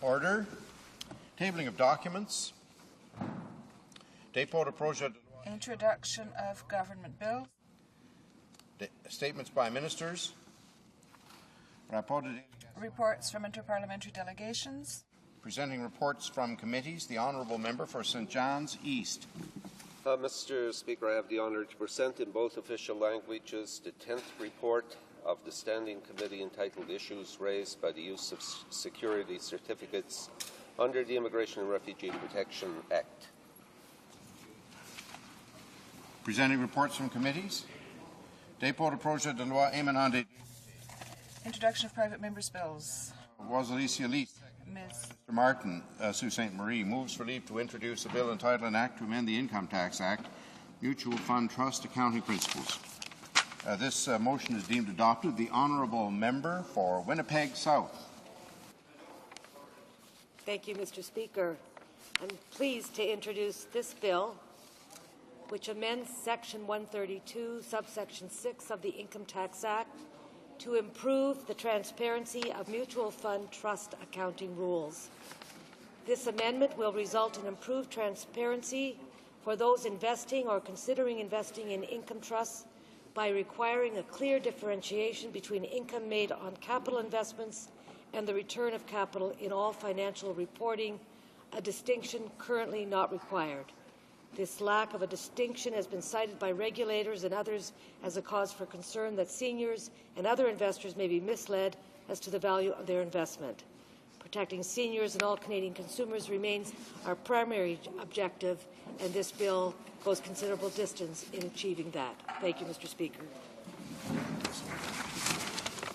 Order. Tabling of documents. Dépôt de projet de loi. Introduction of government bills. Statements by ministers. Reports from interparliamentary delegations. Presenting reports from committees. The Honourable Member for St. John's East. Mr. Speaker, I have the honour to present in both official languages the 10th report of the Standing Committee entitled Issues Raised by the Use of Security Certificates under the Immigration and Refugee Protection Act. Presenting reports from committees. Dépôt de projet de loi émanant des Introduction of private members' bills. Mr. Martin, Sault Ste. Marie, moves for leave to introduce a bill entitled an act to amend the Income Tax Act, Mutual Fund Trust Accounting Principles. This motion is deemed adopted. The Honourable Member for Winnipeg South. Thank you, Mr. Speaker. I'm pleased to introduce this bill, which amends Section 132, subsection 6 of the Income Tax Act to improve the transparency of mutual fund trust accounting rules. This amendment will result in improved transparency for those investing or considering investing in income trusts by requiring a clear differentiation between income made on capital investments and the return of capital in all financial reporting, a distinction currently not required. This lack of a distinction has been cited by regulators and others as a cause for concern that seniors and other investors may be misled as to the value of their investment. Protecting seniors and all Canadian consumers remains our primary objective, and this bill goes considerable distance in achieving that. Thank you, Mr. Speaker.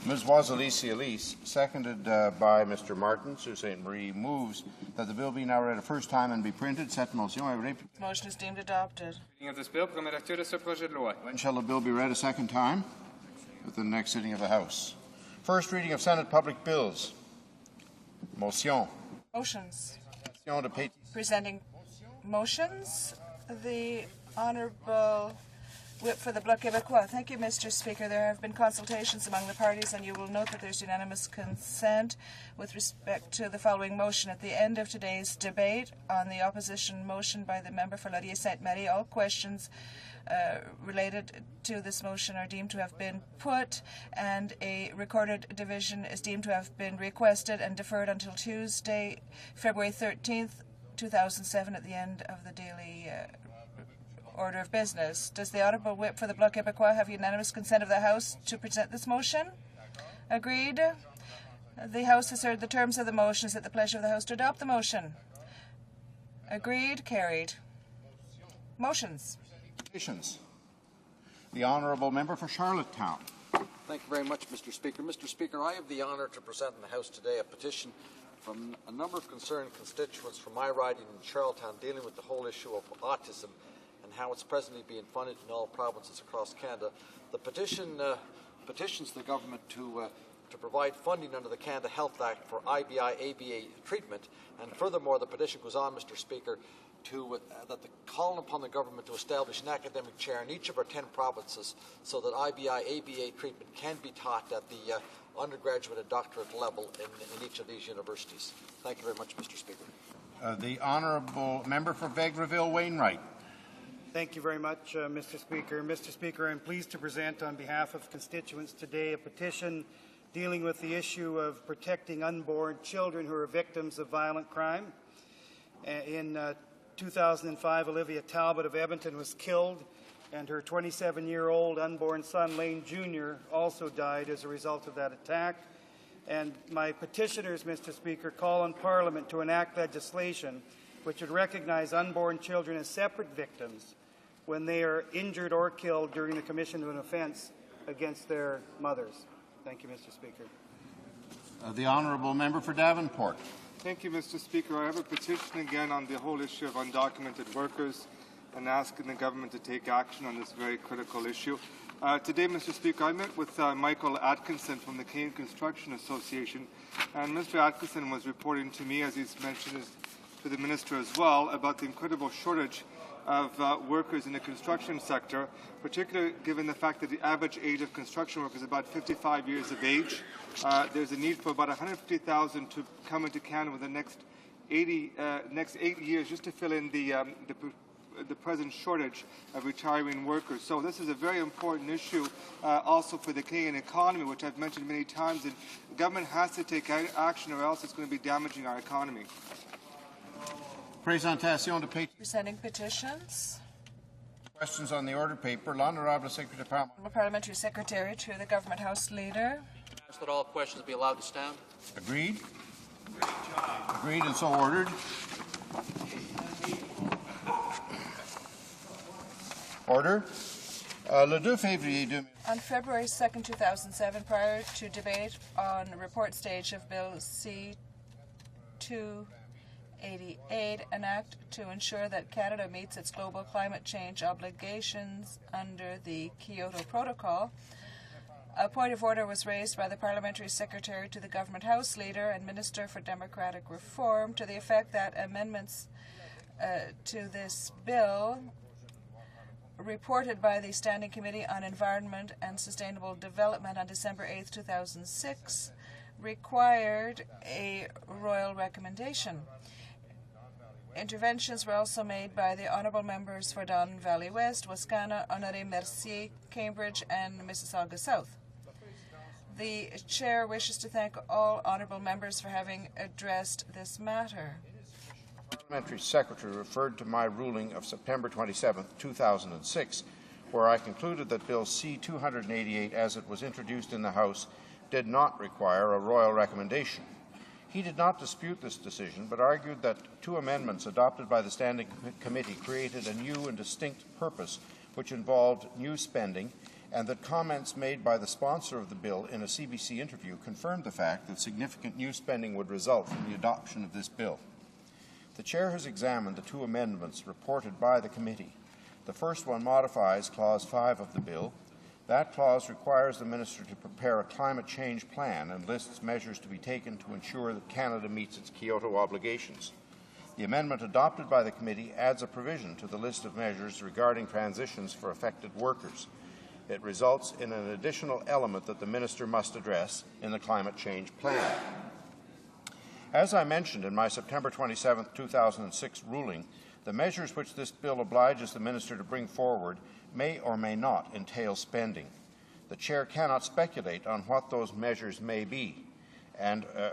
Ms. Wazalisi Elise, seconded by Mr. Martin, Sault Ste. Marie, moves that the bill be now read a first time and be printed. Cette motion est read. Motion is deemed adopted. Reading of this bill, première lecture de ce projet de loi. When shall the bill be read a second time? At the next sitting of the House. First reading of Senate public bills. Motion. Motions. Presenting motions. The Honourable Whip for the Bloc Québécois. Thank you, Mr. Speaker. There have been consultations among the parties, and you will note that there's unanimous consent with respect to the following motion. At the end of today's debate on the opposition motion by the member for Laurier-Sainte-Marie, all questions related to this motion are deemed to have been put, and a recorded division is deemed to have been requested and deferred until Tuesday, February 13th, 2007, at the end of the daily order of business. Does the Honourable Whip for the Bloc Québécois have unanimous consent of the House to present this motion? Agreed. The House has heard the terms of the motion. Is it the pleasure of the House to adopt the motion? Agreed. Carried. Motions. The Honourable Member for Charlottetown. Thank you very much, Mr. Speaker. Mr. Speaker, I have the honour to present in the House today a petition from a number of concerned constituents from my riding in Charlottetown dealing with the whole issue of autism and how it's presently being funded in all provinces across Canada. The petition petitions the government to provide funding under the Canada Health Act for IBI-ABA treatment, and furthermore the petition goes on, Mr. Speaker, calling upon the government to establish an academic chair in each of our 10 provinces so that IBI-ABA treatment can be taught at the undergraduate and doctorate level in each of these universities. Thank you very much, Mr. Speaker. The Honourable Member for Vegreville-Wainwright. Thank you very much, Mr. Speaker. Mr. Speaker, I'm pleased to present on behalf of constituents today a petition dealing with the issue of protecting unborn children who are victims of violent crime. In 2005, Olivia Talbot of Edmonton was killed, and her 27-year-old unborn son, Lane Jr., also died as a result of that attack. And my petitioners, Mr. Speaker, call on Parliament to enact legislation which would recognize unborn children as separate victims when they are injured or killed during the commission of an offence against their mothers. Thank you, Mr. Speaker. The Honourable Member for Davenport. Thank you, Mr. Speaker. I have a petition again on the whole issue of undocumented workers and asking the government to take action on this very critical issue. Today, Mr. Speaker, I met with Michael Atkinson from the Canadian Construction Association, and Mr. Atkinson was reporting to me, as he's mentioned for the Minister as well about the incredible shortage of workers in the construction sector, particularly given the fact that the average age of construction workers is about 55 years of age. There's a need for about 150,000 to come into Canada within the next 8 years just to fill in the present shortage of retiring workers. So this is a very important issue also for the Canadian economy, which I've mentioned many times, and the government has to take action or else it's going to be damaging our economy. Présentation de pétitions. Presenting petitions. Questions on the order paper. L'Honorable Secretary Department. The Parliamentary Secretary to the Government House Leader. Ask that all questions be allowed to stand. Agreed? Agreed and so ordered. Order. Le 2 février On February 2nd, 2007, prior to debate on report stage of Bill C-288, an act to ensure that Canada meets its global climate change obligations under the Kyoto Protocol, a point of order was raised by the Parliamentary Secretary to the Government House Leader and Minister for Democratic Reform to the effect that amendments to this bill reported by the Standing Committee on Environment and Sustainable Development on December 8, 2006, required a royal recommendation. Interventions were also made by the honourable members for Don Valley West, Wascana, Honoré Mercier, Cambridge, and Mississauga South. The Chair wishes to thank all honourable members for having addressed this matter. The Parliamentary Secretary referred to my ruling of September 27, 2006, where I concluded that Bill C-288, as it was introduced in the House, did not require a royal recommendation. He did not dispute this decision, but argued that 2 amendments adopted by the Standing Committee created a new and distinct purpose which involved new spending, and that comments made by the sponsor of the bill in a CBC interview confirmed the fact that significant new spending would result from the adoption of this bill. The Chair has examined the 2 amendments reported by the committee. The first one modifies Clause 5 of the bill. That clause requires the Minister to prepare a climate change plan and lists measures to be taken to ensure that Canada meets its Kyoto obligations. The amendment adopted by the committee adds a provision to the list of measures regarding transitions for affected workers. It results in an additional element that the Minister must address in the climate change plan. As I mentioned in my September 27, 2006 ruling, the measures which this bill obliges the Minister to bring forward may or may not entail spending. The Chair cannot speculate on what those measures may be,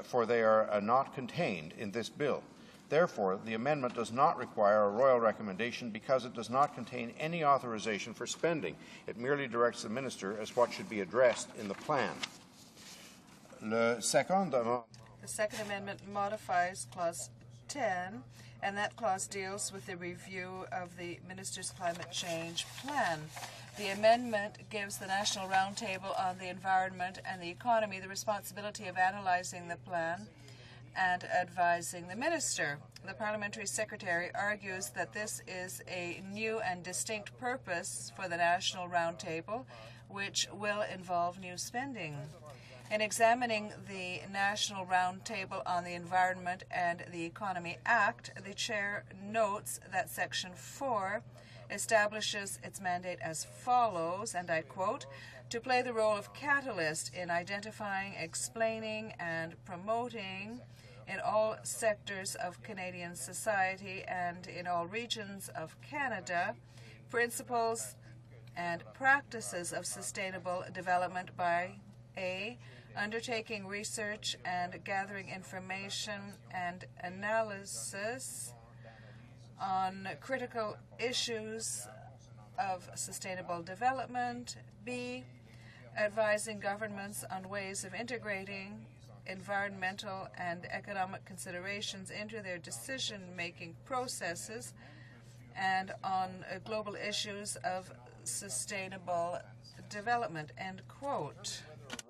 for they are not contained in this bill. Therefore, the amendment does not require a royal recommendation because it does not contain any authorization for spending. It merely directs the Minister as what should be addressed in the plan. The Second Amendment modifies Clause 10, and that clause deals with the review of the Minister's Climate Change Plan. The amendment gives the National Roundtable on the Environment and the Economy the responsibility of analysing the plan and advising the Minister. The Parliamentary Secretary argues that this is a new and distinct purpose for the National Roundtable, which will involve new spending. In examining the National Roundtable on the Environment and the Economy Act, the Chair notes that Section 4 establishes its mandate as follows, and I quote, to play the role of catalyst in identifying, explaining, and promoting in all sectors of Canadian society and in all regions of Canada principles and practices of sustainable development by A, undertaking research and gathering information and analysis on critical issues of sustainable development, B, advising governments on ways of integrating environmental and economic considerations into their decision-making processes, and on global issues of sustainable development, end quote.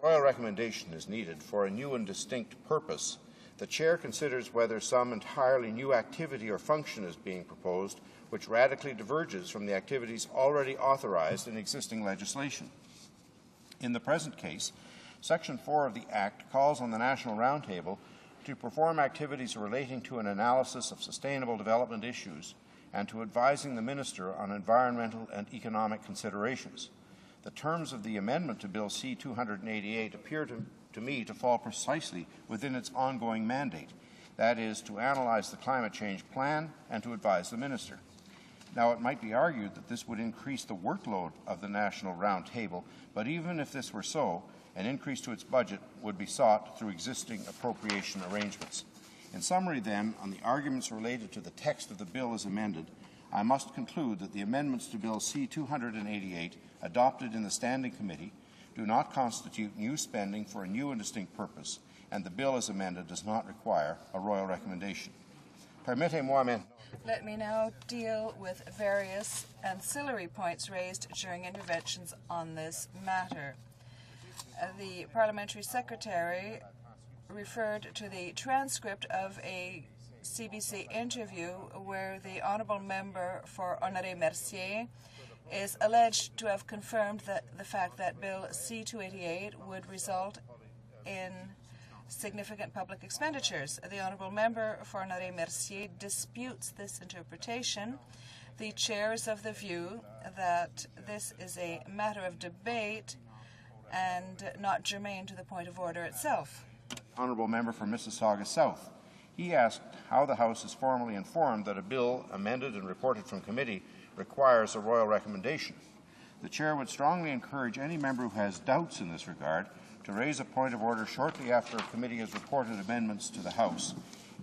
Royal recommendation is needed for a new and distinct purpose. The Chair considers whether some entirely new activity or function is being proposed which radically diverges from the activities already authorized in existing legislation. In the present case, Section 4 of the Act calls on the National Roundtable to perform activities relating to an analysis of sustainable development issues and to advising the Minister on environmental and economic considerations. The terms of the amendment to Bill C-288 appear to me to fall precisely within its ongoing mandate, that is, to analyze the climate change plan and to advise the Minister. Now, it might be argued that this would increase the workload of the National Round Table, but even if this were so, an increase to its budget would be sought through existing appropriation arrangements. In summary, then, on the arguments related to the text of the bill as amended, I must conclude that the amendments to Bill C-288 adopted in the Standing Committee do not constitute new spending for a new and distinct purpose, and the bill as amended does not require a royal recommendation. Permettez-moi maintenant. Let me now deal with various ancillary points raised during interventions on this matter. The Parliamentary Secretary referred to the transcript of a CBC interview where the Honourable Member for Honoré Mercier is alleged to have confirmed that the fact that Bill C-288 would result in significant public expenditures. The Honourable Member for Honoré Mercier disputes this interpretation. The Chair is of the view that this is a matter of debate and not germane to the point of order itself. Honourable Member for Mississauga South. He asked how the House is formally informed that a bill amended and reported from committee requires a royal recommendation. The Chair would strongly encourage any member who has doubts in this regard to raise a point of order shortly after a committee has reported amendments to the House.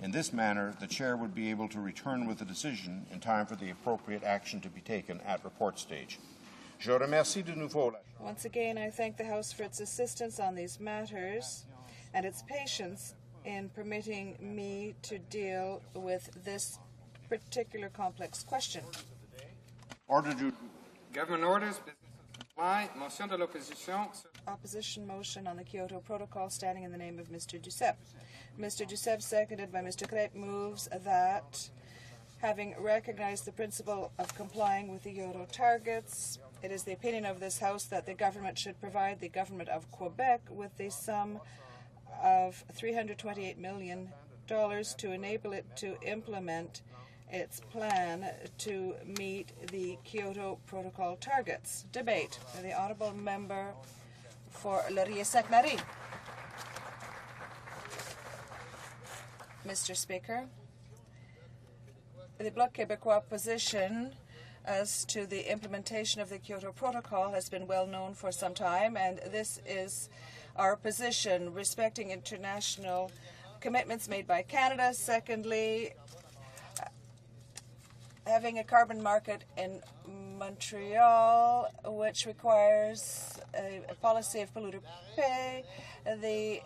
In this manner, the Chair would be able to return with a decision in time for the appropriate action to be taken at report stage. Je remercie de nouveau. Once again, I thank the House for its assistance on these matters and its patience in permitting me to deal with this particular complex question. Order to Government orders, business supply, motion de l'opposition. Opposition motion on the Kyoto Protocol standing in the name of Mr. Duceppe. Mr. Duceppe, seconded by Mr. Crête, moves that, having recognized the principle of complying with the Kyoto targets, it is the opinion of this House that the government should provide the government of Quebec with the sum of $328 million to enable it to implement its plan to meet the Kyoto Protocol targets. Debate. The Honourable Member for Laurier-Sainte-Marie. Mr. Speaker, the Bloc Québécois position as to the implementation of the Kyoto Protocol has been well known for some time, and this is our position respecting international commitments made by Canada. Secondly, having a carbon market in Montreal, which requires a policy of polluter pay, the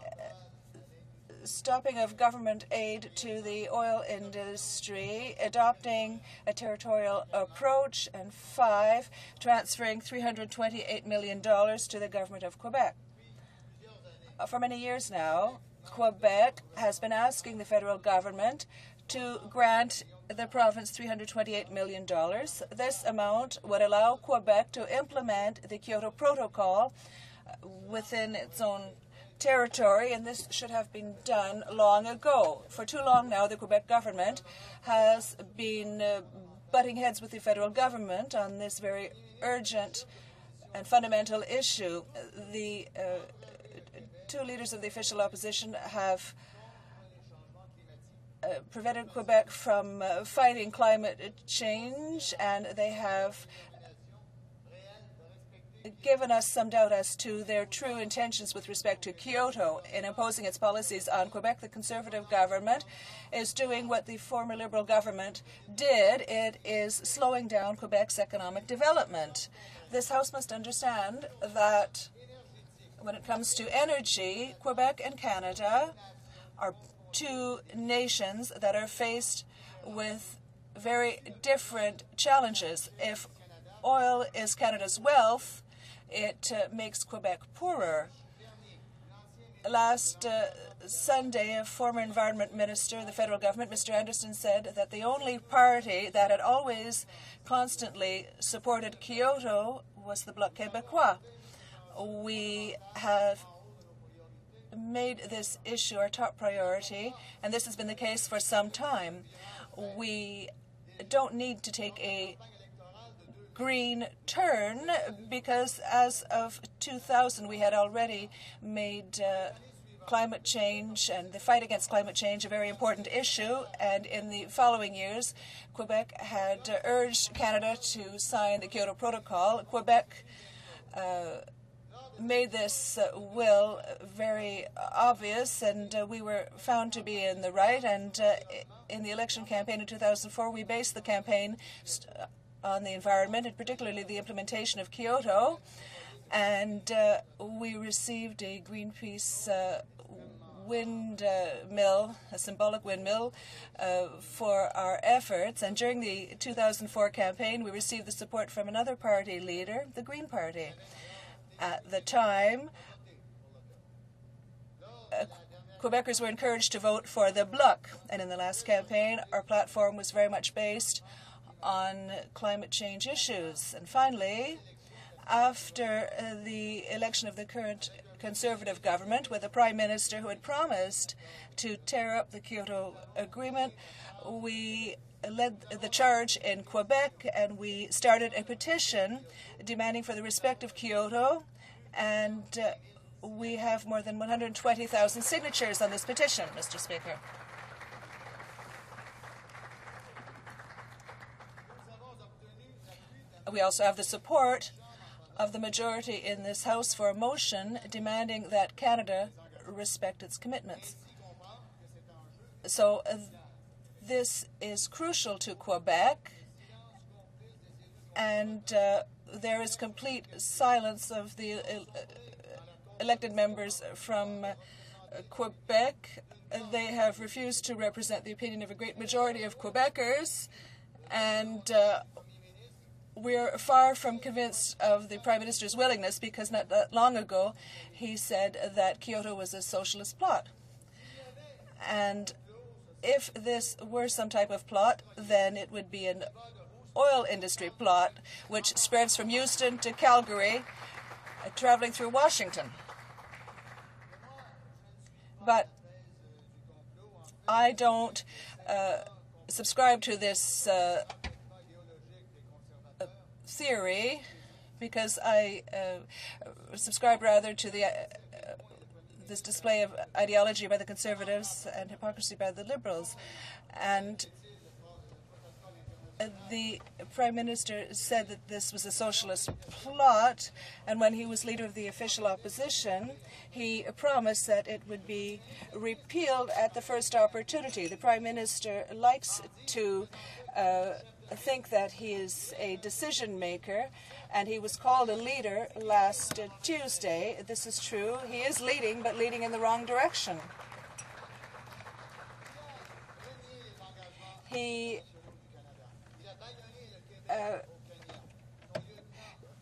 stopping of government aid to the oil industry, adopting a territorial approach, and 5, transferring $328 million to the government of Quebec. For many years now, Quebec has been asking the federal government to grant the province $328 million. This amount would allow Quebec to implement the Kyoto Protocol within its own territory, and this should have been done long ago. For too long now, the Quebec government has been butting heads with the federal government on this very urgent and fundamental issue. The two leaders of the official opposition have prevented Quebec from fighting climate change, and they have given us some doubt as to their true intentions with respect to Kyoto in imposing its policies on Quebec. The Conservative government is doing what the former Liberal government did. It is slowing down Quebec's economic development. This House must understand that when it comes to energy, Quebec and Canada are two nations that are faced with very different challenges. If oil is Canada's wealth, it makes Quebec poorer. Last Sunday, a former environment minister of the federal government, Mr. Anderson, said that the only party that had always constantly supported Kyoto was the Bloc Québécois. We have made this issue our top priority, and this has been the case for some time. We don't need to take a green turn because as of 2000 we had already made climate change and the fight against climate change a very important issue, and in the following years Quebec had urged Canada to sign the Kyoto Protocol. Quebec made this will very obvious, and we were found to be in the right, and in the election campaign in 2004 we based the campaign on the environment, and particularly the implementation of Kyoto, and we received a Greenpeace windmill, a symbolic windmill, for our efforts. And during the 2004 campaign, we received the support from another party leader, the Green Party. At the time, Quebecers were encouraged to vote for the Bloc, and in the last campaign, our platform was very much based on climate change issues. And finally, after the election of the current Conservative government, with a Prime Minister who had promised to tear up the Kyoto Agreement, we led the charge in Quebec, and we started a petition demanding for the respect of Kyoto, and we have more than 120,000 signatures on this petition, Mr. Speaker. We also have the support of the majority in this House for a motion demanding that Canada respect its commitments. So this is crucial to Quebec, and there is complete silence of the elected members from Quebec. They have refused to represent the opinion of a great majority of Quebecers, and we're far from convinced of the Prime Minister's willingness, because not that long ago he said that Kyoto was a socialist plot. And if this were some type of plot, then it would be an oil industry plot which spreads from Houston to Calgary, traveling through Washington. But I don't subscribe to this theory, because I subscribe rather to the this display of ideology by the Conservatives and hypocrisy by the Liberals. And the Prime Minister said that this was a socialist plot, and when he was leader of the official opposition, he promised that it would be repealed at the first opportunity. The Prime Minister likes to think that he is a decision maker, and he was called a leader last Tuesday. This is true. He is leading, but leading in the wrong direction. He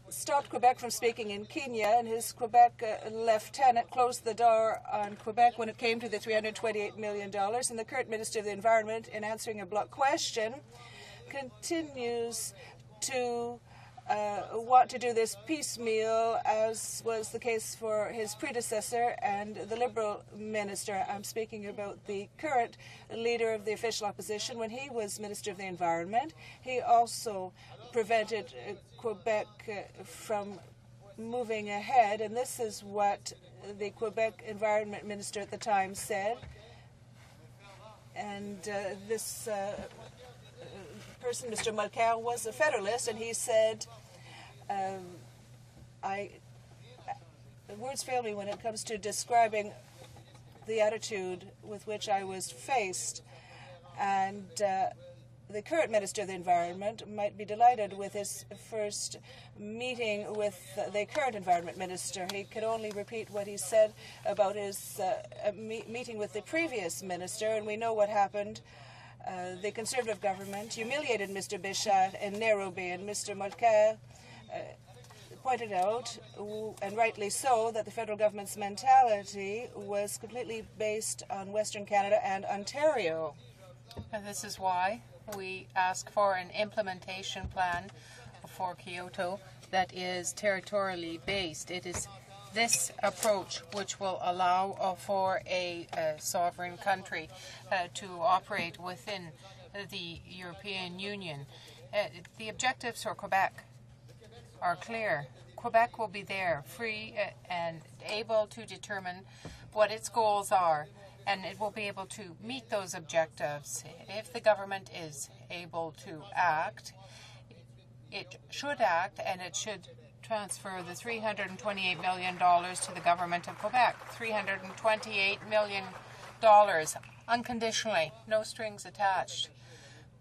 stopped Quebec from speaking in Kenya, and his Quebec lieutenant closed the door on Quebec when it came to the $328 million. And the current Minister of the Environment, in answering a Bloc question, continues to want to do this piecemeal, as was the case for his predecessor and the Liberal minister. I'm speaking about the current leader of the official opposition. When he was Minister of the Environment, he also prevented Quebec from moving ahead, and this is what the Quebec Environment Minister at the time said. And this person, Mr. Mulcair, was a Federalist, and he said, words fail me when it comes to describing the attitude with which I was faced. And the current Minister of the Environment might be delighted with his first meeting with the current Environment Minister. He could only repeat what he said about his meeting with the previous minister, and we know what happened. The Conservative government humiliated Mr. Béchard in Nairobi, and Mr. Mulcair pointed out, and rightly so, that the federal government's mentality was completely based on Western Canada and Ontario. And this is why we ask for an implementation plan for Kyoto that is territorially based. It is this approach, which will allow for a sovereign country to operate within the European Union. The objectives for Quebec are clear. Quebec will be there, free and able to determine what its goals are, and it will be able to meet those objectives. If the government is able to act, it should act, and it should transfer the $328 million to the government of Quebec. $328 million unconditionally, no strings attached.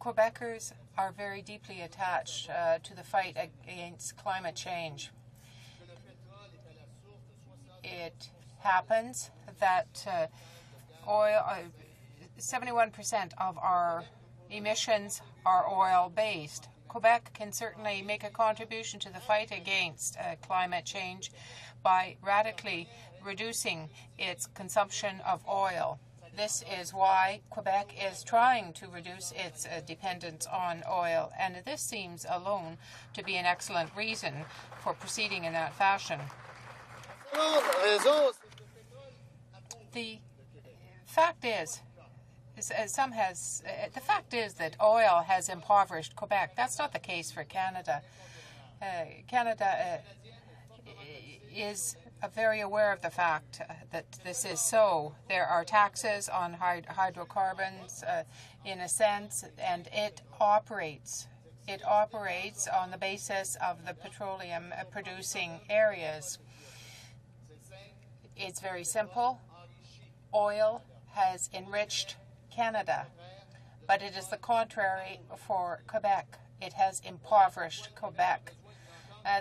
Quebecers are very deeply attached to the fight against climate change. It happens that 71% of our emissions are oil-based. Quebec can certainly make a contribution to the fight against climate change by radically reducing its consumption of oil. This is why Quebec is trying to reduce its dependence on oil, and this seems alone to be an excellent reason for proceeding in that fashion. The fact is that oil has impoverished Quebec. That's not the case for Canada. Canada is very aware of the fact that this is so. There are taxes on hydrocarbons, in a sense, and it operates. It operates on the basis of the petroleum-producing areas. It's very simple. Oil has enriched Canada, but it is the contrary for Quebec. It has impoverished Quebec.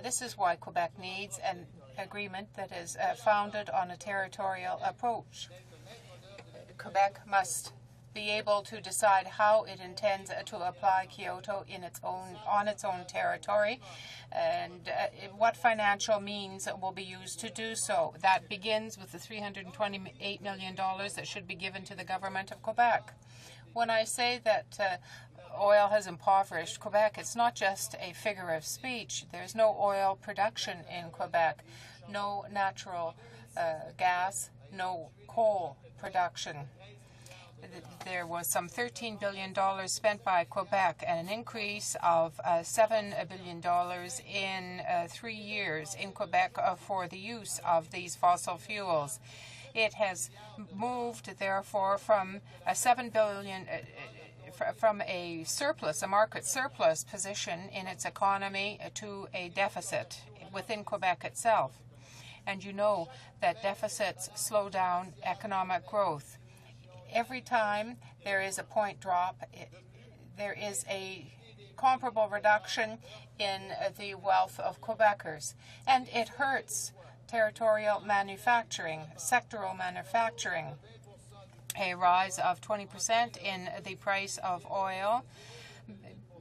This is why Quebec needs an agreement that is founded on a territorial approach. Quebec must be able to decide how it intends to apply Kyoto on its own territory, and what financial means will be used to do so. That begins with the $328 million that should be given to the government of Quebec. When I say that oil has impoverished Quebec, it's not just a figure of speech. There's no oil production in Quebec, no natural gas, no coal production. There was some $13 billion spent by Quebec, and an increase of $7 billion in 3 years in Quebec for the use of these fossil fuels. It has moved, therefore, from a $7 billion from a surplus, a market surplus position in its economy to a deficit within Quebec itself. And you know that deficits slow down economic growth. Every time there is a point drop, there is a comparable reduction in the wealth of Quebecers. And it hurts territorial manufacturing, sectoral manufacturing. A rise of 20% in the price of oil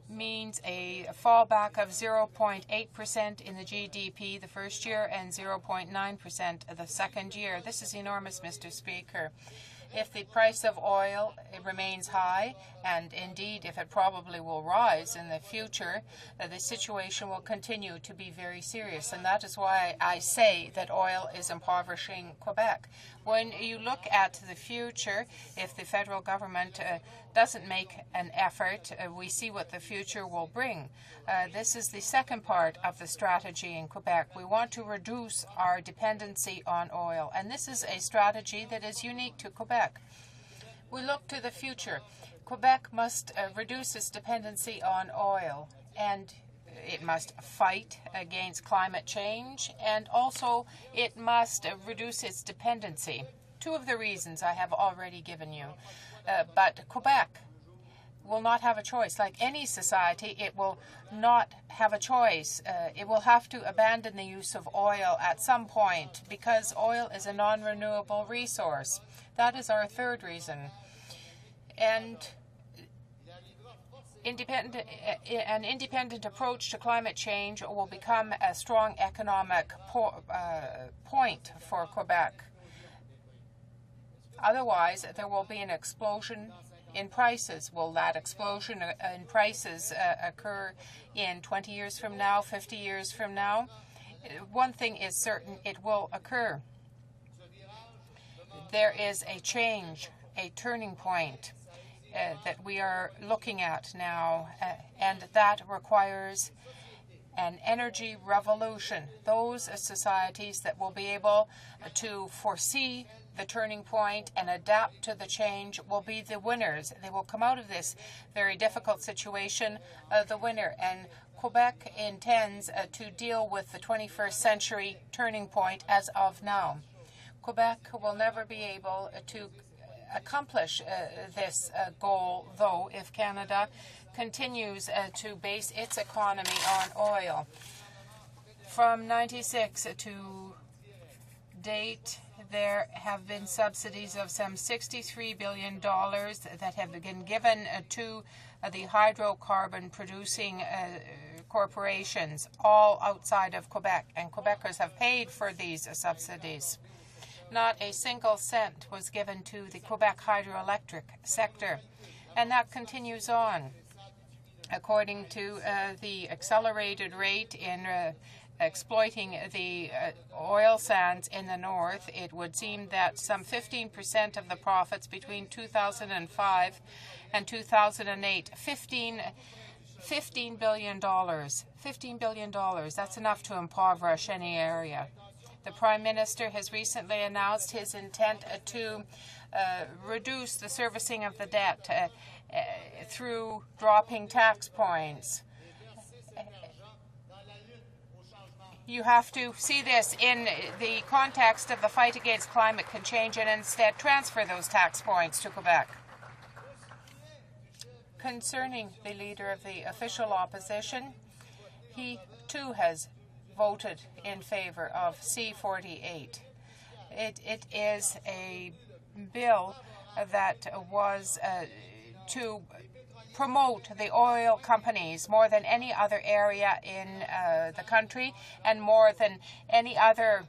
means a fallback of 0.8% in the GDP the first year and 0.9% the second year. This is enormous, Mr. Speaker. If the price of oil remains high, and indeed if it probably will rise in the future, the situation will continue to be very serious. And that is why I say that oil is impoverishing Quebec. When you look at the future, if the federal government doesn't make an effort, we see what the future will bring. This is the second part of the strategy in Quebec. We want to reduce our dependency on oil, and this is a strategy that is unique to Quebec. We look to the future. Quebec must reduce its dependency on oil, and it must fight against climate change, and also it must reduce its dependency. Two of the reasons I have already given you. But Quebec will not have a choice. Like any society, it will not have a choice. It will have to abandon the use of oil at some point because oil is a non-renewable resource. That is our third reason. And an independent approach to climate change will become a strong economic point for Quebec. Otherwise, there will be an explosion in prices. Will that explosion in prices occur in 20 years from now, 50 years from now? one thing is certain, it will occur. There is a change, a turning point that we are looking at now, and that requires an energy revolution. Those societies that will be able to foresee the turning point and adapt to the change will be the winners. They will come out of this very difficult situation the winner. And Quebec intends to deal with the 21st century turning point as of now. Quebec will never be able to accomplish this goal, though, if Canada continues to base its economy on oil. From 96 to date, there have been subsidies of some $63 billion that have been given to the hydrocarbon-producing corporations, all outside of Quebec, and Quebecers have paid for these subsidies. Not a single cent was given to the Quebec hydroelectric sector, and that continues on. According to the accelerated rate in exploiting the oil sands in the north, it would seem that some 15% of the profits between 2005 and 2008, $15 billion. $15 billion, that's enough to impoverish any area. The Prime Minister has recently announced his intent to reduce the servicing of the debt through dropping tax points. You have to see this in the context of the fight against climate change and instead transfer those tax points to Quebec. Concerning the leader of the official opposition, he too has voted in favor of C-48. It is a bill that was to promote the oil companies more than any other area in the country and more than any other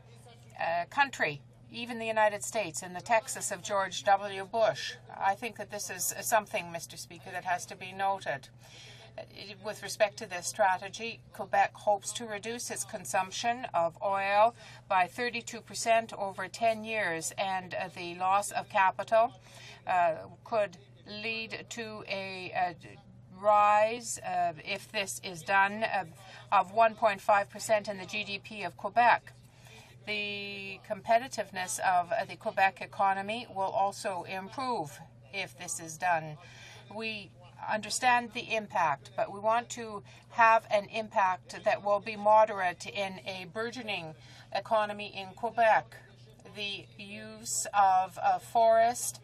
country, even the United States, in the Texas of George W. Bush. I think that this is something, Mr. Speaker, that has to be noted. With respect to this strategy, Quebec hopes to reduce its consumption of oil by 32% over 10 years, and the loss of capital could lead to a rise, if this is done, of 1.5% in the GDP of Quebec. The competitiveness of the Quebec economy will also improve if this is done. We understand the impact, but we want to have an impact that will be moderate in a burgeoning economy in Quebec. The use of forest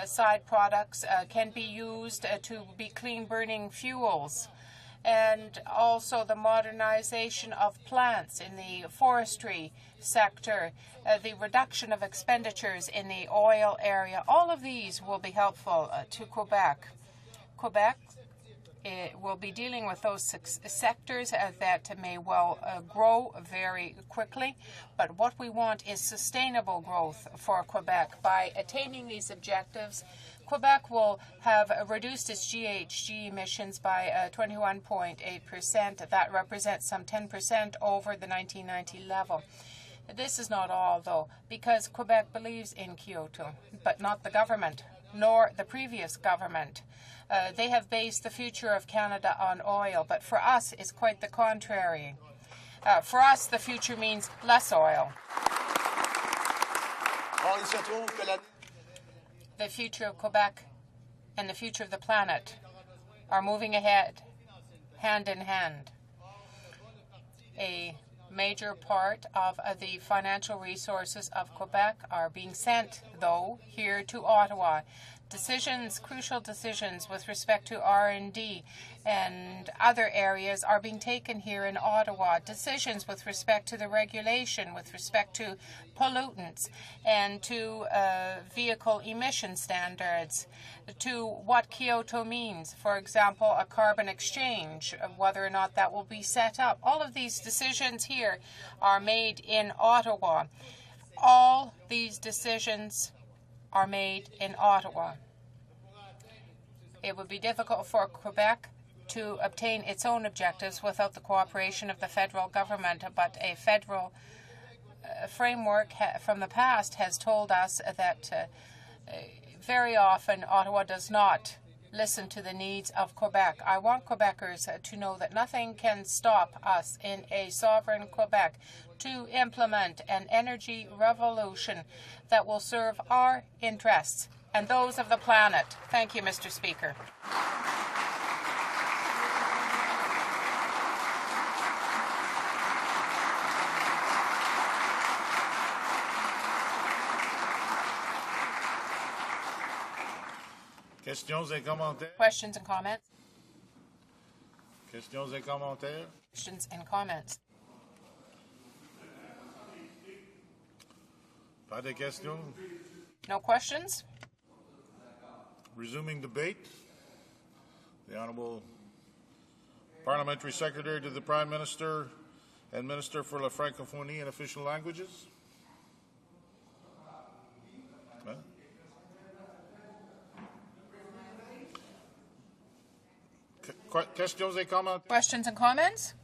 side products can be used to be clean-burning fuels, and also the modernization of plants in the forestry sector, the reduction of expenditures in the oil area. All of these will be helpful to Quebec. Quebec will be dealing with those sectors that may well grow very quickly, but what we want is sustainable growth for Quebec. By attaining these objectives, Quebec will have reduced its GHG emissions by 21.8%. That represents some 10% over the 1990 level. This is not all, though, because Quebec believes in Kyoto, but not the government, nor the previous government. They have based the future of Canada on oil, but for us, it's quite the contrary. For us, the future means less oil. The future of Quebec and the future of the planet are moving ahead, hand in hand. A major part of the financial resources of Quebec are being sent, though, here to Ottawa. Decisions, crucial decisions with respect to R&D and other areas are being taken here in Ottawa. Decisions with respect to the regulation, with respect to pollutants and to vehicle emission standards, to what Kyoto means, for example, a carbon exchange, whether or not that will be set up. All of these decisions here are made in Ottawa. All these decisions are made in Ottawa. It would be difficult for Quebec to obtain its own objectives without the cooperation of the federal government. But a federal framework from the past has told us that very often Ottawa does not listen to the needs of Quebec. I want Quebecers to know that nothing can stop us in a sovereign Quebec to implement an energy revolution that will serve our interests and those of the planet. Thank you, Mr. Speaker. Questions et commentaires? Questions and comments? Questions et commentaires? Questions and comments? Pas de questions? No questions? Resuming debate. The Honourable Parliamentary Secretary to the Prime Minister and Minister for la Francophonie and Official Languages. Huh? Questions et commentaires? Questions and comments?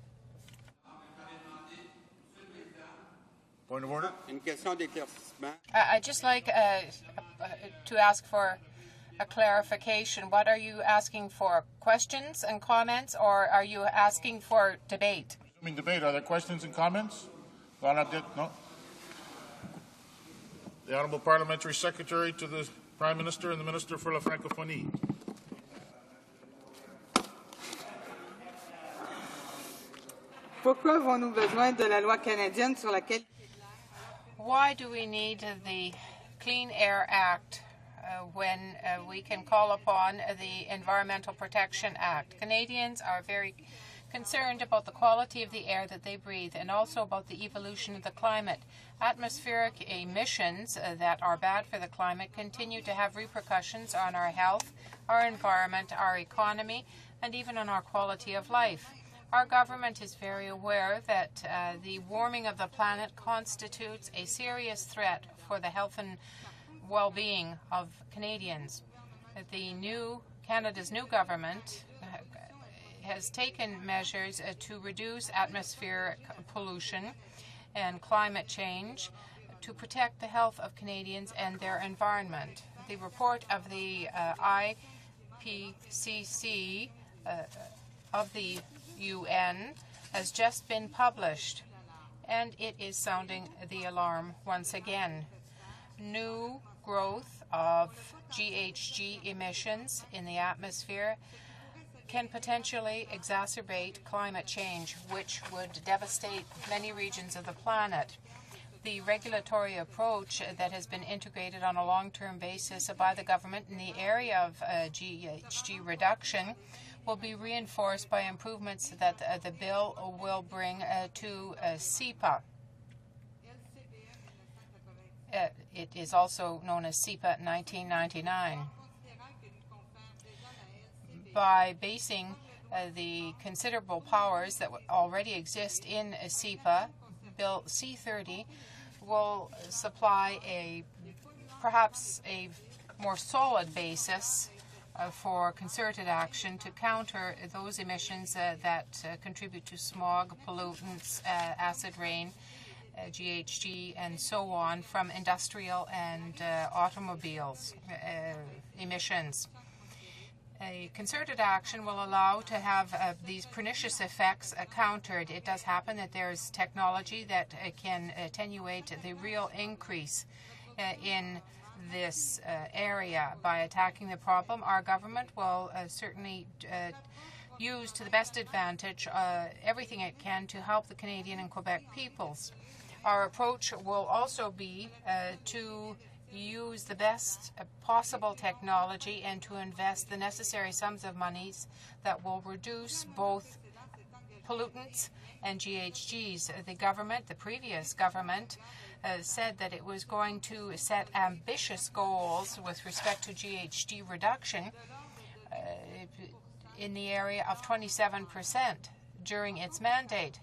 Point of order. I'd just like to ask for a clarification. What are you asking for? Questions and comments, or are you asking for debate? Resuming debate. Are there questions and comments? No. The Honourable Parliamentary Secretary to the Prime Minister and the Minister for la Francophonie. Pourquoi avons-nous besoin de la loi canadienne sur laquelle... Why do we need the Clean Air Act when we can call upon the Environmental Protection Act? Canadians are very concerned about the quality of the air that they breathe and also about the evolution of the climate. Atmospheric emissions that are bad for the climate continue to have repercussions on our health, our environment, our economy, and even on our quality of life. Our government is very aware that the warming of the planet constitutes a serious threat for the health and well-being of Canadians. Canada's new government has taken measures to reduce atmospheric pollution and climate change to protect the health of Canadians and their environment. The report of the IPCC of the UN has just been published, and it is sounding the alarm once again. New growth of GHG emissions in the atmosphere can potentially exacerbate climate change, which would devastate many regions of the planet. The regulatory approach that has been integrated on a long-term basis by the government in the area of GHG reduction will be reinforced by improvements that the bill will bring to CEPA. It is also known as CEPA 1999. By basing the considerable powers that already exist in CEPA, Bill C-30 will supply perhaps a more solid basis for concerted action to counter those emissions that contribute to smog, pollutants, acid rain, GHG, and so on from industrial and automobiles emissions. A concerted action will allow to have these pernicious effects countered. It does happen that there is technology that can attenuate the real increase in this area. By attacking the problem, our government will certainly use to the best advantage everything it can to help the Canadian and Quebec peoples. Our approach will also be to use the best possible technology and to invest the necessary sums of monies that will reduce both pollutants and GHGs. The previous government, said that it was going to set ambitious goals with respect to GHG reduction in the area of 27% during its mandate.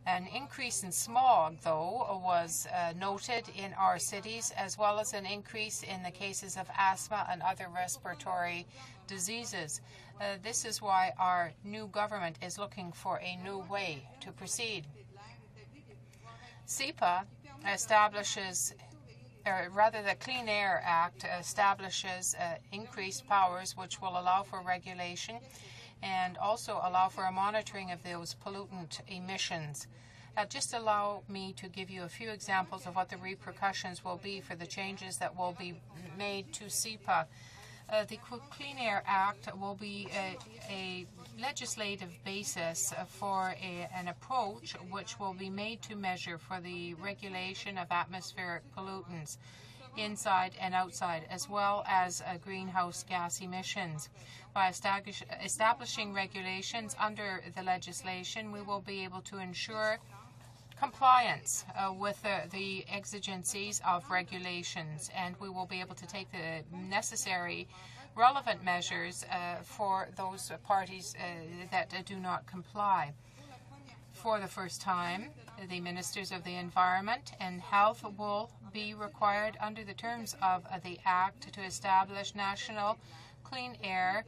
An increase in smog, though, was noted in our cities, as well as an increase in the cases of asthma and other respiratory diseases. This is why our new government is looking for a new way to proceed. CEPA establishes, or rather the Clean Air Act establishes increased powers which will allow for regulation and also allow for a monitoring of those pollutant emissions. Just allow me to give you a few examples of what the repercussions will be for the changes that will be made to CEPA. The Clean Air Act will be a legislative basis for an approach which will be made to measure for the regulation of atmospheric pollutants inside and outside, as well as greenhouse gas emissions. By establishing regulations under the legislation, we will be able to ensure compliance with the exigencies of regulations, and we will be able to take the necessary relevant measures for those parties that do not comply. For the first time, the Ministers of the Environment and Health will be required under the terms of the Act to establish national clean air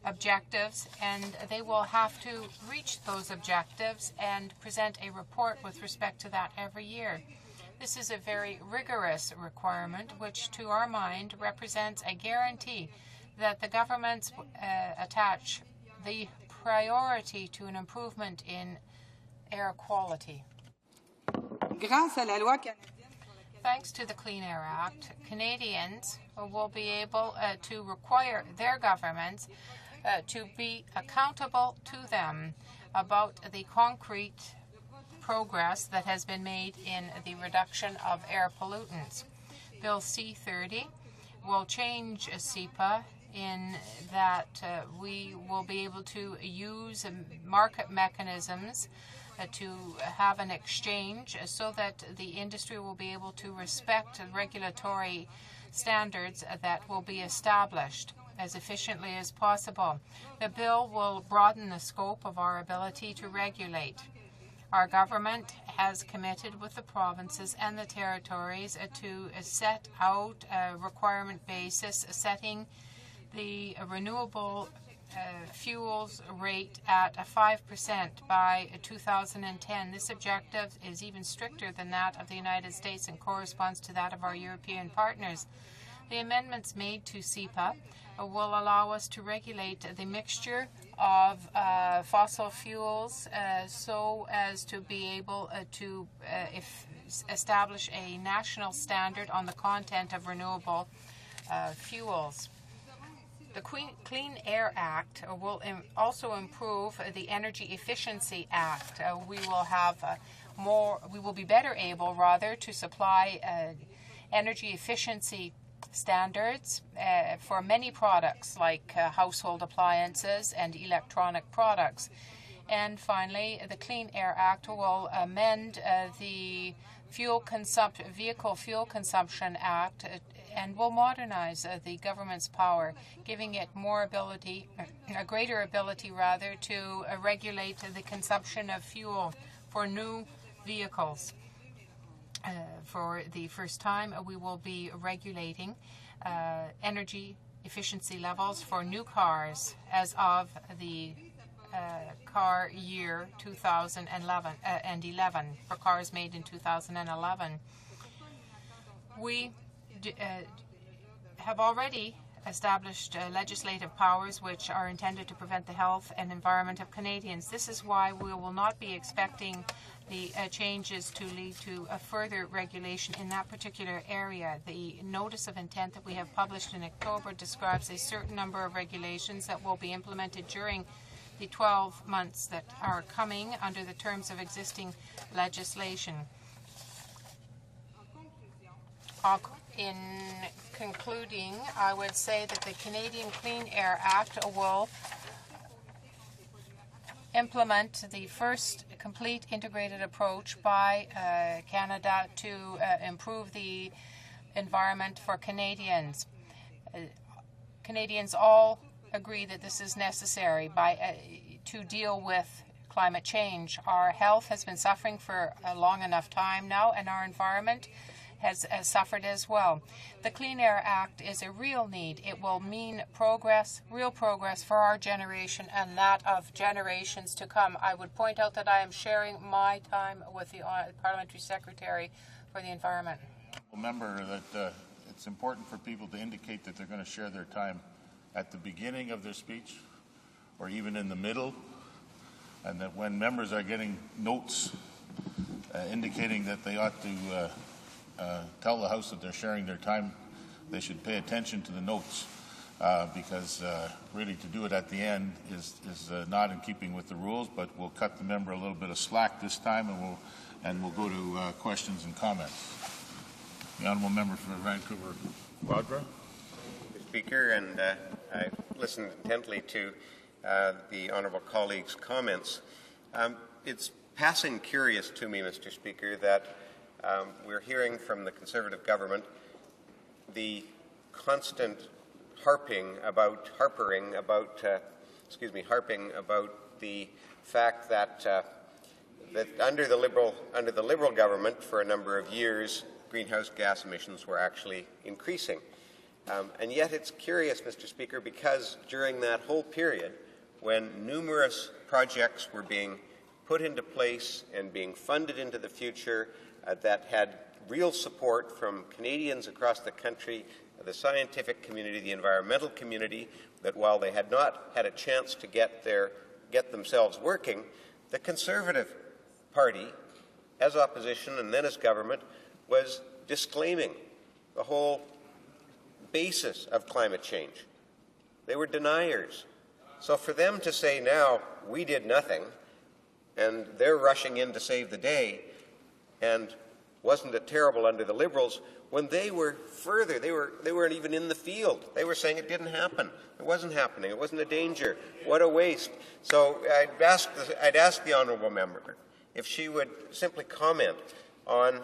objectives, and they will have to reach those objectives and present a report with respect to that every year. This is a very rigorous requirement, which to our mind represents a guarantee that the governments attach the priority to an improvement in air quality. Thanks to the Clean Air Act, Canadians will be able to require their governments to be accountable to them about the concrete progress that has been made in the reduction of air pollutants. Bill C-30 will change CEPA in that we will be able to use market mechanisms to have an exchange so that the industry will be able to respect regulatory standards that will be established as efficiently as possible. The bill will broaden the scope of our ability to regulate. Our government has committed with the provinces and the territories to set out a requirement basis, setting the renewable fuels rate at 5% by 2010. This objective is even stricter than that of the United States and corresponds to that of our European partners. The amendments made to CEPA will allow us to regulate the mixture of fossil fuels so as to be able to establish a national standard on the content of renewable fuels. The Clean Air Act will also improve the Energy Efficiency Act. We will be better able, rather, to supply energy efficiency standards for many products like household appliances and electronic products. And finally, the Clean Air Act will amend the Vehicle Fuel Consumption Act and will modernize the government's power, giving it more ability, a greater ability rather, to regulate the consumption of fuel for new vehicles. For the first time, we will be regulating energy efficiency levels for new cars as of the car year 2011 for cars made in 2011. We have already established legislative powers which are intended to prevent the health and environment of Canadians. This is why we will not be expecting the changes to lead to a further regulation in that particular area. The notice of intent that we have published in October describes a certain number of regulations that will be implemented during the 12 months that are coming under the terms of existing legislation. In concluding, I would say that the Canadian Clean Air Act will implement the first complete integrated approach by Canada to improve the environment for Canadians. Canadians all agree that this is necessary to deal with climate change. Our health has been suffering for a long enough time now, and our environment has suffered as well. The Clean Air Act is a real need. It will mean progress, real progress for our generation and that of generations to come. I would point out that I am sharing my time with the Parliamentary Secretary for the Environment. Remember that it's important for people to indicate that they're going to share their time at the beginning of their speech or even in the middle, and that when members are getting notes indicating that they ought to tell the House that they're sharing their time, they should pay attention to the notes because really to do it at the end is not in keeping with the rules, but we'll cut the member a little bit of slack this time, and we'll go to questions and comments. The Honourable Member for Vancouver Quadra. Mr. Speaker, and I listened intently to the Honourable colleague's comments. It's passing curious to me, Mr. Speaker, that we're hearing from the Conservative government the constant harping about the fact that under the Liberal government for a number of years, greenhouse gas emissions were actually increasing. And yet it's curious, Mr. Speaker, because during that whole period, when numerous projects were being put into place and being funded into the future that had real support from Canadians across the country, the scientific community, the environmental community, that while they had not had a chance to get themselves working, the Conservative Party, as opposition and then as government, was disclaiming the whole basis of climate change. They were deniers. So for them to say now, we did nothing, and they're rushing in to save the day, and wasn't it terrible under the Liberals, when they were further, they weren't even in the field. They were saying it didn't happen. It wasn't happening. It wasn't a danger. What a waste. So I'd ask the Honourable Member if she would simply comment on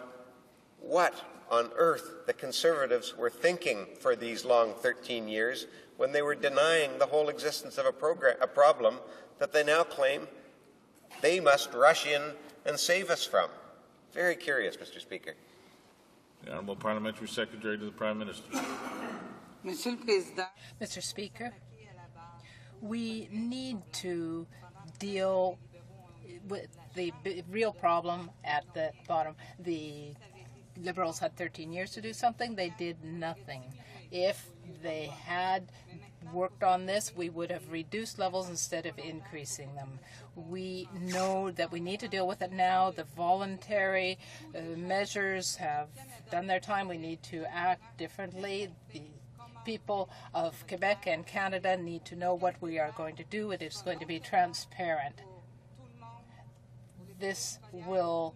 what on earth the Conservatives were thinking for these long 13 years when they were denying the whole existence of a problem that they now claim they must rush in and save us from. Very curious, Mr. Speaker. The Honourable Parliamentary Secretary to the Prime Minister. Mr. Speaker, we need to deal with the real problem at the bottom. The Liberals had 13 years to do something. They did nothing. If they had worked on this, we would have reduced levels instead of increasing them. We know that we need to deal with it now. The voluntary measures have done their time. We need to act differently. The people of Quebec and Canada need to know what we are going to do. It is going to be transparent. This will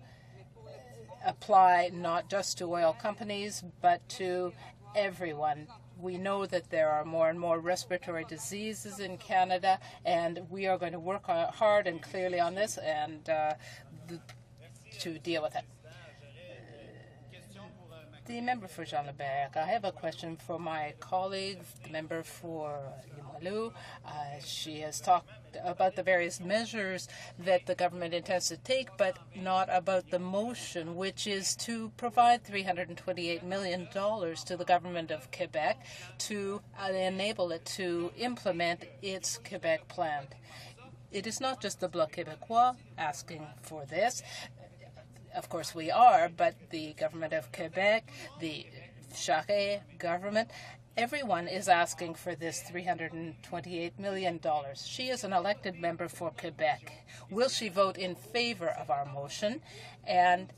apply not just to oil companies, but to everyone. We know that there are more and more respiratory diseases in Canada, and we are going to work hard and clearly on this and to deal with it. The member for Jean-Lebert, I have a question for my colleague, the member for Limoilou. She has talked about the various measures that the government intends to take, but not about the motion, which is to provide $328 million to the government of Quebec to enable it to implement its Quebec plan. It is not just the Bloc Québécois asking for this. Of course we are, but the government of Quebec, the HoC government, everyone is asking for this $328 million. She is an elected member for Quebec. Will she vote in favor of our motion? And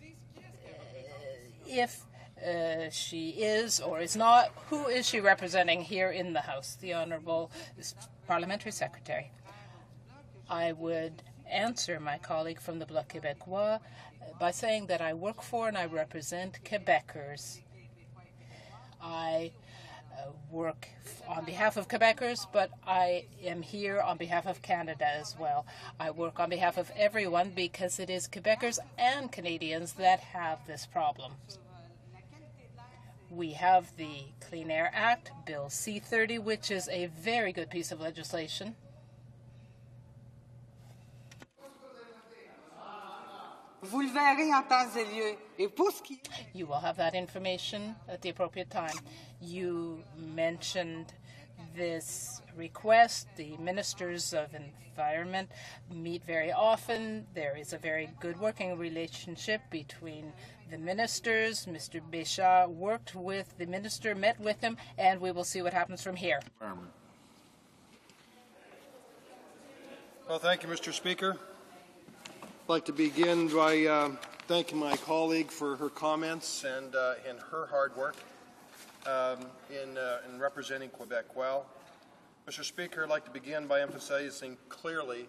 if she is or is not, who is she representing here in the House? The Honourable Parliamentary Secretary. I would answer my colleague from the Bloc Québécois by saying that I work for and I represent Quebecers. I work on behalf of Quebecers, but I am here on behalf of Canada as well. I work on behalf of everyone because it is Quebecers and Canadians that have this problem. We have the Clean Air Act, Bill C-30, which is a very good piece of legislation. Vous le verrez en temps et lieu. Et pour ce qui est... You will have that information at the appropriate time. You mentioned this request. The ministers of environment meet very often. There is a very good working relationship between the ministers. Mr. Béchat worked with the minister, met with him, and we will see what happens from here. Well, thank you, Mr. Speaker. I'd like to begin by thanking my colleague for her comments and her hard work in representing Quebec well. Mr. Speaker, I'd like to begin by emphasizing clearly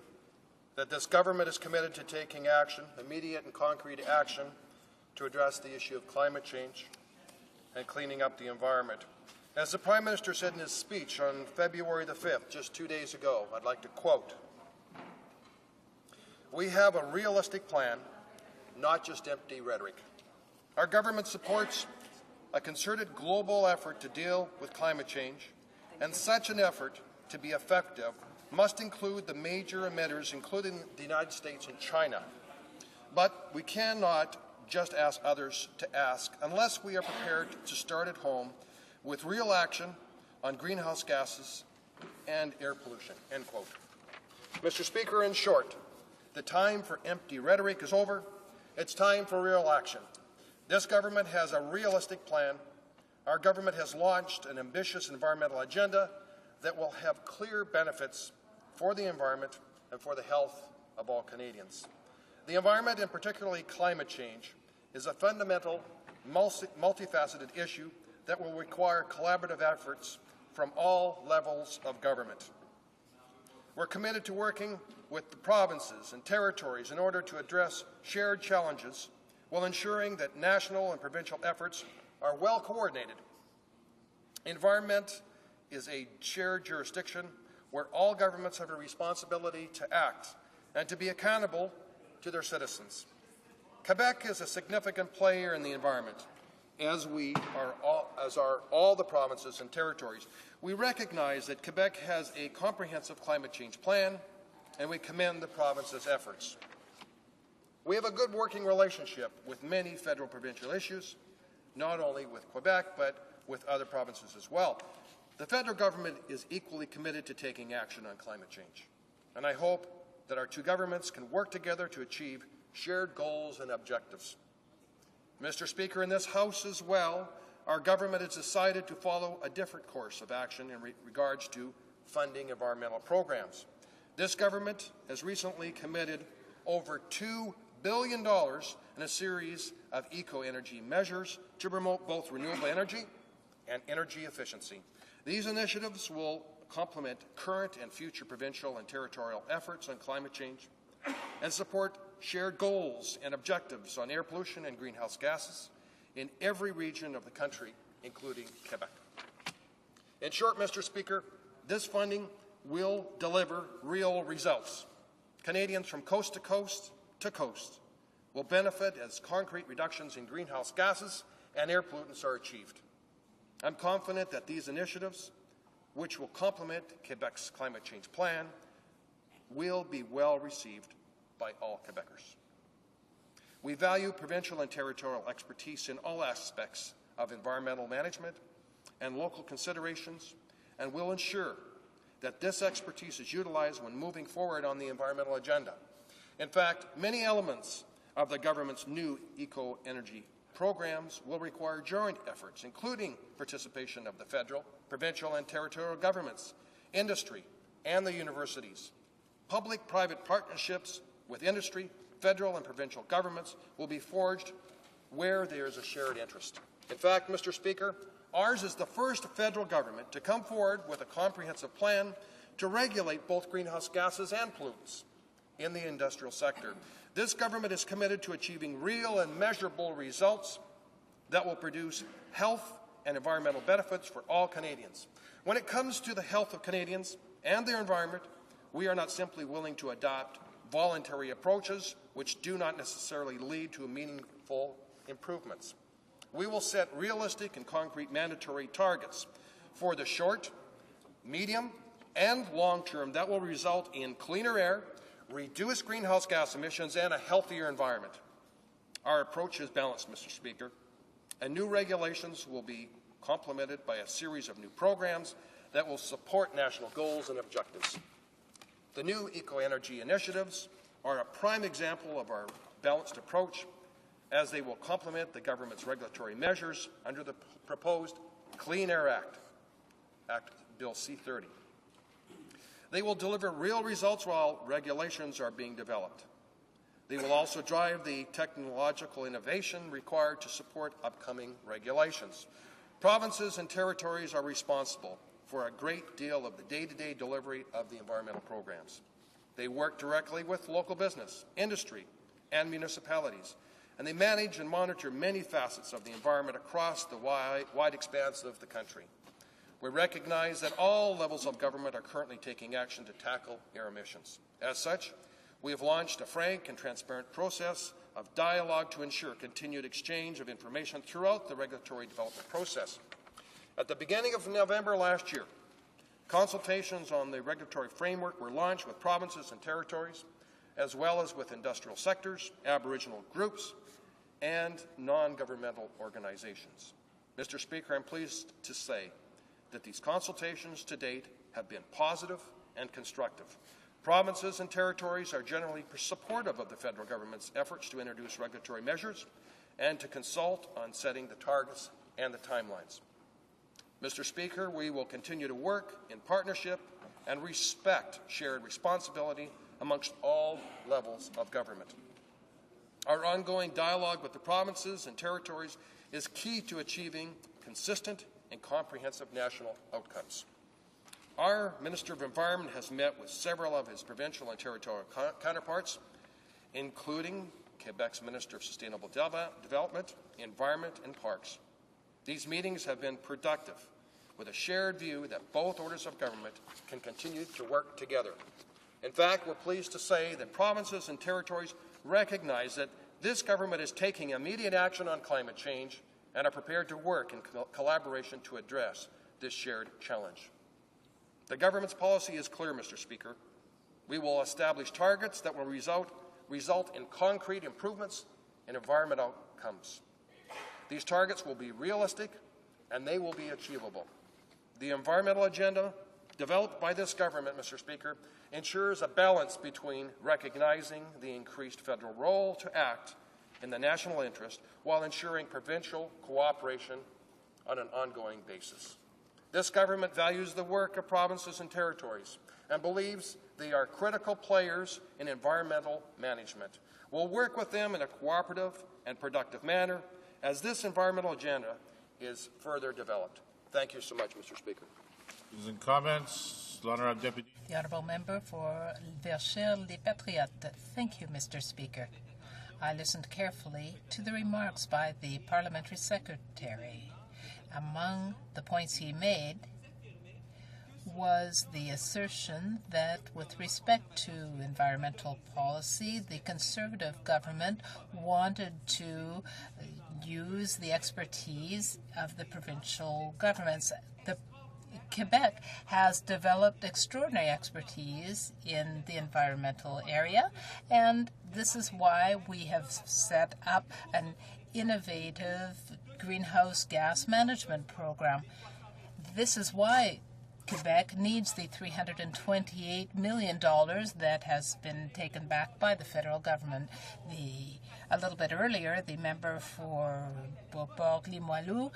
that this government is committed to taking action, immediate and concrete action, to address the issue of climate change and cleaning up the environment. As the Prime Minister said in his speech on February the 5th, just 2 days ago, I'd like to quote, "We have a realistic plan, not just empty rhetoric. Our government supports a concerted global effort to deal with climate change, and such an effort, to be effective, must include the major emitters, including the United States and China. But we cannot just ask others to ask unless we are prepared to start at home with real action on greenhouse gases and air pollution." End quote. Mr. Speaker, in short, the time for empty rhetoric is over. It's time for real action. This government has a realistic plan. Our government has launched an ambitious environmental agenda that will have clear benefits for the environment and for the health of all Canadians. The environment, and particularly climate change, is a fundamental, multifaceted issue that will require collaborative efforts from all levels of government. We're committed to working with the provinces and territories in order to address shared challenges while ensuring that national and provincial efforts are well coordinated. Environment is a shared jurisdiction where all governments have a responsibility to act and to be accountable to their citizens. Quebec is a significant player in the environment, as are all the provinces and territories. We recognize that Quebec has a comprehensive climate change plan, and we commend the province's efforts. We have a good working relationship with many federal provincial issues, not only with Quebec, but with other provinces as well. The federal government is equally committed to taking action on climate change, and I hope that our two governments can work together to achieve shared goals and objectives. Mr. Speaker, in this House as well, our government has decided to follow a different course of action in regards to funding environmental programs. This government has recently committed over $2 billion in a series of eco-energy measures to promote both renewable energy and energy efficiency. These initiatives will complement current and future provincial and territorial efforts on climate change and support shared goals and objectives on air pollution and greenhouse gases in every region of the country, including Quebec. In short, Mr. Speaker, this funding will deliver real results. Canadians from coast to coast will benefit as concrete reductions in greenhouse gases and air pollutants are achieved. I'm confident that these initiatives, which will complement Quebec's climate change plan, will be well received by all Quebecers. We value provincial and territorial expertise in all aspects of environmental management and local considerations, and will ensure that this expertise is utilized when moving forward on the environmental agenda. In fact, many elements of the government's new eco-energy programs will require joint efforts, including participation of the federal, provincial, and territorial governments, industry, and the universities. Public-private partnerships with industry, federal and provincial governments will be forged where there is a shared interest. In fact, Mr. Speaker, ours is the first federal government to come forward with a comprehensive plan to regulate both greenhouse gases and pollutants in the industrial sector. This government is committed to achieving real and measurable results that will produce health and environmental benefits for all Canadians. When it comes to the health of Canadians and their environment, we are not simply willing to adopt voluntary approaches which do not necessarily lead to meaningful improvements. We will set realistic and concrete mandatory targets for the short, medium, and long term that will result in cleaner air, reduced greenhouse gas emissions, and a healthier environment. Our approach is balanced, Mr. Speaker, and new regulations will be complemented by a series of new programs that will support national goals and objectives. The new eco-energy initiatives are a prime example of our balanced approach, as they will complement the government's regulatory measures under the proposed Clean Air Act Bill C-30. They will deliver real results while regulations are being developed. They will also drive the technological innovation required to support upcoming regulations. Provinces and territories are responsible for a great deal of the day-to-day delivery of the environmental programs. They work directly with local business, industry, and municipalities, and they manage and monitor many facets of the environment across the wide expanse of the country. We recognize that all levels of government are currently taking action to tackle air emissions. As such, we have launched a frank and transparent process of dialogue to ensure continued exchange of information throughout the regulatory development process. At the beginning of November last year, consultations on the regulatory framework were launched with provinces and territories, as well as with industrial sectors, Aboriginal groups, and non-governmental organizations. Mr. Speaker, I'm pleased to say that these consultations to date have been positive and constructive. Provinces and territories are generally supportive of the federal government's efforts to introduce regulatory measures and to consult on setting the targets and the timelines. Mr. Speaker, we will continue to work in partnership and respect shared responsibility amongst all levels of government. Our ongoing dialogue with the provinces and territories is key to achieving consistent and comprehensive national outcomes. Our Minister of Environment has met with several of his provincial and territorial counterparts, including Quebec's Minister of Sustainable Development, Environment and Parks. These meetings have been productive, with a shared view that both orders of government can continue to work together. In fact, we're pleased to say that provinces and territories recognize that this government is taking immediate action on climate change and are prepared to work in collaboration to address this shared challenge. The government's policy is clear, Mr. Speaker. We will establish targets that will result in concrete improvements in environmental outcomes. These targets will be realistic and they will be achievable. The environmental agenda developed by this government, Mr. Speaker, ensures a balance between recognizing the increased federal role to act in the national interest while ensuring provincial cooperation on an ongoing basis. This government values the work of provinces and territories and believes they are critical players in environmental management. We'll work with them in a cooperative and productive manner as this environmental agenda is further developed. Thank you so much, Mr. Speaker. Questions and comments? The Honourable Deputy. The Honourable Member for Verchères les Patriotes. Thank you, Mr. Speaker. I listened carefully to the remarks by the Parliamentary Secretary. Among the points he made was the assertion that with respect to environmental policy, the Conservative government wanted to use the expertise of the provincial governments. Quebec has developed extraordinary expertise in the environmental area, and this is why we have set up an innovative greenhouse gas management program. This is why Quebec needs the $328 million that has been taken back by the federal government. A little bit earlier, the member for Beauport-Limoilou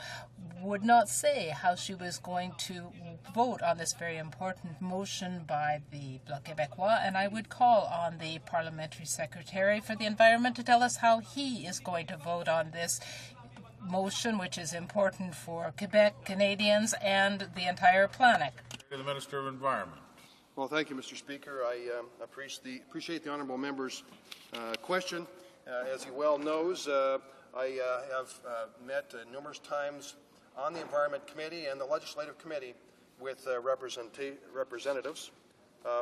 would not say how she was going to vote on this very important motion by the Bloc Québécois, and I would call on the Parliamentary Secretary for the Environment to tell us how he is going to vote on this motion, which is important for Quebec, Canadians, and the entire planet. To the Minister of Environment. Well, thank you, Mr. Speaker. I appreciate the honourable member's question. As he well knows, I have met numerous times on the Environment Committee and the Legislative Committee with representatives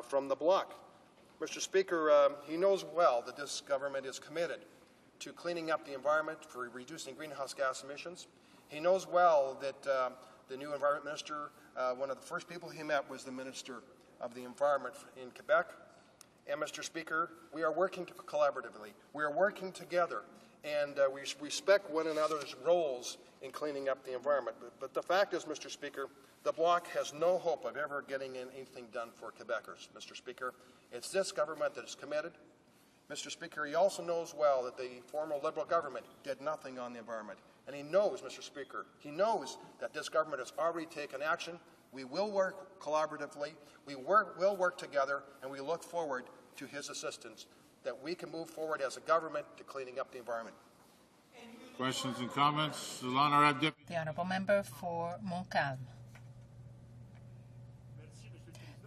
from the bloc. Mr. Speaker, he knows well that this government is committed to cleaning up the environment, for reducing greenhouse gas emissions. He knows well that the new Environment Minister, one of the first people he met was the Minister of the Environment in Quebec. And Mr. Speaker, we are working collaboratively. We are working together and we respect one another's roles in cleaning up the environment. But the fact is, Mr. Speaker, the Bloc has no hope of ever getting anything done for Quebecers, Mr. Speaker. It's this government that is committed. Mr. Speaker, he also knows well that the former Liberal government did nothing on the environment. And he knows, Mr. Speaker, he knows that this government has already taken action. We will work collaboratively, we will work together, and we look forward to his assistance, that we can move forward as a government to cleaning up the environment. Questions and comments? The Honourable Member for Montcalm.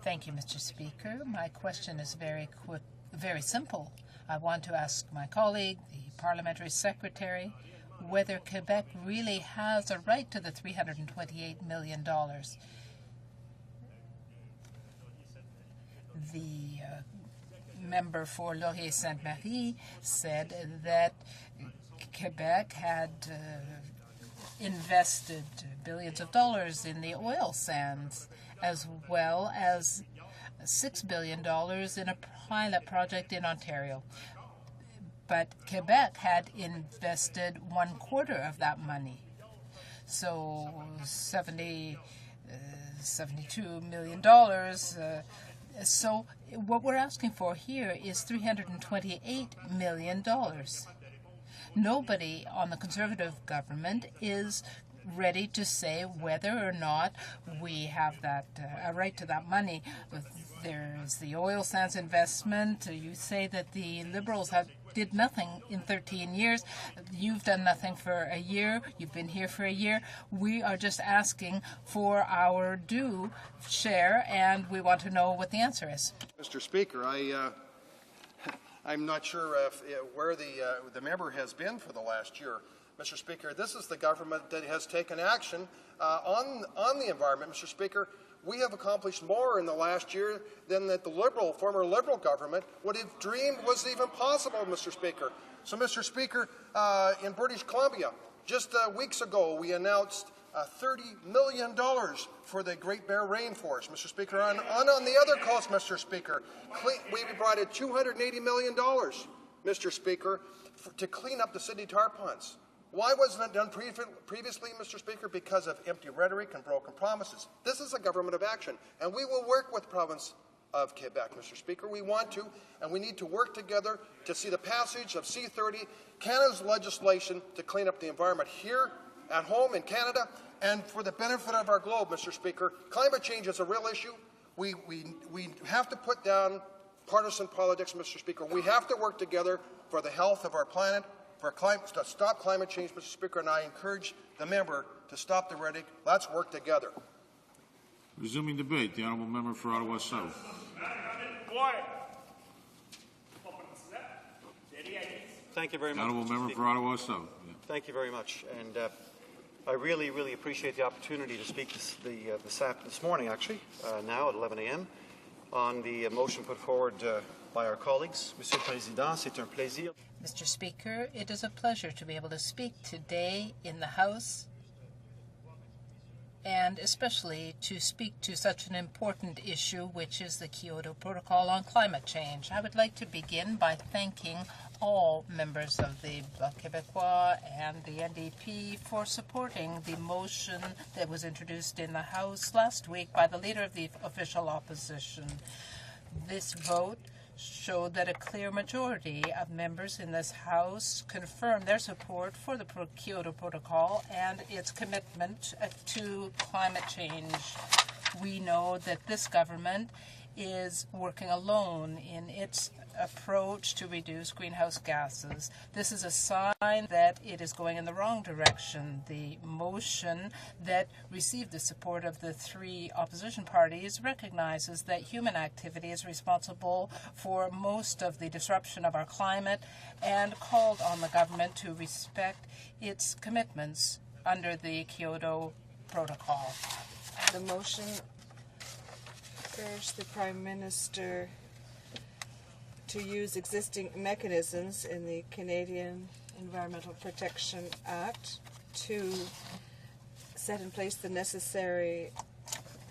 Thank you, Mr. Speaker. My question is very simple. I want to ask my colleague, the Parliamentary Secretary, whether Quebec really has a right to the $328 million. The member for Laurier-Sainte-Marie said that Quebec had invested billions of dollars in the oil sands, as well as $6 billion in a pilot project in Ontario. But Quebec had invested $1/4 of that money. So $72 million. So what we're asking for here is $328 million. Nobody on the Conservative government is ready to say whether or not we have that a right to that money. There's the oil sands investment. You say that the Liberals did nothing in 13 years. You've done nothing for a year. You've been here for a year. We are just asking for our due share, and we want to know what the answer is. Mr. Speaker, I'm not sure where the member has been for the last year. Mr. Speaker, this is the government that has taken action on the environment. Mr. Speaker, we have accomplished more in the last year than that the former Liberal government would have dreamed was even possible, Mr. Speaker. So, Mr. Speaker, in British Columbia, just weeks ago, we announced $30 million for the Great Bear Rainforest, Mr. Speaker. On the other coast, Mr. Speaker, we provided $280 million, Mr. Speaker, to clean up the Sydney tar ponds. Why wasn't it done previously, Mr. Speaker? Because of empty rhetoric and broken promises. This is a government of action, and we will work with the province of Quebec, Mr. Speaker. We want to, and we need to work together to see the passage of C-30, Canada's legislation to clean up the environment here at home in Canada, and for the benefit of our globe, Mr. Speaker. Climate change is a real issue. We have to put down partisan politics, Mr. Speaker. We have to work together for the health of our planet, to stop climate change, Mr. Speaker, and I encourage the member to stop the rhetoric. Let's work together. Resuming debate, the Honourable Member for Ottawa South. Thank you very much. Honourable Member for Ottawa South. Yeah. Thank you very much, and I really appreciate the opportunity to speak this morning, actually, now at 11 a.m. on the motion put forward by our colleagues. Monsieur le Président, c'est un plaisir. Mr. Speaker, it is a pleasure to be able to speak today in the House, and especially to speak to such an important issue, which is the Kyoto Protocol on climate change. I would like to begin by thanking all members of the Bloc Québécois and the NDP for supporting the motion that was introduced in the House last week by the Leader of the Official Opposition. This vote showed that a clear majority of members in this House confirmed their support for the Kyoto Protocol and its commitment to climate change. We know that this government is working alone in its approach to reduce greenhouse gases. This is a sign that it is going in the wrong direction. The motion that received the support of the three opposition parties recognizes that human activity is responsible for most of the disruption of our climate and called on the government to respect its commitments under the Kyoto Protocol. The motion urged the Prime Minister to use existing mechanisms in the Canadian Environmental Protection Act to set in place the necessary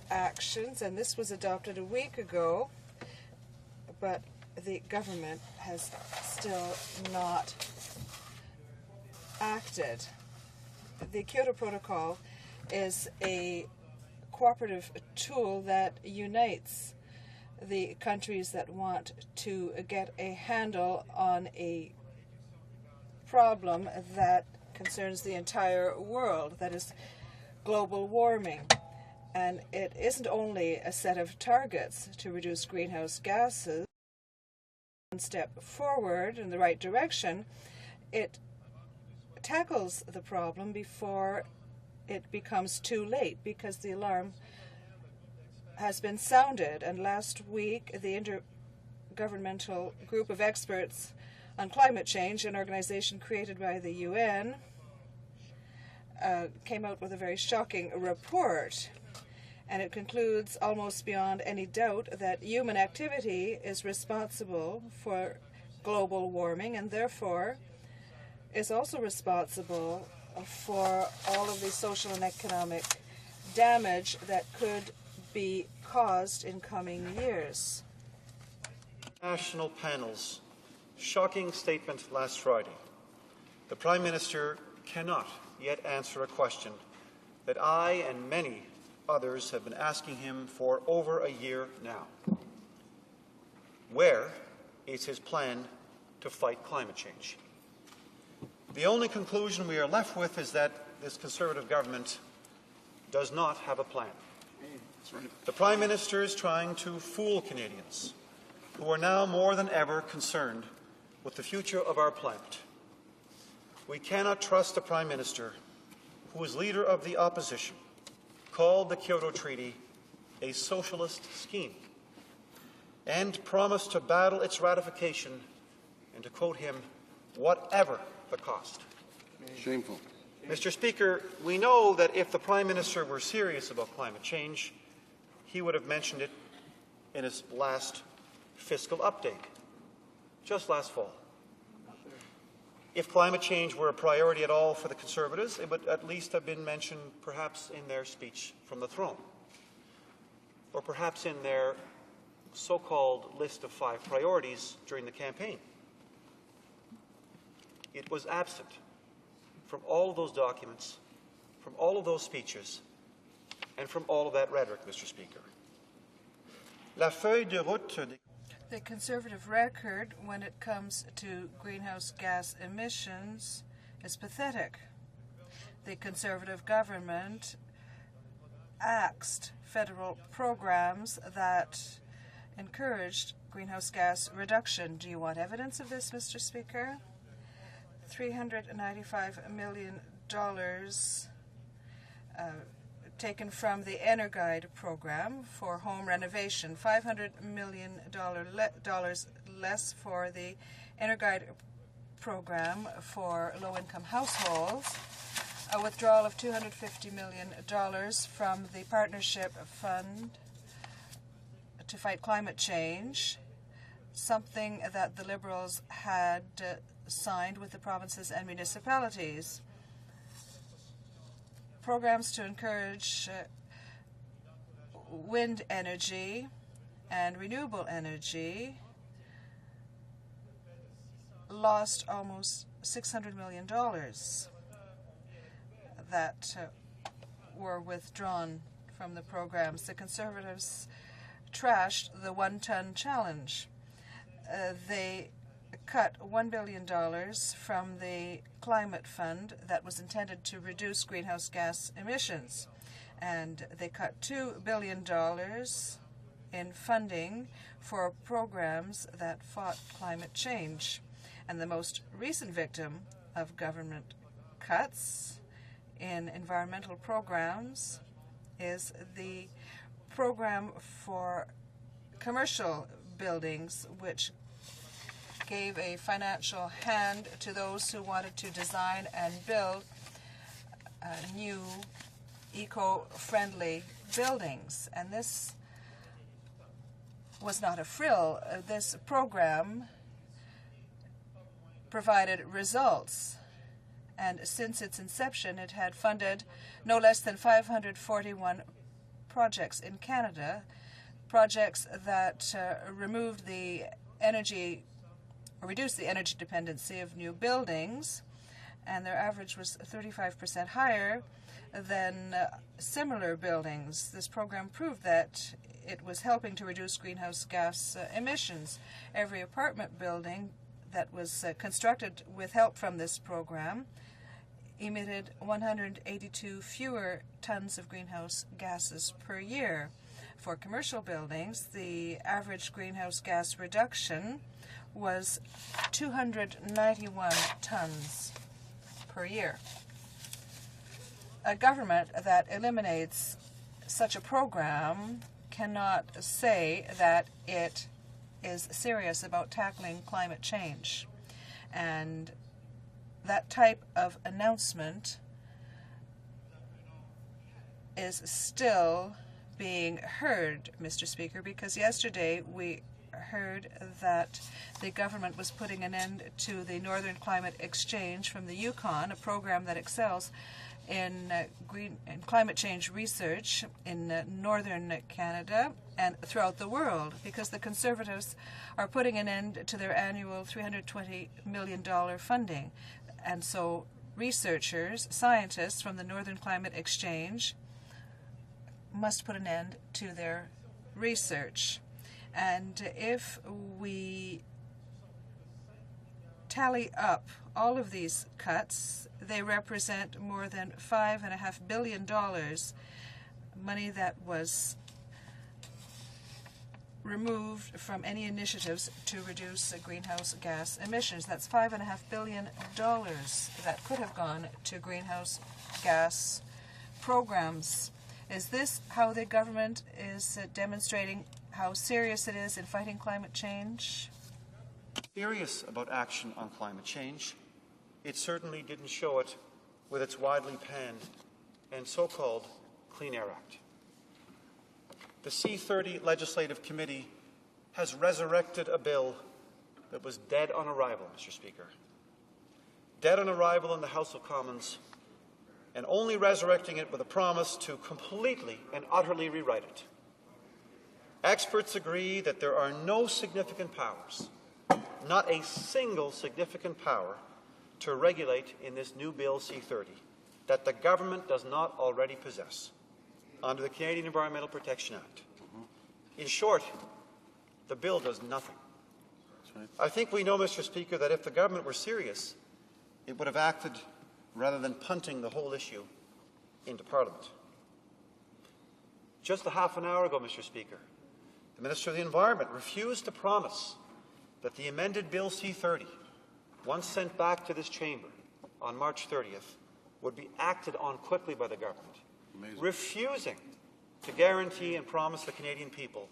actions, and this was adopted a week ago, but the government has still not acted. The Kyoto Protocol is a cooperative tool that unites the countries that want to get a handle on a problem that concerns the entire world, that is global warming. And it isn't only a set of targets to reduce greenhouse gases, one step forward in the right direction. It tackles the problem before it becomes too late, because the alarm has been sounded. And last week, the Intergovernmental Group of Experts on Climate Change, an organization created by the UN, came out with a very shocking report. And it concludes almost beyond any doubt that human activity is responsible for global warming, and therefore is also responsible for all of the social and economic damage that could be caused in coming years. National panels. Shocking statement last Friday. The Prime Minister cannot yet answer a question that I and many others have been asking him for over a year now. Where is his plan to fight climate change? The only conclusion we are left with is that this Conservative government does not have a plan. The Prime Minister is trying to fool Canadians, who are now more than ever concerned with the future of our planet. We cannot trust a Prime Minister who is leader of the opposition, called the Kyoto Treaty a socialist scheme, and promised to battle its ratification, and to quote him, whatever the cost. Shameful. Mr. Speaker, we know that if the Prime Minister were serious about climate change, he would have mentioned it in his last fiscal update, just last fall. If climate change were a priority at all for the Conservatives, it would at least have been mentioned perhaps in their speech from the throne, or perhaps in their so-called list of 5 priorities during the campaign. It was absent from all of those documents, from all of those speeches, and from all of that rhetoric, Mr. Speaker. La feuille de route. The Conservative record when it comes to greenhouse gas emissions is pathetic. The Conservative government axed federal programs that encouraged greenhouse gas reduction. Do you want evidence of this, Mr. Speaker? $395 million taken from the Energuide program for home renovation, $500 million less for the Energuide program for low-income households, a withdrawal of $250 million from the Partnership Fund to fight climate change, something that the Liberals had signed with the provinces and municipalities. Programs to encourage wind energy and renewable energy lost almost $600 million that were withdrawn from the programs. The Conservatives trashed the one-ton challenge. They cut $1 billion from the climate fund that was intended to reduce greenhouse gas emissions. And they cut $2 billion in funding for programs that fought climate change. And the most recent victim of government cuts in environmental programs is the program for commercial buildings, which gave a financial hand to those who wanted to design and build new eco-friendly buildings. And this was not a frill. This program provided results, and since its inception it had funded no less than 541 projects in Canada, projects that removed the energy, or reduced the energy dependency of new buildings, and their average was 35% higher than similar buildings. This program proved that it was helping to reduce greenhouse gas emissions. Every apartment building that was constructed with help from this program emitted 182 fewer tons of greenhouse gases per year. For commercial buildings, the average greenhouse gas reduction was 291 tons per year. A government that eliminates such a program cannot say that it is serious about tackling climate change. And that type of announcement is still being heard, Mr. Speaker, because yesterday we heard that the government was putting an end to the Northern Climate Exchange from the Yukon, a program that excels in climate change research in northern Canada and throughout the world, because the Conservatives are putting an end to their annual $320 million funding. And so researchers, scientists from the Northern Climate Exchange must put an end to their research. And if we tally up all of these cuts, they represent more than $5.5 billion, money that was removed from any initiatives to reduce greenhouse gas emissions. That's $5.5 billion that could have gone to greenhouse gas programs. Is this how the government is demonstrating how serious it is in fighting climate change? Serious about action on climate change. It certainly didn't show it with its widely panned and so-called Clean Air Act. The C30 Legislative Committee has resurrected a bill that was dead on arrival, Mr. Speaker. Dead on arrival in the House of Commons, and only resurrecting it with a promise to completely and utterly rewrite it. Experts agree that there are no significant powers, not a single significant power, to regulate in this new Bill C30 that the government does not already possess under the Canadian Environmental Protection Act. In short, the bill does nothing. I think we know, Mr. Speaker, that if the government were serious, it would have acted rather than punting the whole issue into Parliament. Just a half an hour ago, Mr. Speaker, the Minister of the Environment refused to promise that the amended Bill C30, once sent back to this chamber on March 30th, would be acted on quickly by the government. Amazing. Refusing to guarantee and promise the Canadian people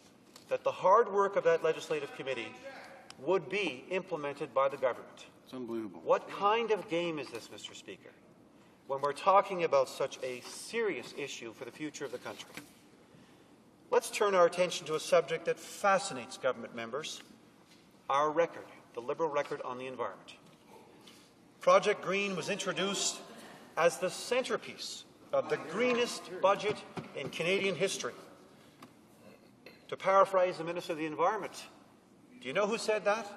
that the hard work of that legislative committee would be implemented by the government. It's unbelievable. What kind of game is this, Mr. Speaker, when we're talking about such a serious issue for the future of the country? Let's turn our attention to a subject that fascinates government members, our record, the Liberal record on the environment. Project Green was introduced as the centrepiece of the greenest budget in Canadian history. To paraphrase the Minister of the Environment, do you know who said that?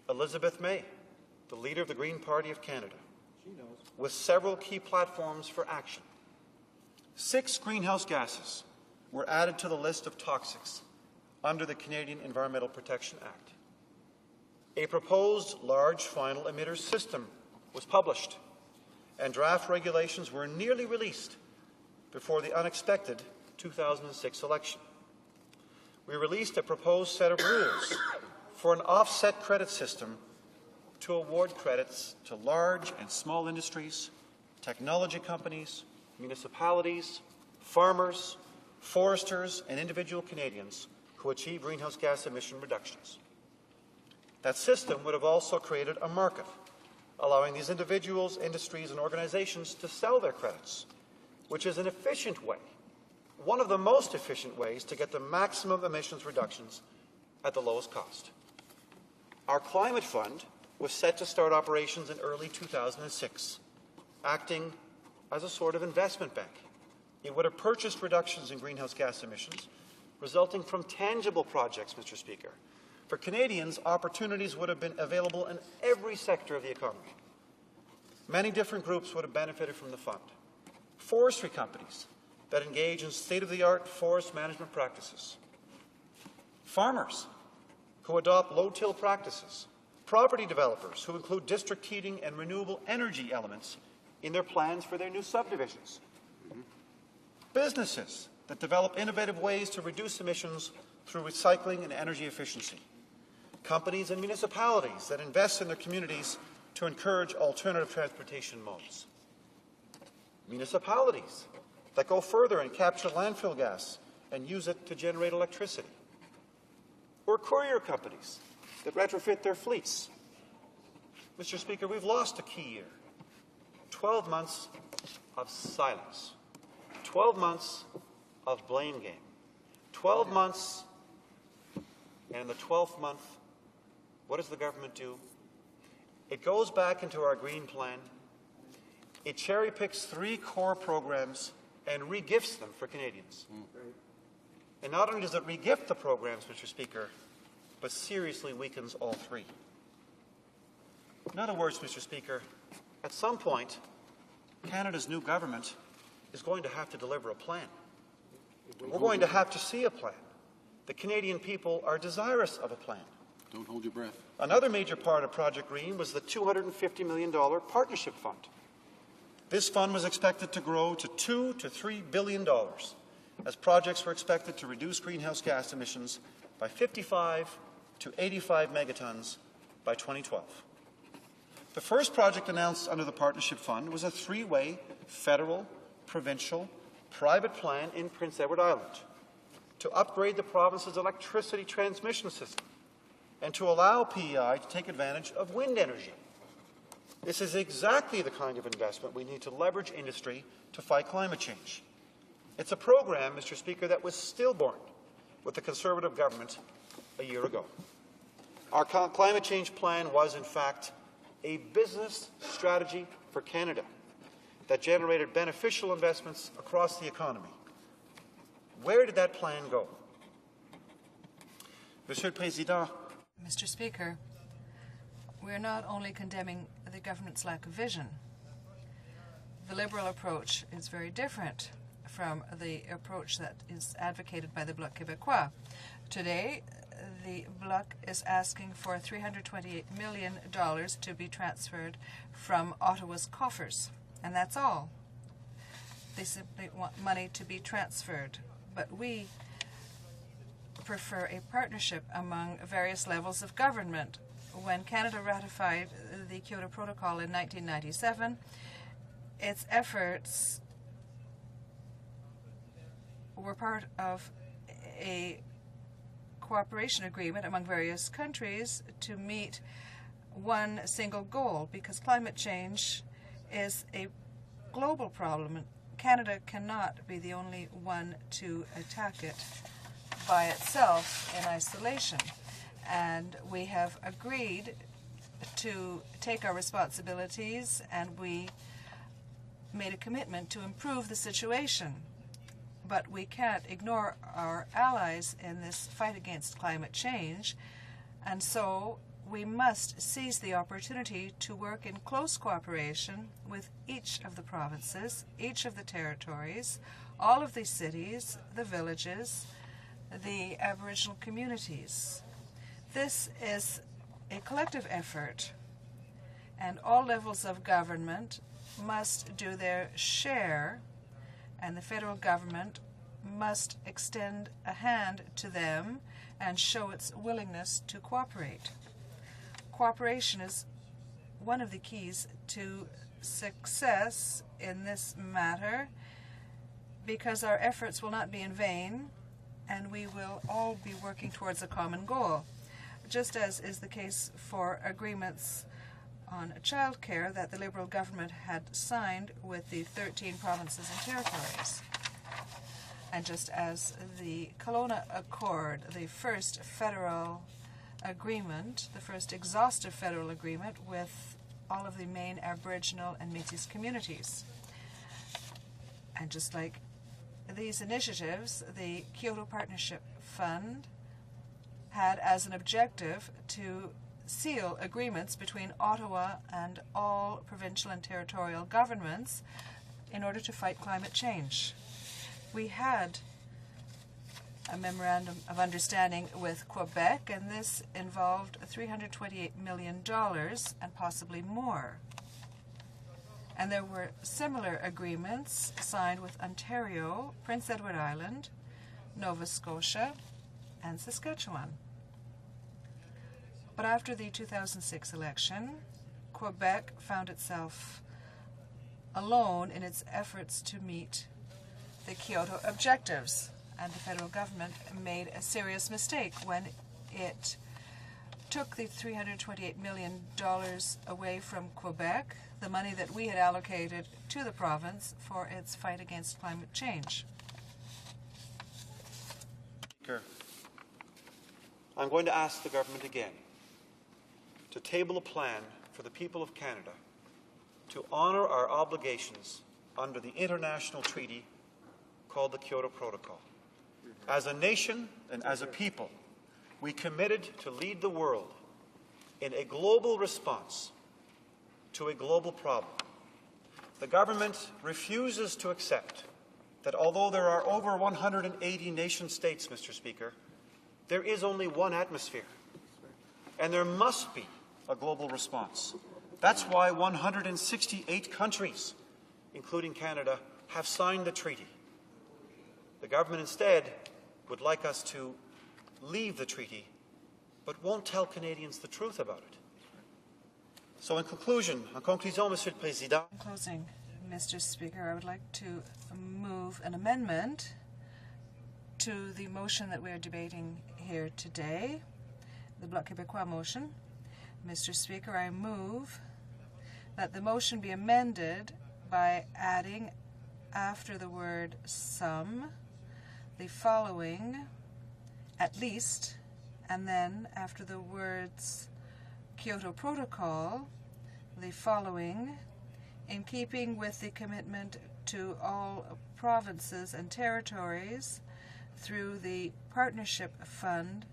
Elizabeth May, the leader of the Green Party of Canada, with several key platforms for action. 6 greenhouse gases were added to the list of toxics under the Canadian Environmental Protection Act. A proposed large final emitter system was published, and draft regulations were nearly released before the unexpected 2006 election. We released a proposed set of rules for an offset credit system to award credits to large and small industries, technology companies, municipalities, farmers, foresters, and individual Canadians who achieve greenhouse gas emission reductions. That system would have also created a market, allowing these individuals, industries, and organizations to sell their credits, which is an efficient way, one of the most efficient ways to get the maximum emissions reductions at the lowest cost. Our climate fund was set to start operations in early 2006, acting as a sort of investment bank. It would have purchased reductions in greenhouse gas emissions resulting from tangible projects, Mr. Speaker. For Canadians, opportunities would have been available in every sector of the economy. Many different groups would have benefited from the fund. Forestry companies that engage in state-of-the-art forest management practices. Farmers who adopt low-till practices. Property developers who include district heating and renewable energy elements in their plans for their new subdivisions. Businesses that develop innovative ways to reduce emissions through recycling and energy efficiency. Companies and municipalities that invest in their communities to encourage alternative transportation modes. Municipalities that go further and capture landfill gas and use it to generate electricity. Or courier companies that retrofit their fleets. Mr. Speaker, we've lost a key year. 12 months of silence. 12 months of blame game. 12 months, and in the 12th month, what does the government do? It goes back into our green plan. It cherry picks 3 core programs and re-gifts them for Canadians. And not only does it re-gift the programs, Mr. Speaker, but seriously weakens all 3. In other words, Mr. Speaker, at some point, Canada's new government is going to have to deliver a plan. We're going to have to see a plan. The Canadian people are desirous of a plan. Don't hold your breath. Another major part of Project Green was the $250 million partnership fund. This fund was expected to grow to $2 to $3 billion as projects were expected to reduce greenhouse gas emissions by 55 to 85 megatons by 2012. The first project announced under the Partnership Fund was a 3-way federal, provincial, private plan in Prince Edward Island to upgrade the province's electricity transmission system and to allow PEI to take advantage of wind energy. This is exactly the kind of investment we need to leverage industry to fight climate change. It's a program, Mr. Speaker, that was stillborn with the Conservative government a year ago. Our climate change plan was, in fact, a business strategy for Canada that generated beneficial investments across the economy. Where did that plan go? Monsieur le Président, Mr. Speaker, we're not only condemning the government's lack of vision. The Liberal approach is very different from the approach that is advocated by the Bloc Québécois. Today, the Bloc is asking for $328 million to be transferred from Ottawa's coffers, and that's all. They simply want money to be transferred, but we prefer a partnership among various levels of government. When Canada ratified the Kyoto Protocol in 1997, its efforts were part of a cooperation agreement among various countries to meet one single goal, because climate change is a global problem. Canada cannot be the only one to attack it by itself in isolation. And we have agreed to take our responsibilities, and we made a commitment to improve the situation. But we can't ignore our allies in this fight against climate change, and so we must seize the opportunity to work in close cooperation with each of the provinces, each of the territories, all of the cities, the villages, the Aboriginal communities. This is a collective effort, and all levels of government must do their share, and the federal government must extend a hand to them and show its willingness to cooperate. Cooperation is one of the keys to success in this matter, because our efforts will not be in vain, and we will all be working towards a common goal, just as is the case for agreements on child care that the Liberal government had signed with the 13 provinces and territories. And just as the Kelowna Accord, the first federal agreement, the first exhaustive federal agreement with all of the main Aboriginal and Métis communities. And just like these initiatives, the Kyoto Partnership Fund had as an objective to seal agreements between Ottawa and all provincial and territorial governments in order to fight climate change. We had a memorandum of understanding with Quebec, and this involved $328 million and possibly more. And there were similar agreements signed with Ontario, Prince Edward Island, Nova Scotia, and Saskatchewan. But after the 2006 election, Quebec found itself alone in its efforts to meet the Kyoto objectives, and the federal government made a serious mistake when it took the $328 million away from Quebec, the money that we had allocated to the province for its fight against climate change. Speaker, I'm going to ask the government again to table a plan for the people of Canada to honour our obligations under the international treaty called the Kyoto Protocol. As a nation and as a people, we committed to lead the world in a global response to a global problem. The government refuses to accept that although there are over 180 nation states, Mr. Speaker, there is only one atmosphere, and there must be a global response. That's why 168 countries, including Canada, have signed the treaty. The government instead would like us to leave the treaty, but won't tell Canadians the truth about it. So in conclusion, en conclusion, Monsieur le Président. In closing, Mr. Speaker, I would like to move an amendment to the motion that we are debating here today, the Bloc Québécois motion. Mr. Speaker, I move that the motion be amended by adding after the word some the following, at least, and then after the words Kyoto Protocol, the following, in keeping with the commitment to all provinces and territories through the Partnership Fund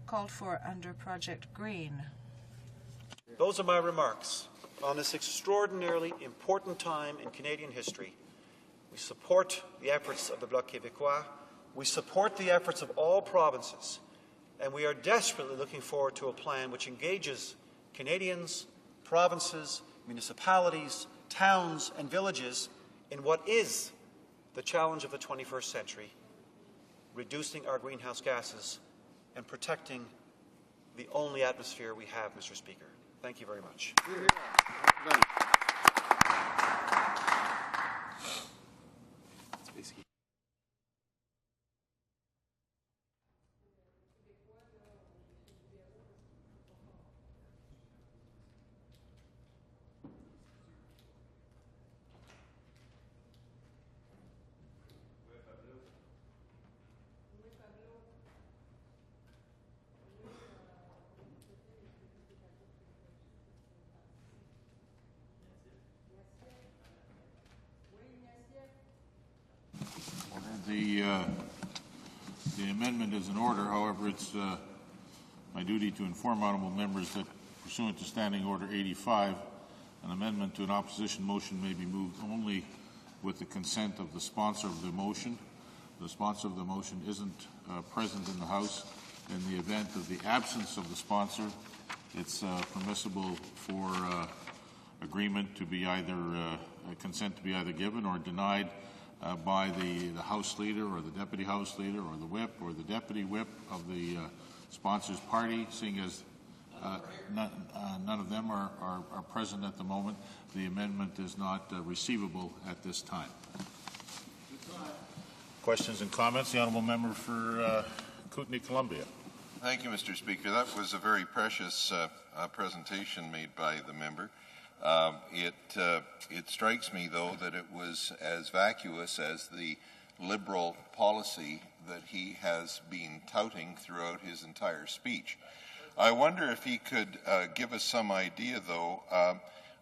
called for under Project Green. Those are my remarks on this extraordinarily important time in Canadian history. We support the efforts of the Bloc Québécois. We support the efforts of all provinces. And we are desperately looking forward to a plan which engages Canadians, provinces, municipalities, towns, and villages in what is the challenge of the 21st century, reducing our greenhouse gases and protecting the only atmosphere we have, Mr. Speaker. Thank you very much. The amendment is in order. However, it's my duty to inform honourable members that pursuant to Standing Order 85, an amendment to an opposition motion may be moved only with the consent of the sponsor of the motion. The sponsor of the motion isn't present in the House. In the event of the absence of the sponsor, it's permissible for agreement to be either consent to be either given or denied by the House Leader or the Deputy House Leader or the Whip or the Deputy Whip of the sponsor's party. Seeing as none of them are present at the moment, the amendment is not receivable at this time. Questions and comments? The Honourable Member for Kootenay, Columbia. Thank you, Mr. Speaker. That was a very precious presentation made by the member. It strikes me, though, that it was as vacuous as the Liberal policy that he has been touting throughout his entire speech. I wonder if he could give us some idea, though.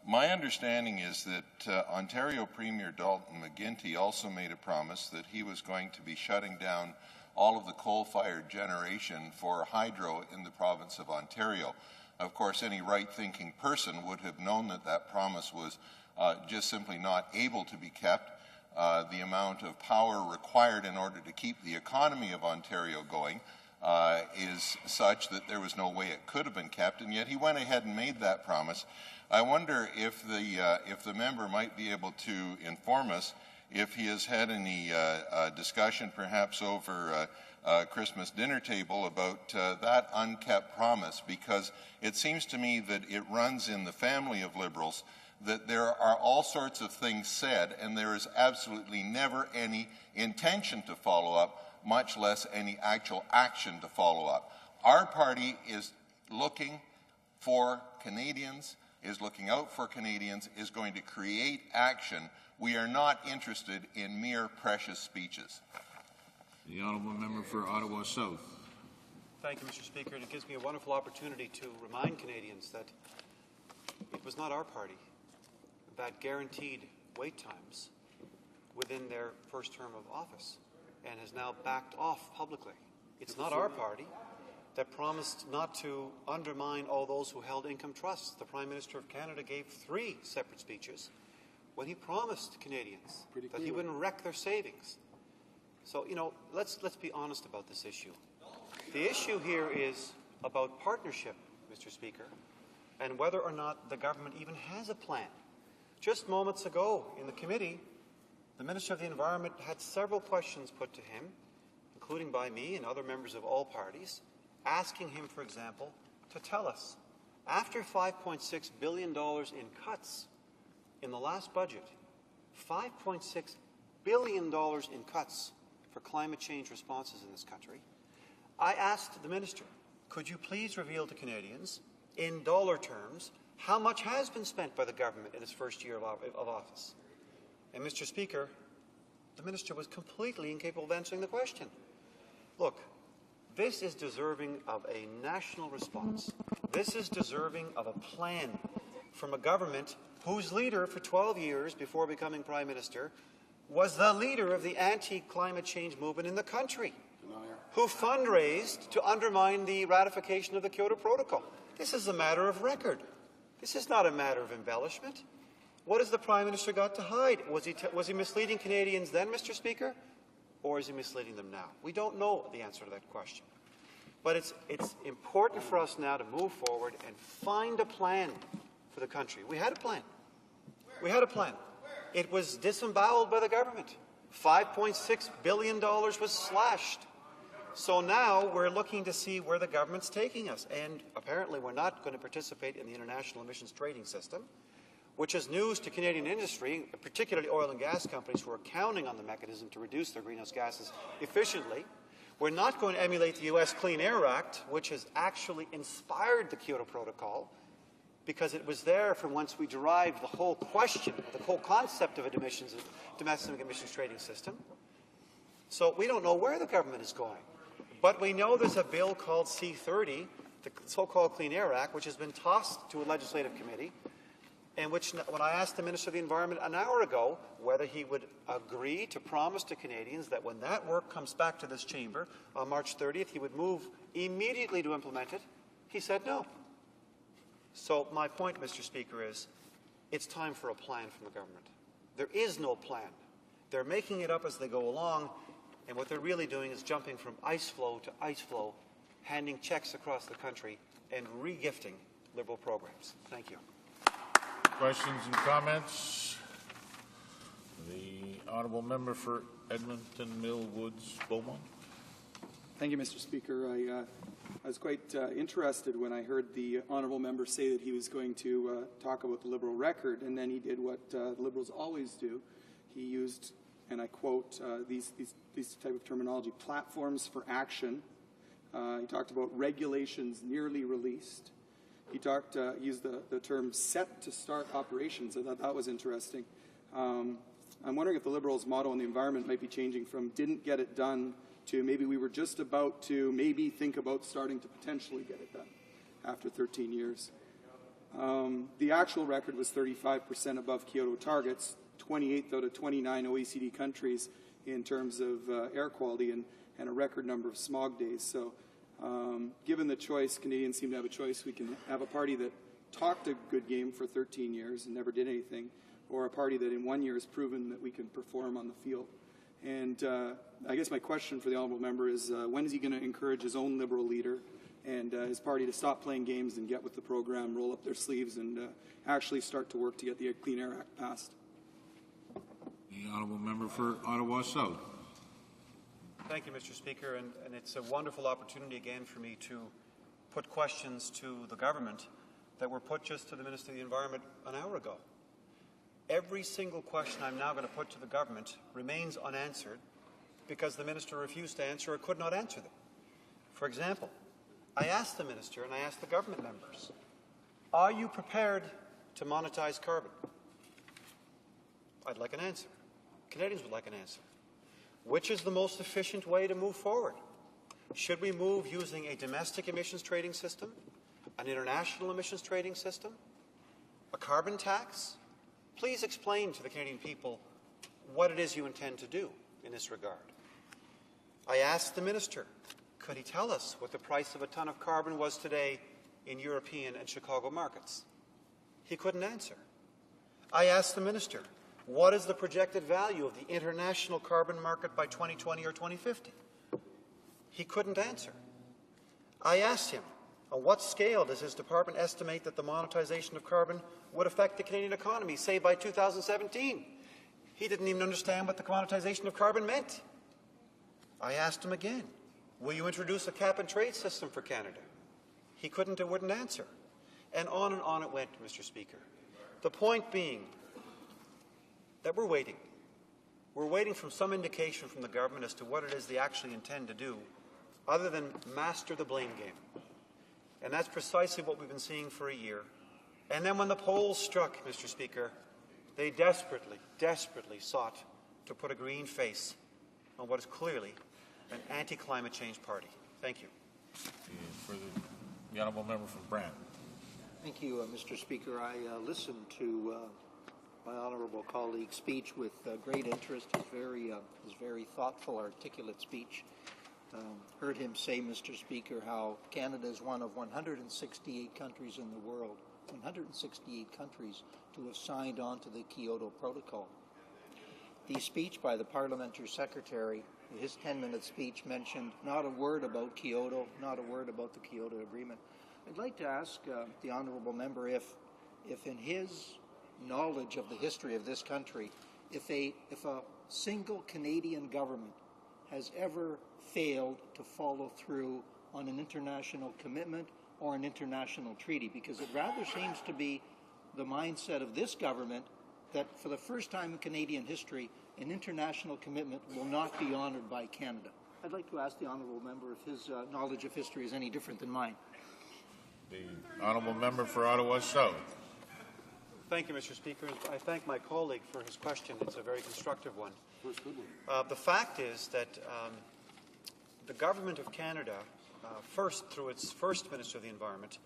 My understanding is that Ontario Premier Dalton McGuinty also made a promise that he was going to be shutting down all of the coal-fired generation for hydro in the province of Ontario. Of course, any right-thinking person would have known that that promise was just simply not able to be kept. The amount of power required in order to keep the economy of Ontario going is such that there was no way it could have been kept, and yet he went ahead and made that promise. I wonder if the member might be able to inform us if he has had any discussion, perhaps over Christmas dinner table, about that unkept promise, because it seems to me that it runs in the family of Liberals that there are all sorts of things said and there is absolutely never any intention to follow up, much less any actual action to follow up. Our party is looking for Canadians, is looking out for Canadians, is going to create action. We are not interested in mere precious speeches. The honourable member for Ottawa South. Thank you, Mr. Speaker. And it gives me a wonderful opportunity to remind Canadians that it was not our party that guaranteed wait times within their first term of office and has now backed off publicly. It's not our party that promised not to undermine all those who held income trusts. The Prime Minister of Canada gave 3 separate speeches when he promised Canadians that he wouldn't wreck their savings. So, you know, let's be honest about this issue. The issue here is about partnership, Mr. Speaker, and whether or not the government even has a plan. Just moments ago in the committee, the Minister of the Environment had several questions put to him, including by me and other members of all parties, asking him, for example, to tell us, after $5.6 billion in cuts in the last budget, $5.6 billion in cuts for climate change responses in this country, I asked the Minister, could you please reveal to Canadians, in dollar terms, how much has been spent by the government in its first year of office? And, Mr. Speaker, the Minister was completely incapable of answering the question. Look, this is deserving of a national response. This is deserving of a plan from a government whose leader for 12 years before becoming Prime Minister was the leader of the anti-climate change movement in the country, who fundraised to undermine the ratification of the Kyoto Protocol. This is a matter of record. This is not a matter of embellishment. What has the Prime Minister got to hide? Was he misleading Canadians then, Mr. Speaker? Or is he misleading them now? We don't know the answer to that question. But it's important for us now to move forward and find a plan for the country. We had a plan. We had a plan. It was disemboweled by the government. $5.6 billion was slashed. So now we're looking to see where the government's taking us. And apparently we're not going to participate in the international emissions trading system, which is news to Canadian industry, particularly oil and gas companies who are counting on the mechanism to reduce their greenhouse gases efficiently. We're not going to emulate the U.S. Clean Air Act, which has actually inspired the Kyoto Protocol, because it was there from whence we derived the whole question, the whole concept of a domestic emissions trading system. So we don't know where the government is going. But we know there's a bill called C-30, the so-called Clean Air Act, which has been tossed to a legislative committee, and which, when I asked the Minister of the Environment an hour ago whether he would agree to promise to Canadians that when that work comes back to this chamber on March 30th, he would move immediately to implement it, he said no. So my point, Mr. Speaker, is it's time for a plan from the government. There is no plan. They're making it up as they go along, and what they're really doing is jumping from ice flow to ice flow, handing checks across the country and re-gifting Liberal programs. Thank you. Questions and comments? The honourable member for Edmonton Millwoods Beaumont. Thank you, Mr. Speaker. I was quite interested when I heard the honourable member say that he was going to talk about the Liberal record, and then he did what the Liberals always do. He used, and I quote, these type of terminology, platforms for action. He talked about regulations nearly released. He used the term set to start operations. I thought that was interesting. I'm wondering if the Liberals' motto on the environment might be changing from didn't get it done to maybe we were just about to maybe think about starting to potentially get it done after 13 years. The actual record was 35% above Kyoto targets, 28th out of 29 OECD countries in terms of air quality and a record number of smog days. So Given the choice, Canadians seem to have a choice. We can have a party that talked a good game for 13 years and never did anything, or a party that in 1 year has proven that we can perform on the field. And I guess my question for the honourable member is, when is he going to encourage his own Liberal leader and his party to stop playing games and get with the program, roll up their sleeves, and actually start to work to get the Clean Air Act passed? The honourable member for Ottawa South. Thank you, Mr. Speaker, and it's a wonderful opportunity again for me to put questions to the government that were put just to the Minister of the Environment an hour ago. Every single question I'm now going to put to the government remains unanswered because the Minister refused to answer or could not answer them. For example, I asked the Minister and I asked the government members, are you prepared to monetize carbon? I'd like an answer. Canadians would like an answer. Which is the most efficient way to move forward? Should we move using a domestic emissions trading system, an international emissions trading system, a carbon tax? Please explain to the Canadian people what it is you intend to do in this regard. I asked the Minister, could he tell us what the price of a ton of carbon was today in European and Chicago markets? He couldn't answer. I asked the Minister, what is the projected value of the international carbon market by 2020 or 2050? He couldn't answer. I asked him, on what scale does his department estimate that the monetization of carbon would affect the Canadian economy, say by 2017? He didn't even understand what the monetization of carbon meant. I asked him again, will you introduce a cap-and-trade system for Canada? He couldn't or wouldn't answer. And on it went, Mr. Speaker. The point being that we're waiting. We're waiting for some indication from the government as to what it is they actually intend to do, other than master the blame game. And that's precisely what we've been seeing for a year. And then when the polls struck, Mr. Speaker, they desperately, desperately sought to put a green face on what is clearly an anti-climate change party. Thank you. For the honourable member from Brant. Thank you, Mr. Speaker. I listened to my honourable colleague's speech with great interest. His very thoughtful, articulate speech. Heard him say, Mr. Speaker, how Canada is one of 168 countries in the world, 168 countries to have signed on to the Kyoto Protocol. The speech by the Parliamentary Secretary, his 10-minute speech, mentioned not a word about Kyoto, not a word about the Kyoto Agreement. I'd like to ask the honourable member if in his knowledge of the history of this country, if a single Canadian government has ever failed to follow through on an international commitment or an international treaty, because it rather seems to be the mindset of this government that for the first time in Canadian history, an international commitment will not be honoured by Canada. I'd like to ask the honourable member if his knowledge of history is any different than mine. The honourable member for Ottawa South. Thank you, Mr. Speaker. I thank my colleague for his question. It's a very constructive one. The fact is that the Government of Canada, first through its first Minister of the Environment,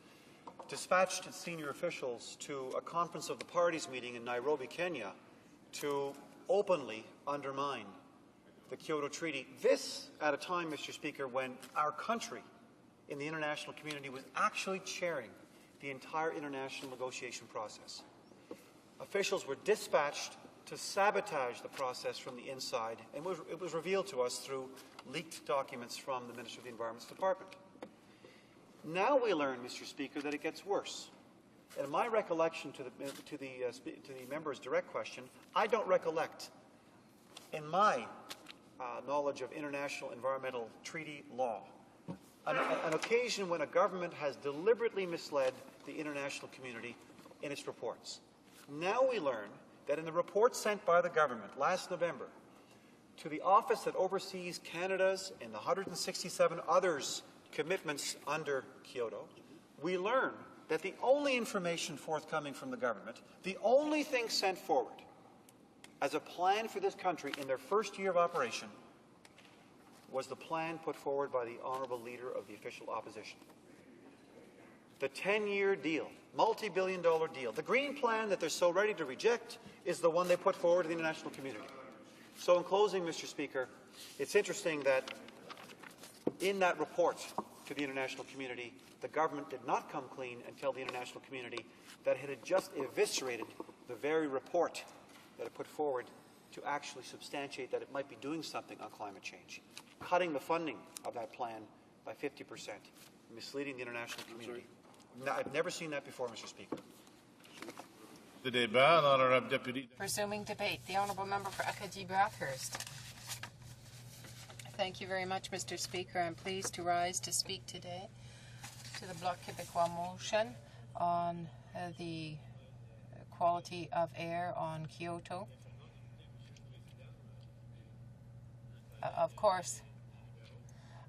dispatched its senior officials to a conference of the parties meeting in Nairobi, Kenya, to openly undermine the Kyoto Treaty. This at a time, Mr. Speaker, when our country in the international community was actually chairing the entire international negotiation process. Officials were dispatched to sabotage the process from the inside, and it was revealed to us through leaked documents from the Minister of the Environment's department. Now we learn, Mr. Speaker, that it gets worse. And in my recollection to the member's direct question, I don't recollect, in my knowledge of international environmental treaty law, an occasion when a government has deliberately misled the international community in its reports. Now we learn that in the report sent by the government last November to the office that oversees Canada's and the 167 others' commitments under Kyoto, we learn that the only information forthcoming from the government, the only thing sent forward as a plan for this country in their first year of operation, was the plan put forward by the honourable leader of the official opposition. The 10-year deal, multi-billion-dollar deal, the green plan that they're so ready to reject is the one they put forward to the international community. So in closing, Mr. Speaker, it's interesting that in that report to the international community. The government did not come clean and tell the international community that it had just eviscerated the very report that it put forward to actually substantiate that it might be doing something on climate change, cutting the funding of that plan by 50%, misleading the international community. No, I've never seen that before, Mr. Speaker. The debate, Honourable Deputy. Resuming debate. The Honourable Member for Acadie-Bathurst. Thank you very much, Mr. Speaker. I'm pleased to rise to speak today to the Bloc Québécois motion on the quality of air on Kyoto. Of course,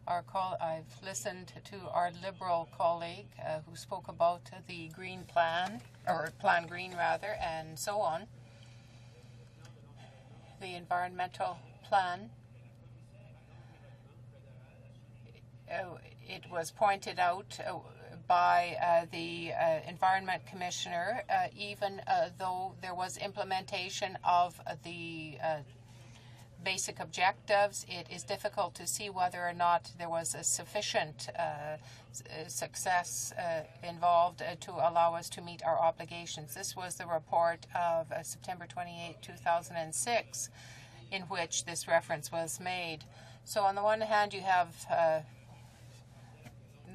I've listened to our Liberal colleague who spoke about the Green Plan, or Plan Green rather, and so on. The environmental plan, it was pointed out by the Environment Commissioner, even though there was implementation of the basic objectives, it is difficult to see whether or not there was a sufficient success involved to allow us to meet our obligations. This was the report of September 28, 2006, in which this reference was made. So on the one hand, you have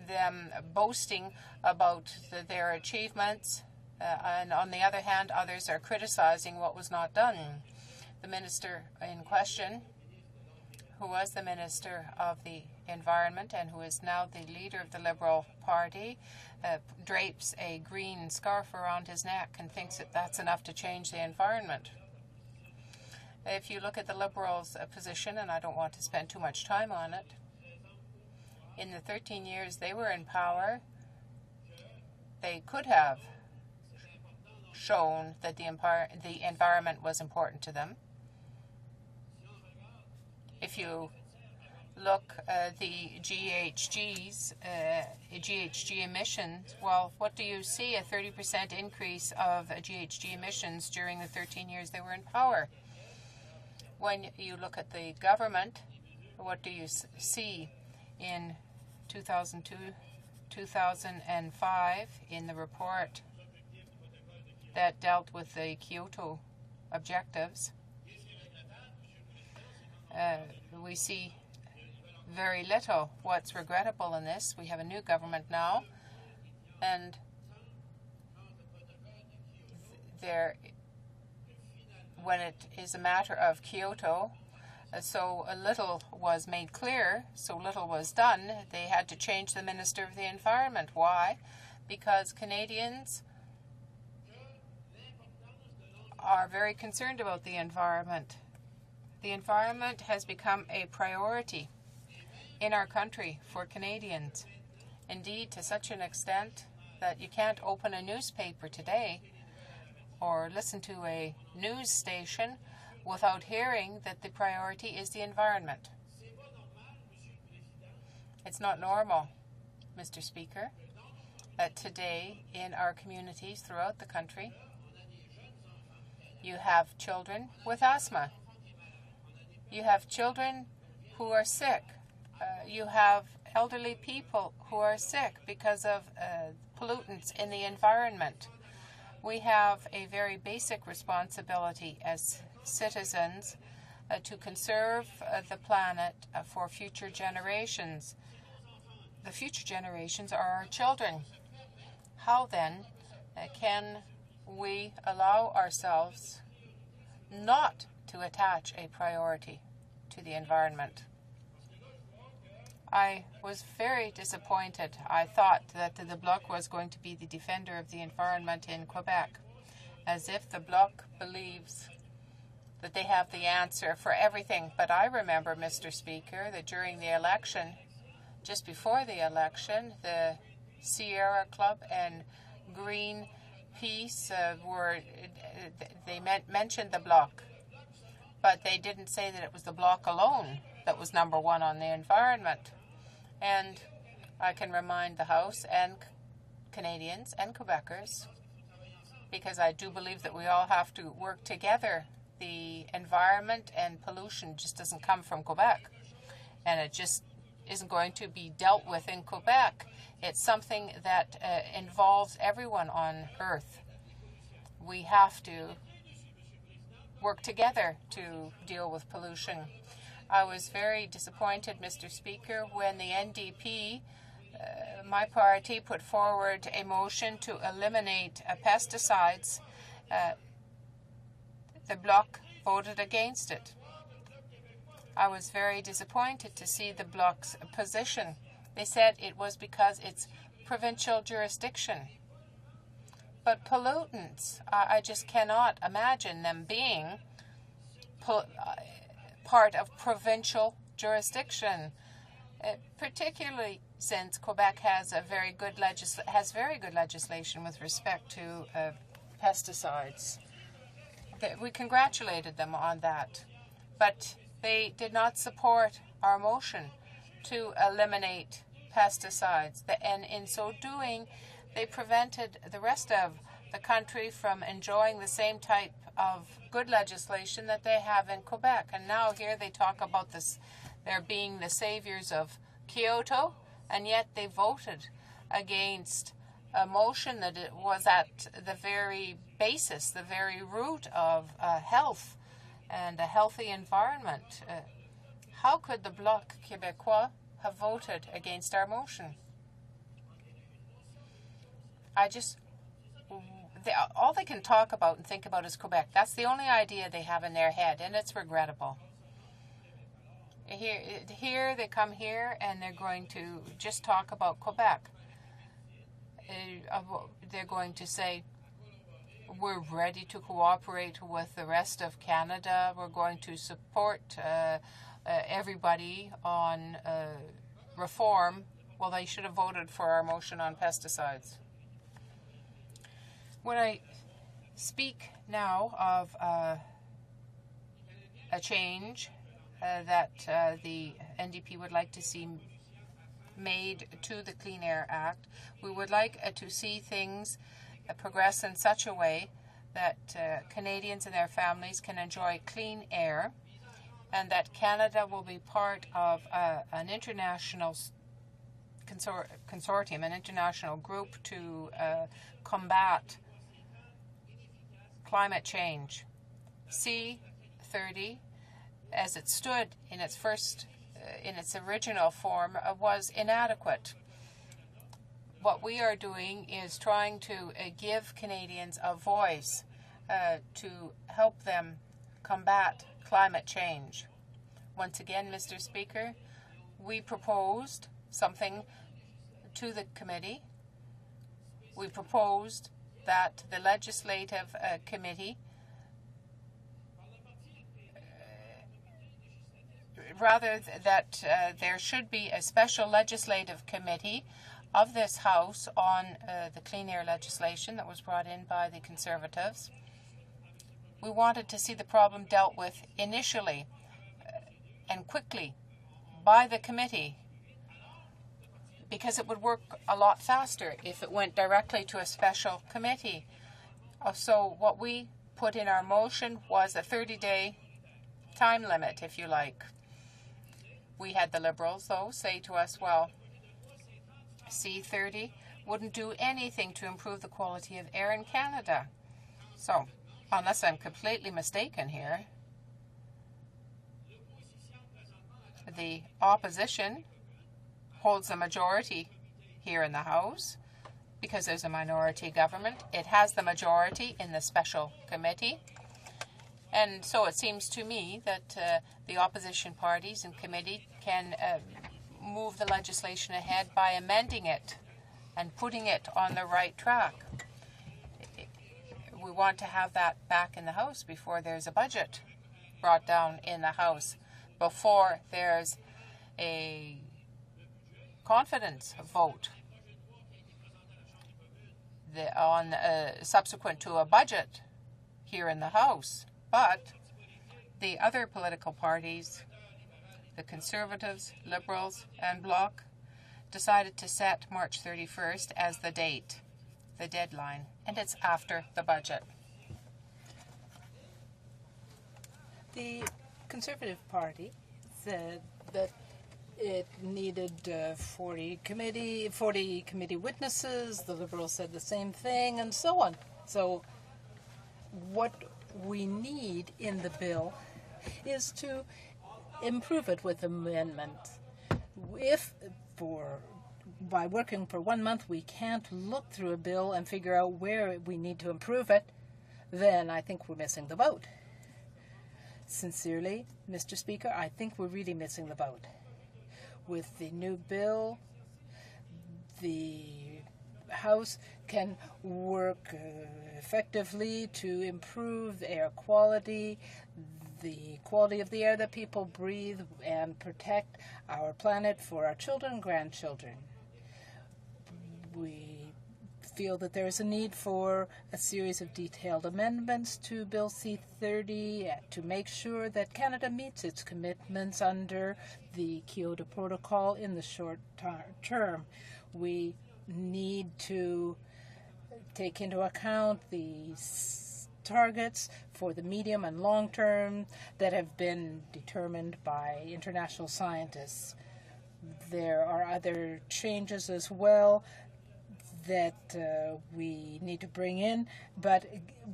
them boasting about their achievements, and on the other hand, others are criticizing what was not done. The minister in question, who was the Minister of the Environment and who is now the leader of the Liberal Party, drapes a green scarf around his neck and thinks that that's enough to change the environment. If you look at the Liberals' position, and I don't want to spend too much time on it, in the 13 years they were in power, they could have shown that the environment was important to them. If you look at the GHG emissions, well, what do you see? A 30% increase of GHG emissions during the 13 years they were in power. When you look at the government, what do you see? In 2002, 2005, in the report that dealt with the Kyoto objectives, we see very little. What's regrettable in this, we have a new government now, and when it is a matter of Kyoto, so little was made clear, so little was done, they had to change the Minister of the Environment. Why? Because Canadians are very concerned about the environment. The environment has become a priority in our country for Canadians. Indeed, to such an extent that you can't open a newspaper today or listen to a news station without hearing that the priority is the environment. It's not normal, Mr. Speaker, that today in our communities throughout the country, you have children with asthma. You have children who are sick. You have elderly people who are sick because of pollutants in the environment. We have a very basic responsibility as citizens to conserve the planet for future generations. The future generations are our children. How then can we allow ourselves not to attach a priority to the environment? I was very disappointed. I thought that the Bloc was going to be the defender of the environment in Quebec, as if the Bloc believes that they have the answer for everything. But I remember, Mr. Speaker, that during the election, just before the election, the Sierra Club and Greenpeace mentioned the Bloc, but they didn't say that it was the Bloc alone that was number one on the environment. And I can remind the House and Canadians and Quebecers, because I do believe that we all have to work together. The environment and pollution just doesn't come from Quebec, and it just isn't going to be dealt with in Quebec. It's something that involves everyone on Earth. We have to work together to deal with pollution. I was very disappointed, Mr. Speaker, when the NDP, my party, put forward a motion to eliminate pesticides. The Bloc voted against it. I was very disappointed to see the Bloc's position. They said it was because it's provincial jurisdiction. But pollutants, I just cannot imagine them being part of provincial jurisdiction, particularly since Quebec has very good legislation with respect to pesticides. We congratulated them on that, but they did not support our motion to eliminate pesticides, and in so doing, they prevented the rest of the country from enjoying the same type of good legislation that they have in Quebec. And now here they talk about this, they're being the saviors of Kyoto, and yet they voted against a motion that it was at the very basis, the very root of health and a healthy environment. How could the Bloc Québécois have voted against our motion? All they can talk about and think about is Quebec. That's the only idea they have in their head, and it's regrettable. Here they come here, and they're going to just talk about Quebec. They're going to say, we're ready to cooperate with the rest of Canada. We're going to support everybody on reform. Well, they should have voted for our motion on pesticides. When I speak now of a change that the NDP would like to see made to the Clean Air Act, we would like to see things progress in such a way that Canadians and their families can enjoy clean air, and that Canada will be part of an international consortium, an international group to combat climate change. C30, as it stood in its original form, was inadequate. What we are doing is trying to give Canadians a voice to help them combat climate change. Once again, Mr. Speaker, we proposed something to the committee. We proposed that the Legislative Committee, there should be a special Legislative Committee of this House on the clean air legislation that was brought in by the Conservatives. We wanted to see the problem dealt with initially and quickly by the committee, because it would work a lot faster if it went directly to a special committee. So what we put in our motion was a 30-day time limit, if you like. We had the Liberals, though, say to us, well, C30 wouldn't do anything to improve the quality of air in Canada. So, unless I'm completely mistaken here, the opposition holds the majority here in the House because there's a minority government. It has the majority in the special committee. And so it seems to me that the opposition parties in committee can move the legislation ahead by amending it and putting it on the right track. We want to have that back in the House before there's a budget brought down in the House, before there's a confidence vote subsequent to a budget here in the House. But the other political parties, the Conservatives, Liberals, and Bloc, decided to set March 31st as the date, the deadline, and it's after the budget. The Conservative Party said that It needed 40 committee witnesses. The Liberals said the same thing, and so on. So what we need in the bill is to improve it with amendments. If by working for 1 month we can't look through a bill and figure out where we need to improve it, then I think we're missing the boat. Sincerely, Mr. Speaker, I think we're really missing the boat. With the new bill, the House can work effectively to improve air quality, the quality of the air that people breathe, and protect our planet for our children and grandchildren. We feel that there is a need for a series of detailed amendments to Bill C-30 to make sure that Canada meets its commitments under the Kyoto Protocol in the short term. We need to take into account the targets for the medium and long term that have been determined by international scientists. There are other changes as well that we need to bring in, but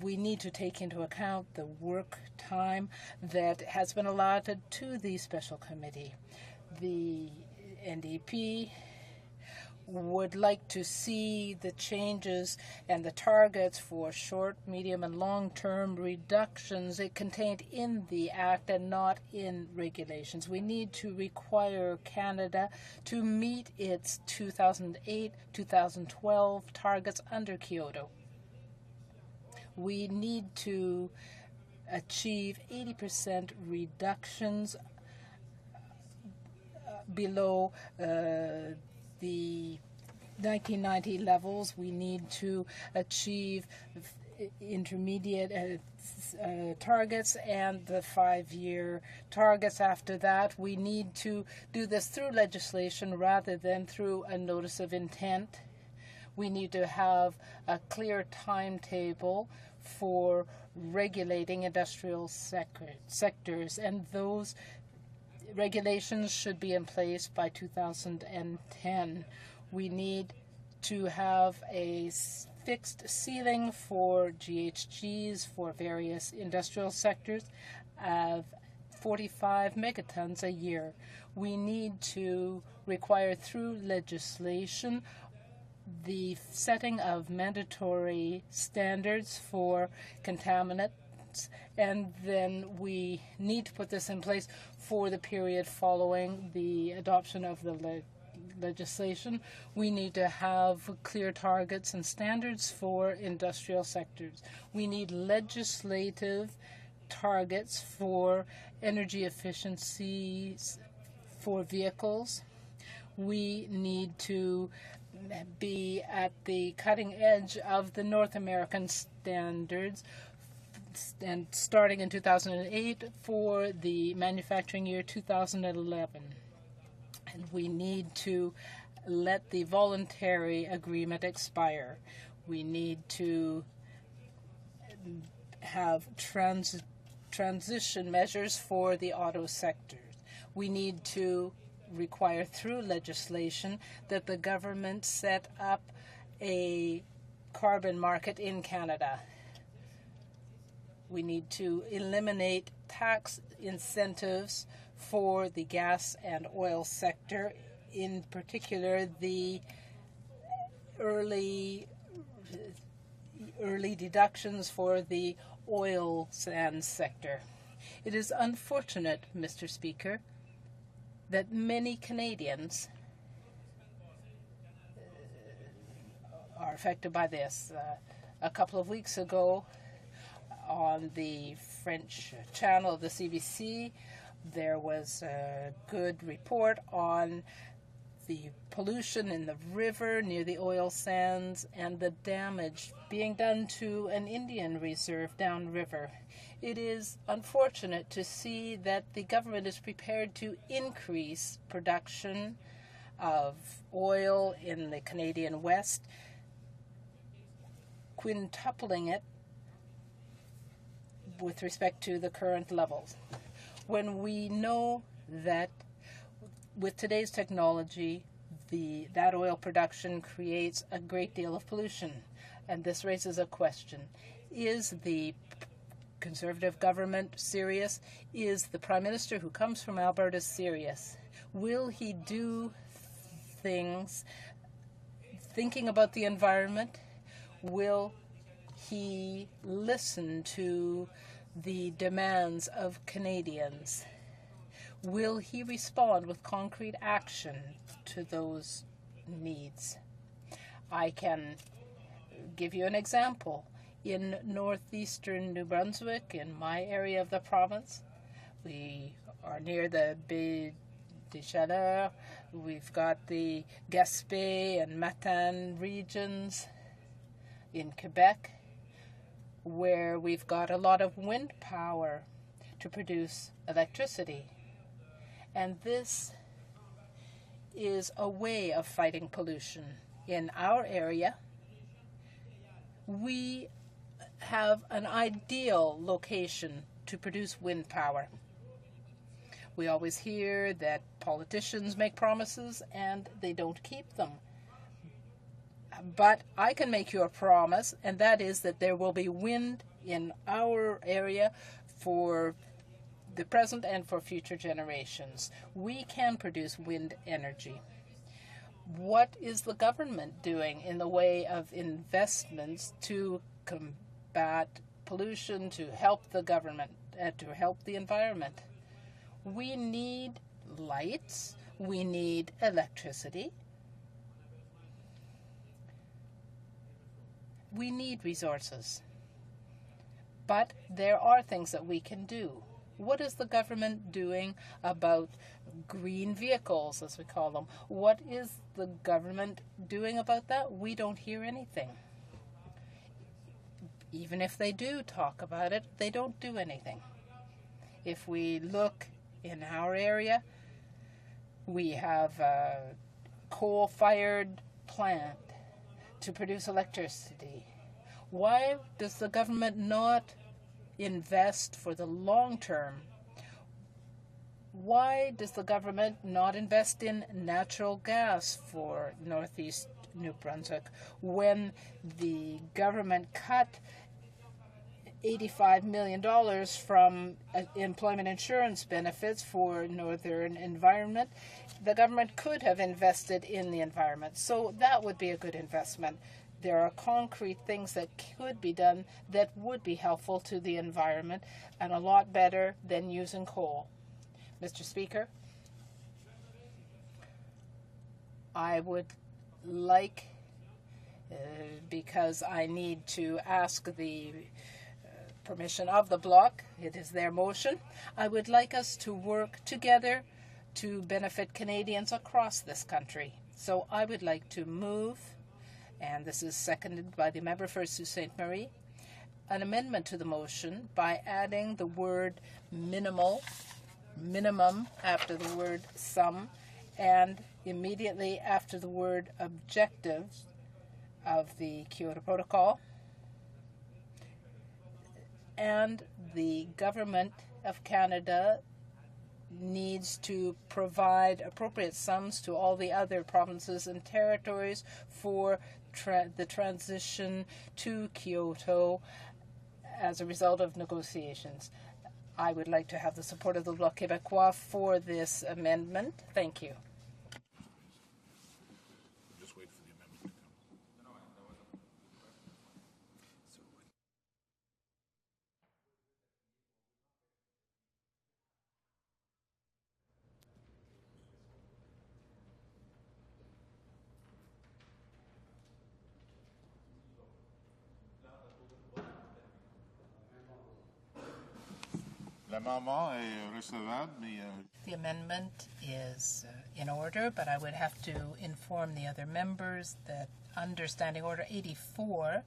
we need to take into account the work time that has been allotted to the special committee. The NDP would like to see the changes and the targets for short, medium, and long-term reductions contained in the Act and not in regulations. We need to require Canada to meet its 2008-2012 targets under Kyoto. We need to achieve 80% reductions below the 1990 levels. We need to achieve intermediate targets and the 5-year targets after that. We need to do this through legislation rather than through a notice of intent. We need to have a clear timetable for regulating industrial sectors, and those regulations should be in place by 2010. We need to have a fixed ceiling for GHGs for various industrial sectors of 45 megatons a year. We need to require through legislation the setting of mandatory standards for contaminants, and then we need to put this in place for the period following the adoption of the legislation. We need to have clear targets and standards for industrial sectors. We need legislative targets for energy efficiencies for vehicles. We need to be at the cutting edge of the North American standards, and starting in 2008 for the manufacturing year 2011. And we need to let the voluntary agreement expire. We need to have transition measures for the auto sectors. We need to require through legislation that the government set up a carbon market in Canada. We need to eliminate tax incentives for the gas and oil sector, in particular the early deductions for the oil sands sector. It is unfortunate, Mr. Speaker, that many Canadians are affected by this. A couple of weeks ago, on the French channel of the CBC, there was a good report on the pollution in the river near the oil sands and the damage being done to an Indian reserve downriver. It is unfortunate to see that the government is prepared to increase production of oil in the Canadian West, quintupling it with respect to the current levels, when we know that with today's technology, that oil production creates a great deal of pollution. And this raises a question. Is the Conservative government serious? Is the Prime Minister who comes from Alberta serious? Will he do things thinking about the environment? Will he listen to the demands of Canadians? Will he respond with concrete action to those needs? I can give you an example. In northeastern New Brunswick, in my area of the province, we are near the Baie des Chaleurs. We've got the Gaspé and Matane regions in Quebec, where we've got a lot of wind power to produce electricity. And this is a way of fighting pollution. In our area, we have an ideal location to produce wind power. We always hear that politicians make promises and they don't keep them. But I can make you a promise, and that is that there will be wind in our area for the present and for future generations. We can produce wind energy. What is the government doing in the way of investments to combat pollution, to help the government, to help the environment? We need lights. We need electricity. We need resources. But there are things that we can do. What is the government doing about green vehicles, as we call them? What is the government doing about that? We don't hear anything. Even if they do talk about it, they don't do anything. If we look in our area, we have a coal-fired plant to produce electricity. Why does the government not invest for the long term? Why does the government not invest in natural gas for northeast New Brunswick when the government cut $85 million from employment insurance benefits for northern environment? The government could have invested in the environment, so that would be a good investment. There are concrete things that could be done that would be helpful to the environment and a lot better than using coal. Mr. Speaker, I would like, because I need to ask the permission of the bloc, it is their motion, I would like us to work together to benefit Canadians across this country. So I would like to move, and this is seconded by the member for Sault Ste. Marie, an amendment to the motion by adding the word minimum after the word some, and immediately after the word objectives of the Kyoto Protocol. And the Government of Canada needs to provide appropriate sums to all the other provinces and territories for the transition to Kyoto as a result of negotiations. I would like to have the support of the Bloc Québécois for this amendment. Thank you. Just wait for the amendment to come. L'amendement est recevable, mais the amendment is in order, but I would have to inform the other members that under Standing Order 84,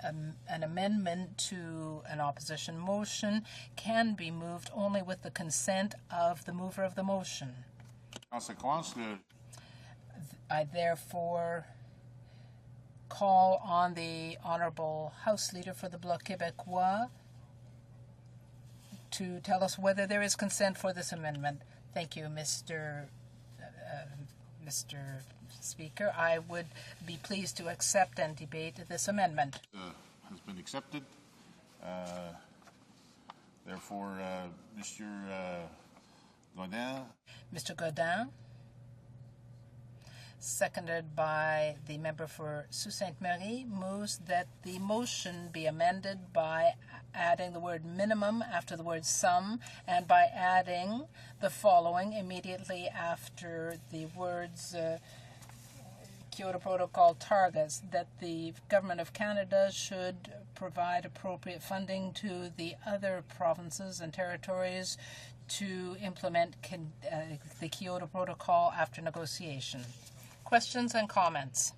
an amendment to an opposition motion can be moved only with the consent of the mover of the motion. I therefore call on the Honourable House Leader for the Bloc Québécois to tell us whether there is consent for this amendment. Thank you, Mr. Speaker. I would be pleased to accept and debate this amendment. Has been accepted. Therefore, Mr. Godin. Mr. Godin, seconded by the member for Sault Ste. Marie, moves that the motion be amended by adding the word minimum after the word some and by adding the following immediately after the words Kyoto Protocol targets, that the Government of Canada should provide appropriate funding to the other provinces and territories to implement the Kyoto Protocol after negotiation. Questions and comments?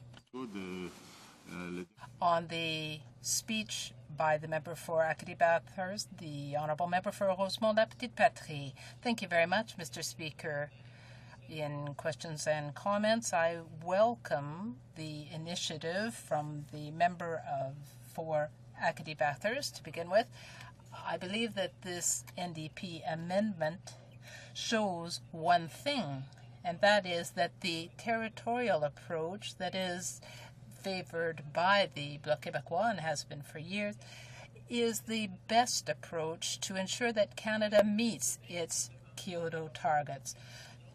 On the speech by the member for Acadie-Bathurst, the Honourable Member for Rosemont-la-Petite-Patrie. Thank you very much, Mr. Speaker. In questions and comments, I welcome the initiative from the member for Acadie-Bathurst to begin with. I believe that this NDP amendment shows one thing, and that is that the territorial approach that is favored by the Bloc Québécois and has been for years is the best approach to ensure that Canada meets its Kyoto targets.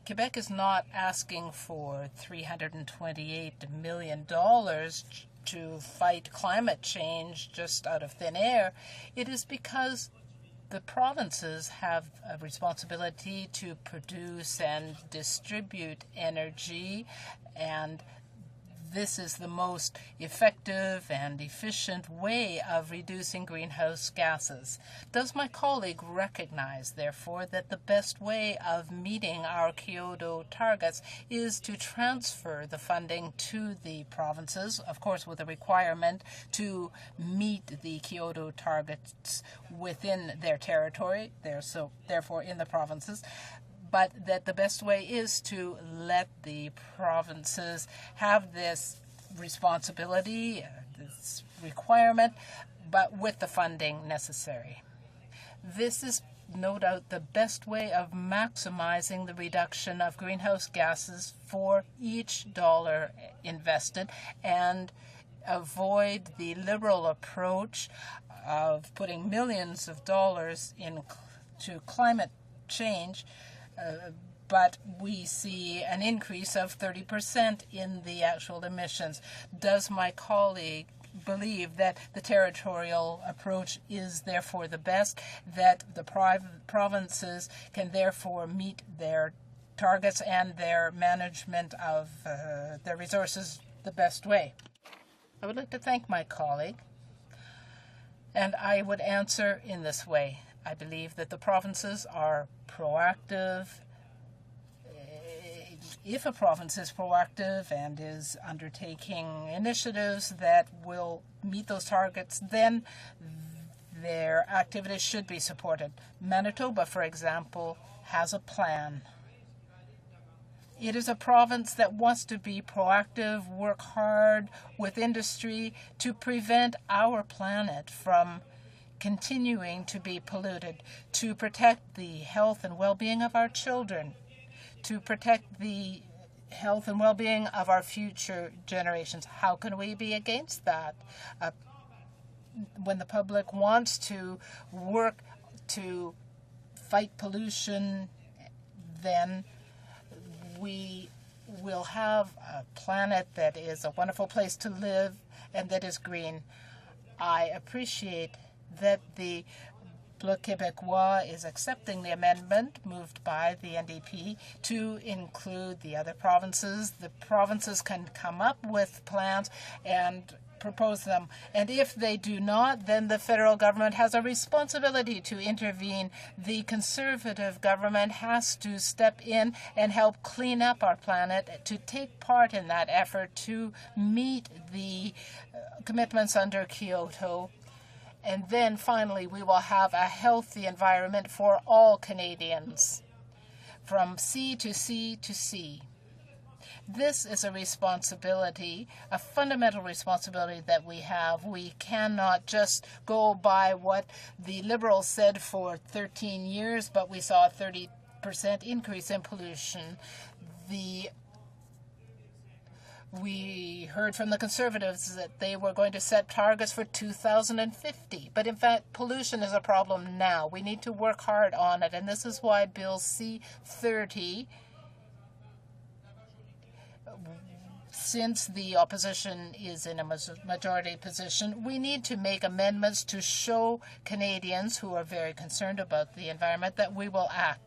Quebec is not asking for $328 million to fight climate change just out of thin air. It is because the provinces have a responsibility to produce and distribute energy, and this is the most effective and efficient way of reducing greenhouse gases. Does my colleague recognize, therefore, that the best way of meeting our Kyoto targets is to transfer the funding to the provinces, of course with a requirement to meet the Kyoto targets within their territory, therefore in the provinces, but that the best way is to let the provinces have this responsibility, this requirement, but with the funding necessary. This is no doubt the best way of maximizing the reduction of greenhouse gases for each dollar invested and avoid the liberal approach of putting millions of dollars into climate change, but we see an increase of 30% in the actual emissions. Does my colleague believe that the territorial approach is therefore the best, that the provinces can therefore meet their targets and their management of their resources the best way? I would like to thank my colleague, and I would answer in this way. I believe that the provinces are proactive. If a province is proactive and is undertaking initiatives that will meet those targets, then their activities should be supported. Manitoba, for example, has a plan. It is a province that wants to be proactive, work hard with industry to prevent our planet from continuing to be polluted, to protect the health and well-being of our children, to protect the health and well-being of our future generations. How can we be against that? When the public wants to work to fight pollution, then we will have a planet that is a wonderful place to live and that is green. I appreciate that the Bloc Québécois is accepting the amendment moved by the NDP to include the other provinces. The provinces can come up with plans and propose them. And if they do not, then the federal government has a responsibility to intervene. The Conservative government has to step in and help clean up our planet, to take part in that effort to meet the commitments under Kyoto. And then finally, we will have a healthy environment for all Canadians, from sea to sea to sea. This is a responsibility, a fundamental responsibility that we have. We cannot just go by what the Liberals said for 13 years, but we saw a 30 8% increase in pollution. We heard from the Conservatives that they were going to set targets for 2050. But in fact, pollution is a problem now. We need to work hard on it. And this is why Bill C-30, since the opposition is in a majority position, we need to make amendments to show Canadians who are very concerned about the environment that we will act.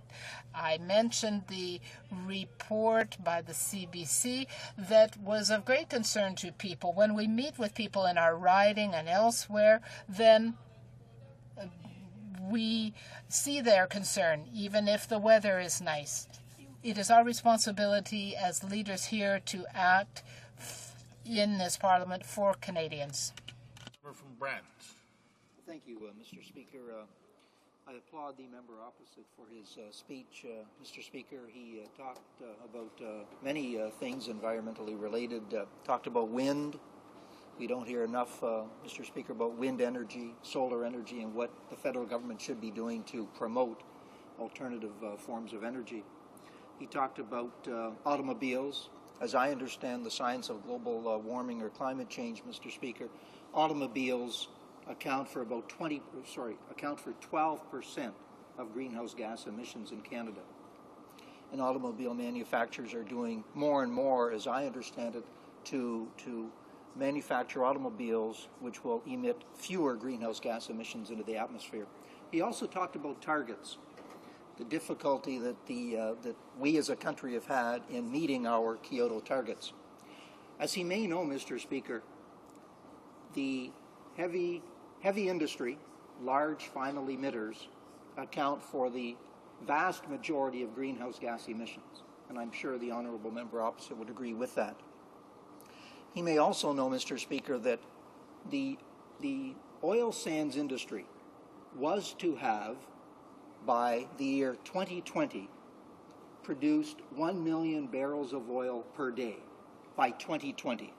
I mentioned the report by the CBC that was of great concern to people. When we meet with people in our riding and elsewhere, then we see their concern, even if the weather is nice. It is our responsibility as leaders here to act in this Parliament for Canadians. From Brant. Thank you, Mr. Speaker. I applaud the member opposite for his speech. Mr. Speaker, he talked about many things environmentally related, talked about wind. We don't hear enough, Mr. Speaker, about wind energy, solar energy, and what the federal government should be doing to promote alternative forms of energy. He talked about automobiles. As I understand the science of global warming or climate change, Mr. Speaker, automobiles account for 12% of greenhouse gas emissions in Canada. And automobile manufacturers are doing more and more, as I understand it, to manufacture automobiles which will emit fewer greenhouse gas emissions into the atmosphere. He also talked about targets, the difficulty that that we as a country have had in meeting our Kyoto targets. As he may know, Mr. Speaker, the heavy industry, large final emitters, account for the vast majority of greenhouse gas emissions, and I'm sure the honourable member opposite would agree with that. He may also know, Mr. Speaker, that the oil sands industry was to have, by the year 2020, produced 1 million barrels of oil per day by 2020.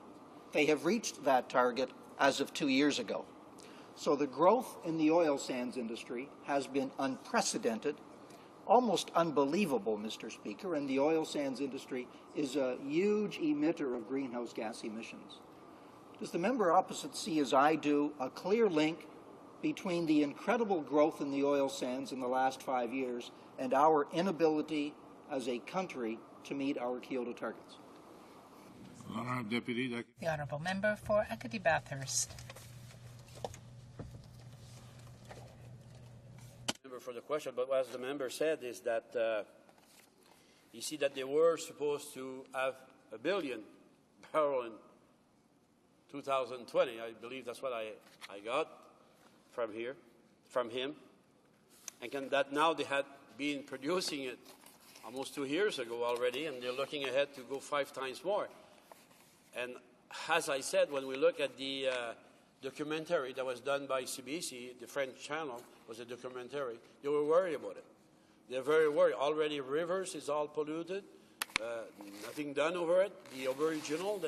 They have reached that target as of 2 years ago. So the growth in the oil sands industry has been unprecedented, almost unbelievable, Mr. Speaker, and the oil sands industry is a huge emitter of greenhouse gas emissions. Does the member opposite see, as I do, a clear link between the incredible growth in the oil sands in the last 5 years and our inability as a country to meet our Kyoto targets? The Honourable Member for Acadie-Bathurst. For the question, but as the member said, is that you see that they were supposed to have 1 billion barrel in 2020. I believe that's what I got from him, and that now they had been producing it almost 2 years ago already, and they're looking ahead to go 5 times more. And as I said, when we look at the documentary that was done by CBC, the French channel, was a documentary. They were worried about it. They're very worried. Already rivers is all polluted. Nothing done over it. The Aboriginal,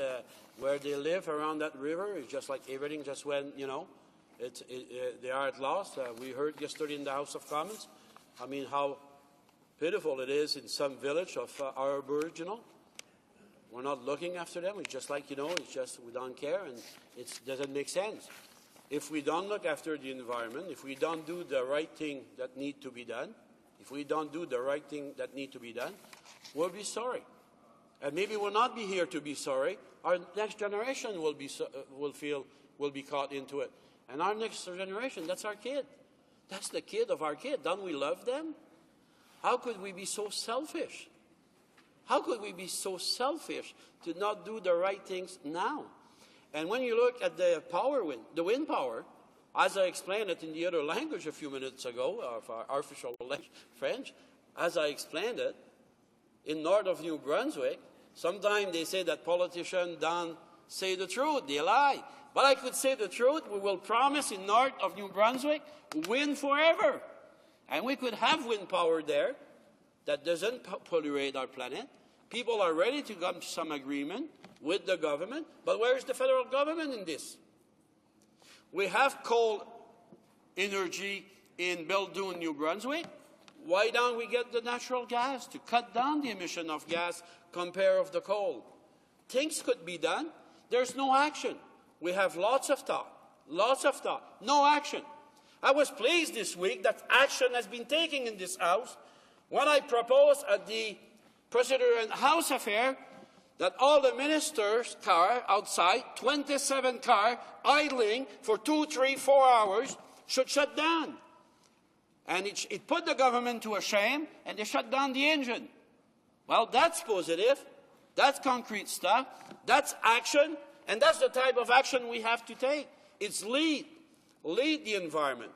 where they live around that river, is just like everything just went, they are at loss. We heard yesterday in the House of Commons, how pitiful it is in some village of our Aboriginal. We're not looking after them. It's just like, it's just we don't care, and it doesn't make sense. If we don't look after the environment, if we don't do the right thing that need to be done, we'll be sorry. And maybe we'll not be here to be sorry. Our next generation will be caught into it. And our next generation, that's our kid. That's the kid of our kid. Don't we love them? How could we be so selfish? How could we be so selfish to not do the right things now? And when you look at the wind power, as I explained it in the other language a few minutes ago, of our official language, French, as I explained it, in north of New Brunswick, sometimes they say that politicians don't say the truth, they lie. But I could say the truth. We will promise in north of New Brunswick, wind forever. And we could have wind power there that doesn't pollute our planet. People are ready to come to some agreement with the government, but where is the federal government in this? We have coal energy in Belledune, New Brunswick. Why don't we get the natural gas to cut down the emission of gas compared with the coal? Things could be done. There's no action. We have lots of talk, no action. I was pleased this week that action has been taken in this House when I proposed at the Procedure and House Affair that all the ministers' cars outside, 27 cars idling for 2, 3, 4 hours, should shut down. And it put the government to a shame, and they shut down the engine. Well, that's positive. That's concrete stuff. That's action. And that's the type of action we have to take. It's lead the environment.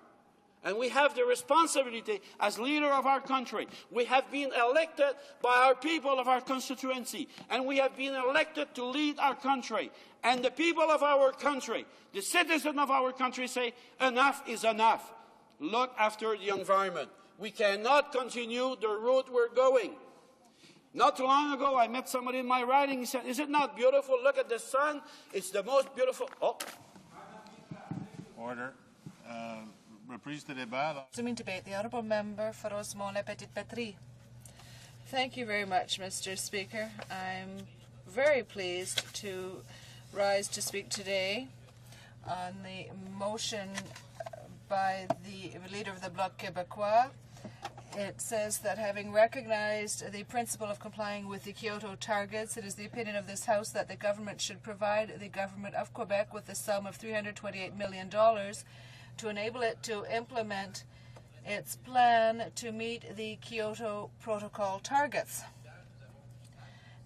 And we have the responsibility as leader of our country. We have been elected by our people of our constituency. And we have been elected to lead our country. And the people of our country, the citizens of our country say, enough is enough. Look after the environment. We cannot continue the route we're going. Not too long ago, I met somebody in my riding. He said, is it not beautiful? Look at the sun. It's the most beautiful. Oh. Order. Reprise de débat. Resuming debate, the Honourable Member for Rosemont-le-Petit-Patrie. Thank you very much, Mr. Speaker. I'm very pleased to rise to speak today on the motion by the leader of the Bloc Québécois. It says that having recognized the principle of complying with the Kyoto targets, it is the opinion of this House that the government should provide the government of Quebec with the sum of $328 million to enable it to implement its plan to meet the Kyoto Protocol targets.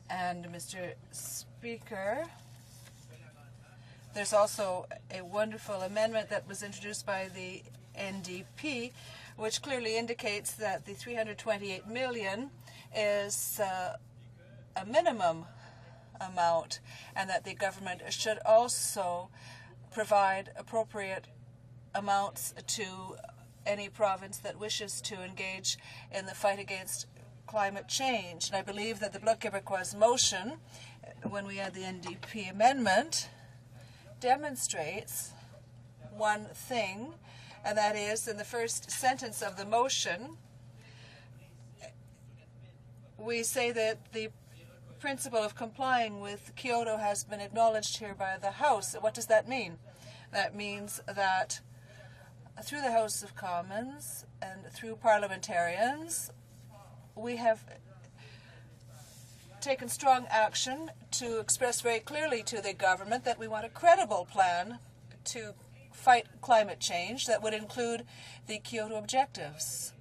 And, Mr. Speaker, there's also a wonderful amendment that was introduced by the NDP, which clearly indicates that the $328 million is a minimum amount, and that the government should also provide appropriate amounts to any province that wishes to engage in the fight against climate change. And I believe that the Bloc Québécois motion, when we add the NDP amendment, demonstrates one thing, and that is in the first sentence of the motion, we say that the principle of complying with Kyoto has been acknowledged here by the House. What does that mean? That means that through the House of Commons and through parliamentarians, we have taken strong action to express very clearly to the government that we want a credible plan to fight climate change that would include the Kyoto objectives.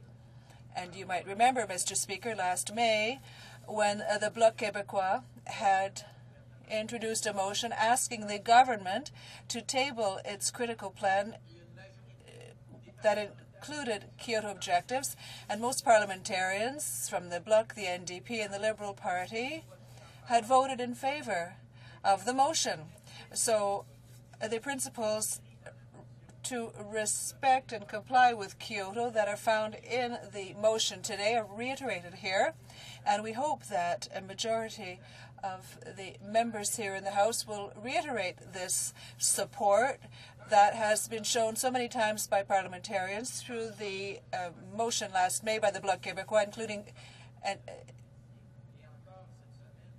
And you might remember, Mr. Speaker, last May, when the Bloc Québécois had introduced a motion asking the government to table its critical plan that included Kyoto objectives, and most parliamentarians from the Bloc, the NDP, and the Liberal Party had voted in favor of the motion. So the principles to respect and comply with Kyoto that are found in the motion today are reiterated here, and we hope that a majority of the members here in the House will reiterate this support that has been shown so many times by parliamentarians through the motion last May by the Bloc Québécois, including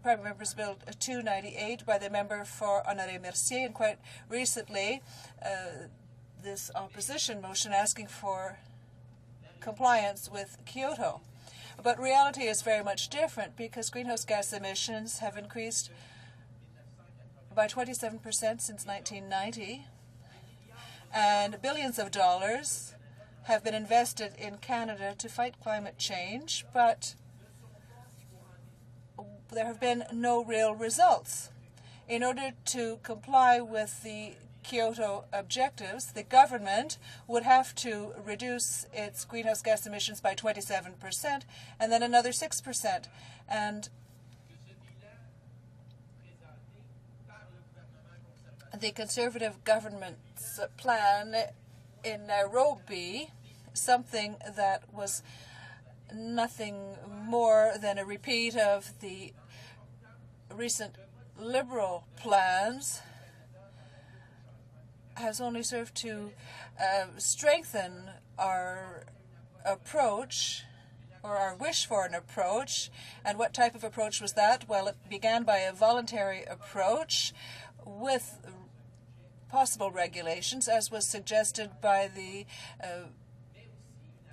Prime Member's Bill 298 by the member for Honoré Mercier, and quite recently this opposition motion asking for compliance with Kyoto. But reality is very much different, because greenhouse gas emissions have increased by 27% since 1990, and billions of dollars have been invested in Canada to fight climate change, but there have been no real results. In order to comply with the Kyoto objectives, the government would have to reduce its greenhouse gas emissions by 27% and then another 6%. And the Conservative government's plan in Nairobi, something that was nothing more than a repeat of the recent Liberal plans, has only served to strengthen our approach or our wish for an approach. And what type of approach was that? Well, it began by a voluntary approach with possible regulations, as was suggested by the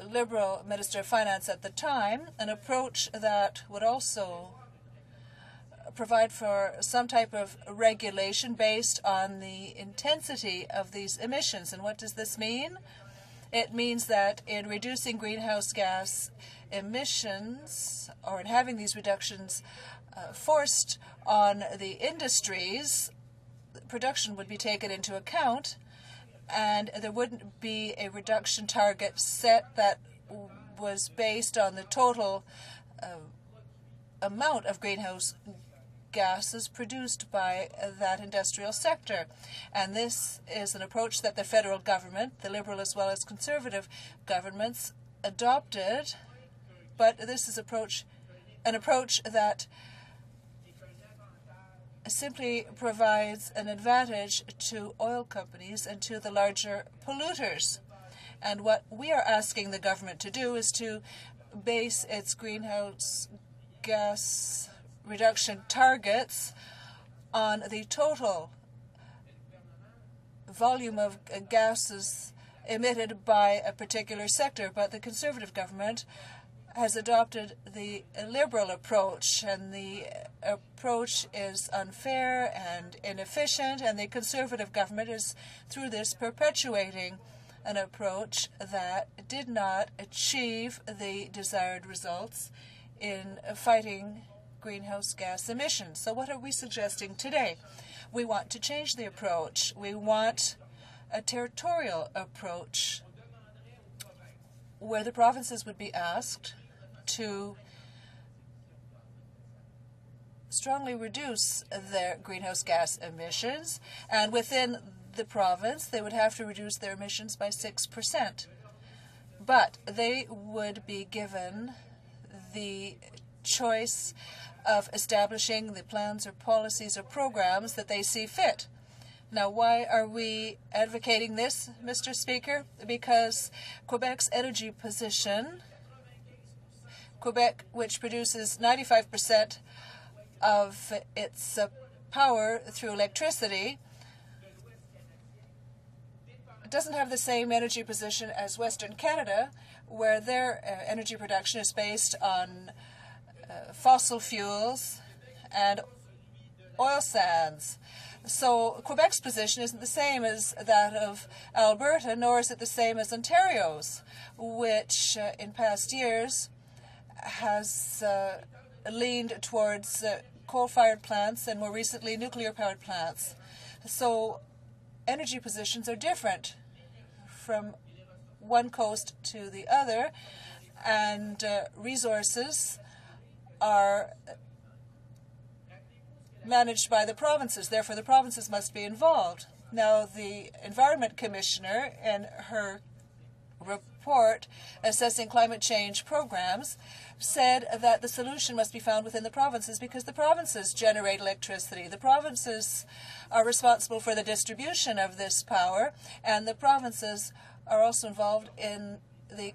Liberal Minister of Finance at the time, an approach that would also provide for some type of regulation based on the intensity of these emissions. And what does this mean? It means that in reducing greenhouse gas emissions, or in having these reductions forced on the industries, production would be taken into account, and there wouldn't be a reduction target set that was based on the total amount of greenhouse gases produced by that industrial sector. And this is an approach that the federal government, the Liberal as well as Conservative governments, adopted. But this is an approach that simply provides an advantage to oil companies and to the larger polluters. And what we are asking the government to do is to base its greenhouse gas reduction targets on the total volume of gases emitted by a particular sector. But the Conservative government has adopted the Liberal approach, and the approach is unfair and inefficient, and the Conservative government is, through this, perpetuating an approach that did not achieve the desired results in fighting greenhouse gas emissions. So what are we suggesting today? We want to change the approach. We want a territorial approach where the provinces would be asked to strongly reduce their greenhouse gas emissions, and within the province they would have to reduce their emissions by 6%. But they would be given the choice of establishing the plans or policies or programs that they see fit. Now, why are we advocating this, Mr. Speaker? Because Quebec's energy position, Quebec, which produces 95% of its power through electricity, doesn't have the same energy position as Western Canada, where their energy production is based on fossil fuels and oil sands. So Quebec's position isn't the same as that of Alberta, nor is it the same as Ontario's, which in past years has leaned towards coal-fired plants and more recently nuclear-powered plants. So energy positions are different from one coast to the other, and resources are managed by the provinces. Therefore, the provinces must be involved. Now, the Environment Commissioner, in her report assessing climate change programs, said that the solution must be found within the provinces because the provinces generate electricity. The provinces are responsible for the distribution of this power, and the provinces are also involved in the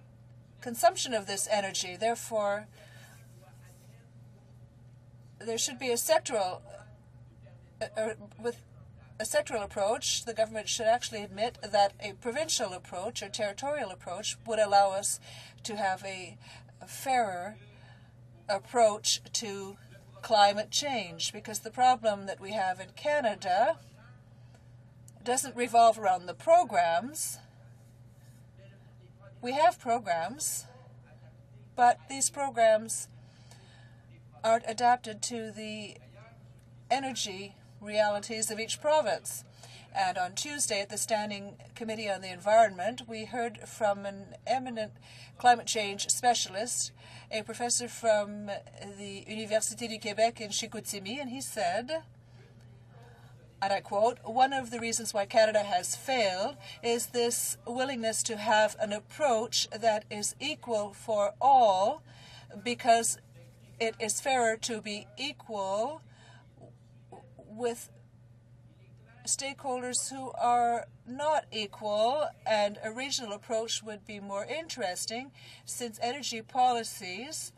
consumption of this energy. Therefore, there should be a sectoral with a sectoral approach. The government should actually admit that a provincial approach or territorial approach would allow us to have a fairer approach to climate change, because the problem that we have in Canada doesn't revolve around the programs. We have programs, but these programs aren't adapted to the energy realities of each province. And on Tuesday at the Standing Committee on the Environment, we heard from an eminent climate change specialist, a professor from the Université du Québec in Chicoutimi, and he said, and I quote, "One of the reasons why Canada has failed is this willingness to have an approach that is equal for all, because it is fairer to be equal with stakeholders who are not equal, and a regional approach would be more interesting, since energy policies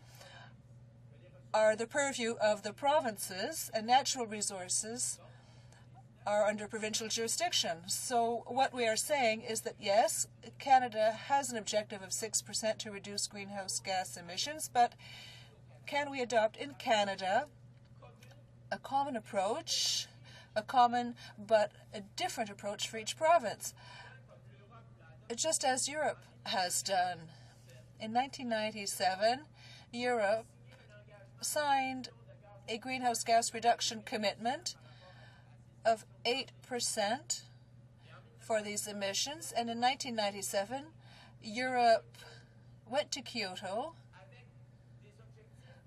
are the purview of the provinces and natural resources are under provincial jurisdiction. So what we are saying is that, yes, Canada has an objective of 6% to reduce greenhouse gas emissions, but can we adopt in Canada a common approach, a common but a different approach for each province, just as Europe has done? In 1997, Europe signed a greenhouse gas reduction commitment of 8% for these emissions, and in 1997, Europe went to Kyoto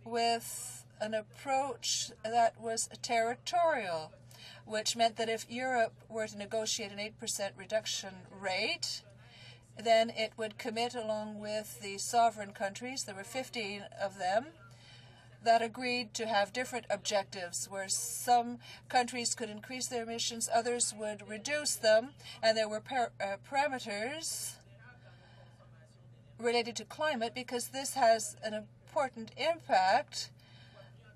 with an approach that was territorial, which meant that if Europe were to negotiate an 8% reduction rate, then it would commit along with the sovereign countries, there were 15 of them, that agreed to have different objectives, where some countries could increase their emissions, others would reduce them, and there were parameters related to climate, because this has an important impact,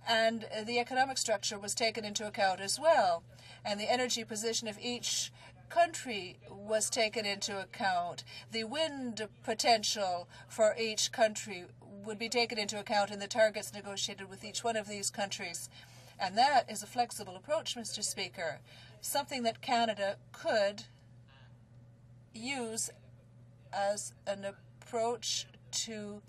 and the economic structure was taken into account as well, and the energy position of each country was taken into account. The wind potential for each country would be taken into account in the targets negotiated with each one of these countries. And that is a flexible approach, Mr. Speaker, something that Canada could use as an approach to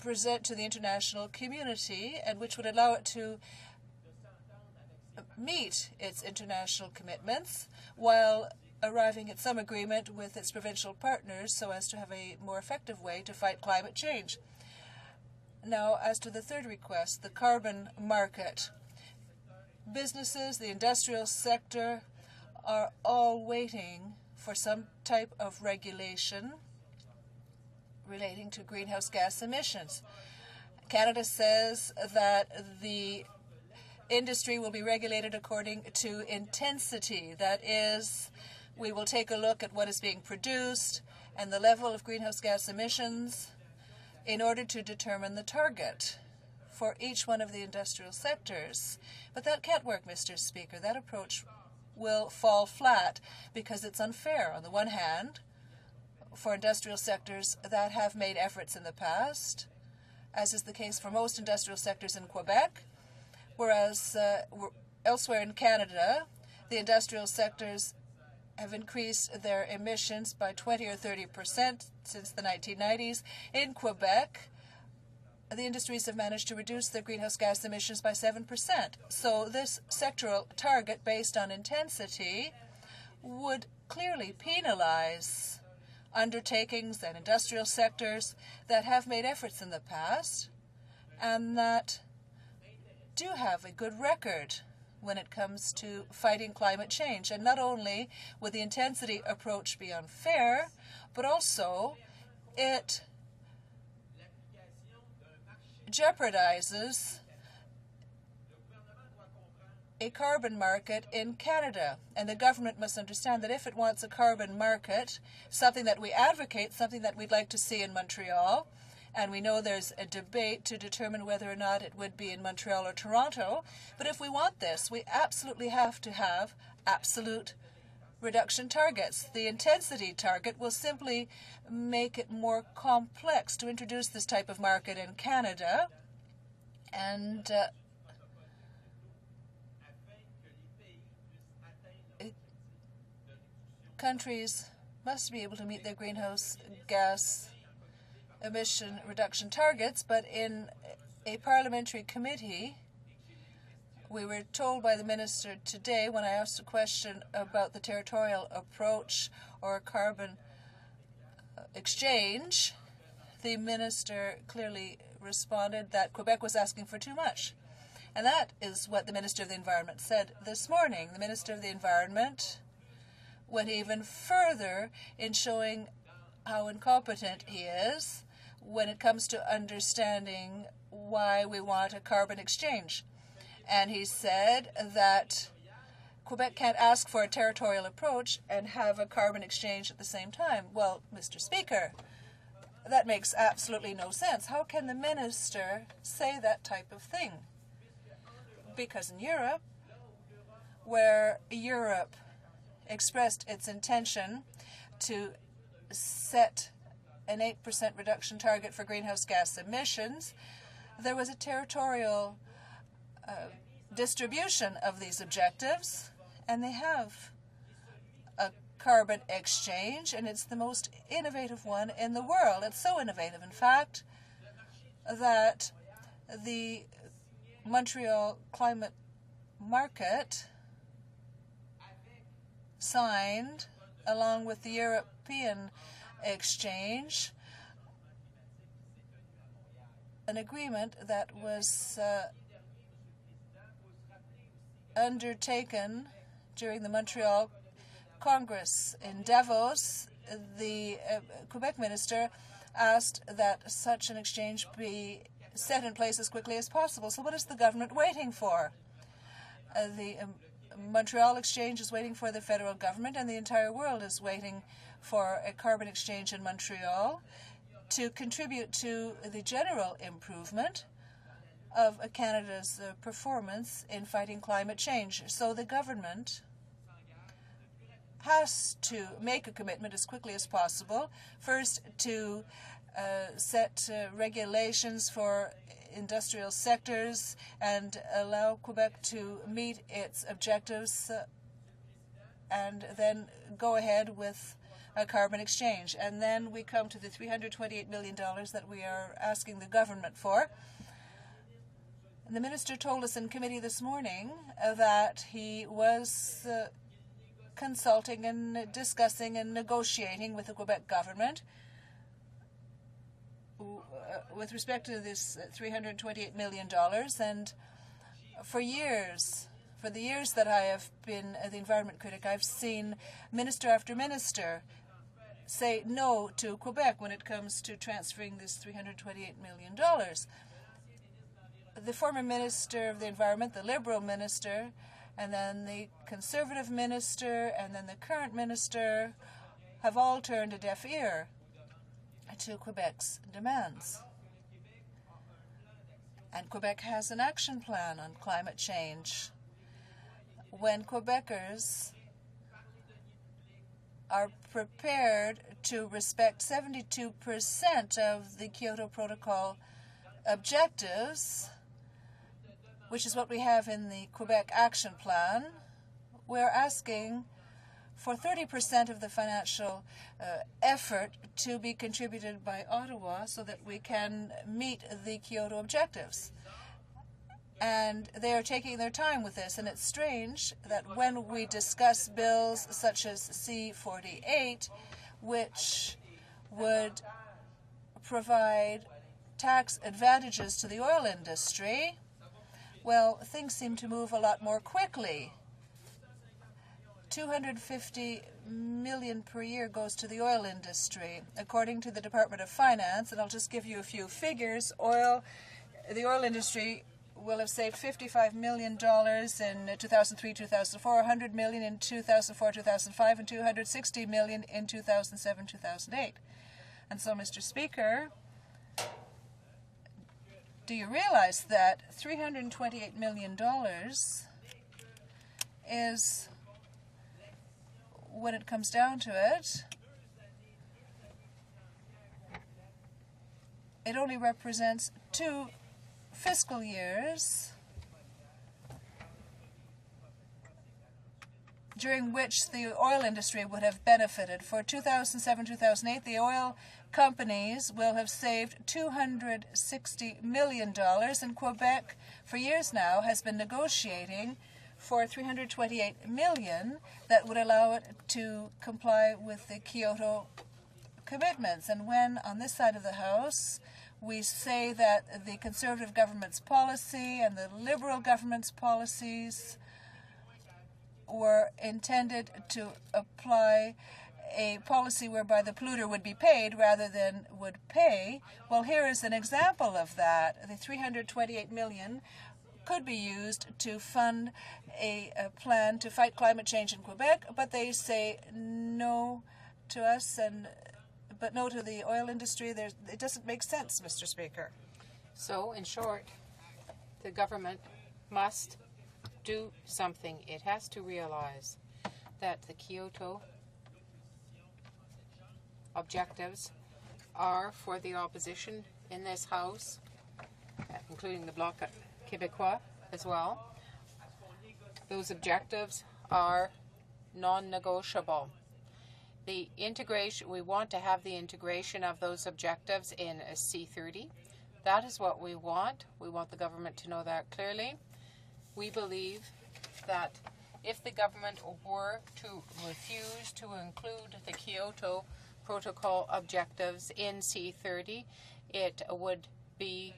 present to the international community, and which would allow it to meet its international commitments while arriving at some agreement with its provincial partners so as to have a more effective way to fight climate change. Now, as to the third request, the carbon market. Businesses, the industrial sector, are all waiting for some type of regulation relating to greenhouse gas emissions. Canada says that the industry will be regulated according to intensity. That is, we will take a look at what is being produced and the level of greenhouse gas emissions in order to determine the target for each one of the industrial sectors. But that can't work, Mr. Speaker. That approach will fall flat because it's unfair. On the one hand, for industrial sectors that have made efforts in the past, as is the case for most industrial sectors in Quebec, whereas elsewhere in Canada, the industrial sectors have increased their emissions by 20 or 30% since the 1990s. In Quebec, the industries have managed to reduce their greenhouse gas emissions by 7%. So this sectoral target based on intensity would clearly penalize undertakings and industrial sectors that have made efforts in the past and that do have a good record when it comes to fighting climate change. And not only would the intensity approach be unfair, but also it jeopardizes a carbon market in Canada. And the government must understand that if it wants a carbon market, something that we advocate, something that we'd like to see in Montreal, and we know there's a debate to determine whether or not it would be in Montreal or Toronto, but if we want this, we absolutely have to have absolute reduction targets. The intensity target will simply make it more complex to introduce this type of market in Canada, and countries must be able to meet their greenhouse gas emission reduction targets. But in a parliamentary committee, we were told by the minister today, when I asked a question about the territorial approach or carbon exchange, the minister clearly responded that Quebec was asking for too much. And that is what the Minister of the Environment said this morning. The Minister of the Environment went even further in showing how incompetent he is when it comes to understanding why we want a carbon exchange. And he said that Quebec can't ask for a territorial approach and have a carbon exchange at the same time. Well, Mr. Speaker, that makes absolutely no sense. How can the minister say that type of thing? Because in Europe, where Europe expressed its intention to set an 8% reduction target for greenhouse gas emissions, there was a territorial distribution of these objectives, and they have a carbon exchange, and it's the most innovative one in the world. It's so innovative, in fact, that the Montreal Climate Market signed, along with the European Exchange, an agreement that was undertaken during the Montreal Congress. In Davos, the Quebec minister asked that such an exchange be set in place as quickly as possible. So what is the government waiting for? The Montreal Exchange is waiting for the federal government, and the entire world is waiting for a carbon exchange in Montreal to contribute to the general improvement of Canada's performance in fighting climate change. So the government has to make a commitment as quickly as possible, first to set regulations for industrial sectors and allow Quebec to meet its objectives, and then go ahead with a carbon exchange. And then we come to the $328 million that we are asking the government for. And the minister told us in committee this morning that he was consulting and discussing and negotiating with the Quebec government with respect to this $328 million. And for the years that I have been the environment critic, I've seen minister after minister say no to Quebec when it comes to transferring this $328 million. The former minister of the environment, the Liberal minister, and then the Conservative minister, and then the current minister have all turned a deaf ear to Quebec's demands. And Quebec has an action plan on climate change. When Quebecers are prepared to respect 72% of the Kyoto Protocol objectives, which is what we have in the Quebec Action Plan, we're asking for 30% of the financial effort to be contributed by Ottawa so that we can meet the Kyoto objectives. And they are taking their time with this, and it's strange that when we discuss bills such as C-48, which would provide tax advantages to the oil industry, well, things seem to move a lot more quickly. $250 million per year goes to the oil industry, according to the Department of Finance. And I'll just give you a few figures. The oil industry will have saved $55 million in 2003-2004, $100 million in 2004-2005, and $260 million in 2007-2008. And so, Mr. Speaker, do you realize that $328 million is, when it comes down to it, it only represents 2 fiscal years during which the oil industry would have benefited. For 2007-2008, the oil companies will have saved $260 million, and Quebec, for years now, has been negotiating for $328 million that would allow it to comply with the Kyoto commitments. And when, on this side of the House, we say that the Conservative government's policy and the Liberal government's policies were intended to apply a policy whereby the polluter would be paid rather than would pay, well, here is an example of that. The $328 million could be used to fund a plan to fight climate change in Quebec, but they say no to us but no to the oil industry. It doesn't make sense, Mr. Speaker. So, in short, the government must do something. It has to realize that the Kyoto objectives are for the opposition in this House, including the Bloc Québécois as well. Those objectives are non-negotiable. The integration, we want to have the integration of those objectives in a C30. That is what we want. We want the government to know that clearly. We believe that if the government were to refuse to include the Kyoto Protocol objectives in C30, it would be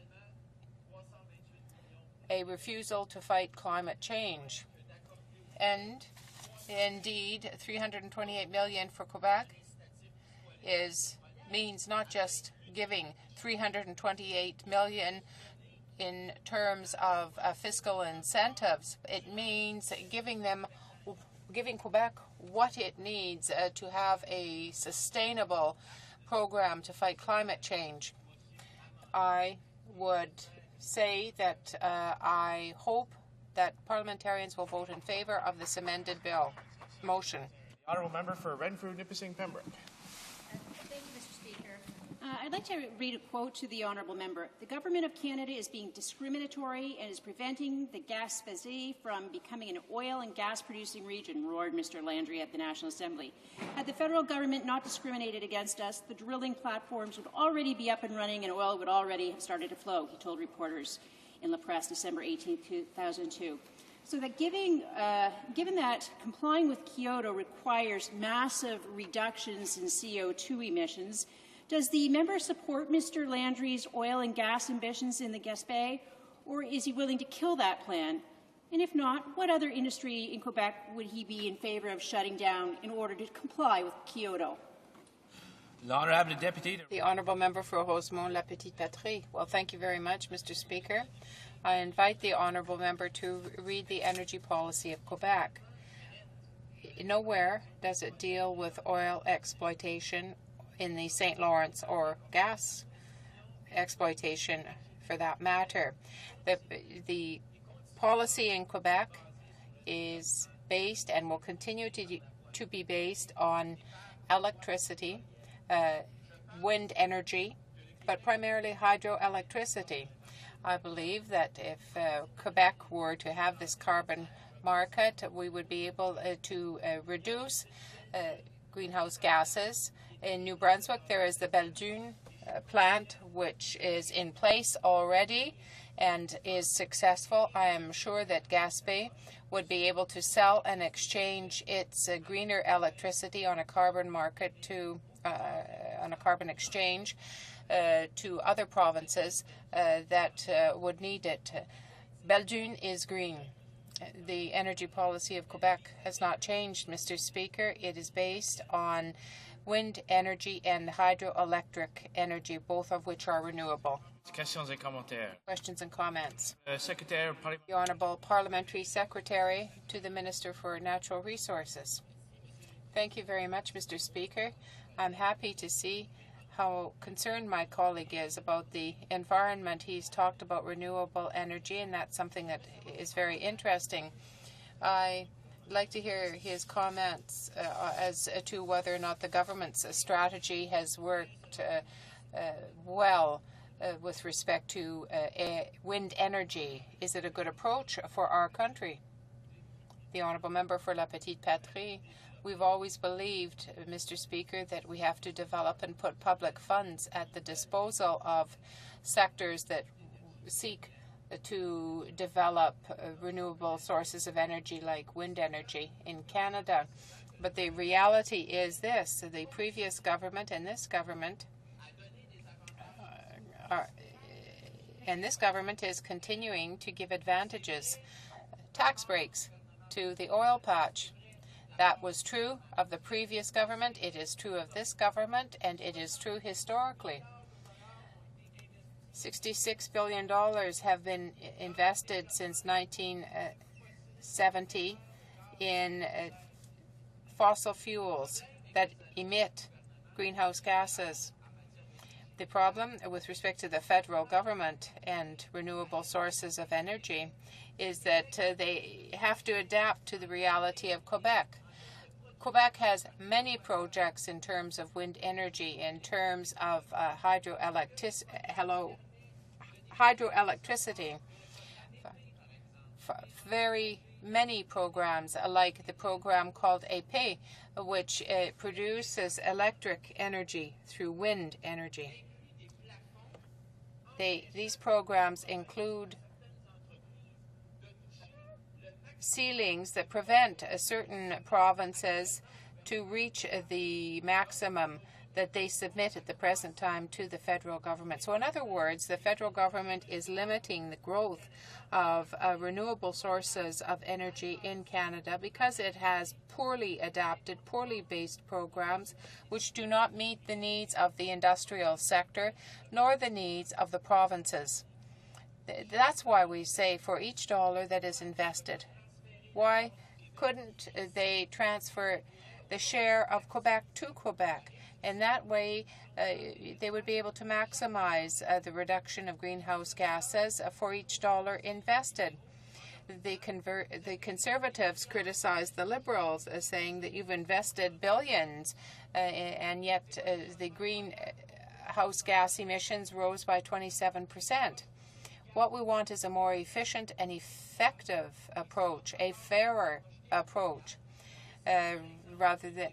a refusal to fight climate change. And indeed, $328 million for Quebec means not just giving $328 million in terms of fiscal incentives. It means giving Quebec what it needs to have a sustainable program to fight climate change. I would say that I hope that parliamentarians will vote in favor of this amended motion. The honourable member for Renfrew, Nipissing, Pembroke. Thank you, Mr. Speaker. I'd like to read a quote to the honourable member. The government of Canada is being discriminatory and is preventing the Gaspésie from becoming an oil and gas producing region, roared Mr. Landry at the National Assembly. Had the federal government not discriminated against us, the drilling platforms would already be up and running and oil would already have started to flow, he told reporters in La Presse, December 18, 2002. So that given that complying with Kyoto requires massive reductions in CO2 emissions, does the member support Mr. Landry's oil and gas ambitions in the Gaspé, or is he willing to kill that plan? And if not, what other industry in Quebec would he be in favour of shutting down in order to comply with Kyoto? The honourable member for Rosemont-La Petite Patrie. Well, thank you very much, Mr. Speaker. I invite the honourable member to read the energy policy of Quebec. Nowhere does it deal with oil exploitation in the St. Lawrence or gas exploitation for that matter. The policy in Quebec is based and will continue to be based on electricity, wind energy, but primarily hydroelectricity. I believe that if Quebec were to have this carbon market, we would be able to reduce greenhouse gases. In New Brunswick, there is the Belledune plant, which is in place already and is successful. I am sure that Gaspé would be able to sell and exchange its greener electricity on a carbon market on a carbon exchange to other provinces that would need it. Belledune is green. The energy policy of Quebec has not changed, Mr. Speaker. It is based on wind energy and hydroelectric energy, both of which are renewable. Questions et commentaires. Questions and comments. Secrétaire The Honourable Parliamentary Secretary to the Minister for Natural Resources. Thank you very much, Mr. Speaker. I'm happy to see how concerned my colleague is about the environment. He's talked about renewable energy, and that's something that is very interesting. I'd like to hear his comments as to whether or not the government's strategy has worked well with respect to wind energy. Is it a good approach for our country? The Honourable Member for La Petite Patrie. We've always believed, Mr. Speaker, that we have to develop and put public funds at the disposal of sectors that seek to develop renewable sources of energy like wind energy in Canada. But the reality is this: the previous government and this government is continuing to give advantages, tax breaks to the oil patch. That was true of the previous government, it is true of this government, and it is true historically. $66 billion have been invested since 1970 in fossil fuels that emit greenhouse gases. The problem with respect to the federal government and renewable sources of energy is that they have to adapt to the reality of Quebec. Quebec has many projects in terms of wind energy, in terms of hydroelectricity. Very many programs, like the program called AP, which produces electric energy through wind energy. These programs include ceilings that prevent certain provinces to reach the maximum that they submit at the present time to the federal government. So in other words, the federal government is limiting the growth of renewable sources of energy in Canada because it has poorly adapted, poorly based programs which do not meet the needs of the industrial sector nor the needs of the provinces. That's why we say for each dollar that is invested, why couldn't they transfer the share of Quebec to Quebec? In that way, they would be able to maximize the reduction of greenhouse gases for each dollar invested. The Conservatives criticize the Liberals as saying that you've invested billions, and yet the greenhouse gas emissions rose by 27%. What we want is a more efficient and effective approach, a fairer approach, rather than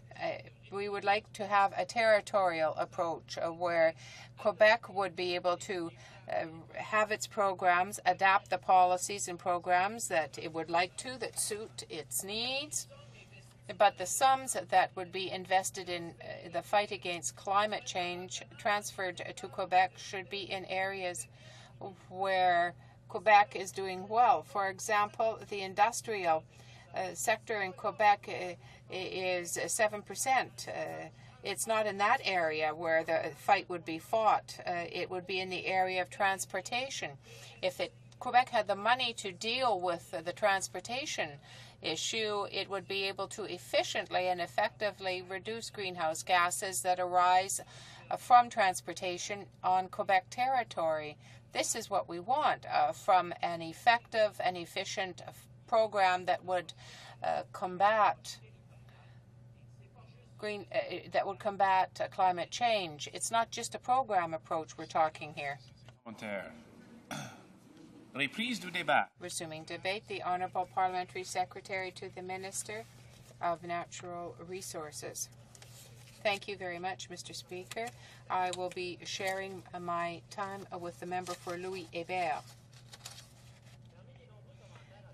we would like to have a territorial approach where Quebec would be able to have its programs, adapt the policies and programs that it would like to that suit its needs, but the sums that would be invested in the fight against climate change transferred to Quebec should be in areas where Quebec is doing well. For example, the industrial sector in Quebec is 7%. It's not in that area where the fight would be fought. It would be in the area of transportation. If Quebec had the money to deal with the transportation issue, it would be able to efficiently and effectively reduce greenhouse gases that arise from transportation on Quebec territory. This is what we want from an effective and efficient program that would combat climate change. It's not just a program approach we're talking here. Resuming debate, the Honourable Parliamentary Secretary to the Minister of Natural Resources. Thank you very much, Mr. Speaker. I will be sharing my time with the member for Louis Hébert.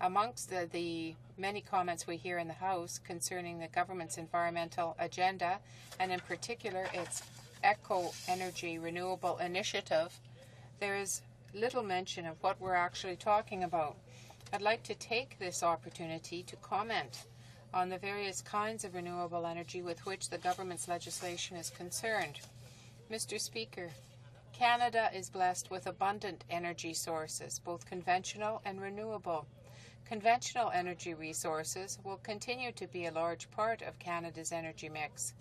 Amongst the many comments we hear in the House concerning the government's environmental agenda, and in particular its eco-energy renewable initiative, there is little mention of what we're actually talking about. I'd like to take this opportunity to comment on the various kinds of renewable energy with which the government's legislation is concerned. Mr. Speaker, Canada is blessed with abundant energy sources, both conventional and renewable. Conventional energy resources will continue to be a large part of Canada's energy mix.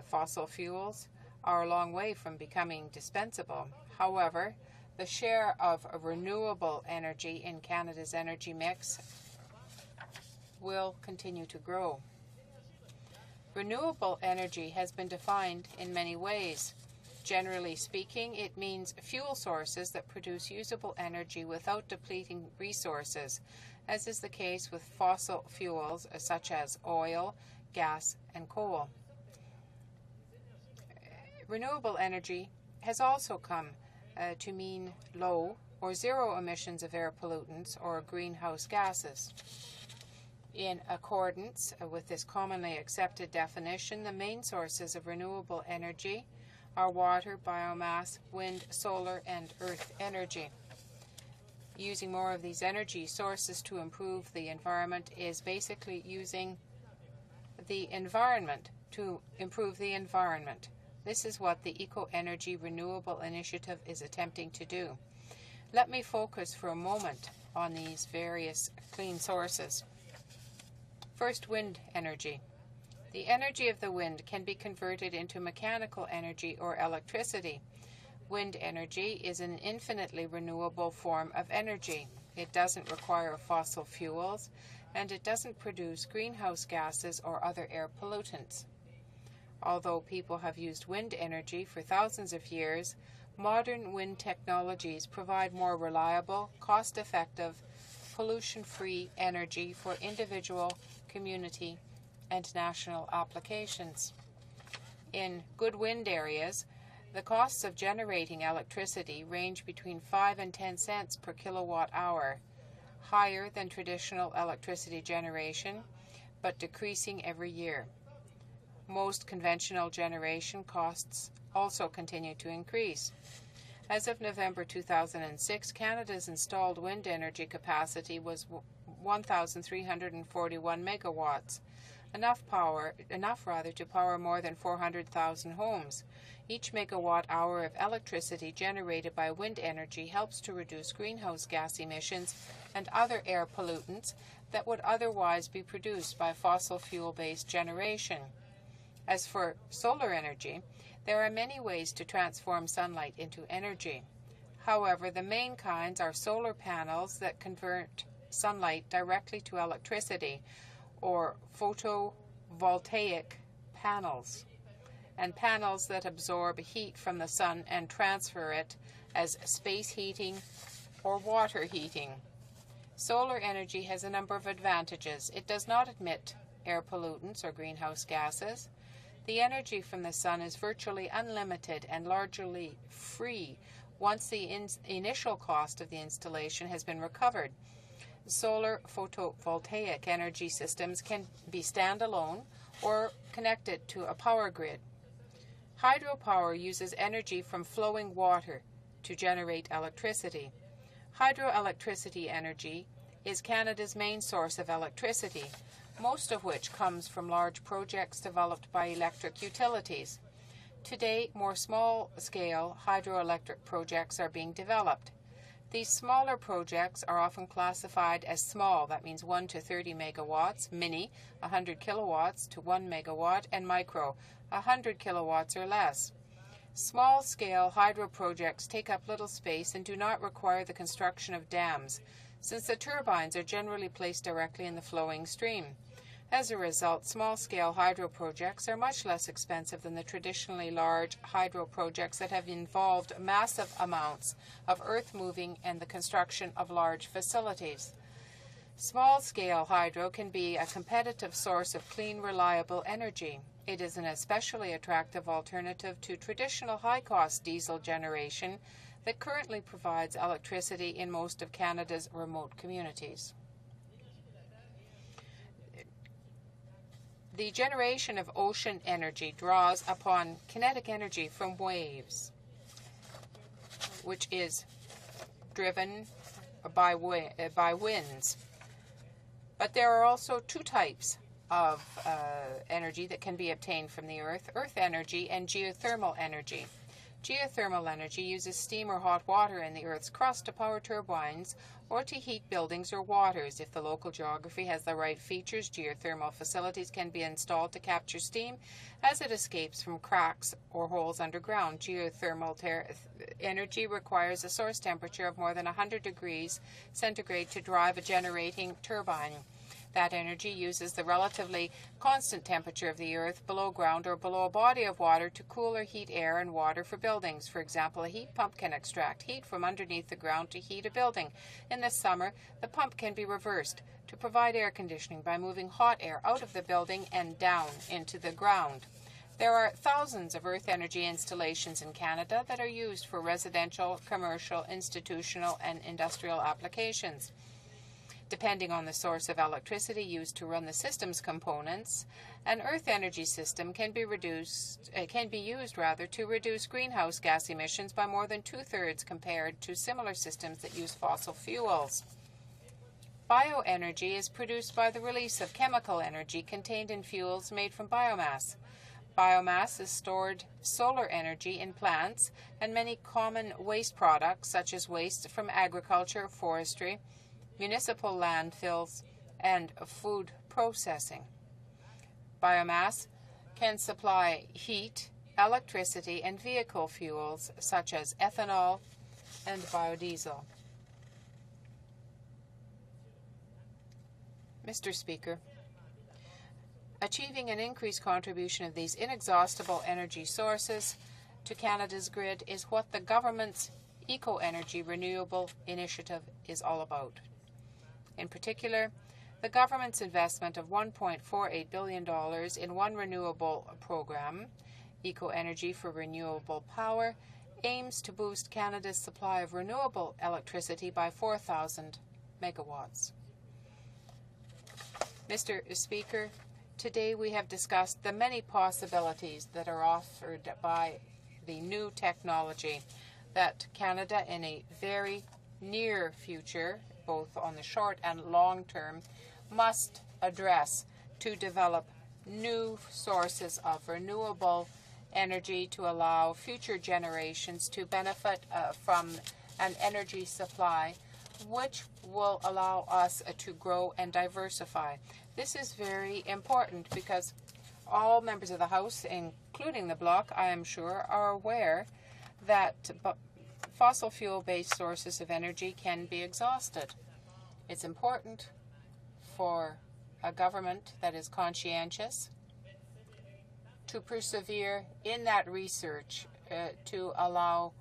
Fossil fuels are a long way from becoming dispensable. However, the share of renewable energy in Canada's energy mix will continue to grow. Renewable energy has been defined in many ways. Generally speaking, it means fuel sources that produce usable energy without depleting resources, as is the case with fossil fuels such as oil, gas, and coal. Renewable energy has also come to mean low or zero emissions of air pollutants or greenhouse gases. In accordance with this commonly accepted definition, the main sources of renewable energy are water, biomass, wind, solar, and earth energy. Using more of these energy sources to improve the environment is basically using the environment to improve the environment. This is what the Eco Energy Renewable Initiative is attempting to do. Let me focus for a moment on these various clean sources. First, wind energy. The energy of the wind can be converted into mechanical energy or electricity. Wind energy is an infinitely renewable form of energy. It doesn't require fossil fuels, and it doesn't produce greenhouse gases or other air pollutants. Although people have used wind energy for thousands of years, modern wind technologies provide more reliable, cost-effective, pollution-free energy for individual, community, and national applications. In good wind areas, the costs of generating electricity range between 5 and 10 cents per kilowatt hour, higher than traditional electricity generation, but decreasing every year. Most conventional generation costs also continue to increase. As of November 2006, Canada's installed wind energy capacity was 1,341 megawatts, enough to power more than 400,000 homes. Each megawatt hour of electricity generated by wind energy helps to reduce greenhouse gas emissions and other air pollutants that would otherwise be produced by fossil fuel-based generation. As for solar energy, there are many ways to transform sunlight into energy. However, the main kinds are solar panels that convert sunlight directly to electricity, or photovoltaic panels, and panels that absorb heat from the sun and transfer it as space heating or water heating. Solar energy has a number of advantages. It does not emit air pollutants or greenhouse gases. The energy from the sun is virtually unlimited and largely free once the initial cost of the installation has been recovered. Solar photovoltaic energy systems can be standalone or connected to a power grid. Hydropower uses energy from flowing water to generate electricity. Hydroelectricity energy is Canada's main source of electricity, most of which comes from large projects developed by electric utilities. Today, more small-scale hydroelectric projects are being developed. These smaller projects are often classified as small, that means 1 to 30 megawatts, mini, 100 kilowatts to 1 megawatt, and micro, 100 kilowatts or less. Small-scale hydro projects take up little space and do not require the construction of dams, since the turbines are generally placed directly in the flowing stream. As a result, small-scale hydro projects are much less expensive than the traditionally large hydro projects that have involved massive amounts of earth moving and the construction of large facilities. Small-scale hydro can be a competitive source of clean, reliable energy. It is an especially attractive alternative to traditional high-cost diesel generation that currently provides electricity in most of Canada's remote communities. The generation of ocean energy draws upon kinetic energy from waves, which is driven by winds. But there are also two types of energy that can be obtained from the earth energy and geothermal energy. Geothermal energy uses steam or hot water in the Earth's crust to power turbines or to heat buildings or waters. If the local geography has the right features, geothermal facilities can be installed to capture steam as it escapes from cracks or holes underground. Geothermal energy requires a source temperature of more than 100 degrees centigrade to drive a generating turbine. That energy uses the relatively constant temperature of the earth below ground or below a body of water to cool or heat air and water for buildings. For example, a heat pump can extract heat from underneath the ground to heat a building. In the summer, the pump can be reversed to provide air conditioning by moving hot air out of the building and down into the ground. There are thousands of earth energy installations in Canada that are used for residential, commercial, institutional, and industrial applications. Depending on the source of electricity used to run the system's components, an earth energy system can be used to reduce greenhouse gas emissions by more than 2/3 compared to similar systems that use fossil fuels. Bioenergy is produced by the release of chemical energy contained in fuels made from biomass. Biomass is stored solar energy in plants and many common waste products, such as waste from agriculture, forestry, municipal landfills, and food processing. Biomass can supply heat, electricity, and vehicle fuels, such as ethanol and biodiesel. Mr. Speaker, achieving an increased contribution of these inexhaustible energy sources to Canada's grid is what the government's Eco-Energy Renewable Initiative is all about. In particular, the government's investment of $1.48 billion in one renewable program, Eco-Energy for Renewable Power, aims to boost Canada's supply of renewable electricity by 4,000 megawatts. Mr. Speaker, today we have discussed the many possibilities that are offered by the new technology that Canada in a very near future, both on the short and long term, must address to develop new sources of renewable energy to allow future generations to benefit from an energy supply which will allow us to grow and diversify. This is very important because all members of the House, including the Bloc, I am sure, are aware that fossil fuel-based sources of energy can be exhausted. It's important for a government that is conscientious to persevere in that research to allow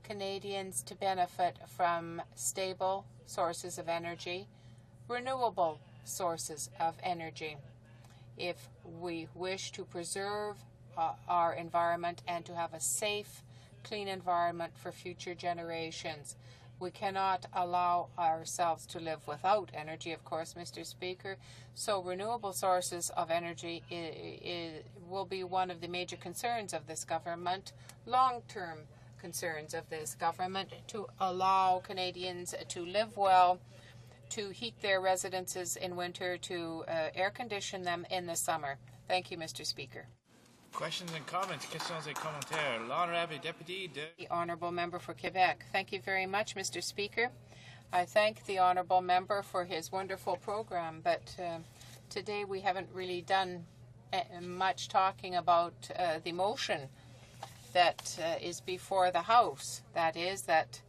Canadians to benefit from stable sources of energy, renewable sources of energy. If we wish to preserve our environment and to have a safe, clean environment for future generations, we cannot allow ourselves to live without energy, of course, Mr. Speaker. So renewable sources of energy will be one of the major concerns of this government, long-term concerns of this government, to allow Canadians to live well, to heat their residences in winter, to air condition them in the summer. Thank you, Mr. Speaker. Questions and comments, questions et commentaires. L'honorable député de... The Honourable Member for Quebec. Thank you very much, Mr. Speaker. I thank the Honourable Member for his wonderful program, but today we haven't really done much talking about the motion that is before the House. That is that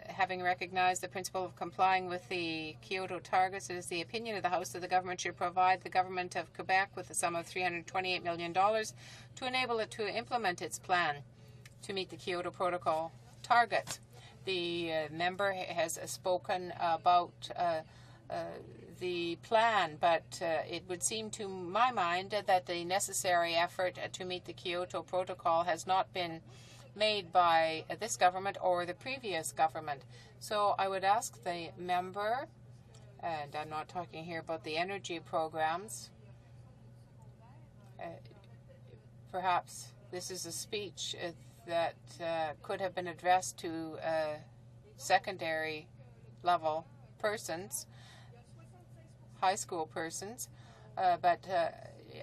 having recognized the principle of complying with the Kyoto targets, it is the opinion of the House that the government should provide the government of Quebec with a sum of $328 million to enable it to implement its plan to meet the Kyoto Protocol targets. The member has spoken about the plan, but it would seem to my mind that the necessary effort to meet the Kyoto Protocol has not been made by this government or the previous government. So I would ask the member, and I'm not talking here about the energy programs, perhaps this is a speech that could have been addressed to secondary level persons, high school persons, but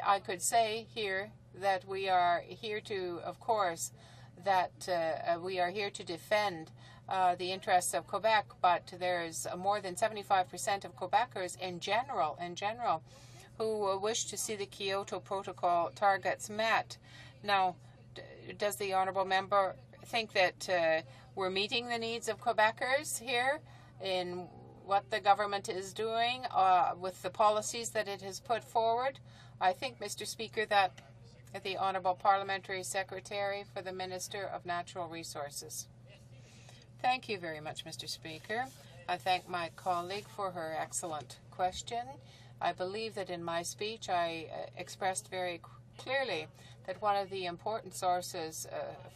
I could say here that we are here to, of course, that we are here to defend the interests of Quebec, but there's more than 75% of Quebecers in general who wish to see the Kyoto Protocol targets met. Now, does the Honourable Member think that we're meeting the needs of Quebecers here in what the government is doing with the policies that it has put forward? I think, Mr. Speaker, that the Honourable Parliamentary Secretary for the Minister of Natural Resources. Thank you very much, Mr. Speaker. I thank my colleague for her excellent question. I believe that in my speech I expressed very clearly that one of the important sources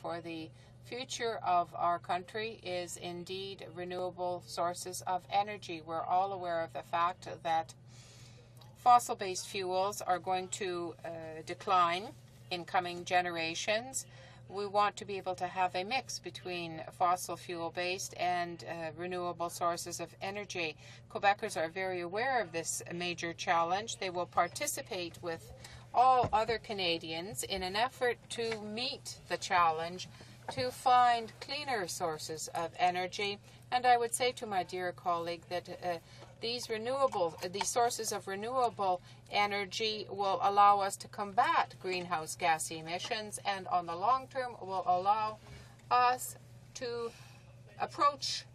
for the future of our country is indeed renewable sources of energy. We're all aware of the fact that fossil-based fuels are going to decline in coming generations. We want to be able to have a mix between fossil fuel-based and renewable sources of energy. Quebecers are very aware of this major challenge. They will participate with all other Canadians in an effort to meet the challenge to find cleaner sources of energy. And I would say to my dear colleague that these sources of renewable energy will allow us to combat greenhouse gas emissions, and on the long term will allow us to approach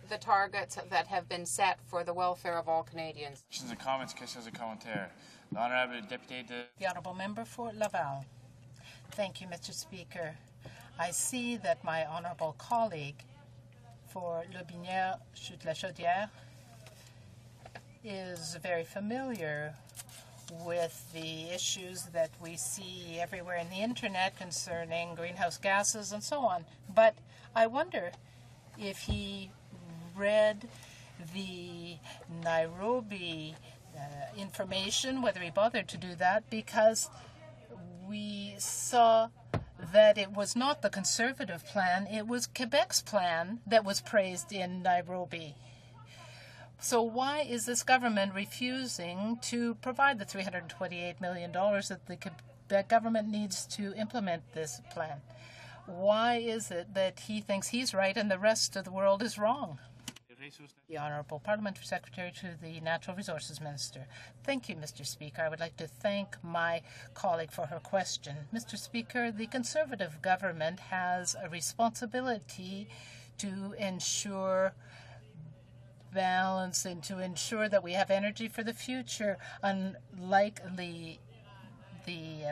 the targets that have been set for the welfare of all Canadians. Questions and comments, questions and commentaires. L'honorable député de... The Honourable Member for Laval. Thank you, Mr. Speaker. I see that my honourable colleague for Le Binière-Chute-la-Chaudière is very familiar with the issues that we see everywhere in the internet concerning greenhouse gases and so on. But I wonder if he read the Nairobi information, whether he bothered to do that, because we saw that it was not the Conservative plan, it was Quebec's plan that was praised in Nairobi. So why is this government refusing to provide the $328 million that the Quebec government needs to implement this plan? Why is it that he thinks he's right and the rest of the world is wrong? The Honourable Parliamentary Secretary to the Natural Resources Minister. Thank you, Mr. Speaker. I would like to thank my colleague for her question. Mr. Speaker, the Conservative government has a responsibility to ensure balance and to ensure that we have energy for the future, unlike the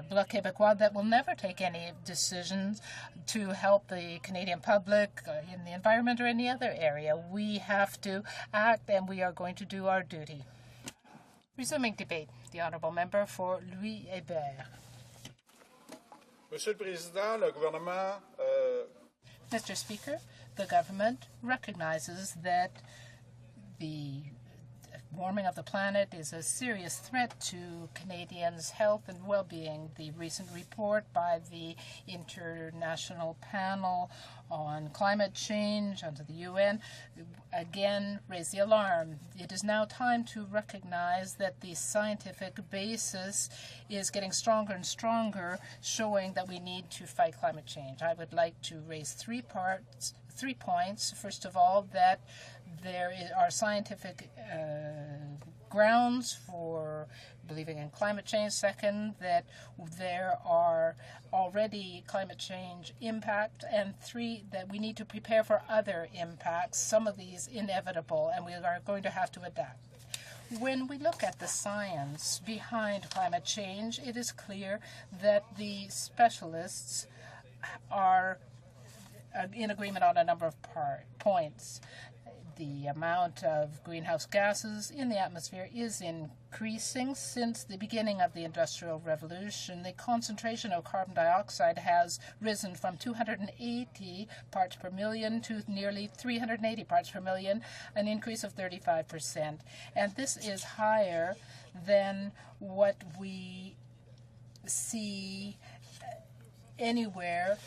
Bloc Québécois that will never take any decisions to help the Canadian public in the environment or any other area. We have to act, and we are going to do our duty. Resuming debate, the Honourable Member for Louis Hébert. Monsieur le Président, le gouvernement... Mr. Speaker, the government recognizes that the warming of the planet is a serious threat to Canadians' health and well-being. The recent report by the International Panel on Climate Change under the UN again raised the alarm. It is now time to recognize that the scientific basis is getting stronger and stronger, showing that we need to fight climate change. I would like to raise 3 points. First of all, that there are scientific grounds for believing in climate change. Second, that there are already climate change impact. And 3, that we need to prepare for other impacts, some of these inevitable, and we are going to have to adapt. When we look at the science behind climate change, it is clear that the specialists are in agreement on a number of points. The amount of greenhouse gases in the atmosphere is increasing since the beginning of the Industrial Revolution. The concentration of carbon dioxide has risen from 280 parts per million to nearly 380 parts per million, an increase of 35%. And this is higher than what we see anywhere,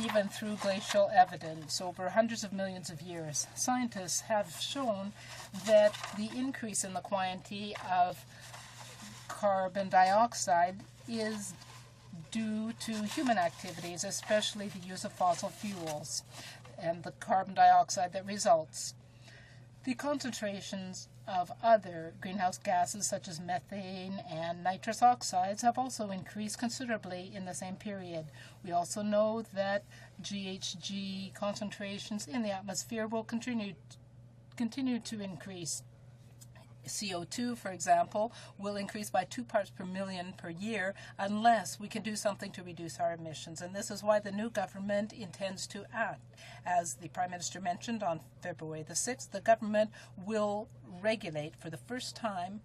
even through glacial evidence over hundreds of millions of years. Scientists have shown that the increase in the quantity of carbon dioxide is due to human activities, especially the use of fossil fuels and the carbon dioxide that results. The concentrations of other greenhouse gases such as methane and nitrous oxides have also increased considerably in the same period. We also know that GHG concentrations in the atmosphere will continue to increase. CO2, for example, will increase by 2 parts per million per year unless we can do something to reduce our emissions. And this is why the new government intends to act. As the Prime Minister mentioned on February the 6th, the government will regulate for the first time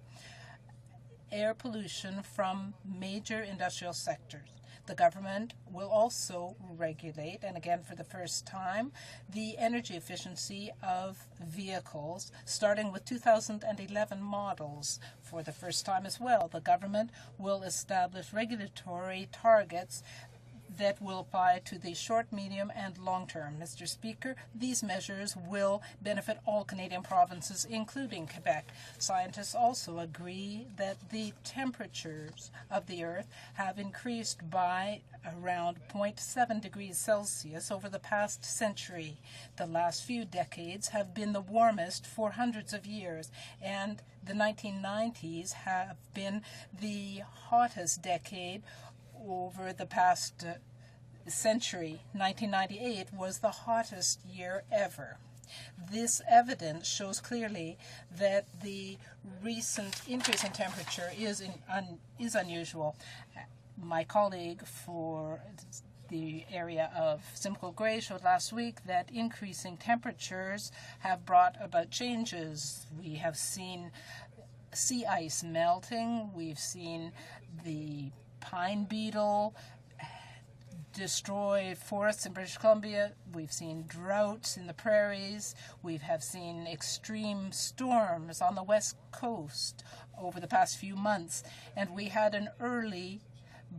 air pollution from major industrial sectors. The government will also regulate, and again for the first time, the energy efficiency of vehicles, starting with 2011 models. For the first time as well, the government will establish regulatory targets that will apply to the short, medium, and long term. Mr. Speaker, these measures will benefit all Canadian provinces, including Quebec. Scientists also agree that the temperatures of the Earth have increased by around 0.7 degrees Celsius over the past century. The last few decades have been the warmest for hundreds of years, and the 1990s have been the hottest decade over the past century. 1998 was the hottest year ever. This evidence shows clearly that the recent increase in temperature is unusual. My colleague for the area of Simcoe Grey showed last week that increasing temperatures have brought about changes. We have seen sea ice melting. We've seen the pine beetle destroy forests in British Columbia. We've seen droughts in the prairies. We have seen extreme storms on the west coast over the past few months. And we had an early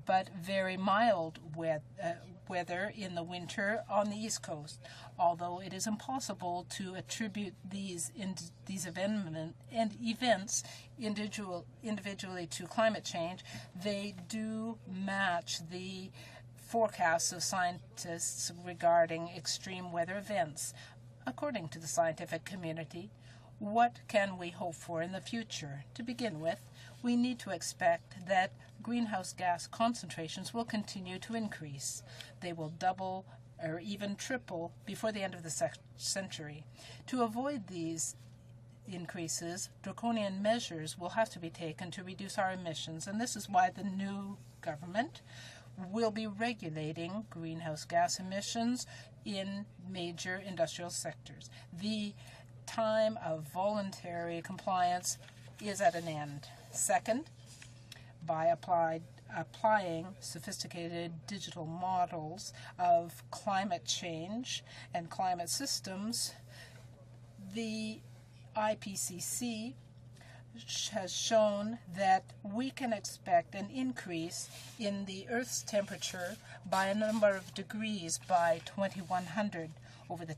but very mild weather in the winter on the East Coast. Although it is impossible to attribute these events individually to climate change, they do match the forecasts of scientists regarding extreme weather events. According to the scientific community, what can we hope for in the future? To begin with, we need to expect that greenhouse gas concentrations will continue to increase. They will double or even triple before the end of the century. To avoid these increases, draconian measures will have to be taken to reduce our emissions, and this is why the new government will be regulating greenhouse gas emissions in major industrial sectors. The time of voluntary compliance is at an end. Second, by applying sophisticated digital models of climate change and climate systems, the IPCC has shown that we can expect an increase in the Earth's temperature by a number of degrees by 2100 over the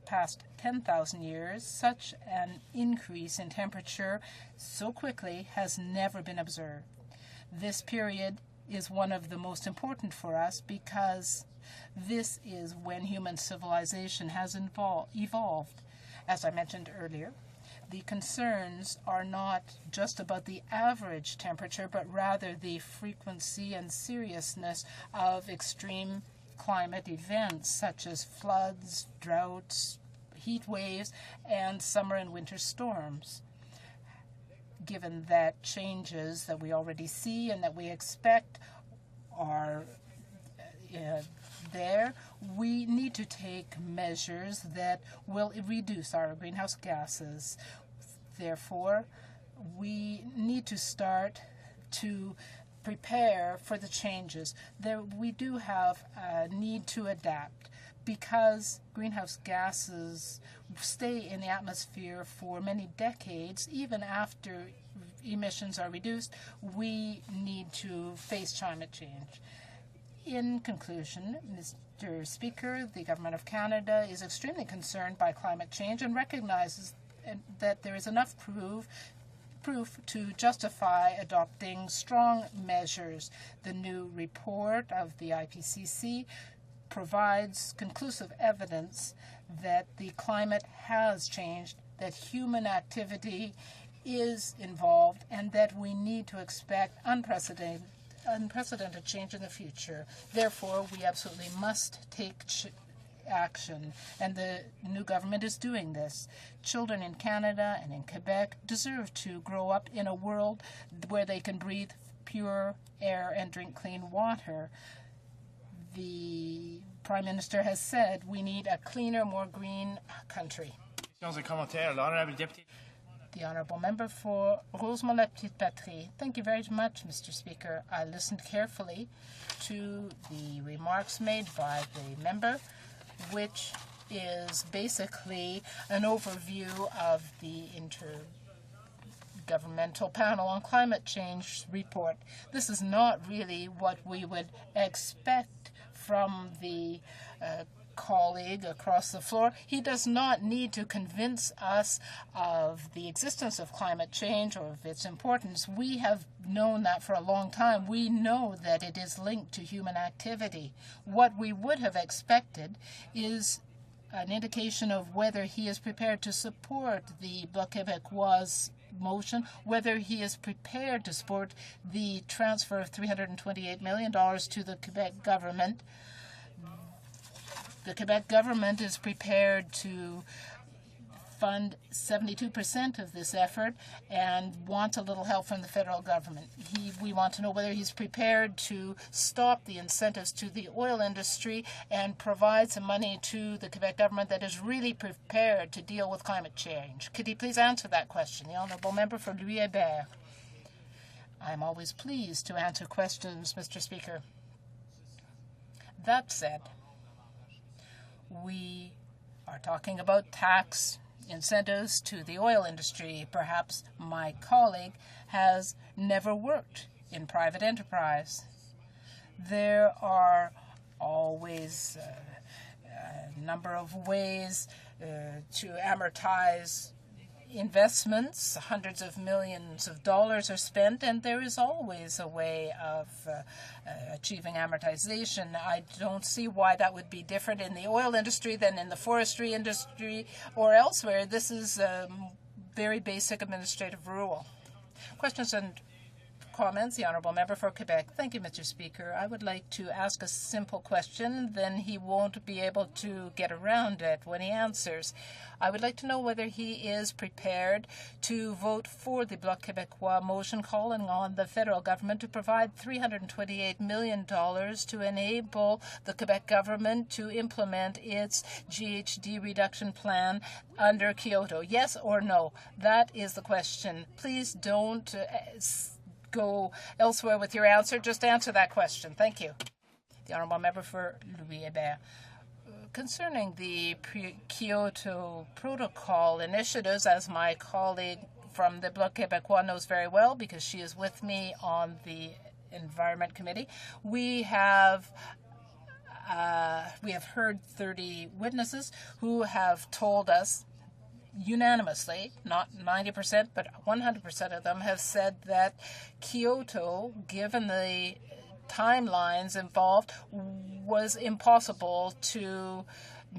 past 10,000 years. Such an increase in temperature so quickly has never been observed. This period is one of the most important for us because this is when human civilization has evolved. As I mentioned earlier, the concerns are not just about the average temperature, but rather the frequency and seriousness of extreme climate events such as floods, droughts, heat waves, and summer and winter storms. Given that changes that we already see and that we expect are there, we need to take measures that will reduce our greenhouse gases. Therefore, we need to start to prepare for the changes. We do have a need to adapt because greenhouse gases stay in the atmosphere for many decades. Even after emissions are reduced, we need to face climate change. In conclusion, Mr. Speaker, the Government of Canada is extremely concerned by climate change and recognizes that there is enough proof to justify adopting strong measures. The new report of the IPCC provides conclusive evidence that the climate has changed, that human activity is involved, and that we need to expect unprecedented change in the future. Therefore, we absolutely must take action, and the new government is doing this. Children in Canada and in Quebec deserve to grow up in a world where they can breathe pure air and drink clean water. The Prime Minister has said we need a cleaner, more green country. The Honourable Member for Rosemont-la-Petite-Patrie. Thank you very much, Mr. Speaker. I listened carefully to the remarks made by the member, which is basically an overview of the Intergovernmental Panel on Climate Change report. This is not really what we would expect from the colleague across the floor. He does not need to convince us of the existence of climate change or of its importance. We have known that for a long time. We know that it is linked to human activity. What we would have expected is an indication of whether he is prepared to support the Bloc Québécois motion, whether he is prepared to support the transfer of $328 million to the Quebec government. The Quebec government is prepared to fund 72% of this effort and wants a little help from the federal government. We want to know whether he's prepared to stop the incentives to the oil industry and provide some money to the Quebec government that is really prepared to deal with climate change. Could he please answer that question? The honourable member for Louis-Hébert. I'm always pleased to answer questions, Mr. Speaker. That said, we are talking about tax incentives to the oil industry. Perhaps my colleague has never worked in private enterprise. There are always a number of ways to amortize investments. Hundreds of millions of dollars are spent, and there is always a way of achieving amortization. I don't see why that would be different in the oil industry than in the forestry industry or elsewhere. This is a very basic administrative rule. Questions and comments? The honourable member for Quebec. Thank you, Mr. Speaker. I would like to ask a simple question, then he won't be able to get around it when he answers. I would like to know whether he is prepared to vote for the Bloc Québécois motion calling on the federal government to provide $328 million to enable the Quebec government to implement its GHG reduction plan under Kyoto. Yes or no? That is the question. Please don't go elsewhere with your answer. Just answer that question. Thank you. The honourable member for Louis-Hébert. Concerning the Kyoto Protocol initiatives, as my colleague from the Bloc Québécois knows very well because she is with me on the Environment Committee, we have heard 30 witnesses who have told us unanimously, not 90%, but 100% of them have said that Kyoto, given the timelines involved, was impossible to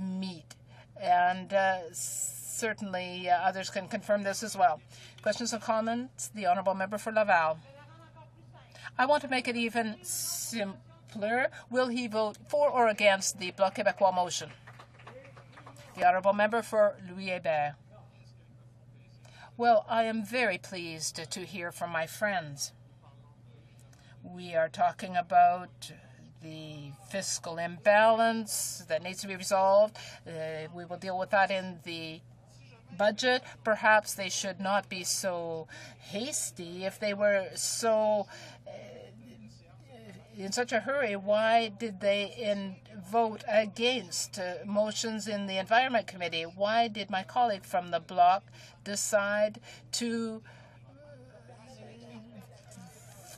meet. And certainly others can confirm this as well. Questions or comments? The honourable member for Laval. I want to make it even simpler. Will he vote for or against the Bloc Québécois motion? The honourable member for Louis-Hébert. Well, I am very pleased to hear from my friends. We are talking about the fiscal imbalance that needs to be resolved. We will deal with that in the budget. Perhaps they should not be so hasty. If they were so in such a hurry, why did they vote against motions in the Environment Committee? Why did my colleague from the Bloc decide to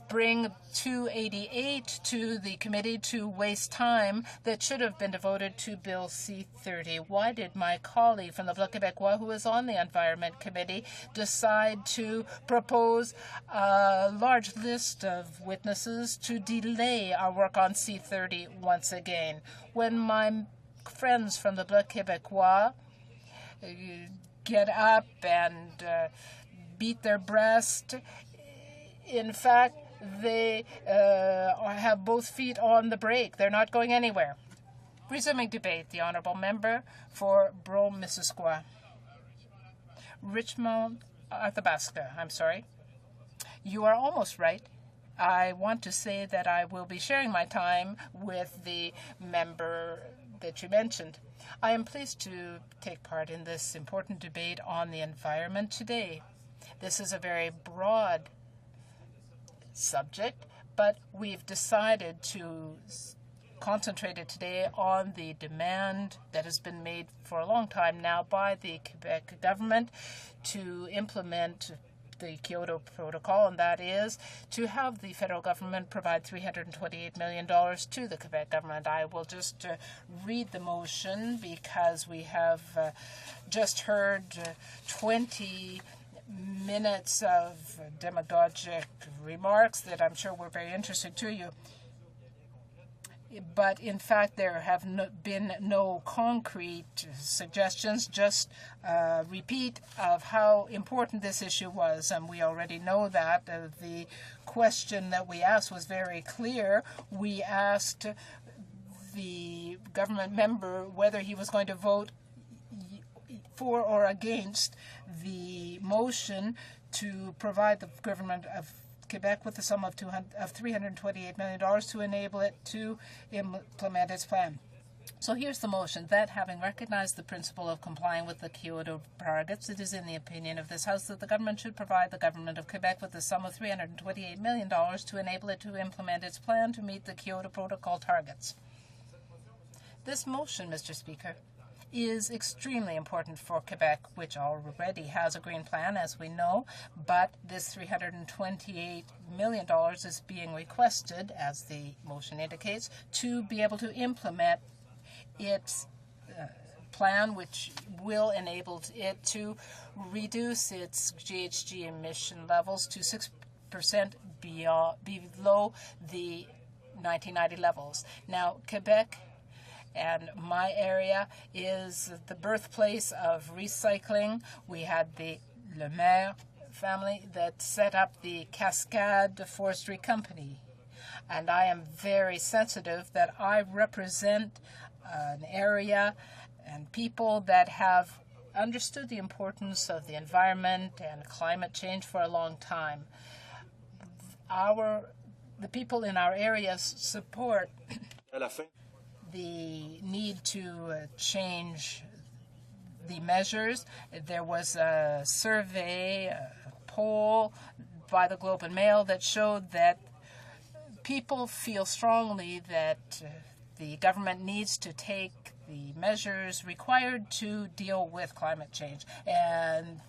bring 288 to the committee to waste time that should have been devoted to Bill C-30? Why did my colleague from the Bloc Québécois, who is on the Environment Committee, decide to propose a large list of witnesses to delay our work on C-30 once again? When my friends from the Bloc Québécois get up and beat their breast, in fact, they have both feet on the brake. They're not going anywhere. Resuming debate, the honourable member for Brome-Missisquoi. Richmond, Athabasca, I'm sorry. You are almost right. I want to say that I will be sharing my time with the member that you mentioned. I am pleased to take part in this important debate on the environment today. This is a very broad subject, but we've decided to concentrate it today on the demand that has been made for a long time now by the Quebec government to implement the Kyoto Protocol, and that is to have the federal government provide $328 million to the Quebec government. I will just read the motion because we have just heard 20 minutes of demagogic remarks that I'm sure were very interesting to you. But in fact, there have been no concrete suggestions, just a repeat of how important this issue was. And we already know that. The question that we asked was very clear. We asked the government member whether he was going to vote for or against the motion to provide the government of Quebec with a sum of $328 million to enable it to implement its plan. So here's the motion, that having recognized the principle of complying with the Kyoto targets, it is in the opinion of this House that the government should provide the government of Quebec with a sum of $328 million to enable it to implement its plan to meet the Kyoto Protocol targets. This motion, Mr. Speaker, is extremely important for Quebec, which already has a green plan, as we know, but this $328 million is being requested, as the motion indicates, to be able to implement its plan, which will enable it to reduce its GHG emission levels to 6% below the 1990 levels. Now, Quebec and my area is the birthplace of recycling. We had the Le Maire family that set up the Cascade Forestry Company. And I am very sensitive that I represent an area and people that have understood the importance of the environment and climate change for a long time. The people in our areas support the need to change the measures. There was a survey, a poll by the Globe and Mail that showed that people feel strongly that the government needs to take the measures required to deal with climate change. And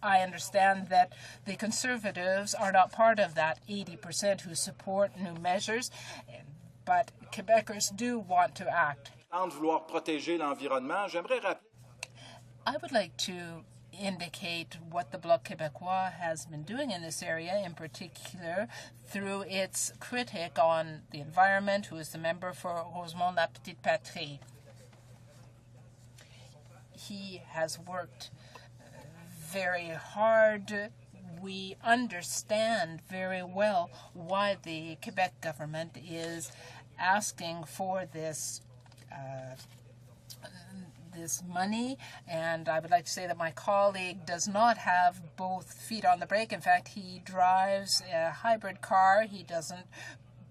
I understand that the Conservatives are not part of that 80% who support new measures, but Quebecers do want to act. I would like to indicate what the Bloc Québécois has been doing in this area, in particular through its critic on the environment, who is the member for Rosemont-la-Petite-Patrie. He has worked very hard. We understand very well why the Quebec government is asking for this money, and I would like to say that my colleague does not have both feet on the brake. In fact, he drives a hybrid car. He doesn't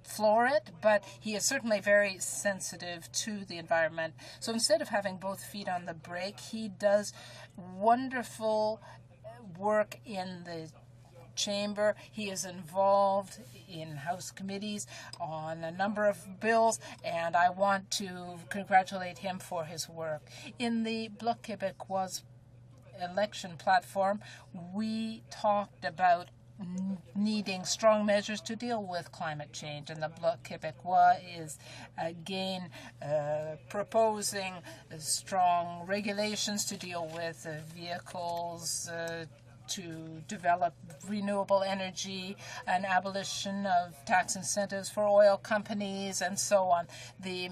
floor it, but he is certainly very sensitive to the environment. So instead of having both feet on the brake, he does wonderful work in the chamber. He is involved in House committees on a number of bills, and I want to congratulate him for his work. In the Bloc Québécois election platform, we talked about needing strong measures to deal with climate change, and the Bloc Québécois is again proposing strong regulations to deal with vehicles, to develop renewable energy, an abolition of tax incentives for oil companies, and so on. The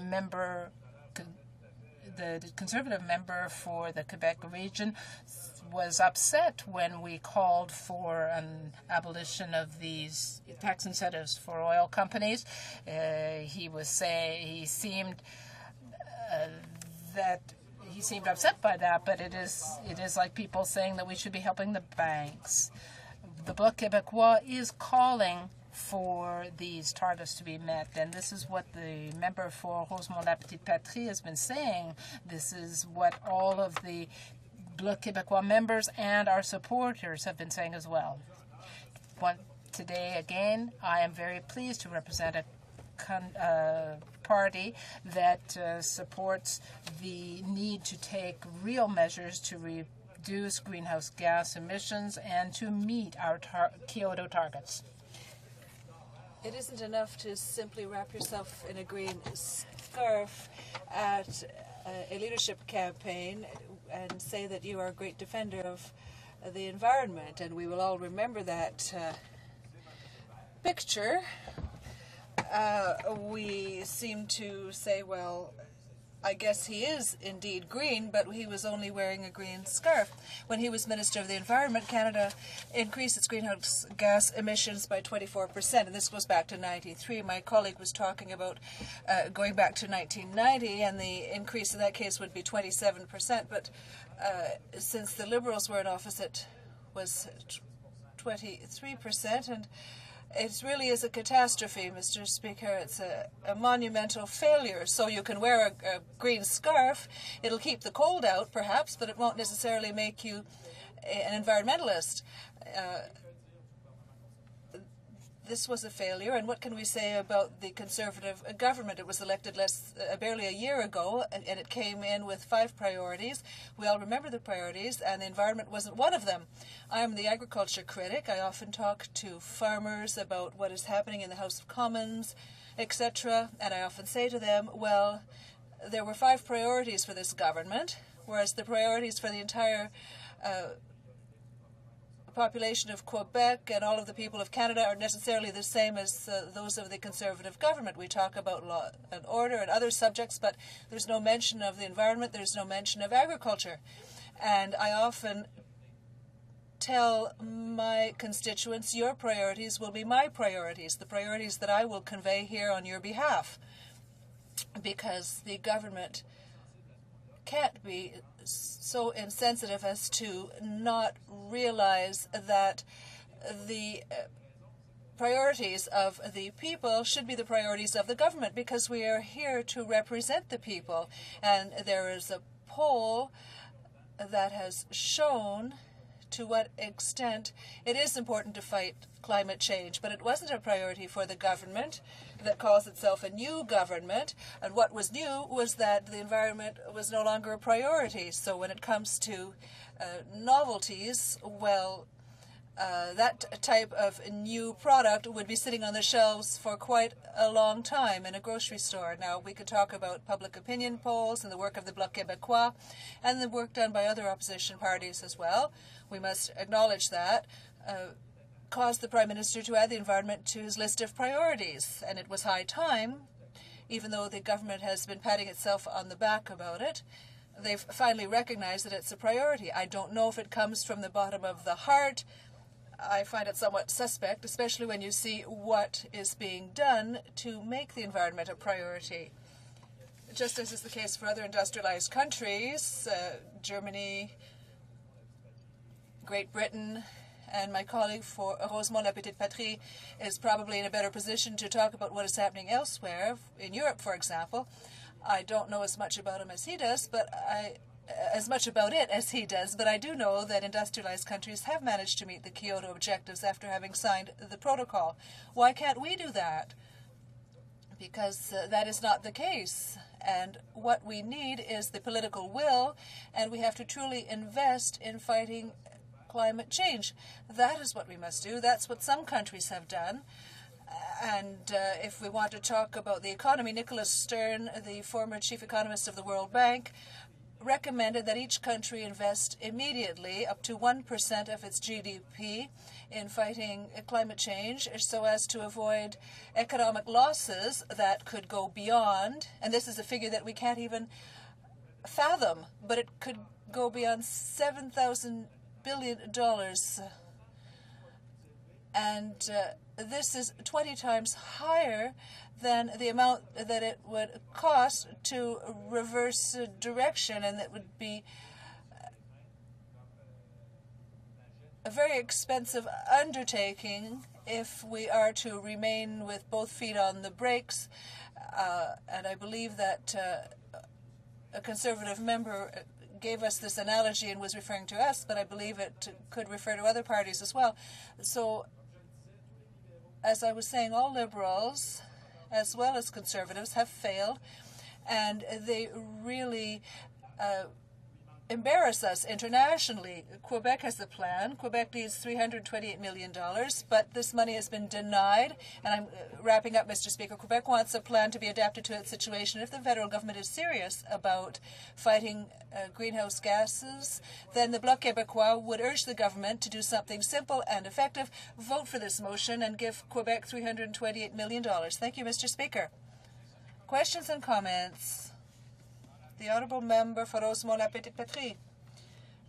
Conservative member for the Quebec region was upset when we called for an abolition of these tax incentives for oil companies. He seemed upset by that, but it is like people saying that we should be helping the banks. The Bloc Québécois is calling for these targets to be met, and this is what the member for Rosemont-la-Petite-Patrie has been saying. This is what all of the Bloc Québécois members and our supporters have been saying as well. Today, again, I am very pleased to represent a party that supports the need to take real measures to reduce greenhouse gas emissions and to meet our Kyoto targets. It isn't enough to simply wrap yourself in a green scarf at a leadership campaign and say that you are a great defender of the environment, and we will all remember that picture. We seem to say, well, I guess he is indeed green, but he was only wearing a green scarf. When he was Minister of the Environment, Canada increased its greenhouse gas emissions by 24%, and this goes back to 93. My colleague was talking about going back to 1990, and the increase in that case would be 27%, but since the Liberals were in office, it was 23%, and it really is a catastrophe, Mr. Speaker. It's a monumental failure. So you can wear a green scarf. It'll keep the cold out, perhaps, but it won't necessarily make you an environmentalist. This was a failure, and what can we say about the Conservative government? It was elected barely a year ago, and it came in with 5 priorities. We all remember the priorities, and the environment wasn't one of them. I am the agriculture critic. I often talk to farmers about what is happening in the House of Commons, etc., and I often say to them, well, there were 5 priorities for this government, whereas the priorities for the entire population of Quebec and all of the people of Canada are necessarily the same as those of the Conservative government. We talk about law and order and other subjects, but there's no mention of the environment, there's no mention of agriculture. And I often tell my constituents, your priorities will be my priorities, the priorities that I will convey here on your behalf, because the government can't be so insensitive as to not realize that the priorities of the people should be the priorities of the government, because we are here to represent the people. And there is a poll that has shown to what extent it is important to fight climate change, but it wasn't a priority for the government that calls itself a new government, and what was new was that the environment was no longer a priority. So when it comes to novelties, well, that type of new product would be sitting on the shelves for quite a long time in a grocery store. Now, we could talk about public opinion polls and the work of the Bloc Québécois and the work done by other opposition parties as well. We must acknowledge that. Caused the Prime Minister to add the environment to his list of priorities, and it was high time, even though the government has been patting itself on the back about it. They've finally recognized that it's a priority. I don't know if it comes from the bottom of the heart. I find it somewhat suspect, especially when you see what is being done to make the environment a priority. Just as is the case for other industrialized countries, Germany, Great Britain, and my colleague for Rosemont La Petite Patrie is probably in a better position to talk about what is happening elsewhere, in Europe, for example. I don't know as much about him as he does, but as much about it as he does, but I do know that industrialized countries have managed to meet the Kyoto objectives after having signed the protocol. Why can't we do that? Because that is not the case. And what we need is the political will, and we have to truly invest in fighting climate change. That is what we must do. That's what some countries have done. And if we want to talk about the economy, Nicholas Stern, the former chief economist of the World Bank, recommended that each country invest immediately up to 1% of its GDP in fighting climate change so as to avoid economic losses that could go beyond, and this is a figure that we can't even fathom, but it could go beyond $7,000 billion. And this is 20 times higher than the amount that it would cost to reverse direction, and it would be a very expensive undertaking if we are to remain with both feet on the brakes. And I believe that a Conservative member gave us this analogy and was referring to us, but I believe it could refer to other parties as well. So, as I was saying, all Liberals, as well as Conservatives, have failed, and they really embarrass us internationally. Quebec has a plan. Quebec needs $328 million, but this money has been denied. And I'm wrapping up, Mr. Speaker. Quebec wants a plan to be adapted to its situation. If the federal government is serious about fighting greenhouse gases, then the Bloc Québécois would urge the government to do something simple and effective. Vote for this motion and give Quebec $328 million. Thank you, Mr. Speaker. Questions and comments? The Honourable Member for Rosemont-la-Petite-Patrie.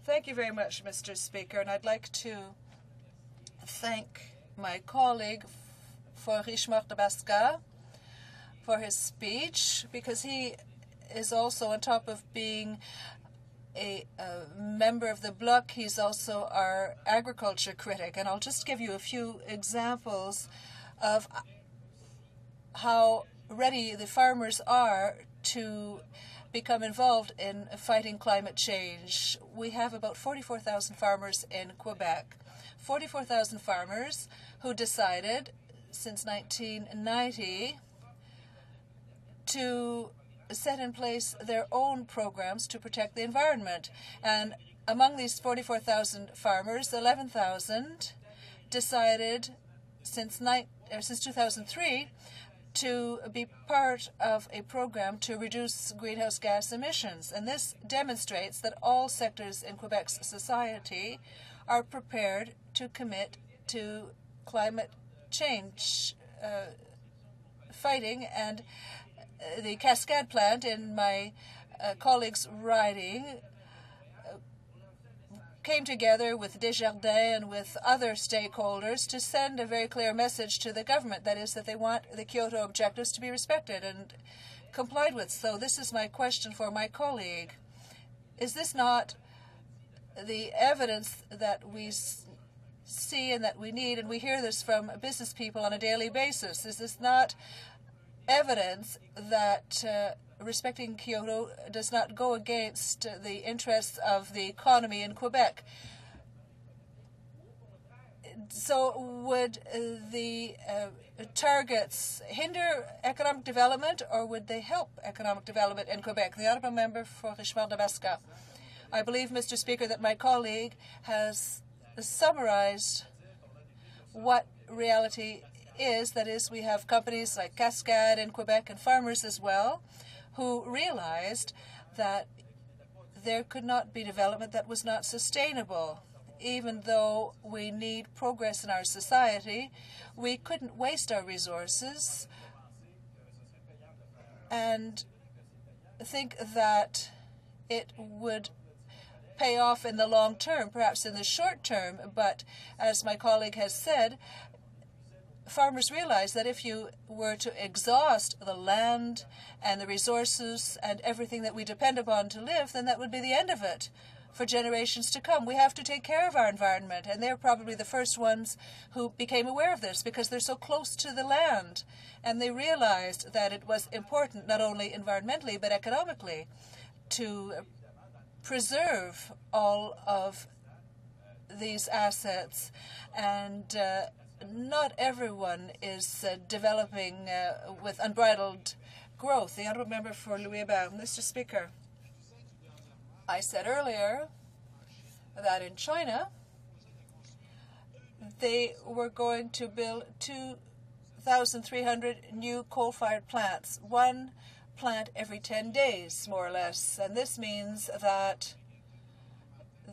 Thank you very much, Mr. Speaker, and I'd like to thank my colleague for Richemont de Basca for his speech, because he is also, on top of being a member of the Bloc, he's also our agriculture critic. And I'll just give you a few examples of how ready the farmers are to become involved in fighting climate change. We have about 44,000 farmers in Quebec. 44,000 farmers who decided since 1990 to set in place their own programs to protect the environment. And among these 44,000 farmers, 11,000 decided since 2003 to be part of a program to reduce greenhouse gas emissions. And this demonstrates that all sectors in Quebec's society are prepared to commit to climate change fighting. And the Cascade plant in my colleague's riding came together with Desjardins and with other stakeholders to send a very clear message to the government, that is, that they want the Kyoto objectives to be respected and complied with. So this is my question for my colleague. Is this not the evidence that we see and that we need, and we hear this from business people on a daily basis? Is this not evidence that respecting Kyoto does not go against the interests of the economy in Quebec? So would the targets hinder economic development, or would they help economic development in Quebec? The Honourable Member for Richemont de Basca. I believe, Mr. Speaker, that my colleague has summarized what reality is. That is, we have companies like Cascade in Quebec and farmers as well, who realized that there could not be development that was not sustainable. Even though we need progress in our society, we couldn't waste our resources and think that it would pay off in the long term, perhaps in the short term. But as my colleague has said, farmers realize that if you were to exhaust the land and the resources and everything that we depend upon to live, then that would be the end of it for generations to come. We have to take care of our environment, and they're probably the first ones who became aware of this because they're so close to the land, and they realized that it was important not only environmentally but economically to preserve all of these assets. And not everyone is developing with unbridled growth. The Honourable Member for Louis-Hébert. Mr. Speaker, I said earlier that in China they were going to build 2,300 new coal-fired plants, one plant every 10 days, more or less. And this means that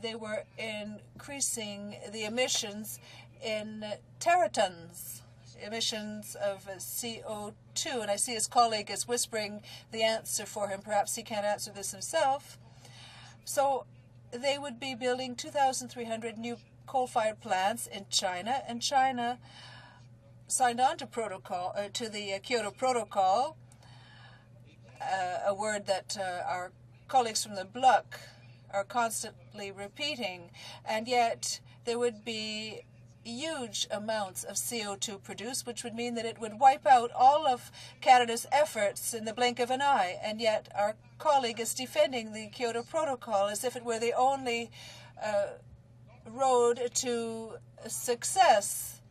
they were increasing the emissions in teratons, emissions of CO2. And I see his colleague is whispering the answer for him. Perhaps he can't answer this himself. So they would be building 2,300 new coal-fired plants in China, and China signed on to the Kyoto Protocol, a word that our colleagues from the Bloc are constantly repeating, and yet there would be huge amounts of CO2 produced, which would mean that it would wipe out all of Canada's efforts in the blink of an eye. And yet our colleague is defending the Kyoto Protocol as if it were the only road to success,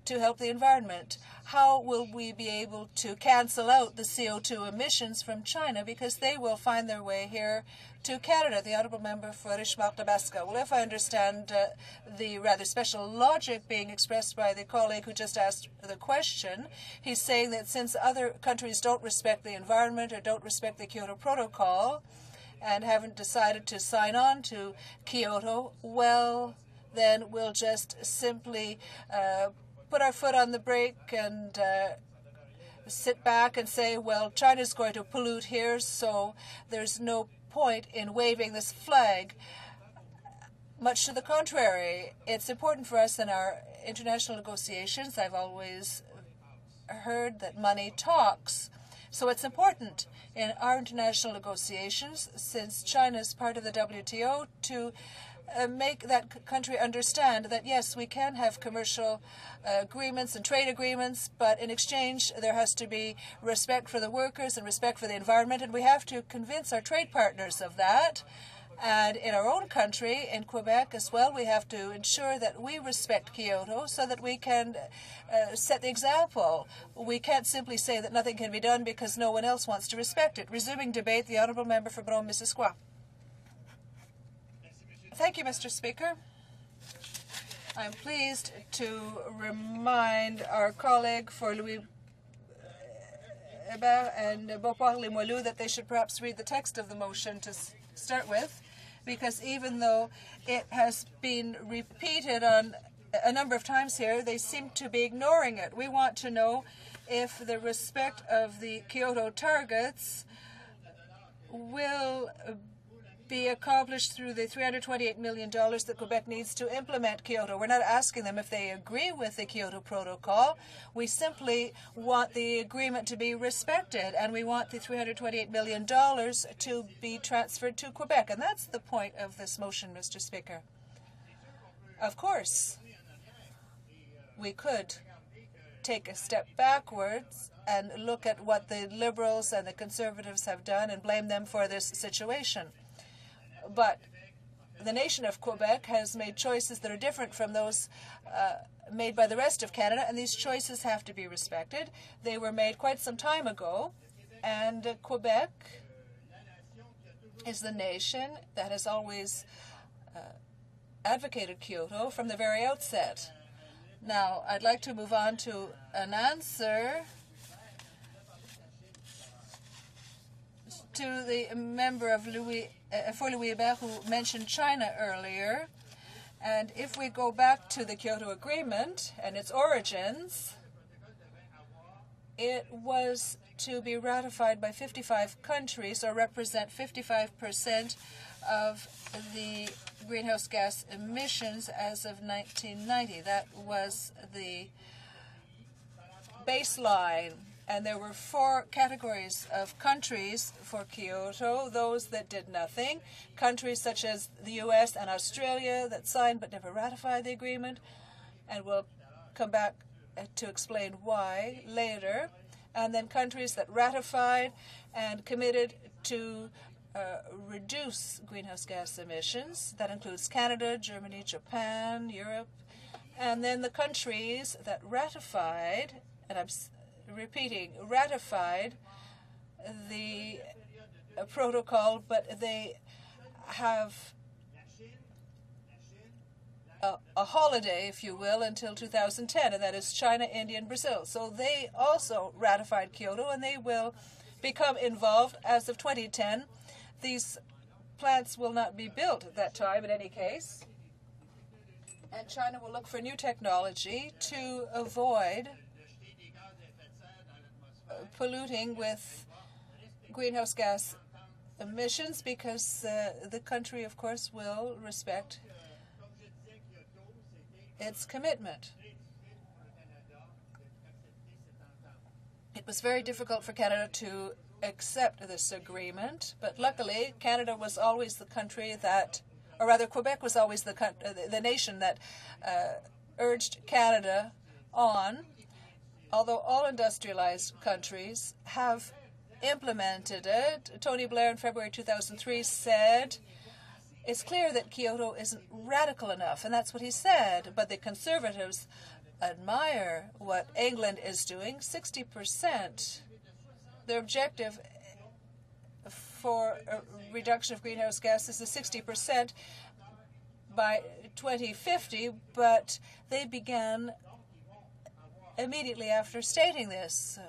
to help the environment? How will we be able to cancel out the CO2 emissions from China because they will find their way here to Canada? The honourable member for Richmond-Tabasco. Well, if I understand the rather special logic being expressed by the colleague who just asked the question, he's saying that since other countries don't respect the environment or don't respect the Kyoto Protocol and haven't decided to sign on to Kyoto, well, then we'll just simply put our foot on the brake and sit back and say, well, China's going to pollute here, so there's no point in waving this flag. Much to the contrary, it's important for us in our international negotiations. I've always heard that money talks. So it's important in our international negotiations, since China is part of the WTO, to make that country understand that, yes, we can have commercial agreements and trade agreements, but in exchange there has to be respect for the workers and respect for the environment, and we have to convince our trade partners of that. And in our own country, in Quebec as well, we have to ensure that we respect Kyoto so that we can set the example. We can't simply say that nothing can be done because no one else wants to respect it. Resuming debate, the honourable member for Brome-Missisquoi. Thank you, Mr. Speaker. I'm pleased to remind our colleague for Louis Hébert and Beauport-Limoilou that they should perhaps read the text of the motion to start with, because even though it has been repeated on a number of times here, they seem to be ignoring it. We want to know if the respect of the Kyoto targets will be accomplished through the $328 million that Quebec needs to implement Kyoto. We're not asking them if they agree with the Kyoto Protocol. We simply want the agreement to be respected, and we want the $328 million to be transferred to Quebec. And that's the point of this motion, Mr. Speaker. Of course, we could take a step backwards and look at what the Liberals and the Conservatives have done and blame them for this situation. But the nation of Quebec has made choices that are different from those made by the rest of Canada, and these choices have to be respected. They were made quite some time ago, and Quebec is the nation that has always advocated Kyoto from the very outset. Now, I'd like to move on to an answer to the member of Louis Hébert who mentioned China earlier. And if we go back to the Kyoto Agreement and its origins, it was to be ratified by 55 countries, or represent 55% of the greenhouse gas emissions as of 1990. That was the baseline. And there were 4 categories of countries for Kyoto: those that did nothing, countries such as the U.S. and Australia that signed but never ratified the agreement, and we'll come back to explain why later, and then countries that ratified and committed to reduce greenhouse gas emissions. That includes Canada, Germany, Japan, Europe, and then the countries that ratified, and I'm repeating, ratified the protocol, but they have a holiday, if you will, until 2010, and that is China, India, and Brazil. So they also ratified Kyoto, and they will become involved as of 2010. These plants will not be built at that time in any case, and China will look for new technology to avoid polluting with greenhouse gas emissions, because the country, of course, will respect its commitment. It was very difficult for Canada to accept this agreement, but luckily Canada was always the country that, or rather Quebec was always the nation that urged Canada on. Although all industrialized countries have implemented it, Tony Blair in February 2003 said, it's clear that Kyoto isn't radical enough, and that's what he said. But the Conservatives admire what England is doing. 60%. Their objective for a reduction of greenhouse gases is 60% by 2050, but they began immediately after stating this,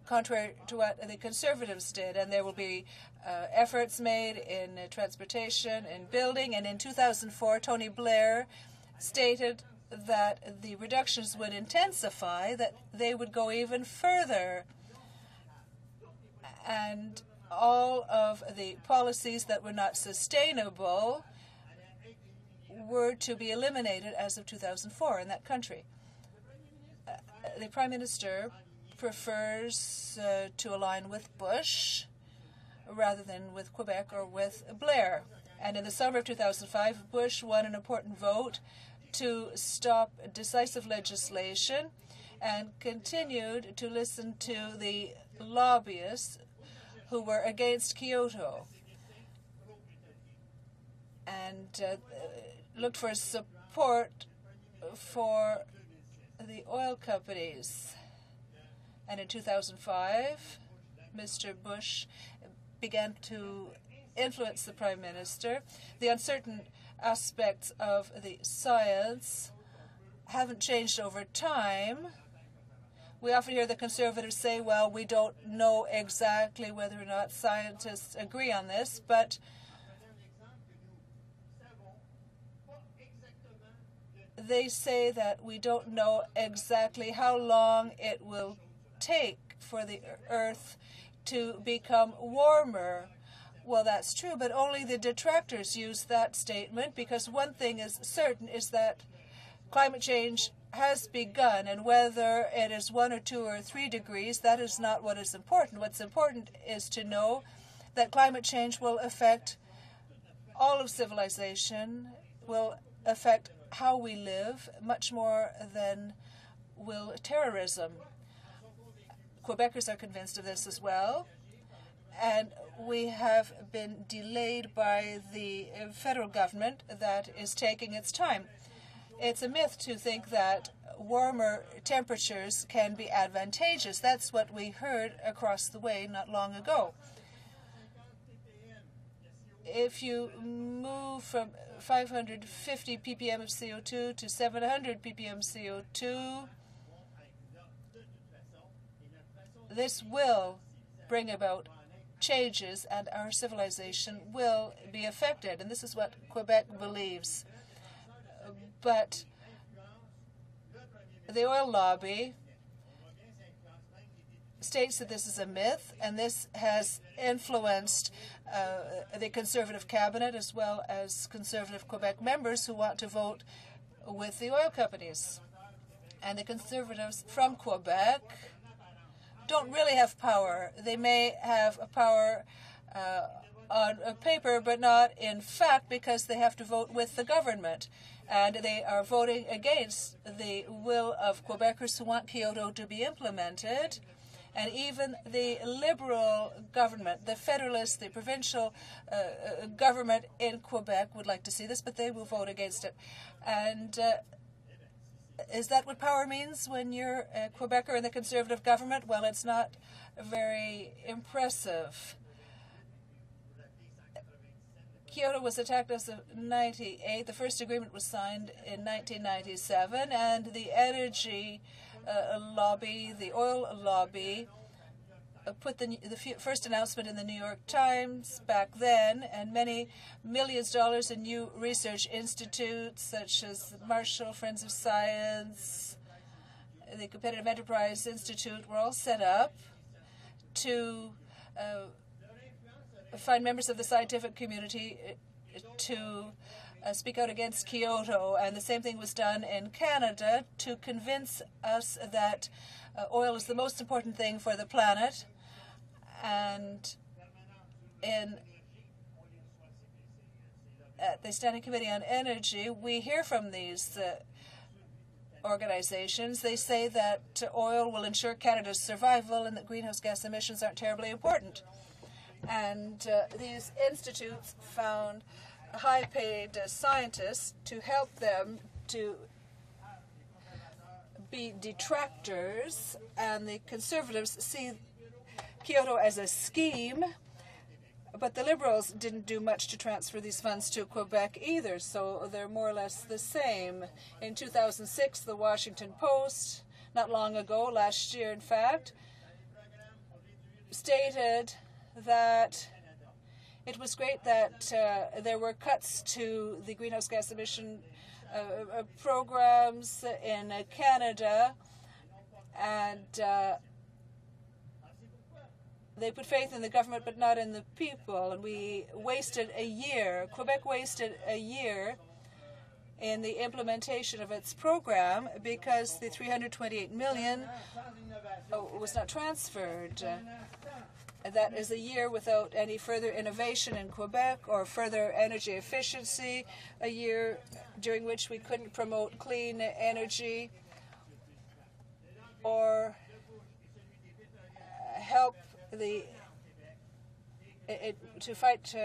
contrary to what the Conservatives did. And there will be efforts made in transportation, in building, and in 2004, Tony Blair stated that the reductions would intensify, that they would go even further. And all of the policies that were not sustainable were to be eliminated as of 2004 in that country. The Prime Minister prefers to align with Bush rather than with Quebec or with Blair. And in the summer of 2005, Bush won an important vote to stop decisive legislation and continued to listen to the lobbyists who were against Kyoto and looked for support for the oil companies. And in 2005, Mr. Bush began to influence the Prime Minister. The uncertain aspects of the science haven't changed over time. We often hear the Conservatives say, well, we don't know exactly whether or not scientists agree on this, but they say that we don't know exactly how long it will take for the Earth to become warmer. Well, that's true, but only the detractors use that statement, because one thing is certain is that climate change has begun, and whether it is 1 or 2 or 3 degrees, that is not what is important. What's important is to know that climate change will affect all of civilization, will affect how we live much more than will terrorism. Quebecers are convinced of this as well, and we have been delayed by the federal government that is taking its time. It's a myth to think that warmer temperatures can be advantageous. That's what we heard across the way not long ago. If you move from 550 ppm of CO2 to 700 ppm CO2, this will bring about changes and our civilization will be affected. And this is what Quebec believes. But the oil lobby states that this is a myth, and this has influenced the Conservative cabinet as well as Conservative Quebec members who want to vote with the oil companies. And the Conservatives from Quebec don't really have power. They may have a power on paper, but not in fact, because they have to vote with the government. And they are voting against the will of Quebecers who want Kyoto to be implemented. And even the Liberal government, the Federalist, the provincial government in Quebec would like to see this, but they will vote against it. And is that what power means when you're a Quebecer in the Conservative government? Well, it's not very impressive. Kyoto was attacked as of 1998. The first agreement was signed in 1997, and the energy lobby, the oil lobby, put the first announcement in the New York Times back then, and many millions of dollars in new research institutes such as Marshall Friends of Science, the Competitive Enterprise Institute were all set up to find members of the scientific community to speak out against Kyoto. And the same thing was done in Canada to convince us that oil is the most important thing for the planet. And at the Standing Committee on Energy, we hear from these organizations. They say that oil will ensure Canada's survival and that greenhouse gas emissions aren't terribly important. And these institutes found high-paid scientists to help them to be detractors, and the Conservatives see Kyoto as a scheme, but the Liberals didn't do much to transfer these funds to Quebec either, so they're more or less the same. In 2006, the Washington Post, not long ago, last year in fact, stated that it was great that there were cuts to the greenhouse gas emission programs in Canada, and they put faith in the government but not in the people. And we wasted a year, Quebec wasted a year in the implementation of its program because the $328 million was not transferred. That is a year without any further innovation in Quebec or further energy efficiency, a year during which we couldn't promote clean energy or help to fight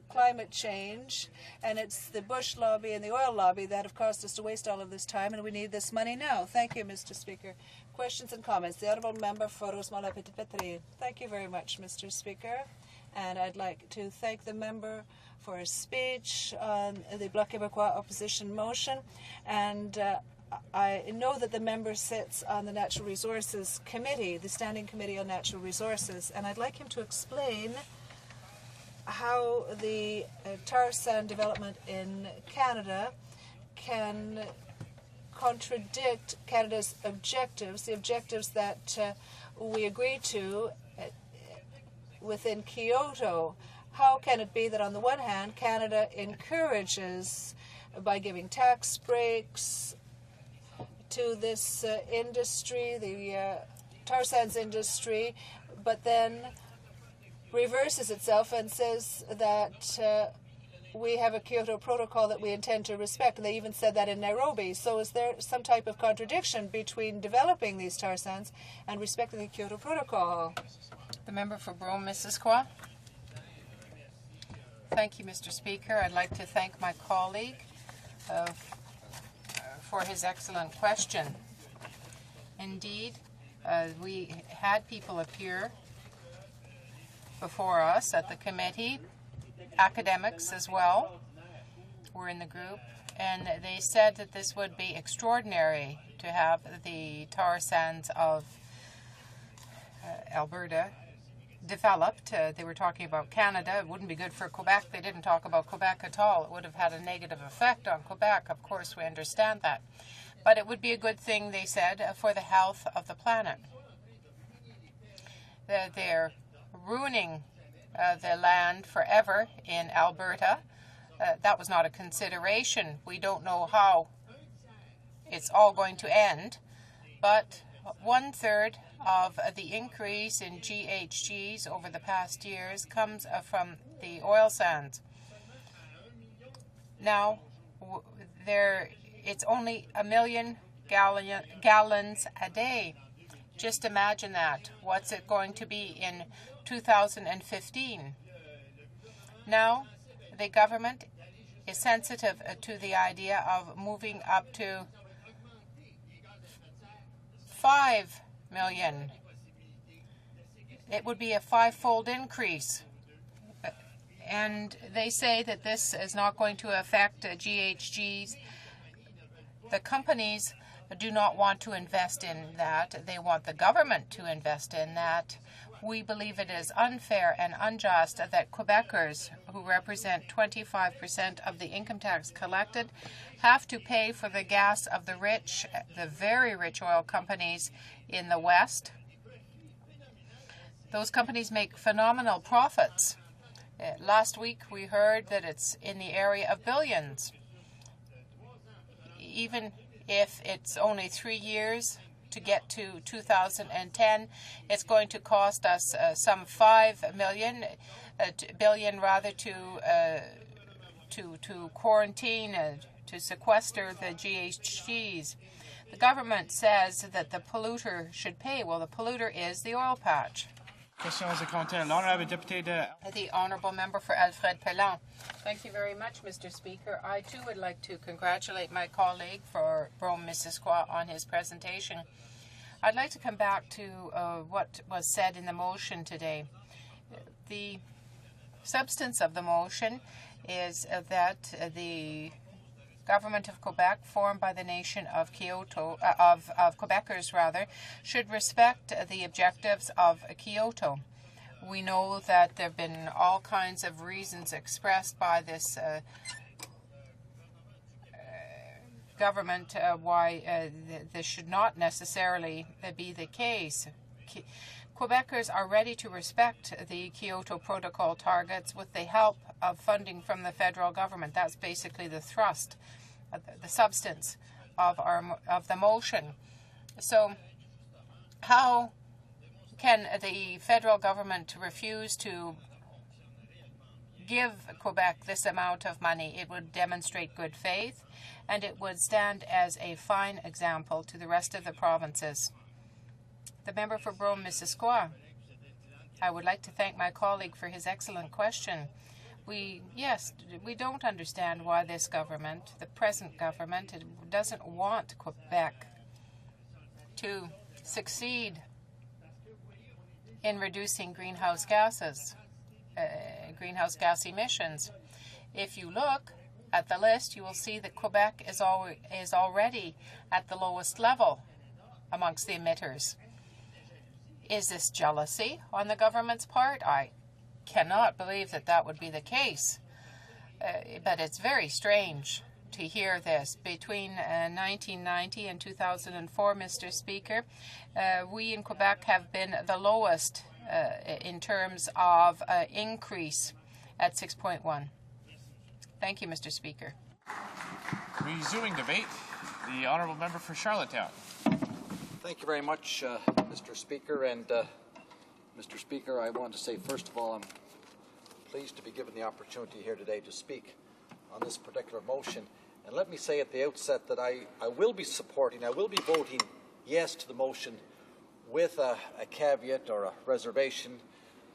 climate change. And it's the Bush lobby and the oil lobby that have caused us to waste all of this time, and we need this money now. Thank you, Mr. Speaker. Questions and comments? The Honourable Member for Rosemont-la-Petite-Patrie. Thank you very much, Mr. Speaker. And I'd like to thank the member for his speech on the Bloc Québécois opposition motion. And I know that the member sits on the Natural Resources Committee, the Standing Committee on Natural Resources, and I'd like him to explain how the tar sand development in Canada can contradict Canada's objectives, the objectives that we agreed to within Kyoto. How can it be that on the one hand Canada encourages, by giving tax breaks to this industry, the tar sands industry, but then reverses itself and says that we have a Kyoto Protocol that we intend to respect, and they even said that in Nairobi. So is there some type of contradiction between developing these tar sands and respecting the Kyoto Protocol? The member for Brome, Missisquoi. Thank you, Mr. Speaker. I'd like to thank my colleague for his excellent question. Indeed, we had people appear before us at the committee, academics as well were in the group, and they said that this would be extraordinary to have the tar sands of Alberta developed. They were talking about Canada. It wouldn't be good for Quebec. They didn't talk about Quebec at all. It would have had a negative effect on Quebec. Of course, we understand that. But it would be a good thing, they said, for the health of the planet. They're ruining the land forever in Alberta. That was not a consideration. We don't know how it's all going to end, but 1/3 of the increase in GHGs over the past years comes from the oil sands. Now, it's only 1 million gallons a day. Just imagine that. What's it going to be in 2015? Now, the government is sensitive to the idea of moving up to 5 million. It would be a 5-fold increase. And they say that this is not going to affect GHGs. The companies do not want to invest in that. They want the government to invest in that. We believe it is unfair and unjust that Quebecers, who represent 25% of the income tax collected, have to pay for the gas of the rich, the very rich oil companies in the West. Those companies make phenomenal profits. Last week we heard that it's in the area of billions. Even if it's only 3 years to get to 2010, it's going to cost us some 5 billion rather to quarantine, to sequester the GHGs. The government says that the polluter should pay. Well, the polluter is the oil patch. Questions et commentaires. L'honorable député de... The honourable member for Alfred Pellan. Thank you very much, Mr. Speaker. I too would like to congratulate my colleague for Brome-Missisquoi on his presentation. I'd like to come back to what was said in the motion today. The substance of the motion is that the government of Quebec, formed by the nation of Kyoto, of Quebecers rather, should respect the objectives of Kyoto. We know that there have been all kinds of reasons expressed by this government why this should not necessarily be the case. Quebecers are ready to respect the Kyoto Protocol targets with the help of funding from the federal government. That's basically the thrust, the substance of the motion. So how can the federal government refuse to give Quebec this amount of money? It would demonstrate good faith, and it would stand as a fine example to the rest of the provinces. The member for Brome-Missisquoi. I would like to thank my colleague for his excellent question. We don't understand why this government, the present government, doesn't want Quebec to succeed in reducing greenhouse gas emissions. If you look at the list, you will see that Quebec is already at the lowest level amongst the emitters. Is this jealousy on the government's part? I cannot believe that that would be the case. But it's very strange to hear this. Between 1990 and 2004, Mr. Speaker, we in Quebec have been the lowest in terms of increase at 6.1. Thank you, Mr. Speaker. Resuming debate, the honourable member for Charlottetown. Thank you very much, Mr. Speaker. And Mr. Speaker, I want to say, first of all, I'm pleased to be given the opportunity here today to speak on this particular motion. And let me say at the outset that I will be voting yes to the motion with a caveat or a reservation,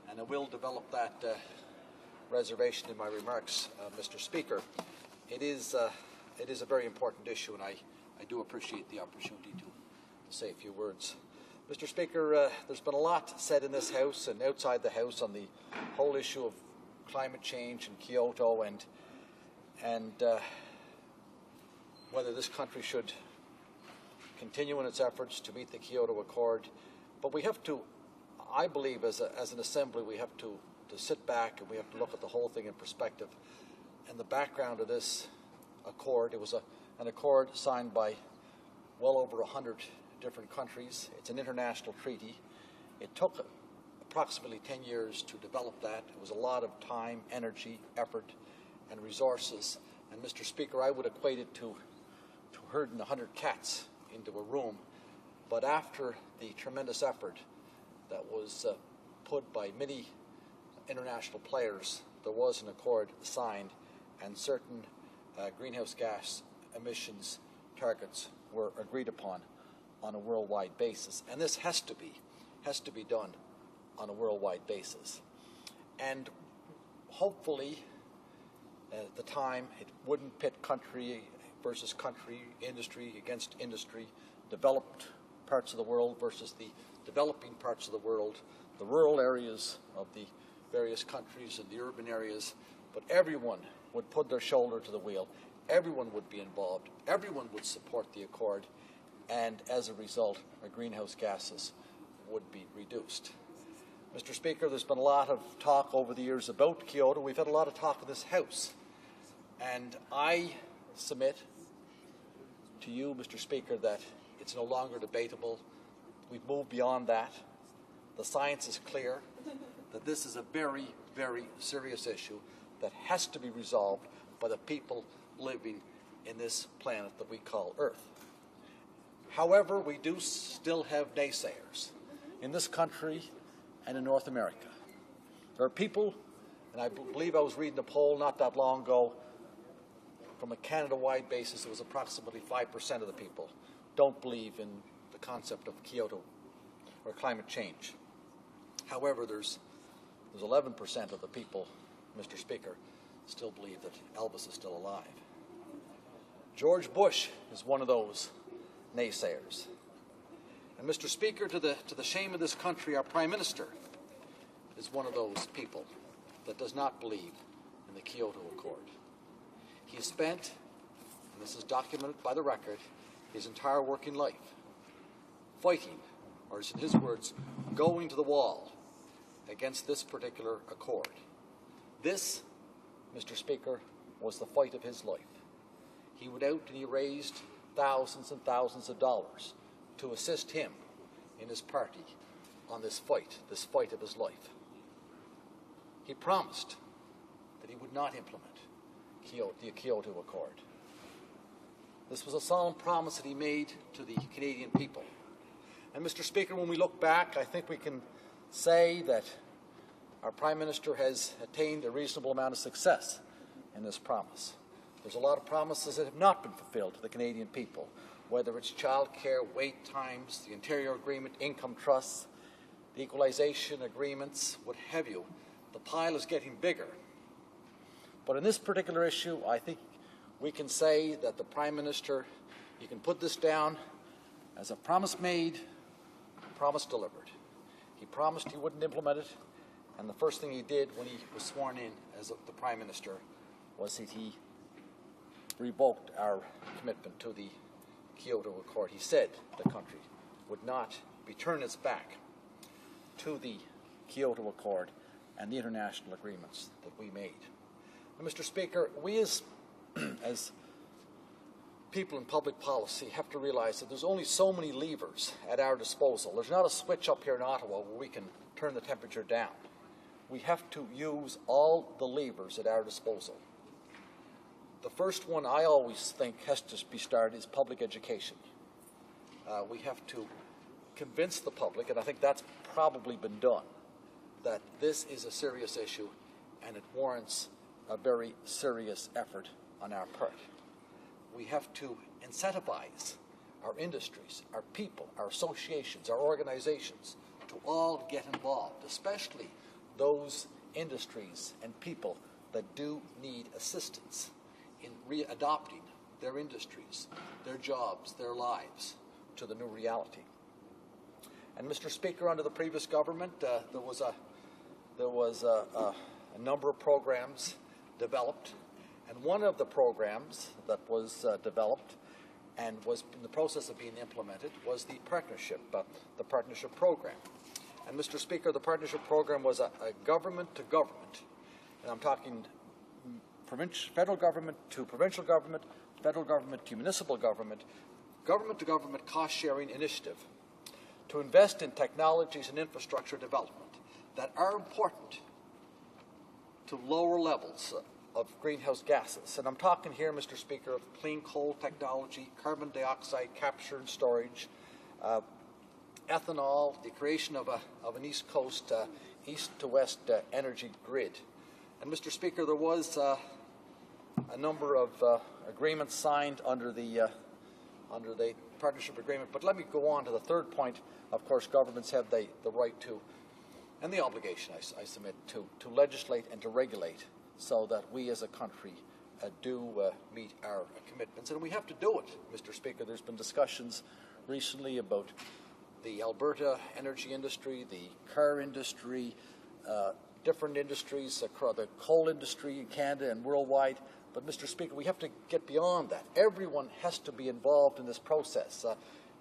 and I will develop that reservation in my remarks, Mr. Speaker. It is a very important issue, and I do appreciate the opportunity to say a few words. Mr. Speaker, there's been a lot said in this House and outside the House on the whole issue of climate change and Kyoto and whether this country should continue in its efforts to meet the Kyoto Accord. But we have to, I believe, as an assembly, we have to sit back and we have to look at the whole thing in perspective. And the background of this accord, it was an accord signed by well over 100 different countries. It's an international treaty. It took approximately 10 years to develop that. It was a lot of time, energy, effort, and resources. And Mr. Speaker, I would equate it to herding 100 cats into a room. But after the tremendous effort that was put by many international players, there was an accord signed, and certain greenhouse gas emissions targets were agreed upon on a worldwide basis. And this has to be done on a worldwide basis. And hopefully, at the time, it wouldn't pit country versus country, industry against industry, developed parts of the world versus the developing parts of the world, the rural areas of the various countries and the urban areas. But everyone would put their shoulder to the wheel. Everyone would be involved. Everyone would support the accord. And as a result, our greenhouse gases would be reduced. Mr. Speaker, there's been a lot of talk over the years about Kyoto. We've had a lot of talk in this House. And I submit to you, Mr. Speaker, that it's no longer debatable. We've moved beyond that. The science is clear that this is a very, very serious issue that has to be resolved by the people living in this planet that we call Earth. However, we do still have naysayers in this country and in North America. There are people, and I believe I was reading a poll not that long ago, from a Canada-wide basis, it was approximately 5% of the people don't believe in the concept of Kyoto or climate change. However, there's 11% of the people, Mr. Speaker, still believe that Elvis is still alive. George Bush is one of those naysayers. And Mr. Speaker, to the shame of this country, our Prime Minister is one of those people that does not believe in the Kyoto Accord. He has spent, and this is documented by the record, his entire working life fighting, or in his words, going to the wall against this particular accord. This, Mr. Speaker, was the fight of his life. He went out and he raised thousands and thousands of dollars to assist him in his party on this fight of his life. He promised that he would not implement the Kyoto Accord. This was a solemn promise that he made to the Canadian people. And Mr. Speaker, when we look back, I think we can say that our Prime Minister has attained a reasonable amount of success in this promise. There's a lot of promises that have not been fulfilled to the Canadian people, whether it's childcare, wait times, the Ontario Agreement, income trusts, the equalization agreements, what have you. The pile is getting bigger. But in this particular issue, I think we can say that the Prime Minister, you can put this down as a promise made, promise delivered. He promised he wouldn't implement it, and the first thing he did when he was sworn in as the Prime Minister was that he revoked our commitment to the Kyoto Accord. He said the country would not be turning its back to the Kyoto Accord and the international agreements that we made. And Mr. Speaker, we as people in public policy have to realize that there's only so many levers at our disposal. There's not a switch up here in Ottawa where we can turn the temperature down. We have to use all the levers at our disposal. The first one I always think has to be started is public education. We have to convince the public, and I think that's probably been done, that this is a serious issue and it warrants a very serious effort on our part. We have to incentivize our industries, our people, our associations, our organizations to all get involved, especially those industries and people that do need assistance in readopting their industries, their jobs, their lives to the new reality. And Mr. Speaker, under the previous government, there was a number of programs developed, and one of the programs that was developed and was in the process of being implemented was the partnership program. And Mr. Speaker, the partnership program was a government to government, and I'm talking federal government to provincial government, federal government to municipal government to government cost-sharing initiative to invest in technologies and infrastructure development that are important to lower levels of greenhouse gases. And I'm talking here, Mr. Speaker, of clean coal technology, carbon dioxide capture and storage, ethanol, the creation of an East Coast, east to west energy grid. And Mr. Speaker, there was a number of agreements signed under the partnership agreement. But let me go on to the third point. Of course, governments have the right to, and the obligation, I submit, to legislate and to regulate so that we as a country do meet our commitments. And we have to do it, Mr. Speaker. There's been discussions recently about the Alberta energy industry, the car industry, different industries, the coal industry in Canada and worldwide. But, Mr. Speaker, we have to get beyond that. Everyone has to be involved in this process.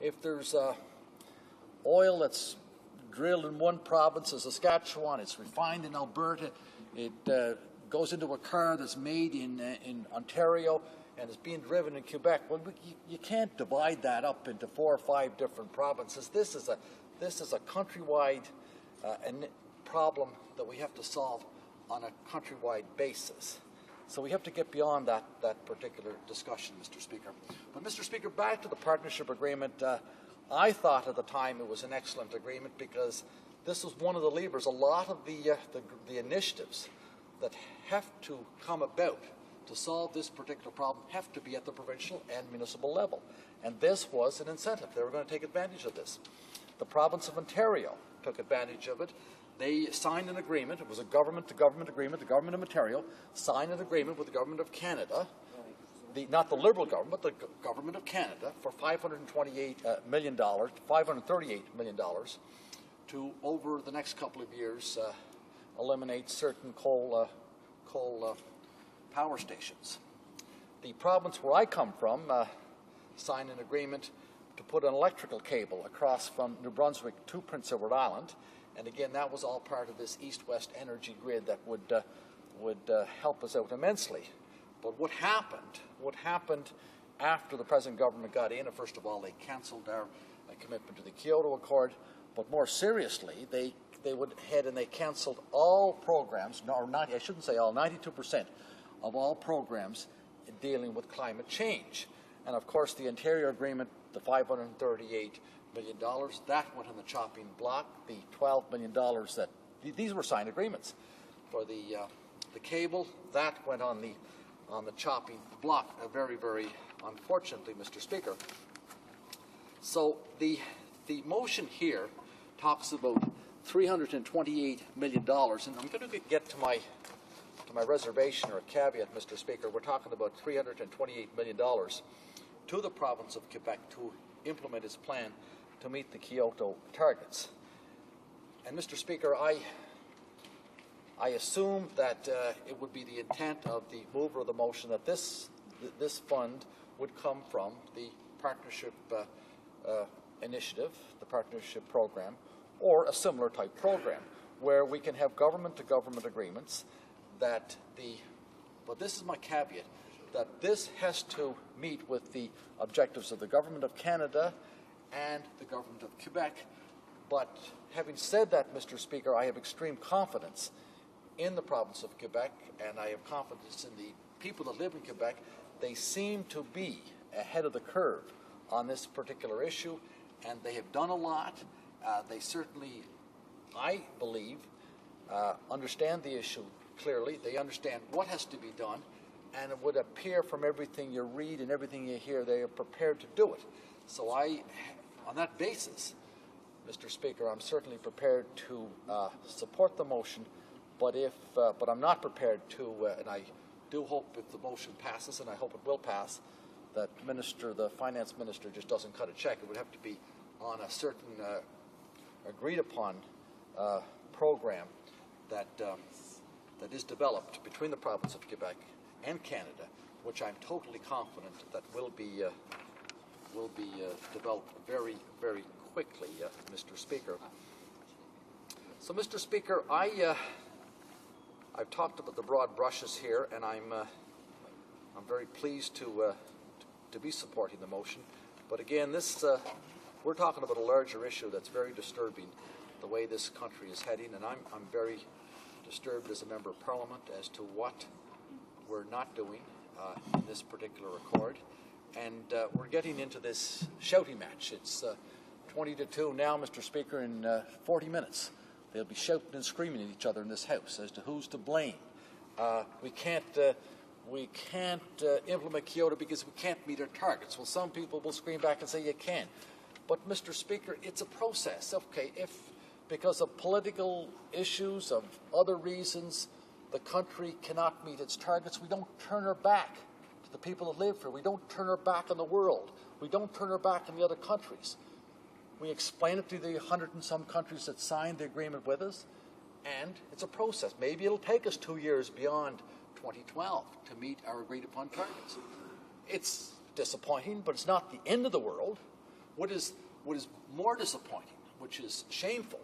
If there's oil that's drilled in one province of Saskatchewan, it's refined in Alberta, it goes into a car that's made in Ontario and is being driven in Quebec, well, you can't divide that up into 4 or 5 different provinces. This is a countrywide problem that we have to solve on a countrywide basis. So we have to get beyond that particular discussion, Mr. Speaker. But, Mr. Speaker, back to the partnership agreement, I thought at the time it was an excellent agreement because this was one of the levers. A lot of the initiatives that have to come about to solve this particular problem have to be at the provincial and municipal level. And this was an incentive. They were going to take advantage of this. The province of Ontario took advantage of it. they signed an agreement. It was a government-to-government agreement. The government of Ontario signed an agreement with the government of Canada, not the Liberal government, but the government of Canada, for $538 million to, over the next couple of years, eliminate certain coal power stations. The province where I come from signed an agreement to put an electrical cable across from New Brunswick to Prince Edward Island, and again, that was all part of this east-west energy grid that would help us out immensely. But what happened after the present government got in? First of all, they cancelled our commitment to the Kyoto Accord, but more seriously, they went ahead and they cancelled all programs, or 90, I shouldn't say all, 92% of all programs dealing with climate change. And of course, the Ontario Agreement, the $538 million, that went on the chopping block. The $12 million that, these were signed agreements. For the cable, that went on the chopping block, very, very unfortunately, Mr. Speaker. So the motion here talks about $328 million, and I'm going to get to my reservation or caveat, Mr. Speaker. We're talking about $328 million to the province of Quebec to implement its plan to meet the Kyoto targets. And Mr. Speaker, I assume that it would be the intent of the mover of the motion that this fund would come from the partnership initiative, the partnership program, or a similar type program where we can have government-to-government agreements that but this is my caveat, that this has to meet with the objectives of the government of Canada and the government of Quebec. But having said that, Mr. Speaker, I have extreme confidence in the province of Quebec, and I have confidence in the people that live in Quebec. They seem to be ahead of the curve on this particular issue, and they have done a lot. They certainly, I believe, understand the issue clearly. They understand what has to be done, and it would appear from everything you read and everything you hear, they are prepared to do it. So on that basis, Mr. Speaker, I'm certainly prepared to support the motion, but I'm not prepared to, and I do hope if the motion passes, and I hope it will pass, that the finance minister just doesn't cut a check. It would have to be on a certain agreed upon program that is developed between the province of Quebec and Canada, which I'm totally confident that will be developed very, very quickly, Mr. Speaker. So, Mr. Speaker, I've talked about the broad brushes here, and I'm very pleased to be supporting the motion. But again, we're talking about a larger issue that's very disturbing, the way this country is heading, and I'm very disturbed as a member of Parliament as to what we're not doing in this particular accord. And we're getting into this shouting match. It's 20-2 now, Mr. Speaker. In 40 minutes, they'll be shouting and screaming at each other in this House as to who's to blame. We can't implement Kyoto because we can't meet our targets. Well, some people will scream back and say you can. But, Mr. Speaker, it's a process. Okay, if because of political issues, of other reasons, the country cannot meet its targets, we don't turn our back to the people that live here. We don't turn our back on the world. We don't turn our back on the other countries. We explain it to the 100 and some countries that signed the agreement with us, and it's a process. Maybe it'll take us 2 years beyond 2012 to meet our agreed upon targets. It's disappointing, but it's not the end of the world. What is more disappointing, which is shameful,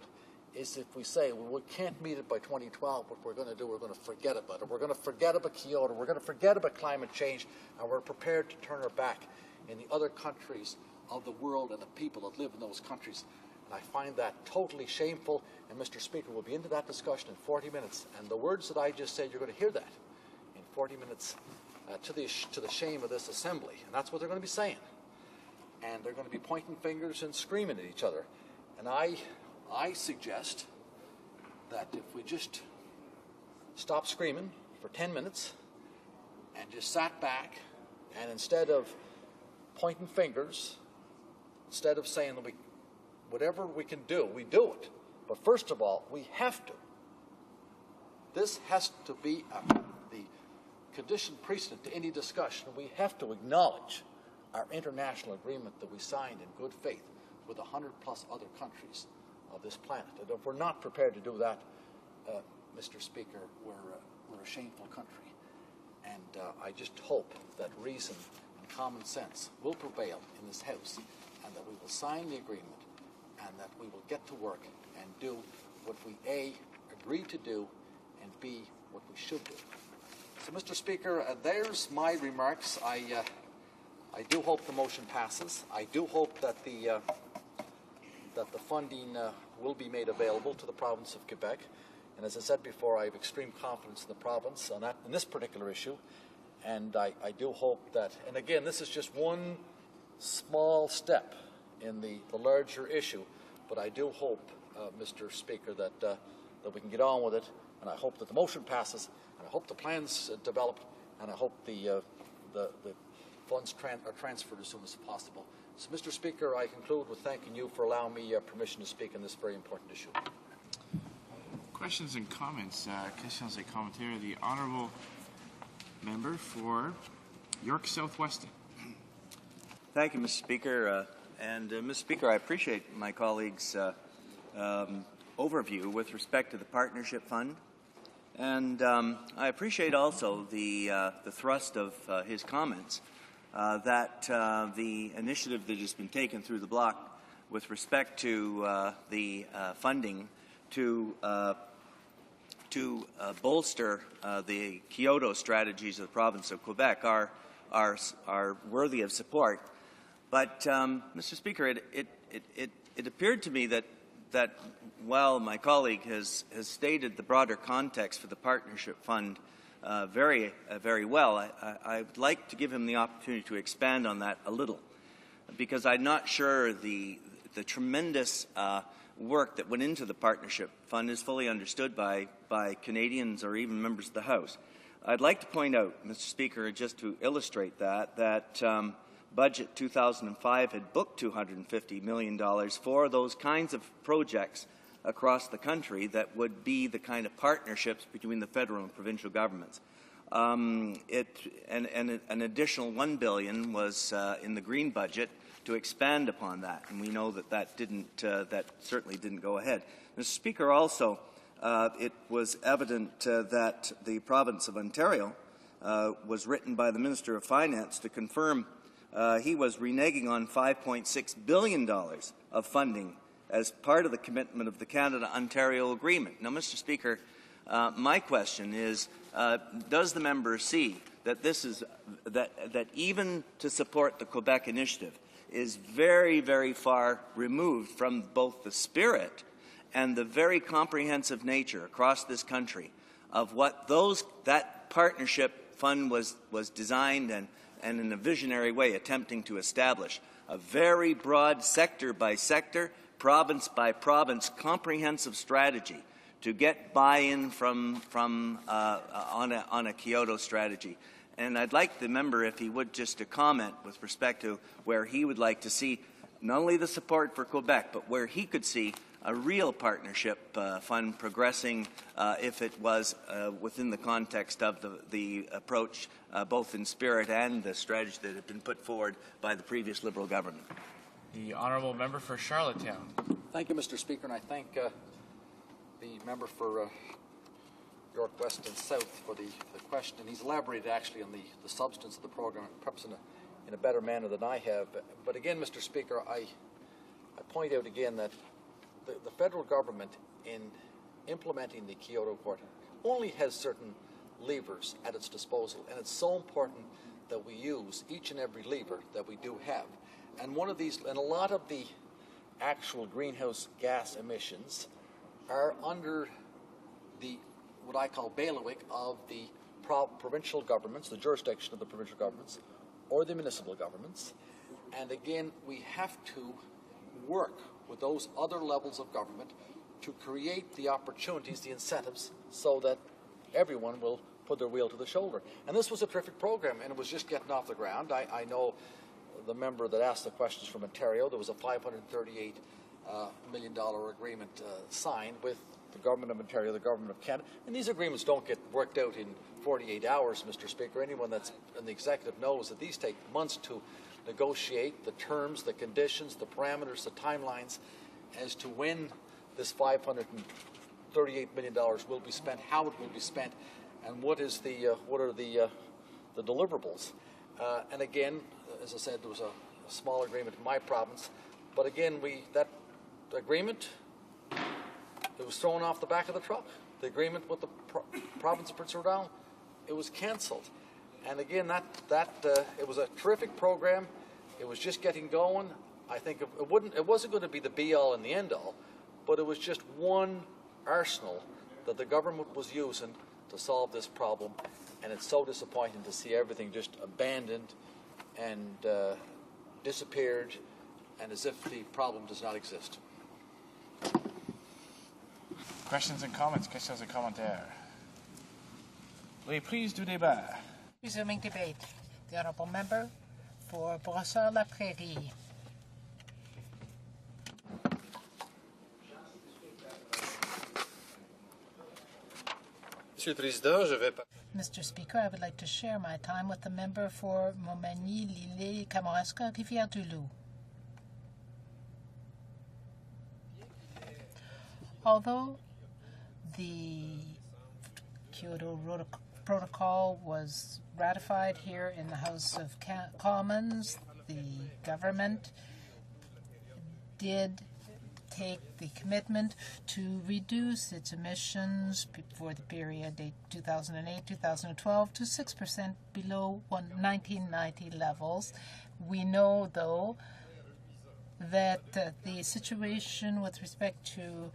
is if we say, well, we can't meet it by 2012, what we're going to do, we're going to forget about it. We're going to forget about Kyoto. We're going to forget about climate change, and we're prepared to turn our back in the other countries of the world and the people that live in those countries. And I find that totally shameful. And, Mr. Speaker, we'll be into that discussion in 40 minutes. And the words that I just said, you're going to hear that in 40 minutes to the shame of this assembly. And that's what they're going to be saying. And they're going to be pointing fingers and screaming at each other. And I suggest that if we just stop screaming for 10 minutes and just sat back, and instead of pointing fingers, instead of saying that whatever we can do, we do it. But first of all, we have to. This has to be the condition precedent to any discussion. We have to acknowledge our international agreement that we signed in good faith with 100+ other countries of this planet. And if we're not prepared to do that, Mr. Speaker, we're a shameful country. And I just hope that reason and common sense will prevail in this House, and that we will sign the agreement, and that we will get to work and do what we A, agreed to do, and B, what we should do. So, Mr. Speaker, there's my remarks. I do hope the motion passes. I do hope that the funding will be made available to the province of Quebec. And as I said before, I have extreme confidence in the province on that, in this particular issue. And I do hope that, and again, this is just one small step in the larger issue, but I do hope, Mr. Speaker, that we can get on with it. And I hope that the motion passes, and I hope the plans develop, and I hope the funds are transferred as soon as possible. So, Mr. Speaker, I conclude with thanking you for allowing me permission to speak on this very important issue. Questions and comments. Questions et commentaires. The Honourable Member for York South-Weston. Thank you, Mr. Speaker. Mr. Speaker, I appreciate my colleague's overview with respect to the Partnership Fund. And I appreciate also the thrust of his comments that the initiative that has been taken through the bloc with respect to the funding to bolster the Kyoto strategies of the province of Quebec are worthy of support. But, Mr. Speaker, it appeared to me that while my colleague has stated the broader context for the Partnership Fund very well, I'd like to give him the opportunity to expand on that a little, because I'm not sure the tremendous work that went into the Partnership Fund is fully understood by Canadians or even members of the House. I'd like to point out, Mr. Speaker, just to illustrate that Budget 2005 had booked $250 million for those kinds of projects across the country that would be the kind of partnerships between the federal and provincial governments. An additional $1 billion was in the Green budget to expand upon that, and we know that certainly didn't go ahead. Mr. Speaker, also, it was evident that the province of Ontario was written by the Minister of Finance to confirm he was reneging on $5.6 billion of funding as part of the commitment of the Canada-Ontario Agreement. Now, Mr. Speaker, my question is, does the member see that that even to support the Quebec initiative is very, very far removed from both the spirit and the very comprehensive nature across this country of what that partnership fund was designed and in a visionary way attempting to establish a very broad sector-by-sector, province-by-province comprehensive strategy to get buy-in on a Kyoto strategy. And I'd like the member, if he would, just to comment with respect to where he would like to see not only the support for Quebec, but where he could see a real partnership fund progressing if it was within the context of the approach, both in spirit and the strategy that had been put forward by the previous Liberal government. The Honourable Member for Charlottetown. Thank you, Mr. Speaker, and I thank the member for York West and South for the question. And he's elaborated actually on the substance of the program, perhaps in a better manner than I have. But again, Mr. Speaker, I point out again that the federal government, in implementing the Kyoto Accord, only has certain levers at its disposal, and it's so important that we use each and every lever that we do have. And one of these, and a lot of the actual greenhouse gas emissions are under the what I call bailiwick of the provincial governments, the jurisdiction of the provincial governments, or the municipal governments. And again, we have to work with those other levels of government to create the opportunities, the incentives, so that everyone will put their wheel to the shoulder. And this was a terrific program, and it was just getting off the ground. I know the member that asked the questions from Ontario. There was a $538 million agreement signed with the Government of Ontario, the Government of Canada. And these agreements don't get worked out in 48 hours, Mr. Speaker. Anyone that's in the executive knows that these take months to negotiate the terms, the conditions, the parameters, the timelines as to when this $538 million will be spent, how it will be spent, and what are the deliverables. And again, as I said, there was a small agreement in my province, but again, that agreement, it was thrown off the back of the truck. The agreement with the province of Prince Edward Island, it was cancelled. And again, it was a terrific program. It was just getting going. I think it wasn't going to be the be-all and the end-all, but it was just one arsenal that the government was using to solve this problem. And it's so disappointing to see everything just abandoned and disappeared, and as if the problem does not exist. Questions and comments, questions et commentaires. Reprise du débat. Resuming debate. The Honourable Member for Brossard-La Prairie. Mr. Speaker, I would like to share my time with the member for Montmagny, Lilley, Kamouraska, Rivière-du-Loup. Although the Kyoto Protocol was ratified here in the House of Commons, the government did take the commitment to reduce its emissions for the period 2008-2012 to 6% below 1990 levels. We know, though, that the situation with respect to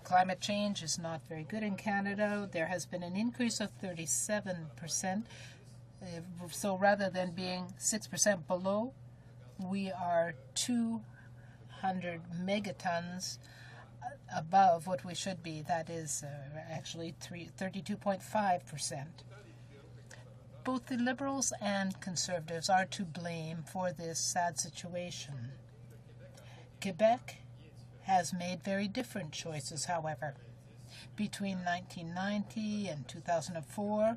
climate change is not very good in Canada. There has been an increase of 37%. So rather than being 6% below, we are 200 megatons above what we should be. That is actually 32.5%. Both the Liberals and Conservatives are to blame for this sad situation. Quebec has made very different choices, however. Between 1990 and 2004,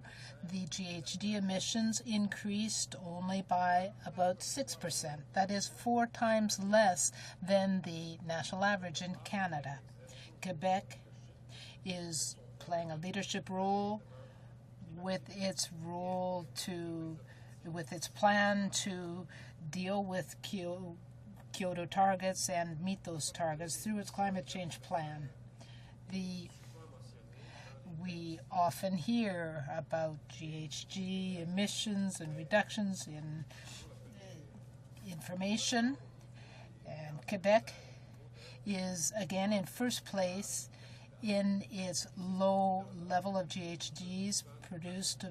the GHG emissions increased only by about 6%. That is 4 times less than the national average in Canada. Quebec is playing a leadership role with its plan to deal with Kyoto targets and meet those targets through its climate change plan. We often hear about GHG emissions and reductions in information, and Quebec is again in first place in its low level of GHGs produced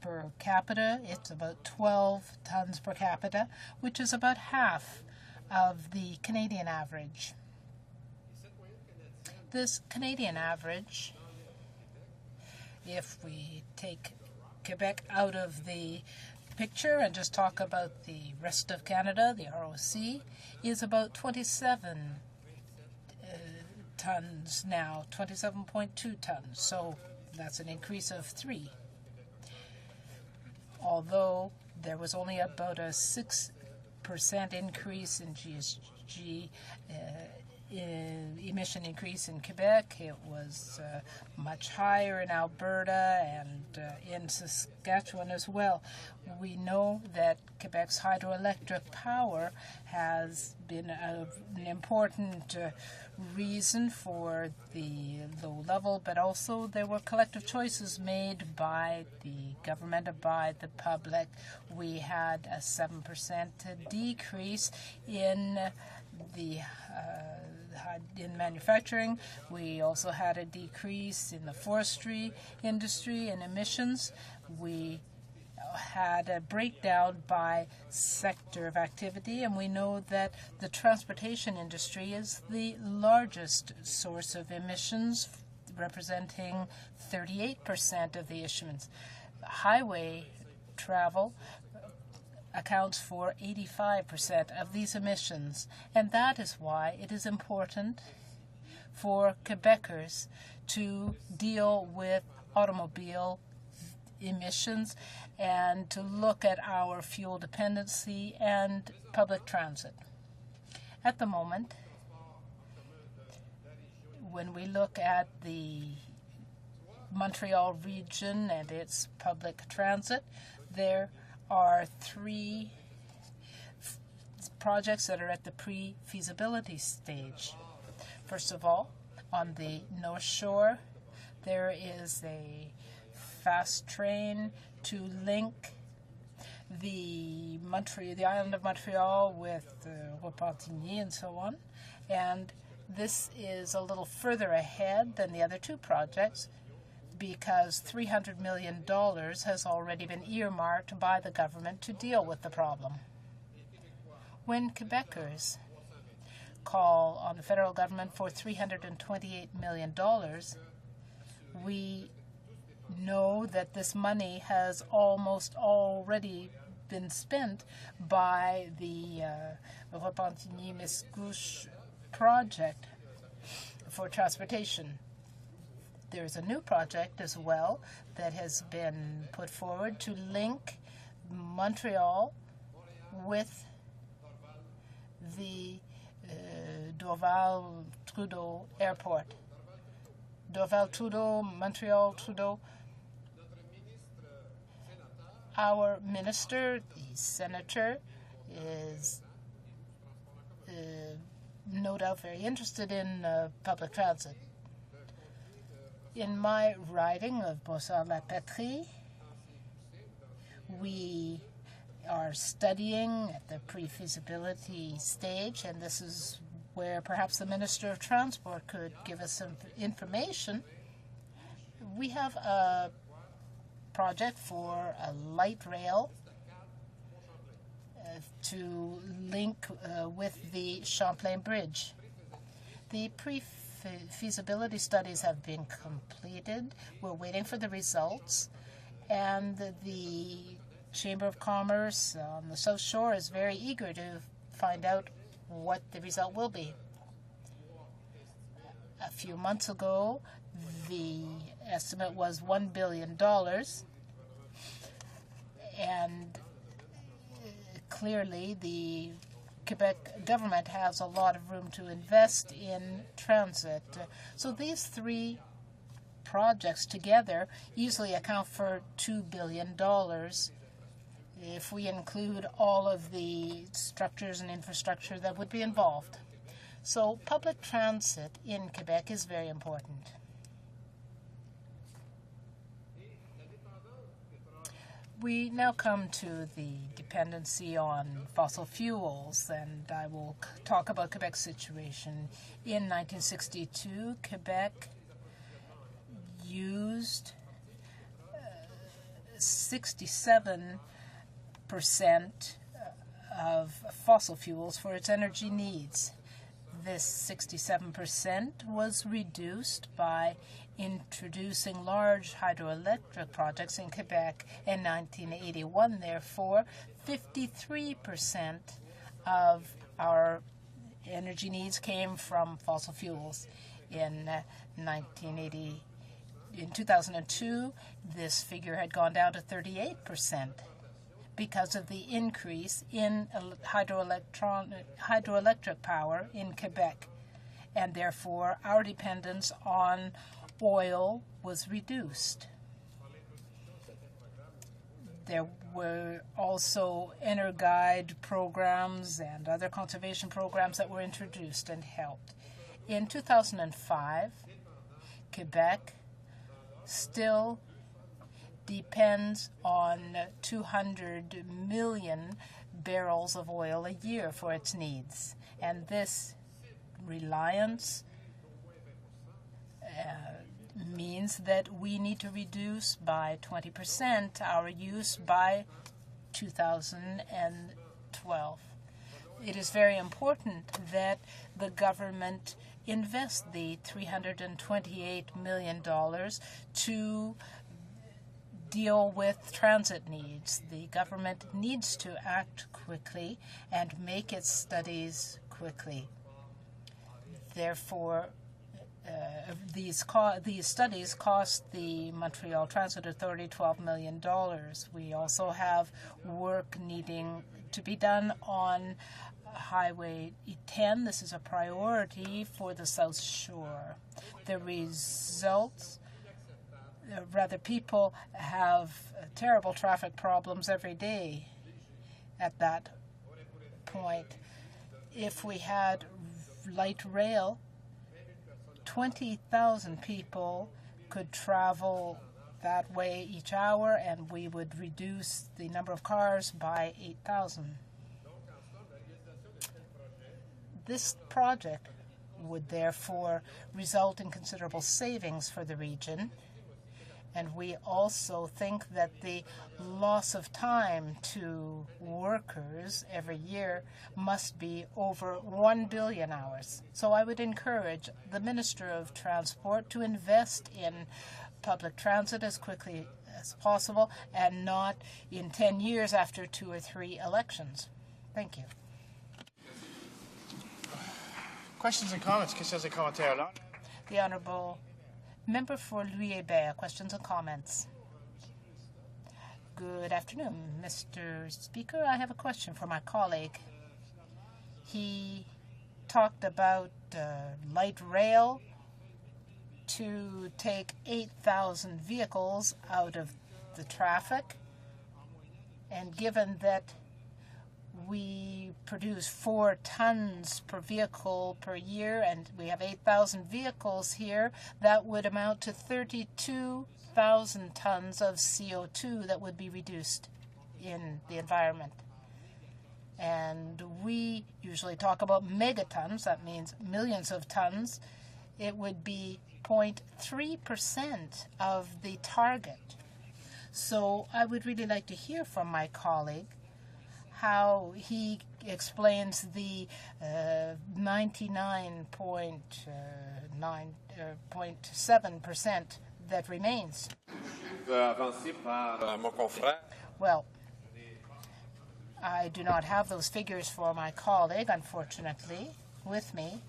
per capita. It's about 12 tons per capita, which is about half of the Canadian average. This Canadian average, if we take Quebec out of the picture and just talk about the rest of Canada, the HoC, is about 27 tons now, 27.2 tons. So that's an increase of 3. Although there was only about a 6% increase in GHG emission increase in Quebec. It was much higher in Alberta and in Saskatchewan as well. We know that Quebec's hydroelectric power has been an important reason for the low level, but also there were collective choices made by the government and by the public. We had a 7% decrease in manufacturing. We also had a decrease in the forestry industry and emissions. We had a breakdown by sector of activity, and we know that the transportation industry is the largest source of emissions, representing 38% of the emissions. Highway travel accounts for 85% of these emissions, and that is why it is important for Quebecers to deal with automobile emissions and to look at our fuel dependency and public transit. At the moment, when we look at the Montreal region and its public transit, there are 3 projects that are at the pre-feasibility stage. First of all, on the North Shore, there is a fast train to link the island of Montreal with Repentigny and so on, and this is a little further ahead than the other 2 projects because $300 million has already been earmarked by the government to deal with the problem. When Quebecers call on the federal government for $328 million, we know that this money has almost already been spent by the Repentigny-Miscouche project for transportation. There's a new project as well that has been put forward to link Montreal with the Dorval-Trudeau Airport. Dorval-Trudeau, Montreal-Trudeau. Our minister, the senator, is no doubt very interested in public transit. In my riding of Beausejour-la-Patrie, we are studying at the pre-feasibility stage, and this is where perhaps the Minister of Transport could give us some information. We have a project for a light rail to link with the Champlain Bridge. The pre-feasibility studies have been completed. We're waiting for the results, and the Chamber of Commerce on the South Shore is very eager to find out what the result will be. A few months ago, the estimate was $1 billion, and clearly the Quebec government has a lot of room to invest in transit. So these 3 projects together easily account for $2 billion if we include all of the structures and infrastructure that would be involved. So public transit in Quebec is very important. We now come to the dependency on fossil fuels, and I will talk about Quebec's situation. In 1962, Quebec used 67% of fossil fuels for its energy needs. This 67% was reduced by introducing large hydroelectric projects in Quebec in 1981. Therefore, 53% of our energy needs came from fossil fuels. In 2002, this figure had gone down to 38% because of the increase in hydroelectric power in Quebec, and therefore our dependence on oil was reduced. There were also Energuide programs and other conservation programs that were introduced and helped. In 2005, Quebec still depends on 200 million barrels of oil a year for its needs, and this reliance means that we need to reduce by 20% our use by 2012. It is very important that the government invest the $328 million to deal with transit needs. The government needs to act quickly and make its studies quickly. Therefore, these studies cost the Montreal Transit Authority $12 million. We also have work needing to be done on Highway 10. This is a priority for the South Shore. The results, people have terrible traffic problems every day at that point. If we had light rail, 20,000 people could travel that way each hour, and we would reduce the number of cars by 8,000. This project would therefore result in considerable savings for the region, and we also think that the loss of time to workers every year must be over 1 billion hours. So I would encourage the Minister of Transport to invest in public transit as quickly as possible and not in 10 years after 2 or 3 elections. Thank you. Questions and comments? Questions et commentaires. The Honourable Member for Louis-Hébert, questions and comments. Good afternoon, Mr. Speaker. I have a question for my colleague. He talked about light rail to take 8,000 vehicles out of the traffic, and given that we produce 4 tons per vehicle per year, and we have 8,000 vehicles here, that would amount to 32,000 tons of CO2 that would be reduced in the environment. And we usually talk about megatons, that means millions of tons. It would be 0.3% of the target. So I would really like to hear from my colleague how he explains the 99.7% that remains. Well, I do not have those figures for my colleague, unfortunately, with me,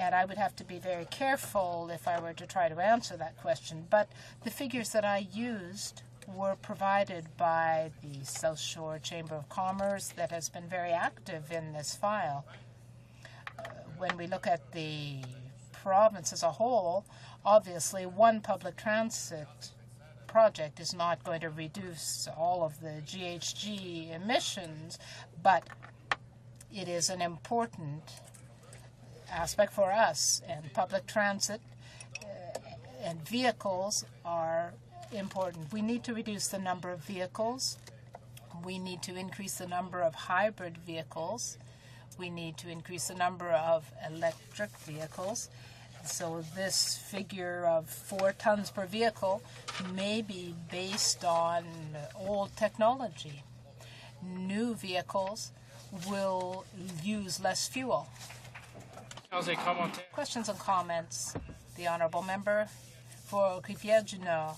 and I would have to be very careful if I were to try to answer that question. But the figures that I used were provided by the South Shore Chamber of Commerce that has been very active in this file. When we look at the province as a whole, obviously one public transit project is not going to reduce all of the GHG emissions, but it is an important aspect for us, and public transit and vehicles are important. We need to reduce the number of vehicles. We need to increase the number of hybrid vehicles. We need to increase the number of electric vehicles. So this figure of 4 tons per vehicle may be based on old technology. New vehicles will use less fuel. Questions and comments? The Honourable Member for Rivière-du-Nord.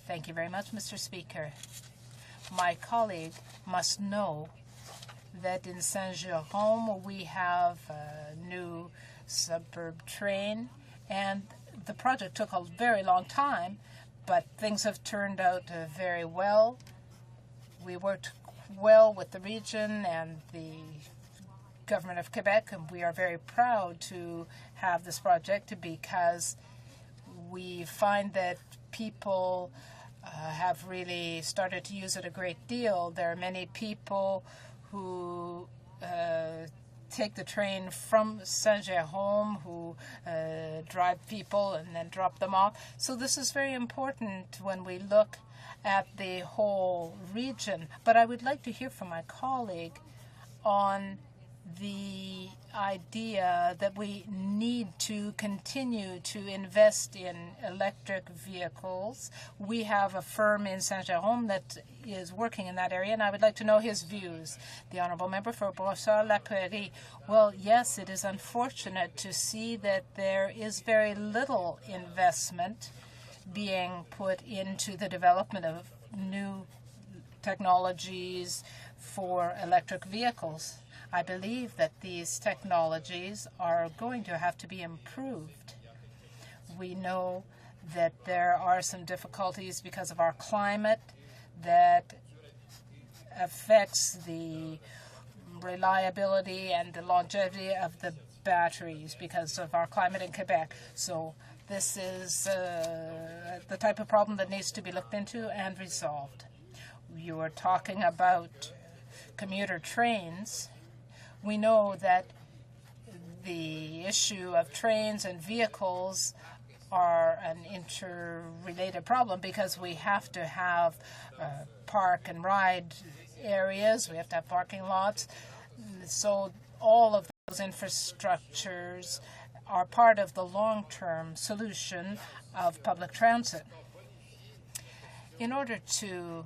Thank you very much, Mr. Speaker. My colleague must know that in Saint-Jérôme we have a new suburb train, and the project took a very long time, but things have turned out very well. We worked well with the region and the Government of Quebec, and we are very proud to have this project because we find that people have really started to use it a great deal. There are many people who take the train from Saint-Jérôme, who drive people and then drop them off. So this is very important when we look at the whole region. But I would like to hear from my colleague on the idea that we need to continue to invest in electric vehicles. We have a firm in Saint-Jérôme that is working in that area, and I would like to know his views. The Honourable Member for Brossard-La Prairie. Well, yes, it is unfortunate to see that there is very little investment being put into the development of new technologies for electric vehicles. I believe that these technologies are going to have to be improved. We know that there are some difficulties because of our climate that affects the reliability and the longevity of the batteries because of our climate in Quebec. So this is the type of problem that needs to be looked into and resolved. You were talking about commuter trains. We know that the issue of trains and vehicles are an interrelated problem because we have to have park and ride areas, we have to have parking lots. So all of those infrastructures are part of the long-term solution of public transit. In order to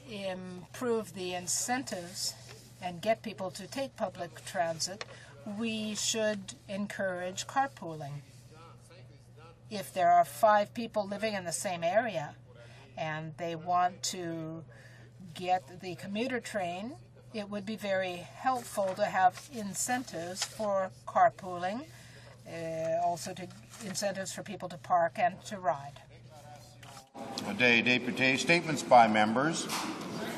improve the incentives and get people to take public transit, we should encourage carpooling. If there are 5 people living in the same area and they want to get the commuter train, it would be very helpful to have incentives for carpooling, also to incentives for people to park and to ride. Député, statements by members.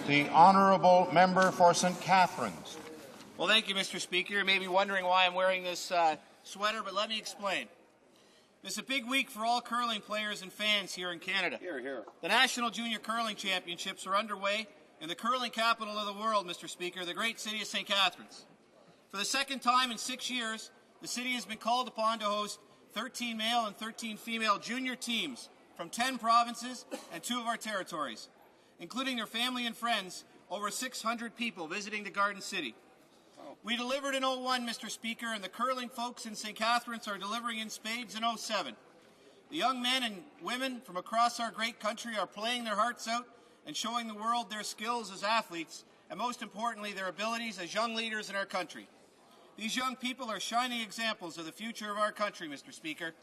The Honourable Member for St. Catharines. Well, thank you, Mr. Speaker. You may be wondering why I'm wearing this sweater, but let me explain. It's a big week for all curling players and fans here in Canada. Here, here. The National Junior Curling Championships are underway in the curling capital of the world, Mr. Speaker, the great city of St. Catharines. For the second time in 6 years, the city has been called upon to host 13 male and 13 female junior teams from 10 provinces and 2 of our territories, including their family and friends, over 600 people visiting the Garden City. We delivered in 01, Mr. Speaker, and the curling folks in St. Catharines are delivering in spades in 07. The young men and women from across our great country are playing their hearts out and showing the world their skills as athletes, and most importantly, their abilities as young leaders in our country. These young people are shining examples of the future of our country, Mr. Speaker.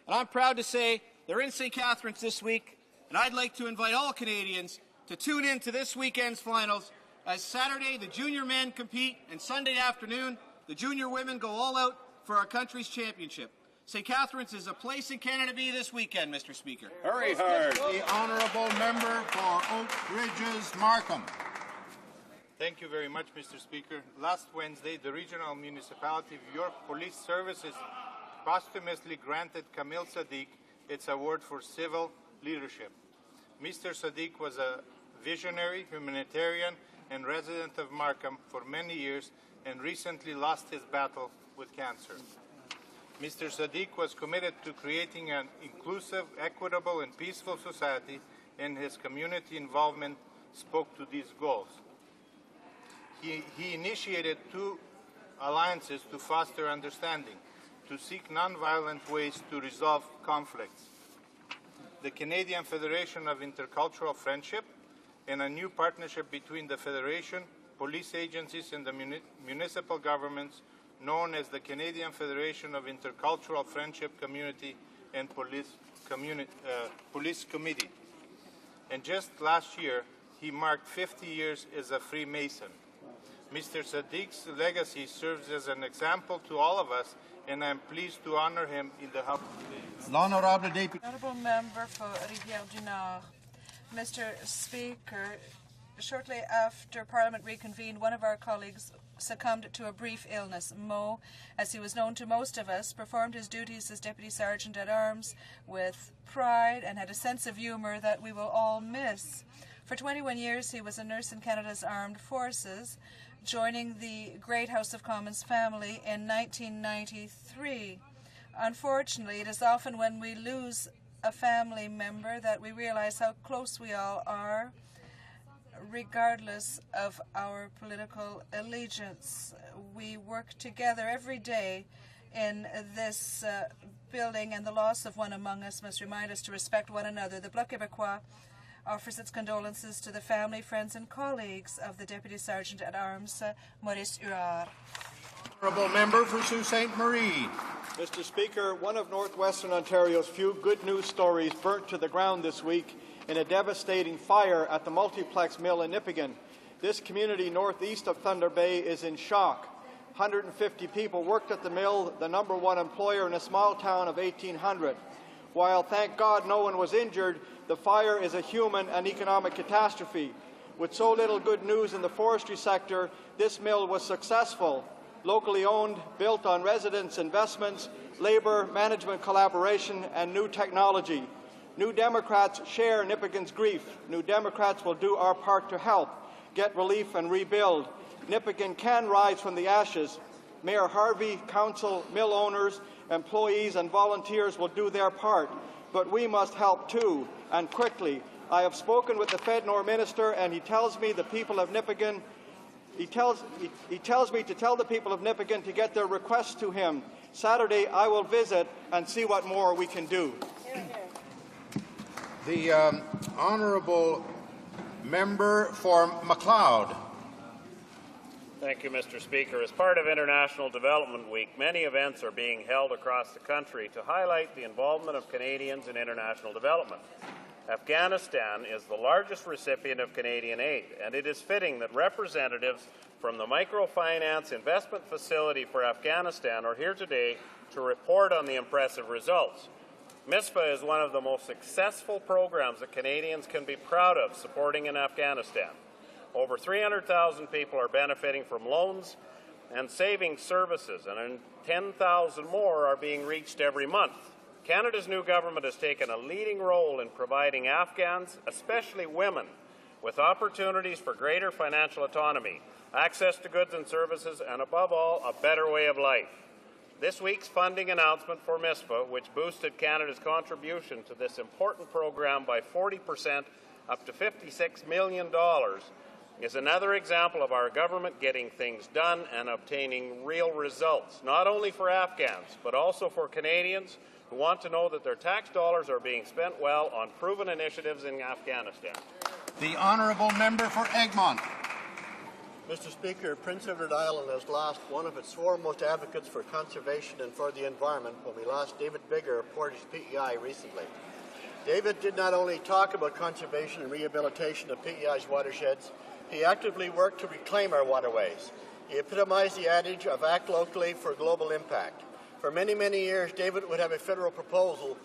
And I'm proud to say they're in St. Catharines this week, and I'd like to invite all Canadians to tune in to this weekend's finals. As Saturday, the junior men compete, and Sunday afternoon, the junior women go all out for our country's championship. St. Catharines is a place in Canada to be this weekend, Mr. Speaker. Very hard. The Honourable Member for Oak Ridges Markham. Thank you very much, Mr. Speaker. Last Wednesday, the Regional Municipality of York Police Services posthumously granted Kamil Sadiq its award for civil leadership. Mr. Sadiq was a visionary, humanitarian, and resident of Markham for many years and recently lost his battle with cancer. Mr. Sadiq was committed to creating an inclusive, equitable, and peaceful society, and his community involvement spoke to these goals. He initiated 2 alliances to foster understanding, to seek nonviolent ways to resolve conflicts. The Canadian Federation of Intercultural Friendship, and a new partnership between the Federation, police agencies, and the municipal governments known as the Canadian Federation of Intercultural Friendship Community and Police Committee. And just last year, he marked 50 years as a Freemason. Mr. Sadiq's legacy serves as an example to all of us, and I'm pleased to honor him in the House today. L'Honorable Député. Honourable Member for Rivière-du-Nord. Mr. Speaker, shortly after Parliament reconvened, one of our colleagues succumbed to a brief illness. Mo, as he was known to most of us, performed his duties as Deputy Sergeant at Arms with pride and had a sense of humour that we will all miss. For 21 years, he was a nurse in Canada's Armed Forces, joining the great House of Commons family in 1993. Unfortunately, it is often when we lose a family member that we realize how close we all are, regardless of our political allegiance. We work together every day in this building, and the loss of one among us must remind us to respect one another. The Bloc Québécois offers its condolences to the family, friends, and colleagues of the Deputy Sergeant at Arms, Maurice Huard. Honourable Member for Sault Ste. Marie. Mr. Speaker, one of northwestern Ontario's few good news stories burnt to the ground this week in a devastating fire at the multiplex mill in Nipigon. This community northeast of Thunder Bay is in shock. 150 people worked at the mill, the #1 employer in a small town of 1,800. While, thank God, no one was injured, the fire is a human and economic catastrophe. With so little good news in the forestry sector, this mill was successful. Locally owned, built on residents' investments, labour, management collaboration, and new technology. New Democrats share Nipigon's grief. New Democrats will do our part to help, get relief and rebuild. Nipigon can rise from the ashes. Mayor Harvey, council, mill owners, employees and volunteers will do their part, but we must help too, and quickly. I have spoken with the Fednor minister, and he tells me the people of Nipigon, he tells me to tell the people of Nipigon to get their requests to him. Saturday I will visit and see what more we can do. The honourable member for MacLeod. Thank you, Mr. Speaker. As part of International Development Week, many events are being held across the country to highlight the involvement of Canadians in international development. Afghanistan is the largest recipient of Canadian aid, and it is fitting that representatives from the Microfinance Investment Facility for Afghanistan are here today to report on the impressive results. MISFA is one of the most successful programs that Canadians can be proud of supporting in Afghanistan. Over 300,000 people are benefiting from loans and savings services, and 10,000 more are being reached every month. Canada's new government has taken a leading role in providing Afghans, especially women, with opportunities for greater financial autonomy, access to goods and services, and above all, a better way of life. This week's funding announcement for MISFA, which boosted Canada's contribution to this important program by 40%, up to $56 million, is another example of our government getting things done and obtaining real results, not only for Afghans, but also for Canadians who want to know that their tax dollars are being spent well on proven initiatives in Afghanistan. The honourable member for Egmont. Mr. Speaker, Prince Edward Island has lost one of its foremost advocates for conservation and for the environment when we lost David Bigger of Portage PEI recently. David did not only talk about conservation and rehabilitation of PEI's watersheds, he actively worked to reclaim our waterways. He epitomized the adage of act locally for global impact. For many, many years, David would have a federal proposal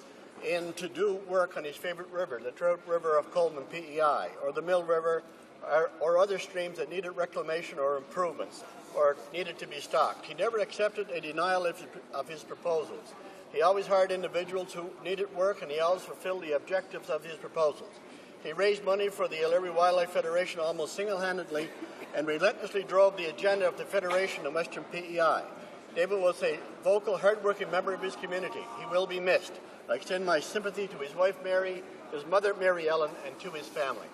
in to do work on his favorite river, the Trout River of Coleman PEI, or the Mill River, or other streams that needed reclamation or improvements, or needed to be stocked. He never accepted a denial of his proposals. He always hired individuals who needed work, and he always fulfilled the objectives of his proposals. He raised money for the O'Leary Wildlife Federation almost single-handedly and relentlessly drove the agenda of the Federation in Western PEI. David was a vocal, hard-working member of his community. He will be missed. I extend my sympathy to his wife, Mary, his mother, Mary Ellen, and to his family.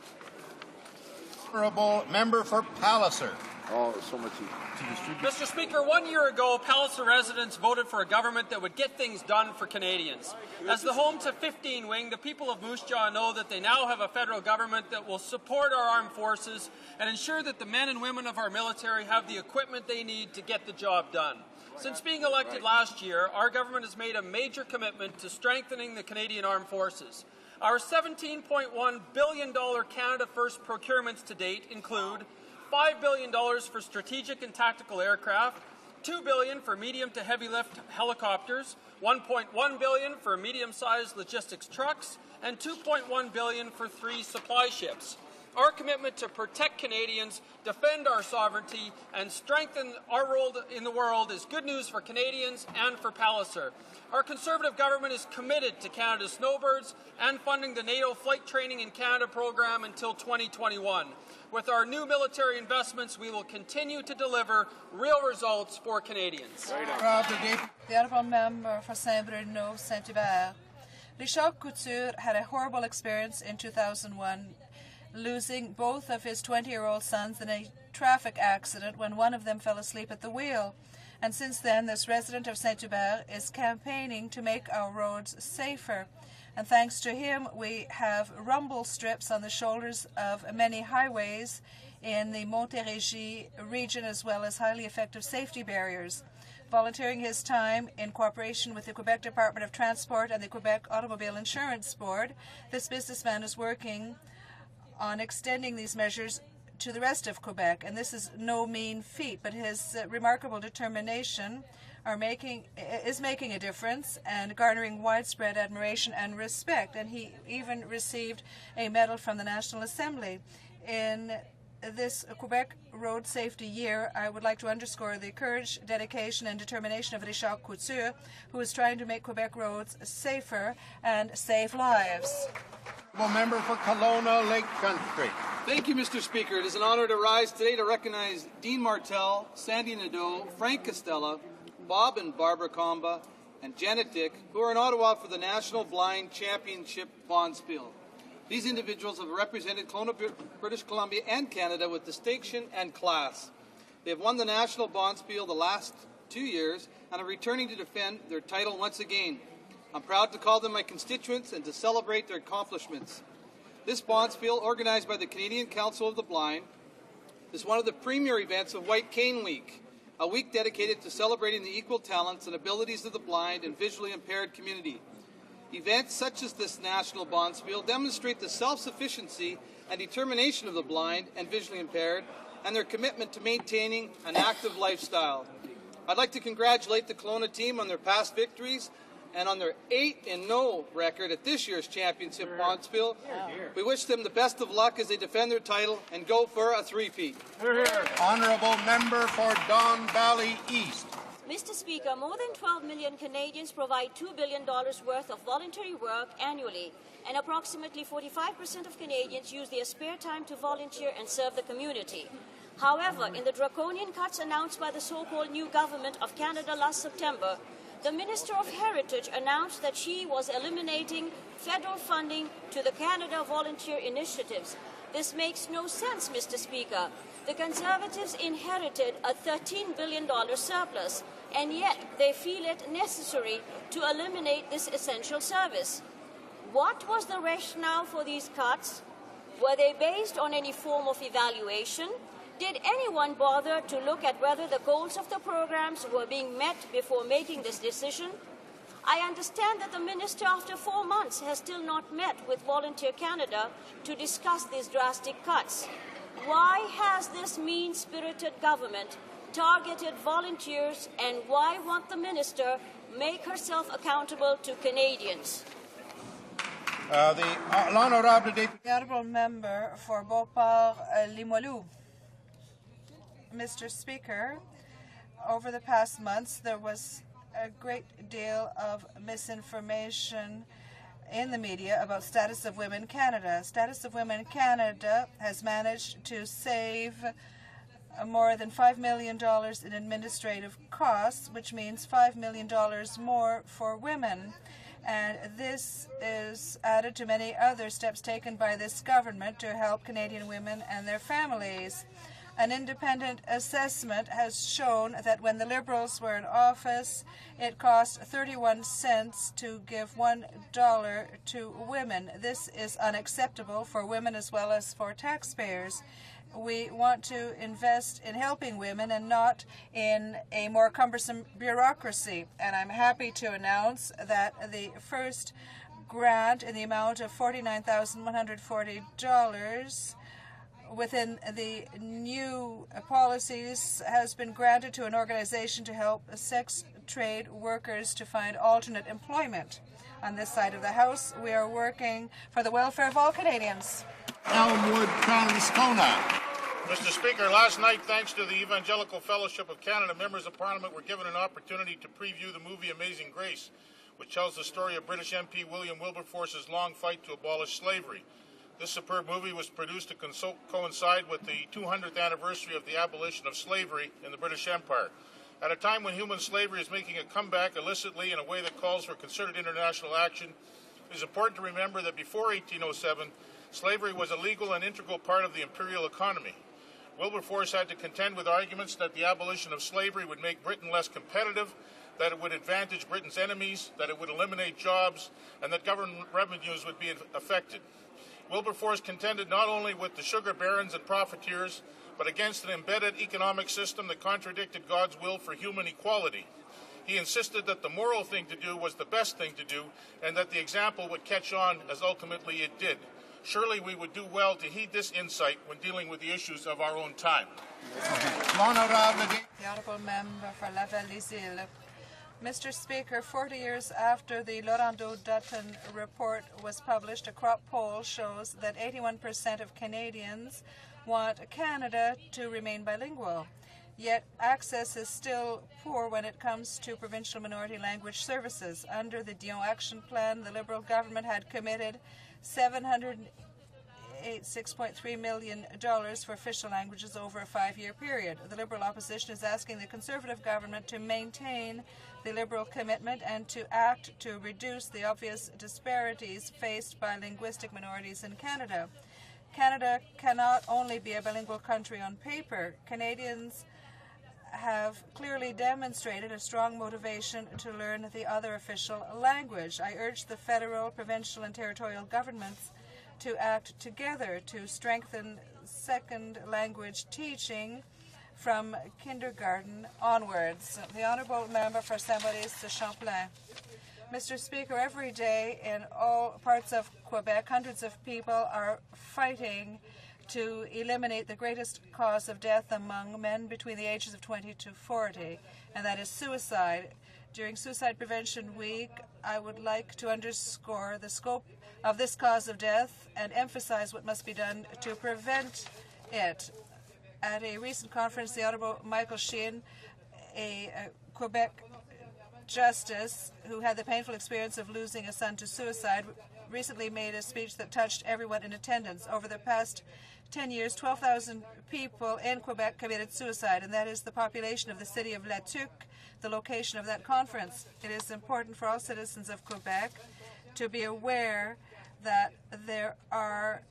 Honourable member for Palliser. Oh, so much to distribute. Mr. Speaker, 1 year ago, Palliser residents voted for a government that would get things done for Canadians. As the home to 15 Wing, the people of Moose Jaw know that they now have a federal government that will support our armed forces and ensure that the men and women of our military have the equipment they need to get the job done. Since being elected last year, our government has made a major commitment to strengthening the Canadian Armed Forces. Our $17.1 billion Canada First procurements to date include $5 billion for strategic and tactical aircraft, $2 billion for medium to heavy lift helicopters, $1.1 billion for medium-sized logistics trucks, and $2.1 billion for 3 supply ships. Our commitment to protect Canadians, defend our sovereignty, and strengthen our role in the world is good news for Canadians and for Palliser. Our Conservative government is committed to Canada's snowbirds and funding the NATO Flight Training in Canada program until 2021. With our new military investments, we will continue to deliver real results for Canadians. The honourable member for Saint-Bruno, Saint-Hubert. Richard Couture had a horrible experience in 2001, losing both of his 20-year-old sons in a traffic accident when one of them fell asleep at the wheel. And since then, this resident of Saint-Hubert is campaigning to make our roads safer. And thanks to him, we have rumble strips on the shoulders of many highways in the Montérégie region, as well as highly effective safety barriers. Volunteering his time in cooperation with the Quebec Department of Transport and the Quebec Automobile Insurance Board, this businessman is working on extending these measures to the rest of Quebec, and this is no mean feat, but his remarkable determination is making a difference and garnering widespread admiration and respect, and he even received a medal from the National Assembly. In this Quebec Road Safety Year, I would like to underscore the courage, dedication, and determination of Richard Couture, who is trying to make Quebec roads safer and save lives. Member for Kelowna Lake Country. Thank you, Mr. Speaker. It is an honor to rise today to recognize Dean Martel, Sandy Nadeau, Frank Costello, Bob and Barbara Comba, and Janet Dick, who are in Ottawa for the National Blind Championship Bonspiel. These individuals have represented Kelowna, British Columbia, and Canada with distinction and class. They have won the National Bonspiel the last 2 years and are returning to defend their title once again. I'm proud to call them my constituents and to celebrate their accomplishments. This Bonspiel, organized by the Canadian Council of the Blind, is one of the premier events of White Cane Week, a week dedicated to celebrating the equal talents and abilities of the blind and visually impaired community. Events such as this National Bonspiel demonstrate the self-sufficiency and determination of the blind and visually impaired and their commitment to maintaining an active lifestyle. I'd like to congratulate the Kelowna team on their past victories and on their 8-0 record at this year's championship Bonspiel. We wish them the best of luck as they defend their title and go for a three-peat. Honourable Member for Don Valley East. Mr. Speaker, more than 12 million Canadians provide $2 billion worth of voluntary work annually, and approximately 45% of Canadians use their spare time to volunteer and serve the community. However, in the draconian cuts announced by the so-called new government of Canada last September, the Minister of Heritage announced that she was eliminating federal funding to the Canada Volunteer Initiatives. This makes no sense, Mr. Speaker. The Conservatives inherited a $13 billion surplus, and yet they feel it necessary to eliminate this essential service. What was the rationale for these cuts? Were they based on any form of evaluation? Did anyone bother to look at whether the goals of the programs were being met before making this decision? I understand that the Minister, after 4 months, has still not met with Volunteer Canada to discuss these drastic cuts. Why has this mean-spirited government targeted volunteers, and why won't the Minister make herself accountable to Canadians? The Honourable Member for Beauport-Limoilou. Mr. Speaker, over the past months, there was a great deal of misinformation in the media about Status of Women Canada. Status of Women Canada has managed to save more than $5 million in administrative costs, which means $5 million more for women. And this is added to many other steps taken by this government to help Canadian women and their families. An independent assessment has shown that when the Liberals were in office, it cost 31 cents to give $1 to women. This is unacceptable for women as well as for taxpayers. We want to invest in helping women and not in a more cumbersome bureaucracy. And I'm happy to announce that the first grant in the amount of $49,140 within the new policies has been granted to an organization to help sex trade workers to find alternate employment. On this side of the House, we are working for the welfare of all Canadians. Elmwood Transcona. Mr. Speaker, last night, thanks to the Evangelical Fellowship of Canada, members of Parliament were given an opportunity to preview the movie Amazing Grace, which tells the story of British MP William Wilberforce's long fight to abolish slavery. This superb movie was produced to coincide with the 200th anniversary of the abolition of slavery in the British Empire. At a time when human slavery is making a comeback illicitly in a way that calls for concerted international action, it is important to remember that before 1807, slavery was a legal and integral part of the imperial economy. Wilberforce had to contend with arguments that the abolition of slavery would make Britain less competitive, that it would advantage Britain's enemies, that it would eliminate jobs, and that government revenues would be affected. Wilberforce contended not only with the sugar barons and profiteers, but against an embedded economic system that contradicted God's will for human equality. He insisted that the moral thing to do was the best thing to do, and that the example would catch on as ultimately it did. Surely we would do well to heed this insight when dealing with the issues of our own time. The Honourable Member for Laval-les-Îles. Mr. Speaker, 40 years after the Laurando-Dutton report was published, a crop poll shows that 81% of Canadians want Canada to remain bilingual. Yet access is still poor when it comes to provincial minority language services. Under the Dion Action Plan, the Liberal government had committed $786.3 million for official languages over a 5-year period. The Liberal opposition is asking the Conservative government to maintain the Liberal commitment and to act to reduce the obvious disparities faced by linguistic minorities in Canada. Canada cannot only be a bilingual country on paper. Canadians have clearly demonstrated a strong motivation to learn the other official language. I urge the federal, provincial, and territorial governments to act together to strengthen second language teaching from kindergarten onwards. The Honourable Member for Saint-Maurice de Champlain. Mr. Speaker, every day in all parts of Quebec, hundreds of people are fighting to eliminate the greatest cause of death among men between the ages of 20 to 40, and that is suicide. During Suicide Prevention Week, I would like to underscore the scope of this cause of death and emphasize what must be done to prevent it. At a recent conference, the Honourable Michael Sheehan, a Quebec justice who had the painful experience of losing a son to suicide, recently made a speech that touched everyone in attendance. Over the past 10 years, 12,000 people in Quebec committed suicide, and that is the population of the city of La Tuque, the location of that conference. It is important for all citizens of Quebec to be aware that there are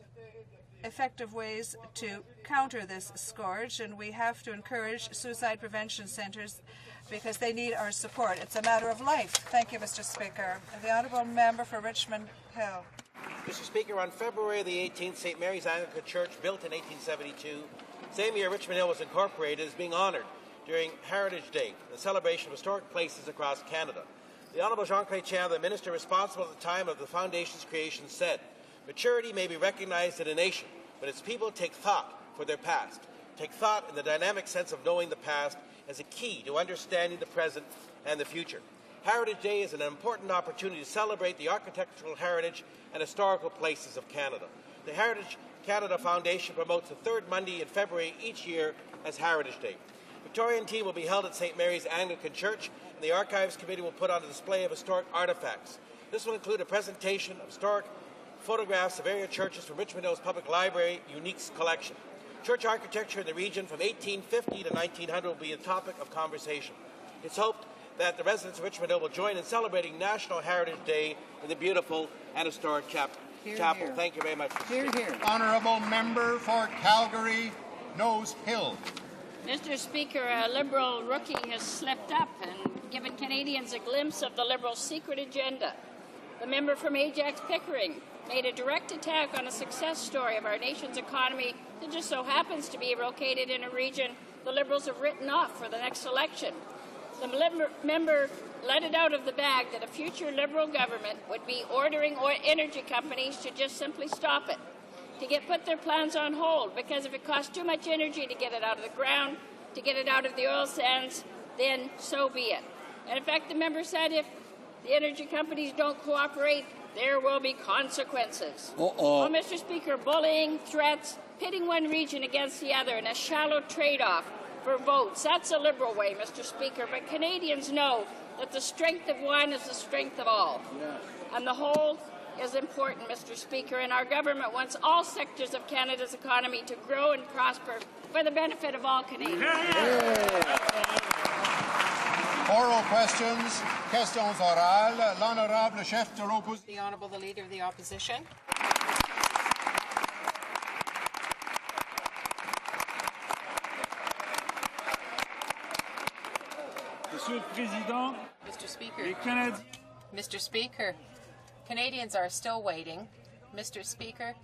effective ways to counter this scourge, and we have to encourage suicide prevention centres because they need our support. It's a matter of life. Thank you, Mr. Speaker. The Honourable Member for Richmond Hill. Mr. Speaker, on February the 18th, St. Mary's Anglican Church, built in 1872, same year Richmond Hill was incorporated, is being honoured during Heritage Day, the celebration of historic places across Canada. The Honourable Jean Chrétien, the minister responsible at the time of the foundation's creation, said, "Maturity may be recognized in a nation, but its people take thought for their past. Take thought in the dynamic sense of knowing the past as a key to understanding the present and the future." Heritage Day is an important opportunity to celebrate the architectural heritage and historical places of Canada. The Heritage Canada Foundation promotes the third Monday in February each year as Heritage Day. Victorian Tea will be held at St. Mary's Anglican Church, and the Archives Committee will put on a display of historic artifacts. This will include a presentation of historic photographs of area churches from Richmond Hill's Public Library Unique's collection. Church architecture in the region from 1850 to 1900 will be a topic of conversation. It's hoped that the residents of Richmond Hill will join in celebrating National Heritage Day in the beautiful and historic chapel. Here. Thank you very much. Here. Honourable Member for Calgary, Nose Hill. Mr. Speaker, a Liberal rookie has slipped up and given Canadians a glimpse of the Liberal secret agenda. The member from Ajax-Pickering made a direct attack on a success story of our nation's economy that just so happens to be located in a region the Liberals have written off for the next election. The member let it out of the bag that a future Liberal government would be ordering energy companies to just simply stop it, to put their plans on hold, because if it costs too much energy to get it out of the ground, to get it out of the oil sands, then so be it. And in fact, the member said if the energy companies don't cooperate, there will be consequences. Well, Mr. Speaker, bullying, threats, pitting one region against the other in a shallow trade-off for votes, that's a Liberal way, Mr. Speaker, but Canadians know that the strength of one is the strength of all. Yes. And the whole is important, Mr. Speaker, and our government wants all sectors of Canada's economy to grow and prosper for the benefit of all Canadians. Oral questions, questions orales. L'honorable chef de l'opposition. The Honourable the Leader of the Opposition. Monsieur le Président, Mr. Speaker. les Canadiens. Mr. Speaker, Canadians are still waiting. Mr. Speaker,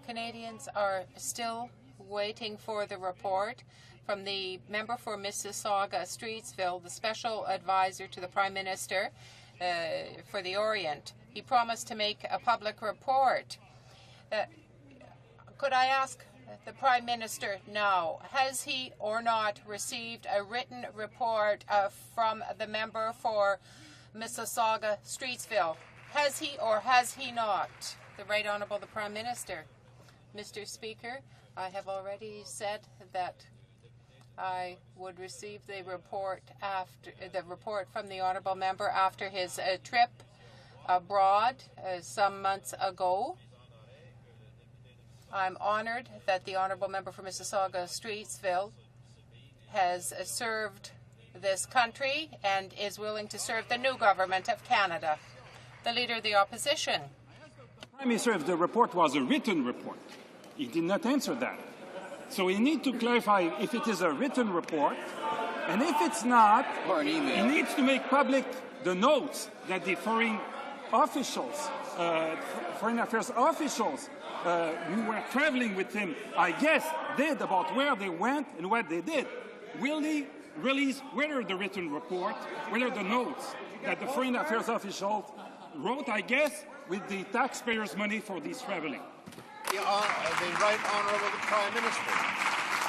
Canadians are still waiting for the report from the member for Mississauga-Streetsville, the special advisor to the Prime Minister for the Orient. He promised to make a public report. Could I ask the Prime Minister now, has he or not received a written report from the member for Mississauga-Streetsville? Has he or has he not? The Right Honourable the Prime Minister. Mr. Speaker, I have already said that I would receive the report from the honourable member after his trip abroad some months ago. I'm honoured that the honourable member for Mississauga-Streetsville has served this country and is willing to serve the new government of Canada. The Leader of the Opposition. Prime Minister, if the report was a written report, he did not answer that. So we need to clarify if it is a written report, and if it's not, he needs to make public the notes that the foreign officials, foreign affairs officials who were traveling with him, I guess, did about where they went and what they did. Will he release whether the written report, whether the notes that the foreign affairs officials wrote, I guess, with the taxpayers' money for these traveling? The Right Honourable the Prime Minister.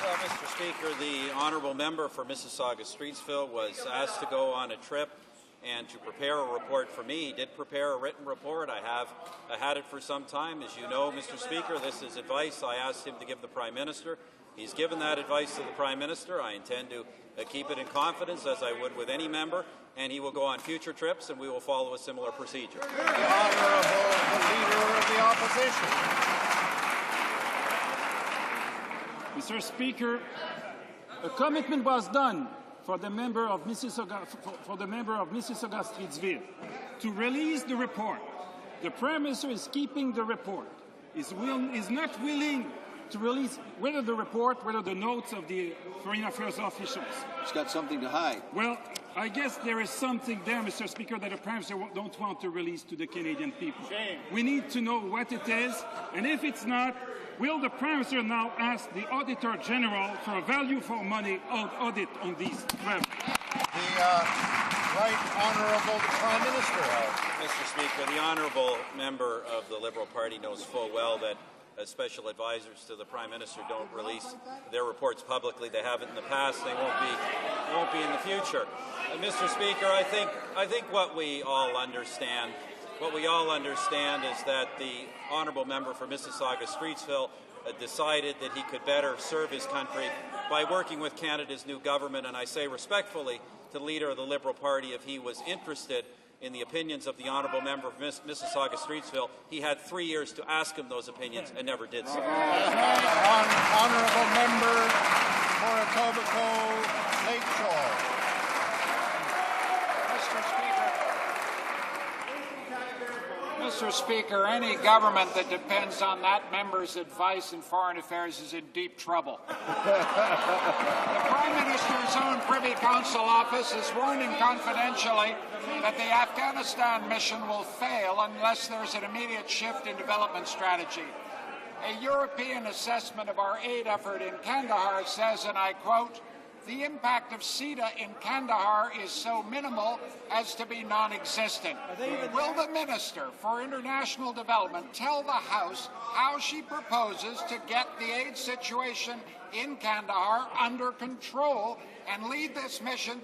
Well, Mr. Speaker, the Honourable Member for Mississauga-Streetsville was asked to go on a trip and to prepare a report for me. He did prepare a written report. I have had it for some time. As you know, Mr. Speaker, this is advice I asked him to give the Prime Minister. He's given that advice to the Prime Minister. I intend to keep it in confidence, as I would with any member, and he will go on future trips, and we will follow a similar procedure. The Honourable the Leader of the Opposition. Mr. Speaker, a commitment was done for the member of Mississauga-Streetsville to release the report. The Prime Minister is keeping the report. Is not willing to release whether the report, whether the notes of the foreign affairs officials. He's got something to hide. Well, I guess there is something there, Mr. Speaker, that the Prime Minister don't want to release to the Canadian people. Shame. We need to know what it is, and if it's not, will the Prime Minister now ask the Auditor General for a value for money audit on these travels? The Right Honourable the Prime Minister. Mr. Speaker, the Honourable Member of the Liberal Party knows full well that special advisors to the Prime Minister don't release their reports publicly. They haven't in the past. They won't be in the future. Mr. Speaker, I think what we all understand is that the Honourable Member for Mississauga-Streetsville decided that he could better serve his country by working with Canada's new government, and I say respectfully to the Leader of the Liberal Party, if he was interested in the opinions of the Honourable Member for Mississauga-Streetsville, he had 3 years to ask him those opinions and never did so. Honourable Member for Etobicoke Lakeshore. Mr. Speaker, any government that depends on that member's advice in foreign affairs is in deep trouble. The Prime Minister's own Privy Council office is warning confidentially that the Afghanistan mission will fail unless there's an immediate shift in development strategy. A European assessment of our aid effort in Kandahar says, and I quote, "The impact of CETA in Kandahar is so minimal as to be non-existent." Will the Minister for International Development tell the House how she proposes to get the aid situation in Kandahar under control and lead this mission?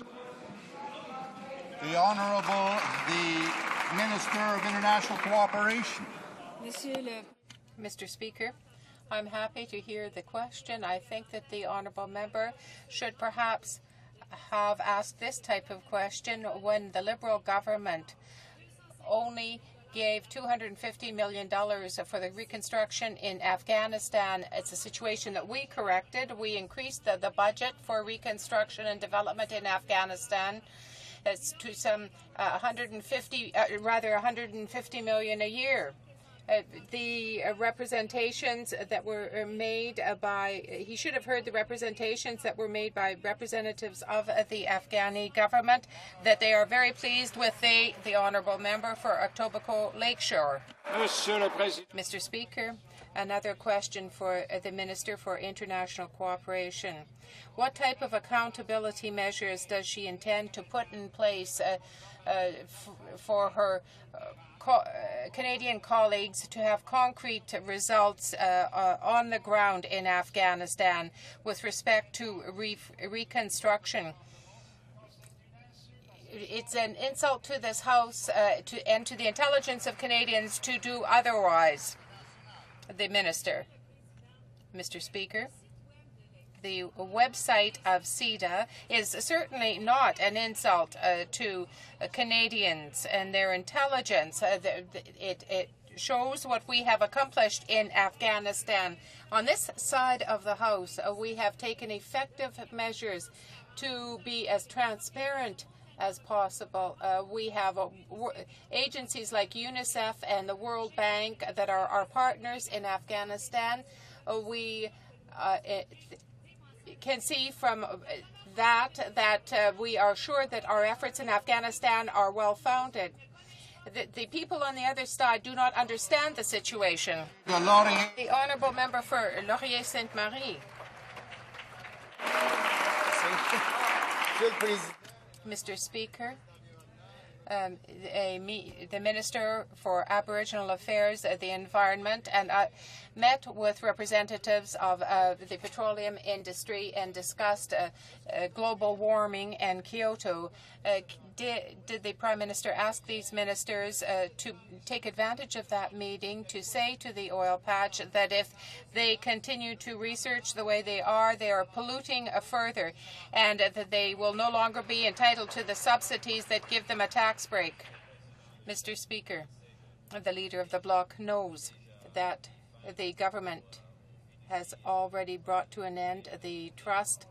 The Honourable the Minister of International Cooperation. Mr. Speaker, I'm happy to hear the question. I think that the honourable member should perhaps have asked this type of question when the Liberal government only gave $250 million for the reconstruction in Afghanistan. It's a situation that we corrected. We increased the budget for reconstruction and development in Afghanistan. It's to some 150 million a year. The representations that were made he should have heard the representations that were made by representatives of the Afghani government, that they are very pleased with the honourable member for Etobicoke Lakeshore. Mr. Speaker, Another question for the Minister for International Cooperation. What type of accountability measures does she intend to put in place for her Canadian colleagues to have concrete results on the ground in Afghanistan with respect to reconstruction? It's an insult to this House and to the intelligence of Canadians to do otherwise. The Minister. Mr. Speaker, the website of CEDA is certainly not an insult to Canadians and their intelligence. It shows what we have accomplished in Afghanistan. On this side of the House, we have taken effective measures to be as transparent as possible. We have agencies like UNICEF and the World Bank that are our partners in Afghanistan. We can see from that we are sure that our efforts in Afghanistan are well-founded. The people on the other side do not understand the situation. The Honourable Member for Laurier-Sainte-Marie. Mr. Speaker, the Minister for Aboriginal Affairs, the Environment, and I met with representatives of the petroleum industry and discussed global warming and Kyoto. Did the Prime Minister ask these ministers to take advantage of that meeting to say to the oil patch that if they continue to research the way they are polluting further, and that they will no longer be entitled to the subsidies that give them a tax break? Mr. Speaker, the Leader of the Bloc knows that the government has already brought to an end the trust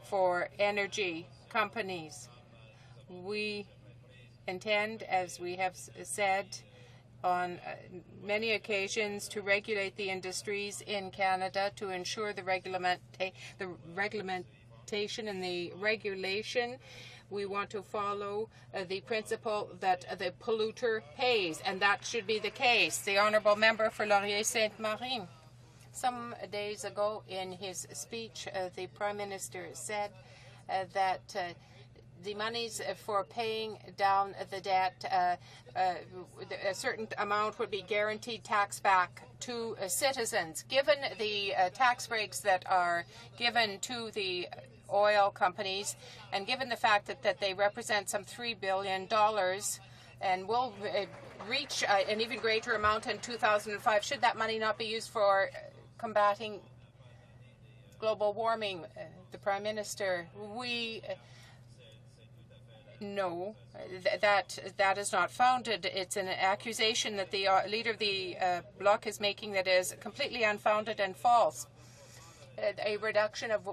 for energy companies. We intend, as we have said on many occasions, to regulate the industries in Canada to ensure the reglementation and the regulation. We want to follow the principle that the polluter pays, and that should be the case. The Honourable Member for Laurier-Sainte-Marie. Some days ago in his speech, the Prime Minister said that the monies for paying down the debt, a certain amount would be guaranteed tax back to citizens. Given the tax breaks that are given to the oil companies, and given the fact that they represent some $3 billion and will reach an even greater amount in 2005, should that money not be used for combating global warming? The Prime Minister, no, that is not founded. It's an accusation that the Leader of the Bloc is making that is completely unfounded and false.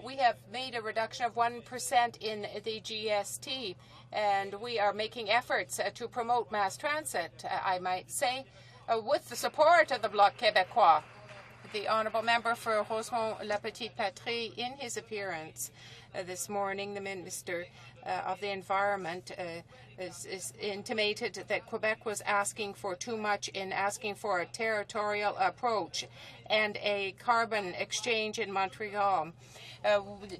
We have made a reduction of 1% in the GST, and we are making efforts to promote mass transit, I might say, with the support of the Bloc Québécois. The Honourable Member for Rosemont-la-Petite-Patrie, in his appearance this morning, the Minister of the Environment is intimated that Quebec was asking for too much in asking for a territorial approach and a carbon exchange in Montreal.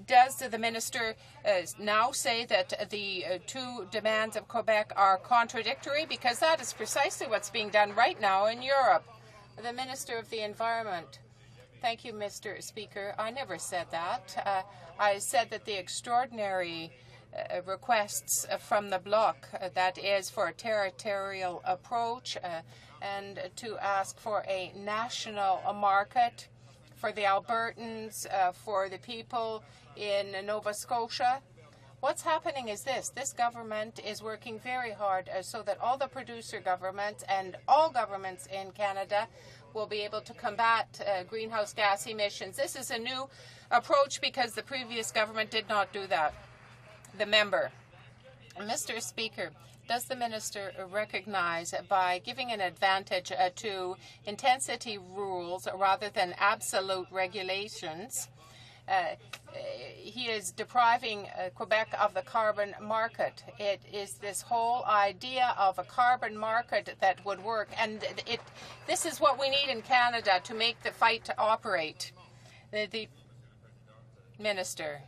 Does the Minister now say that the two demands of Quebec are contradictory? Because that is precisely what's being done right now in Europe. The Minister of the Environment. Thank you, Mr. Speaker. I never said that. I said that the extraordinary requests from the Bloc, that is for a territorial approach and to ask for a national market for the Albertans, for the people in Nova Scotia. What's happening is this government is working very hard so that all the producer governments and all governments in Canada will be able to combat greenhouse gas emissions. This is a new approach because the previous government did not do that. The member. Mr. Speaker, does the minister recognize by giving an advantage to intensity rules rather than absolute regulations he is depriving Quebec of the carbon market. It is this whole idea of a carbon market that would work, and this is what we need in Canada to make the fight to operate. The Minister.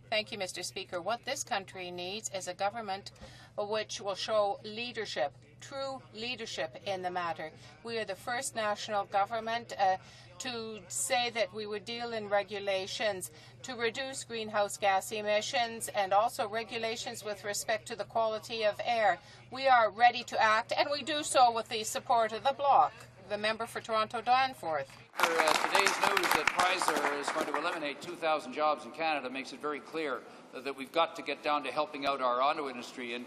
Thank you, Mr. Speaker. What this country needs is a government which will show leadership, true leadership in the matter. We are the first national government to say that we would deal in regulations to reduce greenhouse gas emissions and also regulations with respect to the quality of air. We are ready to act, and we do so with the support of the Bloc. The member for Toronto Danforth. Today's news that Chrysler is going to eliminate 2,000 jobs in Canada makes it very clear that we've got to get down to helping out our auto industry. And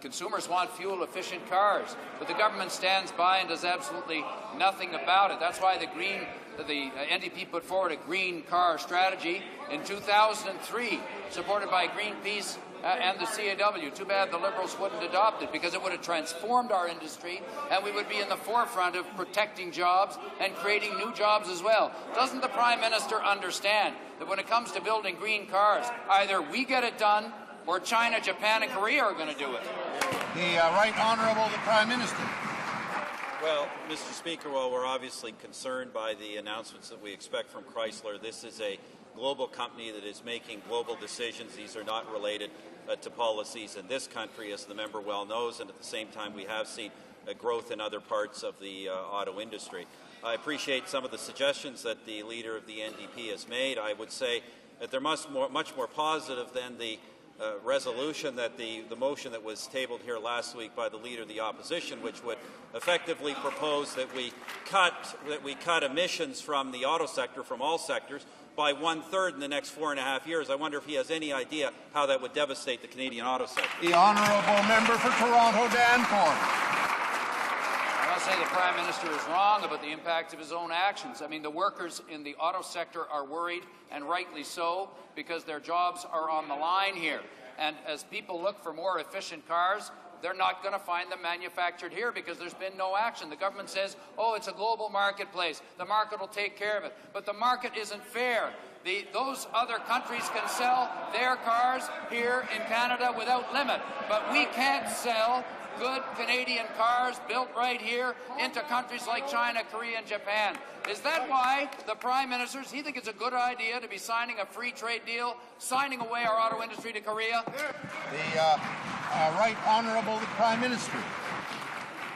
consumers want fuel-efficient cars, but the government stands by and does absolutely nothing about it. That's why the NDP put forward a green car strategy in 2003, supported by Greenpeace and the CAW. Too bad the Liberals wouldn't adopt it, because it would have transformed our industry and we would be in the forefront of protecting jobs and creating new jobs as well. Doesn't the Prime Minister understand that when it comes to building green cars, either we get it done or China, Japan and Korea are going to do it? The Right Honourable the Prime Minister. Well, Mr. Speaker, while we're obviously concerned by the announcements that we expect from Chrysler, this is a global company that is making global decisions. These are not related to policies in this country, as the member well knows, and at the same time we have seen growth in other parts of the auto industry. I appreciate some of the suggestions that the leader of the NDP has made. I would say that they're much more positive than the resolution that the motion that was tabled here last week by the leader of the opposition, which would effectively propose that we cut emissions from the auto sector, from all sectors, by 1/3 in the next 4.5 years. I wonder if he has any idea how that would devastate the Canadian auto sector. The honourable member for Toronto Danforth. I must say the Prime Minister is wrong about the impact of his own actions. I mean, the workers in the auto sector are worried, and rightly so, because their jobs are on the line here. And as people look for more efficient cars, they're not going to find them manufactured here because there's been no action. The government says, oh, it's a global marketplace. The market will take care of it. But the market isn't fair. Those other countries can sell their cars here in Canada without limit. But we can't sell good Canadian cars built right here into countries like China, Korea, and Japan. Is that why the Prime Minister, he think it's a good idea to be signing a free trade deal, signing away our auto industry to Korea? The Right Honourable the Prime Minister.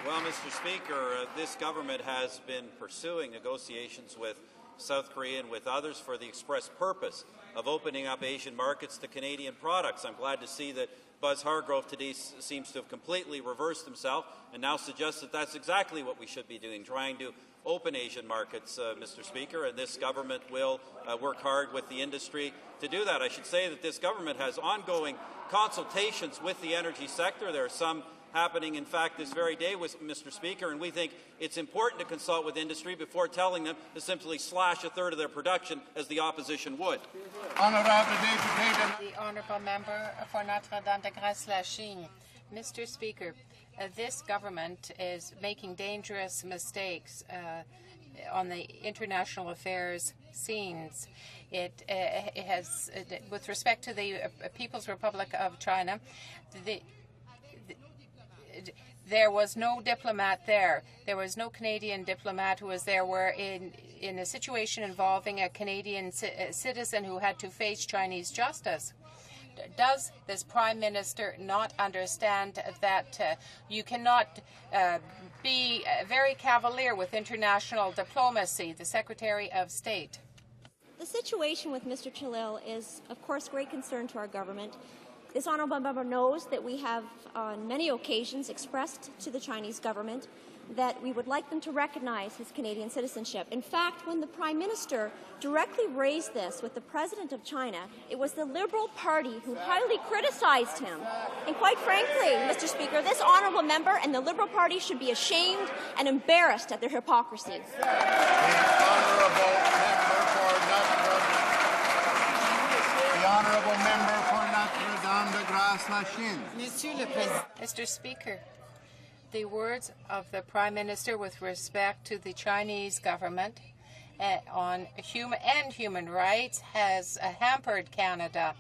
Well, Mr. Speaker, this government has been pursuing negotiations with South Korea and with others for the express purpose of opening up Asian markets to Canadian products. I'm glad to see that Buzz Hargrove today seems to have completely reversed himself and now suggests that that's exactly what we should be doing, trying to open Asian markets, Mr. Speaker, and this government will work hard with the industry to do that. I should say that this government has ongoing consultations with the energy sector. There are some happening, in fact, this very day, with Mr. Speaker, and we think it's important to consult with industry before telling them to simply slash 1/3 of their production, as the opposition would. The honourable member for Notre-Dame-de-Grâce-la-Chine. Mr. Speaker, this government is making dangerous mistakes on the international affairs scenes. It has, with respect to the People's Republic of China, there was no diplomat there. There was no Canadian diplomat who was there. We're in a situation involving a Canadian citizen who had to face Chinese justice. Does this Prime Minister not understand that you cannot be very cavalier with international diplomacy? The Secretary of State. The situation with Mr. Chalil is, of course, great concern to our government. This honourable member knows that we have on many occasions expressed to the Chinese government that we would like them to recognize his Canadian citizenship. In fact, when the Prime Minister directly raised this with the President of China, it was the Liberal Party who highly criticized him. And quite frankly, Mr. Speaker, this honourable member and the Liberal Party should be ashamed and embarrassed at their hypocrisy. The honourable member for Notre-Dame-de-Grâce-la-Chine. Mr. Speaker, the words of the Prime Minister with respect to the Chinese government on human rights has hampered Canada.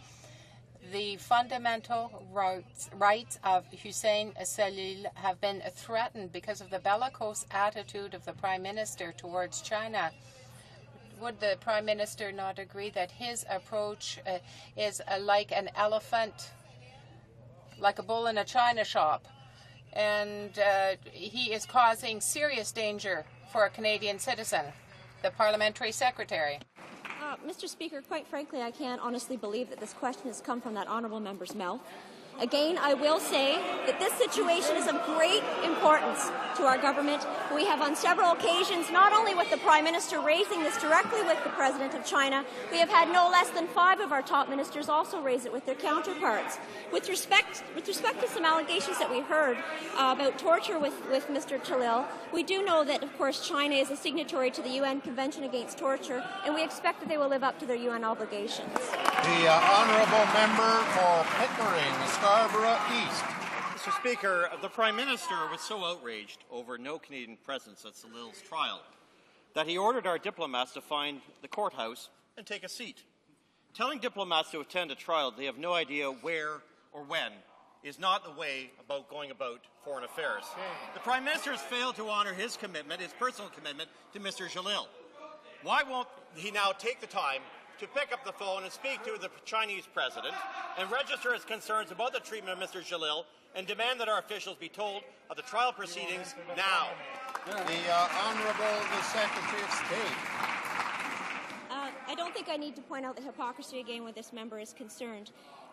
The fundamental rights of Hussein Salil have been threatened because of the bellicose attitude of the Prime Minister towards China. Would the Prime Minister not agree that his approach is like an elephant, like a bull in a china shop, and he is causing serious danger for a Canadian citizen? The Parliamentary Secretary. Mr. Speaker, quite frankly, I can't honestly believe that this question has come from that honourable member's mouth. Again, I will say that this situation is of great importance to our government. We have on several occasions, not only with the Prime Minister raising this directly with the President of China, we have had no less than 5 of our top ministers also raise it with their counterparts. With respect to some allegations that we heard about torture with Mr. Chalil, we do know that, of course, China is a signatory to the UN Convention Against Torture, and we expect that they will live up to their UN obligations. The honourable member for Pickering, Scarborough East. Mr. Speaker, the Prime Minister was so outraged over no Canadian presence at Salil's trial that he ordered our diplomats to find the courthouse and take a seat. Telling diplomats to attend a trial they have no idea where or when is not the way about going about foreign affairs. The Prime Minister has failed to honour his commitment, his personal commitment, to Mr. Jalil. Why won't he now take the time to pick up the phone and speak to the Chinese president and register his concerns about the treatment of Mr. Jalil and demand that our officials be told of the trial proceedings now? The Honourable the Secretary of State. I don't think I need to point out the hypocrisy again where this member is concerned.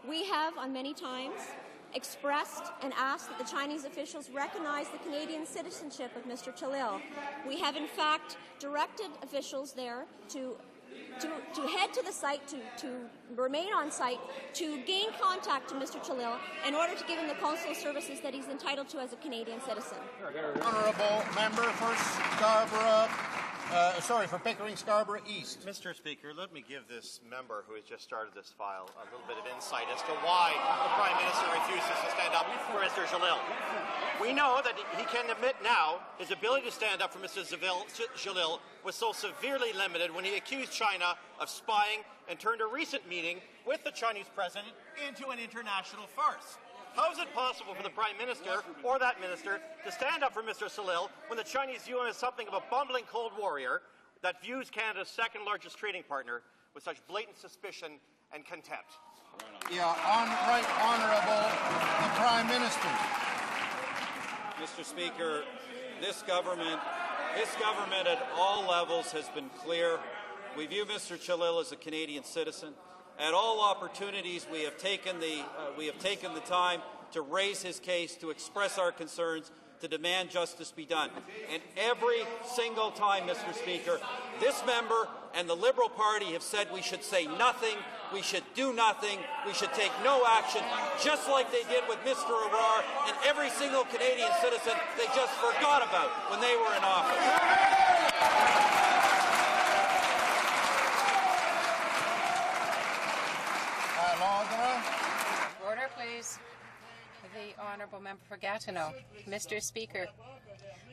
We have, on many times, expressed and asked that the Chinese officials recognize the Canadian citizenship of Mr. Chalil. We have, in fact, directed officials there to head to the site, to remain on site, to gain contact to Mr. Chalil in order to give him the consular services that he's entitled to as a Canadian citizen. Honourable member for for Pickering, Scarborough East. Mr. Speaker, let me give this member who has just started this file a little bit of insight as to why the Prime Minister refuses to stand up for Mr. Jalil. We know that he can admit now his ability to stand up for Mr. Jalil was so severely limited when he accused China of spying and turned a recent meeting with the Chinese president into an international farce. How is it possible for the Prime Minister or that minister to stand up for Mr. Salil when the Chinese view him as something of a bumbling cold warrior that views Canada's second largest trading partner with such blatant suspicion and contempt? Right Honourable the Prime Minister. Mr. Speaker, this government at all levels has been clear. We view Mr. Chalil as a Canadian citizen. At all opportunities, we have taken the time to raise his case, to express our concerns, to demand justice be done. And every single time, Mr. Speaker, this member and the Liberal Party have said we should say nothing, we should do nothing, we should take no action, just like they did with Mr. Arar and every single Canadian citizen they just forgot about when they were in office. Order, please. The Honourable Member for Gatineau. Mr. Speaker,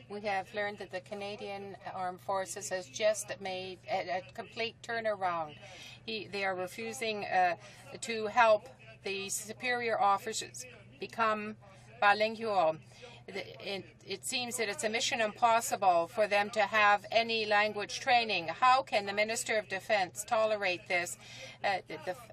we have learned that the Canadian Armed Forces has just made a complete turnaround. They are refusing to help the superior officers become bilingual. It seems that it's a mission impossible for them to have any language training. How can the Minister of Defence tolerate this?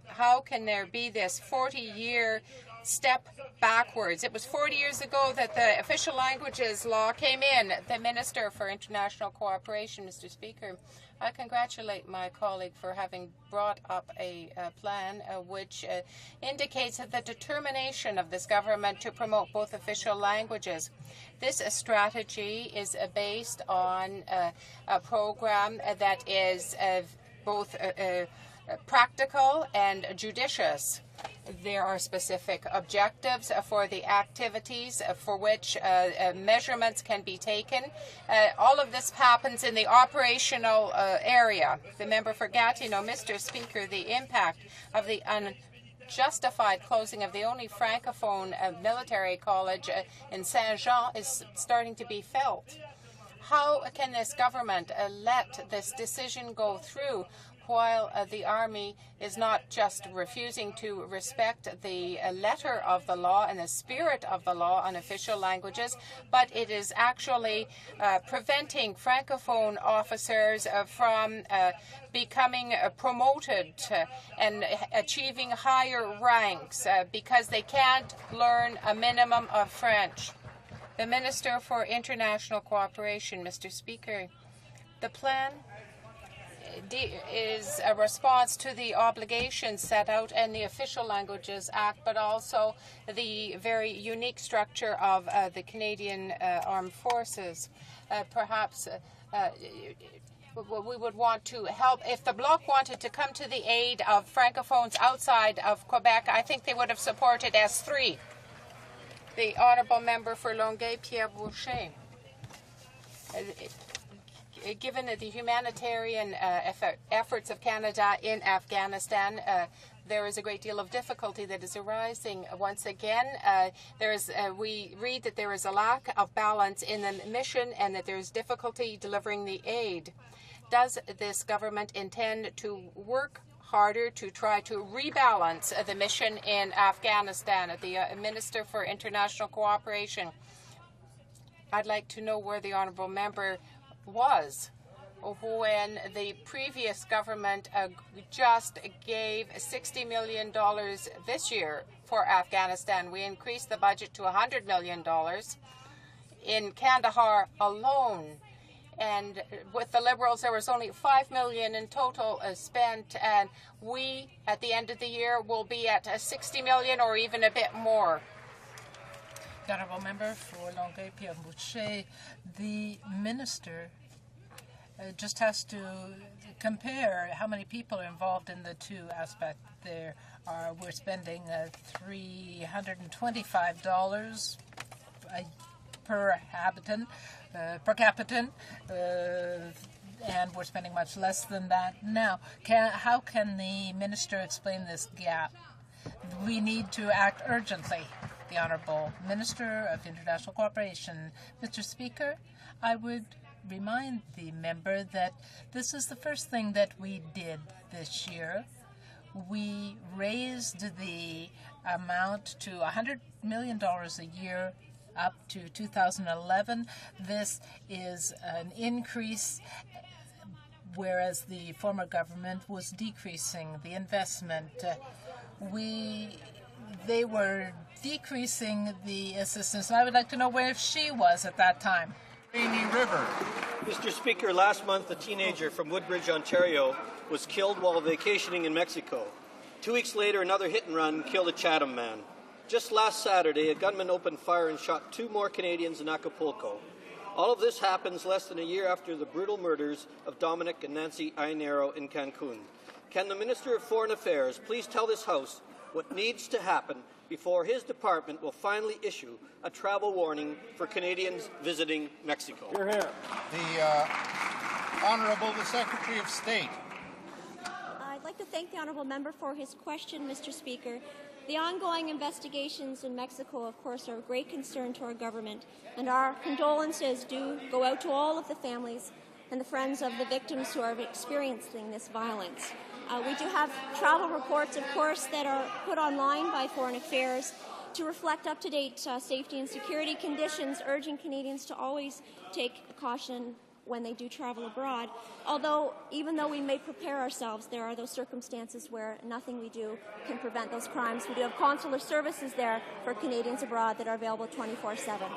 How can there be this 40-year step backwards? It was 40 years ago that the official languages law came in. The Minister for International Cooperation, Mr. Speaker, I congratulate my colleague for having brought up a plan which indicates the determination of this government to promote both official languages. This strategy is based on a program that is both practical and judicious. There are specific objectives for the activities for which measurements can be taken. All of this happens in the operational area. The member for Gatineau, Mr. Speaker, the impact of the unjustified closing of the only francophone military college in Saint-Jean is starting to be felt. How can this government let this decision go through while the Army is not just refusing to respect the letter of the law and the spirit of the law on official languages, but it is actually preventing Francophone officers from becoming promoted and achieving higher ranks because they can't learn a minimum of French. The Minister for International Cooperation, Mr. Speaker, the plan is a response to the obligations set out in the Official Languages Act, but also the very unique structure of the Canadian Armed Forces. Perhaps we would want to help. If the Bloc wanted to come to the aid of Francophones outside of Quebec, I think they would have supported S3. The Honourable Member for Longueuil, Pierre Boucher. Given the humanitarian efforts of Canada in Afghanistan, there is a great deal of difficulty that is arising. Once again, we read that there is a lack of balance in the mission and that there is difficulty delivering the aid. Does this government intend to work harder to try to rebalance the mission in Afghanistan? The Minister for International Cooperation. I'd like to know where the Honourable Member was when the previous government just gave $60 million this year for Afghanistan. We increased the budget to $100 million in Kandahar alone. And with the Liberals, there was only $5 million in total spent, and we, at the end of the year, will be at $60 million or even a bit more. The Honourable Member for Longueuil, Pierre Boucher, the Minister just has to compare how many people are involved in the two aspects. We're spending $325 per capita, and we're spending much less than that now. How can the Minister explain this gap? We need to act urgently. The Honourable Minister of International Cooperation. Mr. Speaker, I would remind the member that this is the first thing that we did this year. We raised the amount to $100 million a year up to 2011. This is an increase, whereas the former government was decreasing the investment. They were decreasing the assistance. I would like to know where she was at that time. Rainy River. Mr. Speaker, last month a teenager from Woodbridge, Ontario was killed while vacationing in Mexico. 2 weeks later, another hit and run killed a Chatham man. Just last Saturday, a gunman opened fire and shot 2 more Canadians in Acapulco. All of this happens less than a year after the brutal murders of Dominic and Nancy Ainero in Cancun. Can the Minister of Foreign Affairs please tell this House what needs to happen before his department will finally issue a travel warning for Canadians visiting Mexico? Hear, hear. The Honourable the Secretary of State. I'd like to thank the Honourable Member for his question, Mr. Speaker. The ongoing investigations in Mexico, of course, are of great concern to our government, and our condolences do go out to all of the families and the friends of the victims who are experiencing this violence. We do have travel reports, of course, that are put online by Foreign Affairs to reflect up-to-date safety and security conditions, urging Canadians to always take caution when they do travel abroad. Even though we may prepare ourselves, there are those circumstances where nothing we do can prevent those crimes. We do have consular services there for Canadians abroad that are available 24/7.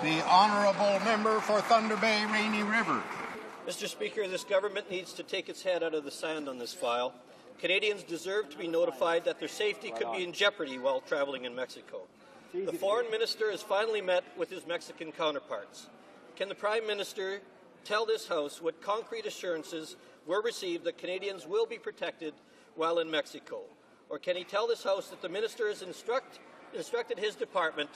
The Honourable Member for Thunder Bay, Rainy River. Mr. Speaker, this government needs to take its head out of the sand on this file. Canadians deserve to be notified that their safety could be in jeopardy while traveling in Mexico. The Foreign Minister has finally met with his Mexican counterparts. Can the Prime Minister tell this House what concrete assurances were received that Canadians will be protected while in Mexico? Or can he tell this House that the Minister has instructed his department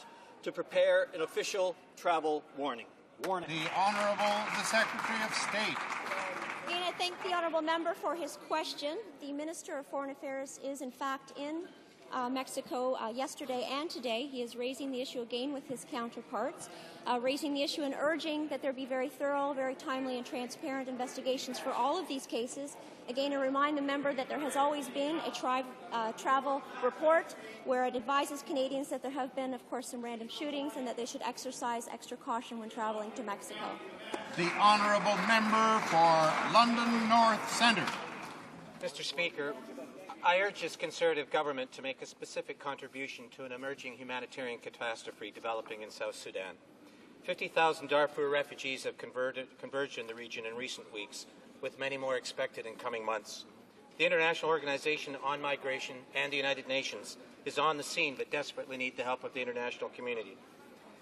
to prepare an official travel warning? The Honourable the Secretary of State. Again, I thank the Honourable Member for his question. The Minister of Foreign Affairs is, in fact, in Mexico yesterday and today. He is raising the issue again with his counterparts, raising the issue and urging that there be very thorough, very timely and transparent investigations for all of these cases. Again, I remind the member that there has always been a travel report where it advises Canadians that there have been, of course, some random shootings and that they should exercise extra caution when traveling to Mexico. The honourable member for London North Centre. Mr. Speaker, I urge this Conservative government to make a specific contribution to an emerging humanitarian catastrophe developing in South Sudan. 50,000 Darfur refugees have converged in the region in recent weeks, with many more expected in coming months. The International Organization on Migration and the United Nations is on the scene but desperately need the help of the international community.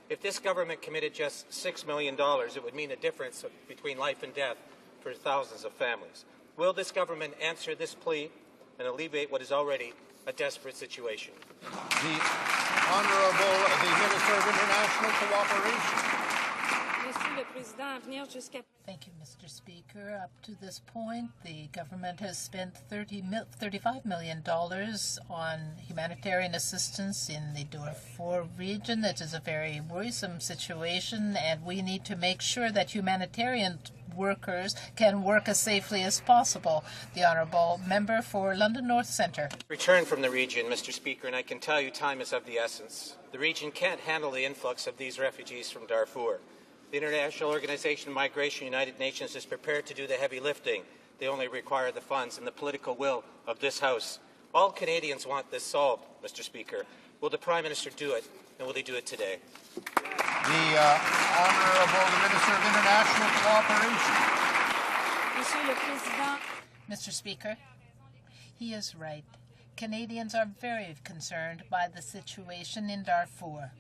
If this government committed just $6 million, it would mean a difference between life and death for thousands of families. Will this government answer this plea and alleviate what is already a desperate situation? The Honourable the Minister of International Cooperation. Thank you, Mr. Speaker. Up to this point, the government has spent $35 million on humanitarian assistance in the Darfur region. That is a very worrisome situation, and we need to make sure that humanitarian workers can work as safely as possible. The Honourable Member for London North Centre. Return from the region, Mr. Speaker, and I can tell you time is of the essence. The region can't handle the influx of these refugees from Darfur. The International Organization of Migration, United Nations, is prepared to do the heavy lifting. They only require the funds and the political will of this House. All Canadians want this solved, Mr. Speaker. Will the Prime Minister do it, and will he do it today? The Honourable Minister of International Cooperation. Mr. Speaker, he is right. Canadians are very concerned by the situation in Darfur.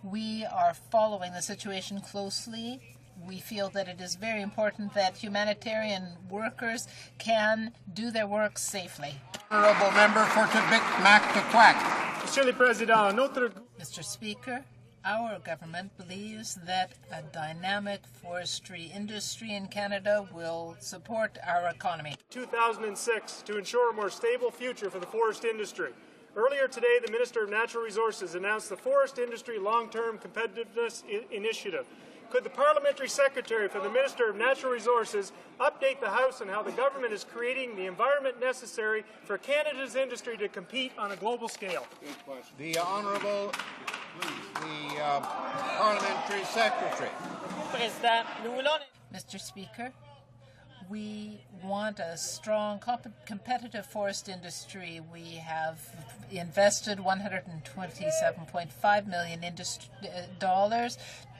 We are following the situation closely. We feel that it is very important that humanitarian workers can do their work safely. Honourable Member for Quebec-Mactaquac. Mr. Speaker, our government believes that a dynamic forestry industry in Canada will support our economy. 2006 to ensure a more stable future for the forest industry. Earlier today, the Minister of Natural Resources announced the Forest Industry Long-Term Competitiveness Initiative. Could the Parliamentary Secretary for the Minister of Natural Resources update the House on how the government is creating the environment necessary for Canada's industry to compete on a global scale? The Honourable Parliamentary Secretary. Mr. Speaker, we want a strong, competitive forest industry. We have invested $127.5 million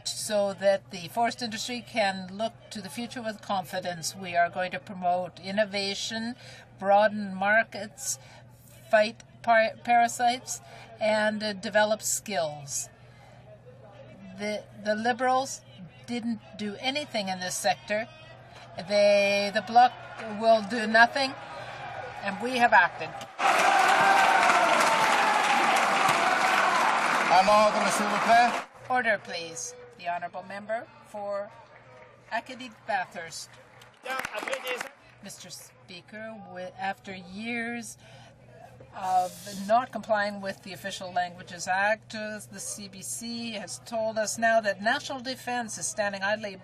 so that the forest industry can look to the future with confidence. We are going to promote innovation, broaden markets, fight parasites, and develop skills. The Liberals didn't do anything in this sector. The Bloc will do nothing, and we have acted. Order, please. The Honourable Member for Acadie Bathurst. Mr. Speaker, after years of not complying with the Official Languages Act, the CBC has told us now that national defense is standing idly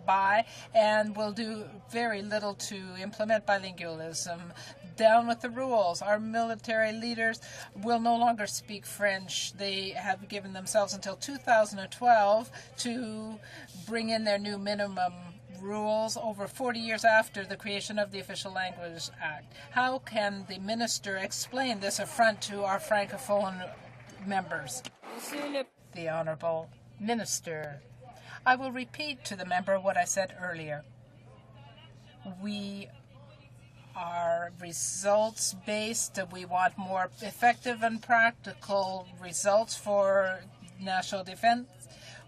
by and will do very little to implement bilingualism. Down with the rules. Our military leaders will no longer speak French. They have given themselves until 2012 to bring in their new minimum rules over 40 years after the creation of the Official Language Act. How can the minister explain this affront to our Francophone members? The Honourable Minister. I will repeat to the member what I said earlier. We are results-based. We want more effective and practical results for national defense.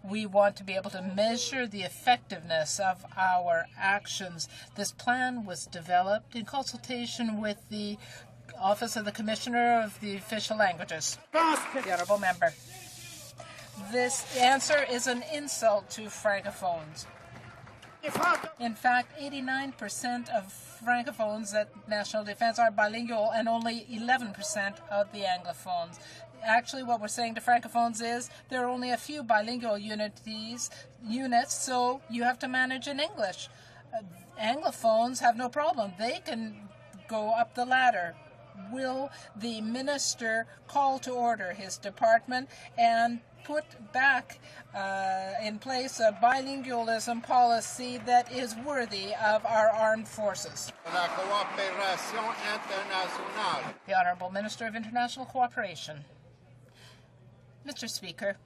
We want to be able to measure the effectiveness of our actions. This plan was developed in consultation with the Office of the Commissioner of the Official Languages. The Honourable Member. This answer is an insult to Francophones. In fact, 89% of francophones at National Defense are bilingual and only 11% of the anglophones. Actually, what we're saying to francophones is there are only a few bilingual units, so you have to manage in English. Anglophones have no problem. They can go up the ladder. Will the minister call to order his department and put back in place a bilingualism policy that is worthy of our armed forces? The Honourable Minister of International Cooperation. Mr. Speaker,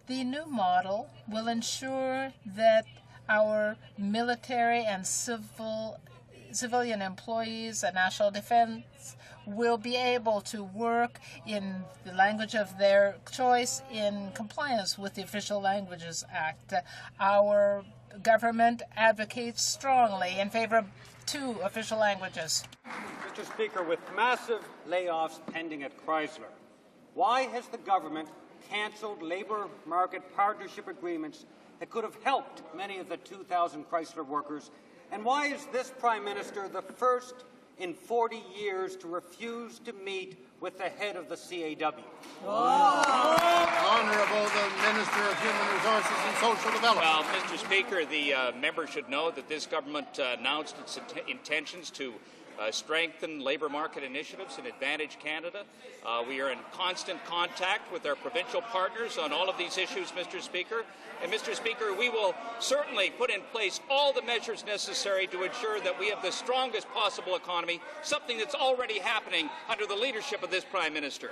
the new model will ensure that our military and civilian employees at National Defense will be able to work in the language of their choice in compliance with the Official Languages Act. Our government advocates strongly in favor of 2 official languages. Mr. Speaker, with massive layoffs pending at Chrysler, why has the government cancelled labour market partnership agreements that could have helped many of the 2,000 Chrysler workers? And why is this Prime Minister the first in 40 years to refuse to meet with the head of the CAW? Honourable the Minister of Human Resources and Social Development. Well, Mr. Speaker, the member should know that this government announced its intentions to strengthen labour market initiatives in Advantage Canada. We are in constant contact with our provincial partners on all of these issues, Mr. Speaker. And, Mr. Speaker, we will certainly put in place all the measures necessary to ensure that we have the strongest possible economy, something that's already happening under the leadership of this Prime Minister.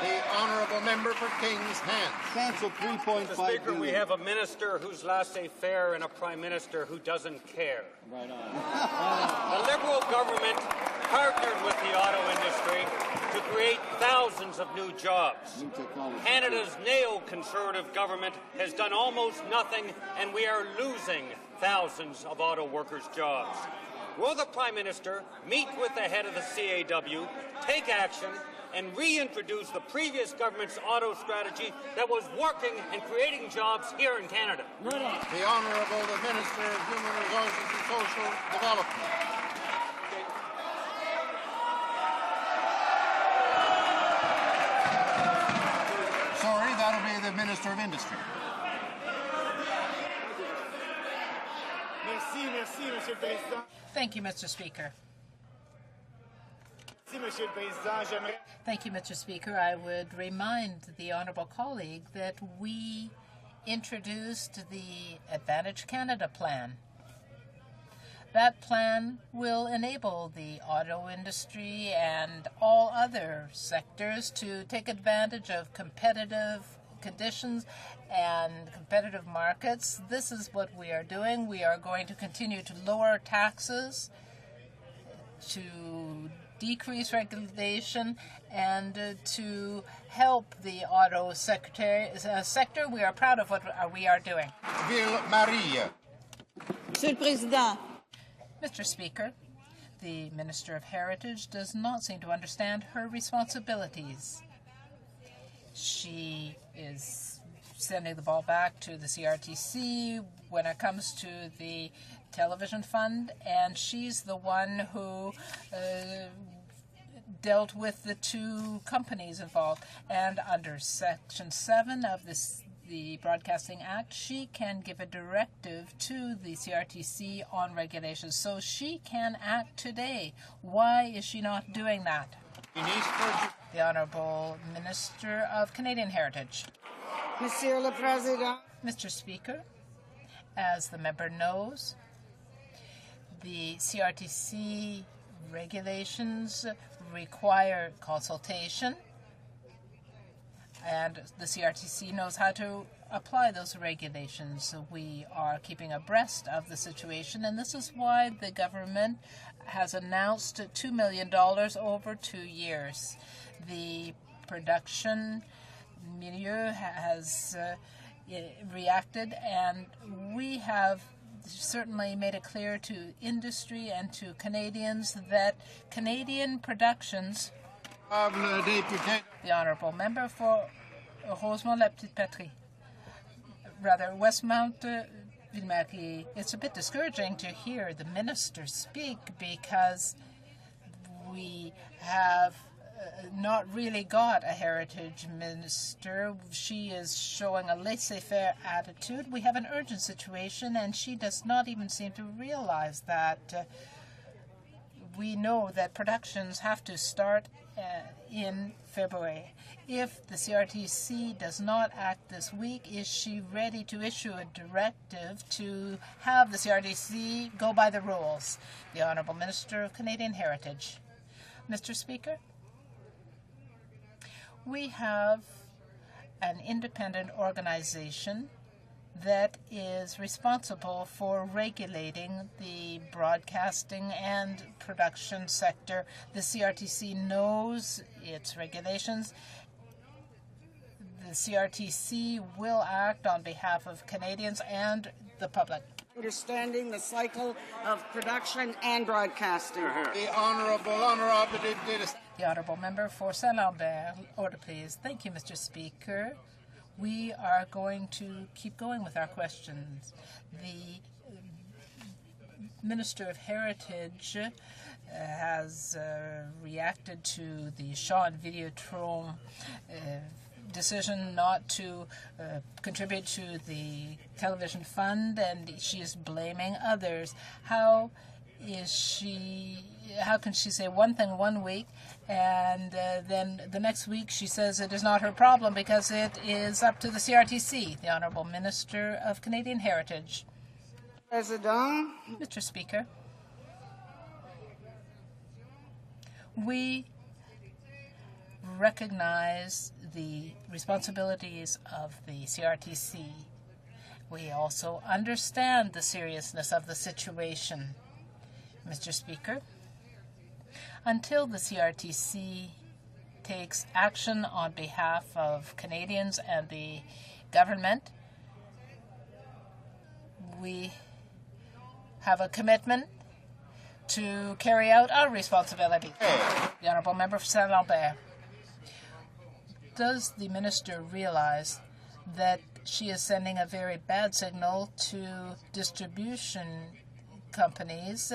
The Honourable Member for Kings Hands. Council 3.5. Mr. Speaker, we have a minister who's laissez-faire and a Prime Minister who doesn't care. Right on. The Liberal government partnered with the auto industry to create thousands of new jobs. Canada's neo-conservative government has done almost nothing, and we are losing thousands of auto workers' jobs. Will the Prime Minister meet with the head of the CAW, take action, and reintroduce the previous government's auto strategy that was working and creating jobs here in Canada? The Honourable the Minister of Human Resources and Social Development. Sorry, that'll be the Minister of Industry. Thank you, Mr. Speaker. Thank you, Mr. Speaker. I would remind the honourable colleague that we introduced the Advantage Canada plan. That plan will enable the auto industry and all other sectors to take advantage of competitive conditions and competitive markets. This is what we are doing. We are going to continue to lower taxes, to decrease regulation, and to help the auto sector. We are proud of what we are doing. Maria. Monsieur le Président. Mr. Speaker, the Minister of Heritage does not seem to understand her responsibilities. She is sending the ball back to the CRTC when it comes to the television fund, and she's the one who dealt with the 2 companies involved. And under Section 7 of the Broadcasting Act, she can give a directive to the CRTC on regulations. So she can act today. Why is she not doing that? The Honourable Minister of Canadian Heritage. Monsieur le Président. Mr. Speaker, as the member knows, the CRTC regulations require consultation, and the CRTC knows how to apply those regulations. We are keeping abreast of the situation, and this is why the government has announced $2 million over 2 years. The production milieu has reacted, and we have certainly made it clear to industry and to Canadians that Canadian productions. The Honourable Member for Rosemont-la-Petite-Patrie. Rather, Westmount It's a bit discouraging to hear the minister speak because we have not really got a heritage minister. She is showing a laissez-faire attitude. We have an urgent situation, and she does not even seem to realize that. We know that productions have to start in February. If the CRTC does not act this week, is she ready to issue a directive to have the CRTC go by the rules? The Honourable Minister of Canadian Heritage. Mr. Speaker, we have an independent organization that is responsible for regulating the broadcasting and production sector. The CRTC knows its regulations. The CRTC will act on behalf of Canadians and the public. Understanding the cycle of production and broadcasting. The Honourable Member for Saint-Lambert. Order, please. Thank you, Mr. Speaker. We are going to keep going with our questions. The Minister of Heritage has reacted to the Shaw and Videotron decision not to contribute to the television fund, and she is blaming others. How can she say one thing one week and then the next week she says it is not her problem because it is up to the CRTC? The Honourable Minister of Canadian Heritage. President. Mr. Speaker, we recognize the responsibilities of the CRTC. We also understand the seriousness of the situation. Mr. Speaker, until the CRTC takes action on behalf of Canadians and the government, we have a commitment to carry out our responsibility. The Honourable Member for Saint-Lambert. Does the Minister realize that she is sending a very bad signal to distribution companies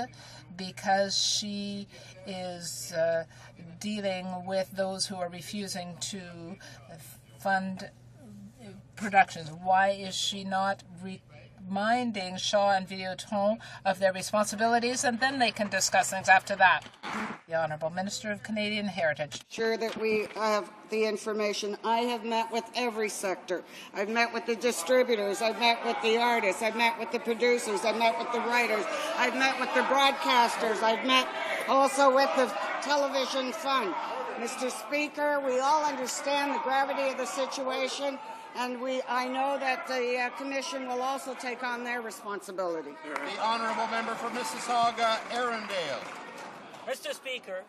because she is dealing with those who are refusing to fund productions? Why is she not reminding Shaw and Videotron of their responsibilities, and then they can discuss things after that? The Honourable Minister of Canadian Heritage. Sure that we have the information. I have met with every sector. I've met with the distributors. I've met with the artists. I've met with the producers. I've met with the writers. I've met with the broadcasters. I've met also with the television fund. Mr. Speaker, we all understand the gravity of the situation, and I know that the Commission will also take on their responsibility. The Honourable Member for Mississauga, Arundel. Mr. Speaker,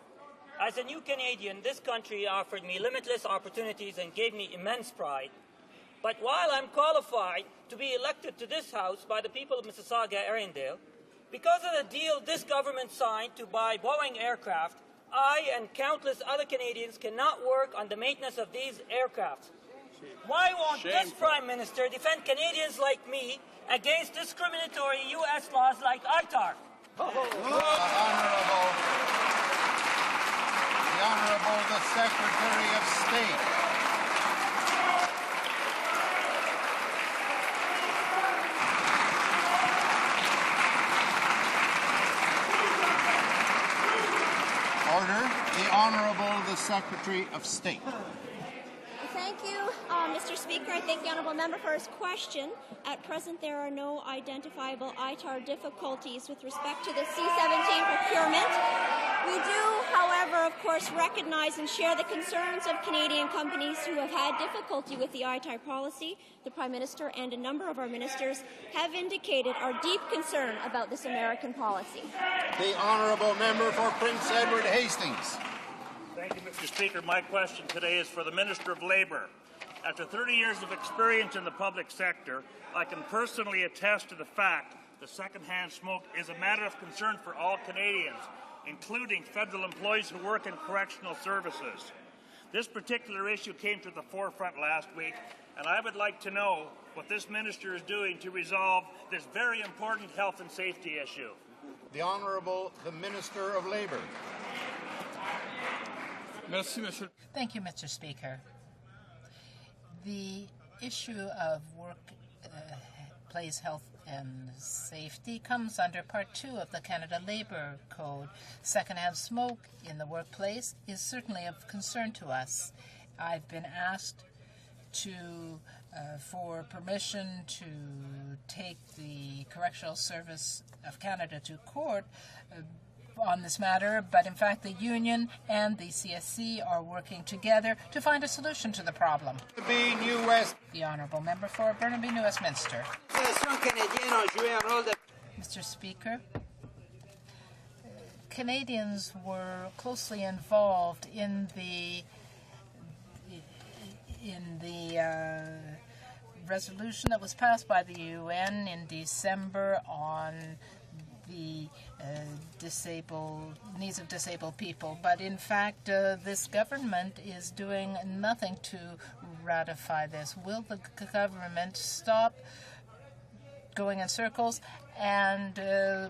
as a new Canadian, this country offered me limitless opportunities and gave me immense pride. But while I'm qualified to be elected to this House by the people of Mississauga, Arundel, because of the deal this government signed to buy Boeing aircraft, I and countless other Canadians cannot work on the maintenance of these aircraft. Why won't this Prime Minister defend Canadians like me against discriminatory U.S. laws like ITAR? The Honourable the Secretary of State. Order. The Honourable the Secretary of State. Thank you, Mr. Speaker. I thank the Honourable Member for his question. At present, there are no identifiable ITAR difficulties with respect to the C-17 procurement. We do, however, of course, recognize and share the concerns of Canadian companies who have had difficulty with the ITAR policy. The Prime Minister and a number of our ministers have indicated our deep concern about this American policy. The Honourable Member for Prince Edward Hastings. Thank you, Mr. Speaker. My question today is for the Minister of Labour. After 30 years of experience in the public sector, I can personally attest to the fact that secondhand smoke is a matter of concern for all Canadians, including federal employees who work in correctional services. This particular issue came to the forefront last week, and I would like to know what this minister is doing to resolve this very important health and safety issue. The Honourable, the Minister of Labour. Thank you, Mr. Speaker. The issue of workplace health and safety comes under Part 2 of the Canada Labour Code. Secondhand smoke in the workplace is certainly of concern to us. I've been asked for permission to take the Correctional Service of Canada to court on this matter, but in fact the union and the CSC are working together to find a solution to the problem. The Honourable Member for Burnaby New Westminster. Mr. Speaker, Canadians were closely involved in the resolution that was passed by the UN in December on the needs of disabled people. But in fact, this government is doing nothing to ratify this. Will the government stop going in circles and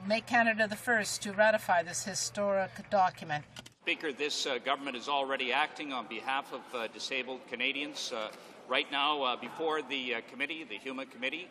make Canada the first to ratify this historic document? Speaker, this government is already acting on behalf of disabled Canadians. Right now, before the committee, the HuMA Committee,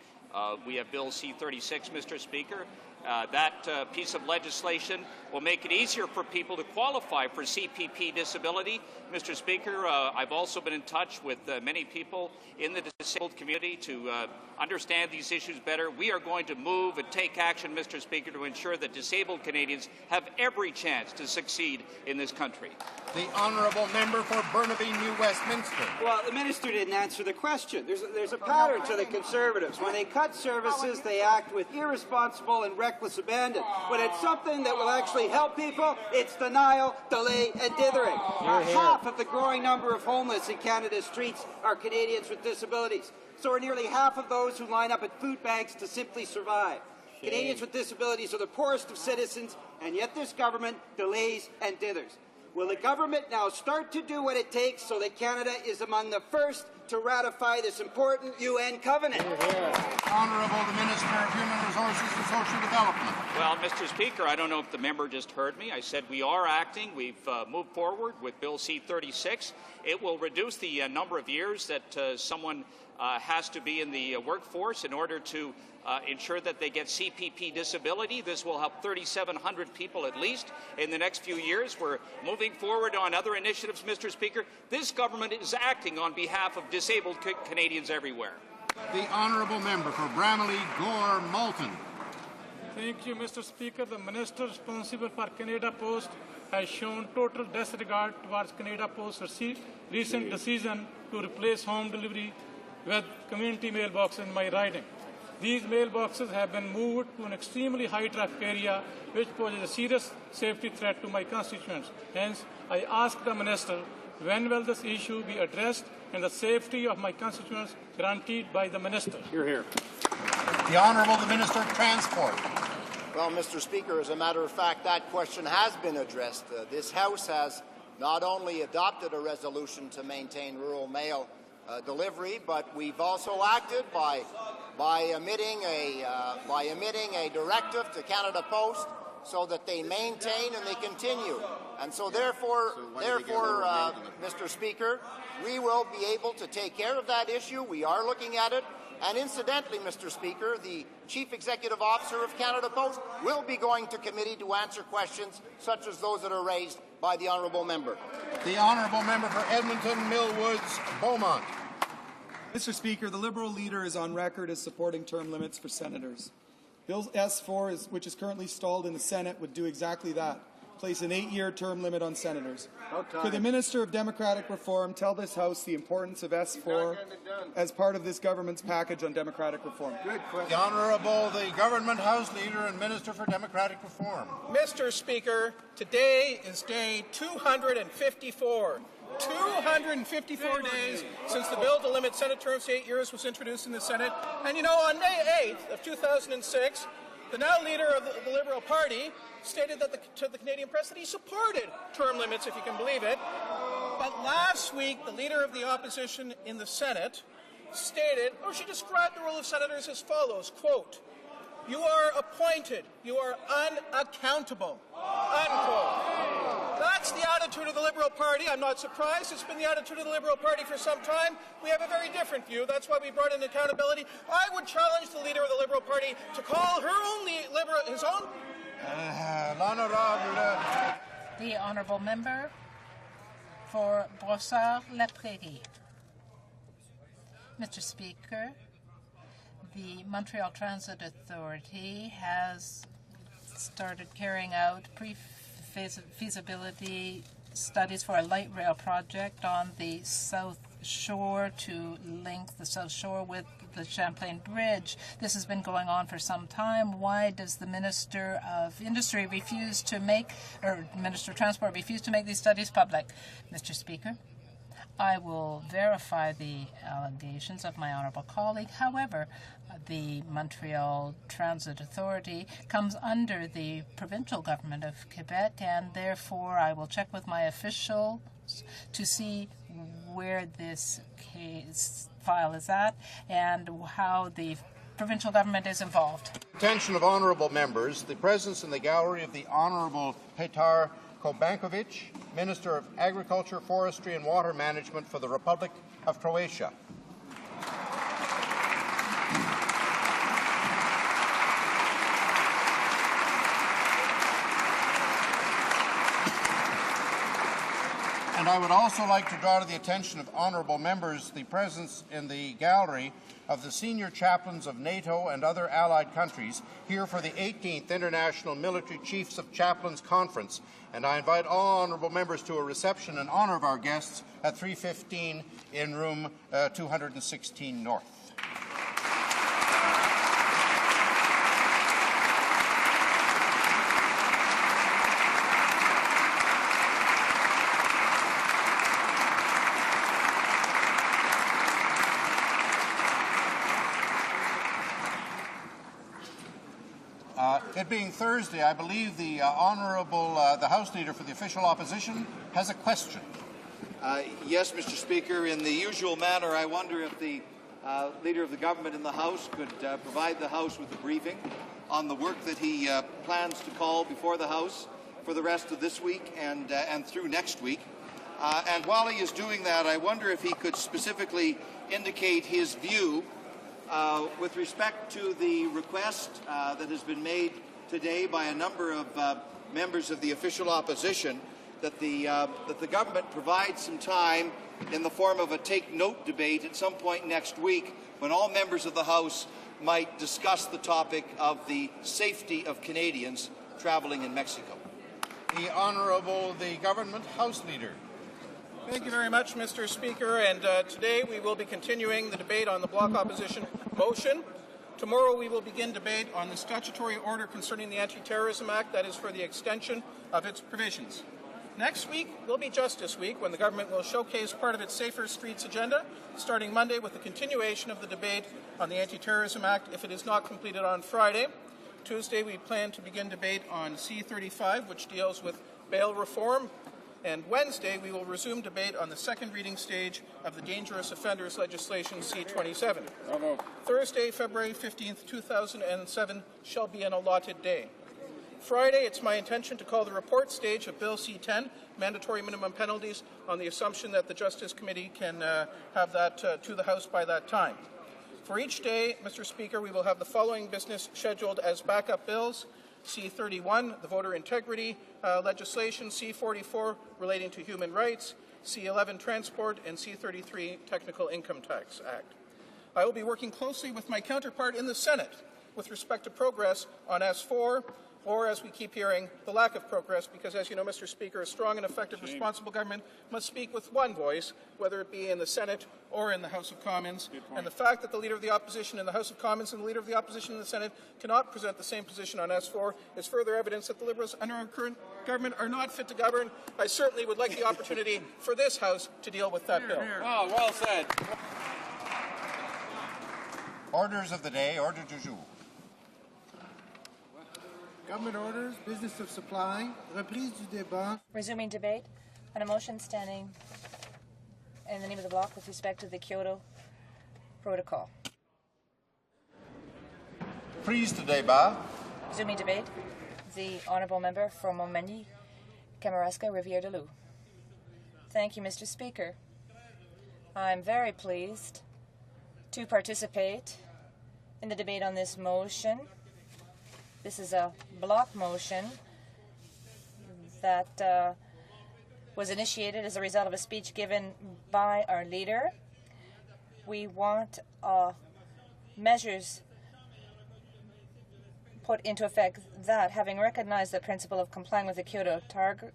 we have Bill C-36, Mr. Speaker. That piece of legislation will make it easier for people to qualify for CPP disability. Mr. Speaker, I've also been in touch with many people in the disabled community to understand these issues better. We are going to move and take action, Mr. Speaker, to ensure that disabled Canadians have every chance to succeed in this country. The Honourable Member for Burnaby New Westminster. Well, the minister didn't answer the question. There's a pattern to the Conservatives. When they cut services, they act with irresponsible and reckless abandon. When it's something that will actually help people, it's denial, delay, and dithering. Half of the growing number of homeless in Canada's streets are Canadians with disabilities. So are nearly half of those who line up at food banks to simply survive. Canadians with disabilities are the poorest of citizens, and yet this government delays and dithers. Will the government now start to do what it takes so that Canada is among the first to ratify this important UN covenant? Honourable the Minister of Human Resources and Social Development. Well, Mr. Speaker, I don't know if the member just heard me. I said we are acting. We've moved forward with Bill C-36. It will reduce the number of years that someone has to be in the workforce in order to ensure that they get CPP disability. This will help 3,700 people at least in the next few years. We're moving forward on other initiatives, Mr. Speaker. This government is acting on behalf of disabled Canadians everywhere. The Honourable Member for Bramalea Gore Malton. Thank you, Mr. Speaker. The Minister responsible for Canada Post has shown total disregard towards Canada Post's recent decision to replace home delivery with community mailboxes in my riding. These mailboxes have been moved to an extremely high traffic area which poses a serious safety threat to my constituents. Hence, I ask the Minister, when will this issue be addressed and the safety of my constituents guaranteed by the Minister? Hear, hear. The Honourable the Minister of Transport. Well, Mr. Speaker, as a matter of fact, that question has been addressed. This House has not only adopted a resolution to maintain rural mail delivery, but we've also acted by emitting a directive to Canada Post so that they maintain and they continue. And so therefore, Mr. Speaker, we will be able to take care of that issue. We are looking at it. And incidentally, Mr. Speaker, the Chief Executive Officer of Canada Post will be going to committee to answer questions such as those that are raised by the Honourable Member. The Honourable Member for Edmonton, Millwoods, Beaumont. Mr. Speaker, the Liberal leader is on record as supporting term limits for senators. Bill S-4, which is currently stalled in the Senate, would do exactly that, place an 8-year term limit on senators. Could the Minister of Democratic Reform tell this House the importance of S-4 as part of this government's package on democratic reform? Good question. The Honourable, the Government House Leader and Minister for Democratic Reform. Mr. Speaker, today is day 254. 254 days since the bill to limit Senate terms to 8 years was introduced in the Senate. And you know, on May 8th of 2006, the now leader of the Liberal Party stated that to the Canadian press that he supported term limits, if you can believe it. But last week, the Leader of the Opposition in the Senate stated, or she described the role of senators as follows, quote, "You are appointed, you are unaccountable," unquote. That's the attitude of the Liberal Party. I'm not surprised. It's been the attitude of the Liberal Party for some time. We have a very different view. That's why we brought in accountability. I would challenge the Leader of the Liberal Party to call her own his own... The Honourable Member for Brossard-La-Prairie. Mr. Speaker, the Montreal Transit Authority has started carrying out pre-feasibility studies for a light rail project on the South Shore to link the South Shore with the Champlain Bridge. This has been going on for some time. Why does the Minister of Industry refuse to make, or Minister of Transport refuse to make these studies public? Mr. Speaker, I will verify the allegations of my honourable colleague. However, the Montreal Transit Authority comes under the provincial government of Quebec, and therefore I will check with my officials to see where this case file is at and how the provincial government is involved. Attention of honourable members, the presence in the gallery of the Honourable Petar Kobankovic, Minister of Agriculture, Forestry and Water Management for the Republic of Croatia. And I would also like to draw to the attention of honourable members the presence in the gallery of the senior chaplains of NATO and other allied countries here for the 18th International Military Chiefs of Chaplains Conference. And I invite all honourable members to a reception in honour of our guests at 3:15 in room 216 North. It being Thursday, I believe the Honourable the House Leader for the Official Opposition has a question. Yes, Mr. Speaker. In the usual manner, I wonder if the Leader of the Government in the House could provide the House with a briefing on the work that he plans to call before the House for the rest of this week and through next week. And while he is doing that, I wonder if he could specifically indicate his view with respect to the request that has been made today by a number of members of the official opposition that the government provide some time in the form of a take-note debate at some point next week when all members of the House might discuss the topic of the safety of Canadians travelling in Mexico. The Honourable the Government House Leader. Thank you very much, Mr. Speaker. And today we will be continuing the debate on the Bloc Opposition motion. Tomorrow we will begin debate on the statutory order concerning the Anti-Terrorism Act, that is for the extension of its provisions. Next week will be Justice Week, when the government will showcase part of its Safer Streets agenda, starting Monday with the continuation of the debate on the Anti-Terrorism Act if it is not completed on Friday. Tuesday we plan to begin debate on C-35, which deals with bail reform. And Wednesday, we will resume debate on the second reading stage of the Dangerous Offenders legislation, C-27. Thursday, February 15th, 2007, shall be an allotted day. Friday, it's my intention to call the report stage of Bill C-10, mandatory minimum penalties, on the assumption that the Justice Committee can have that to the House by that time. For each day, Mr. Speaker, we will have the following business scheduled as backup bills: C-31, the voter integrity legislation, C-44, relating to human rights, C-11, transport, and C-33, technical income tax act. I will be working closely with my counterpart in the Senate with respect to progress on S-4, or, as we keep hearing, the lack of progress, because, as you know, Mr. Speaker, a strong and effective responsible government must speak with one voice, whether it be in the Senate or in the House of Commons. And the fact that the Leader of the Opposition in the House of Commons and the Leader of the Opposition in the Senate cannot present the same position on S4 is further evidence that the Liberals under our current government are not fit to govern. I certainly would like the opportunity for this House to deal with that bill. Oh, well said. Orders of the day, order du jour. Government orders, business of supply, reprise du débat. Resuming debate on a motion standing in the name of the bloc with respect to the Kyoto Protocol. Prise de débat. Resuming debate, the honourable member for Montmagny, Kamouraska, Rivière-du-Loup. Thank you, Mr. Speaker. I'm very pleased to participate in the debate on this motion. This is a block motion that was initiated as a result of a speech given by our leader. We want measures put into effect that, having recognized the principle of complying with the Kyoto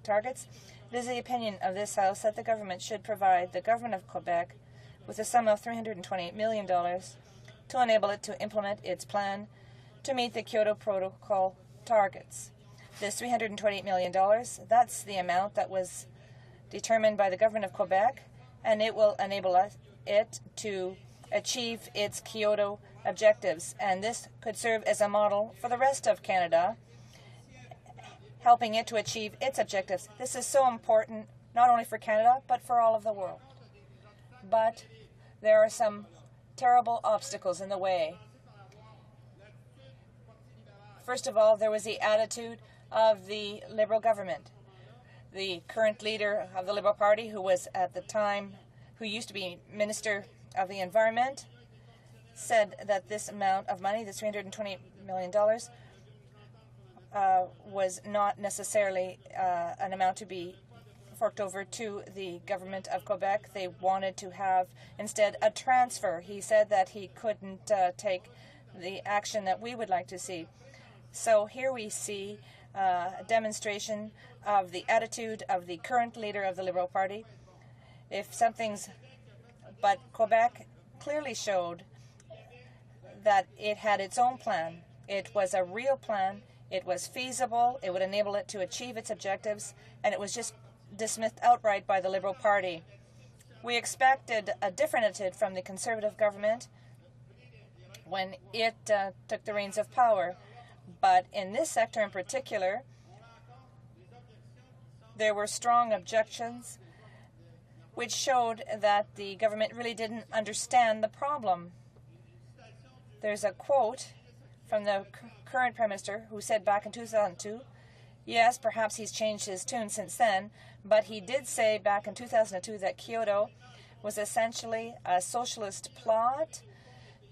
targets, it is the opinion of this House that the government should provide the government of Quebec with a sum of $328 million to enable it to implement its plan to meet the Kyoto Protocol targets. This $328 million, that's the amount that was determined by the government of Quebec, and it will enable it to achieve its Kyoto objectives. And this could serve as a model for the rest of Canada, helping it to achieve its objectives. This is so important, not only for Canada, but for all of the world. But there are some terrible obstacles in the way. First of all, there was the attitude of the Liberal government. The current leader of the Liberal Party, who was at the time, who used to be Minister of the Environment, said that this amount of money, this $320 million, was not necessarily an amount to be forked over to the government of Quebec. They wanted to have instead a transfer. He said that he couldn't take the action that we would like to see. So here we see a demonstration of the attitude of the current leader of the Liberal Party. But Quebec clearly showed that it had its own plan. It was a real plan. It was feasible. It would enable it to achieve its objectives, and it was just dismissed outright by the Liberal Party. We expected a different attitude from the Conservative government when it took the reins of power. But in this sector in particular, there were strong objections which showed that the government really didn't understand the problem. There's a quote from the current Prime Minister who said back in 2002, yes, perhaps he's changed his tune since then, but he did say back in 2002 that Kyoto was essentially a socialist plot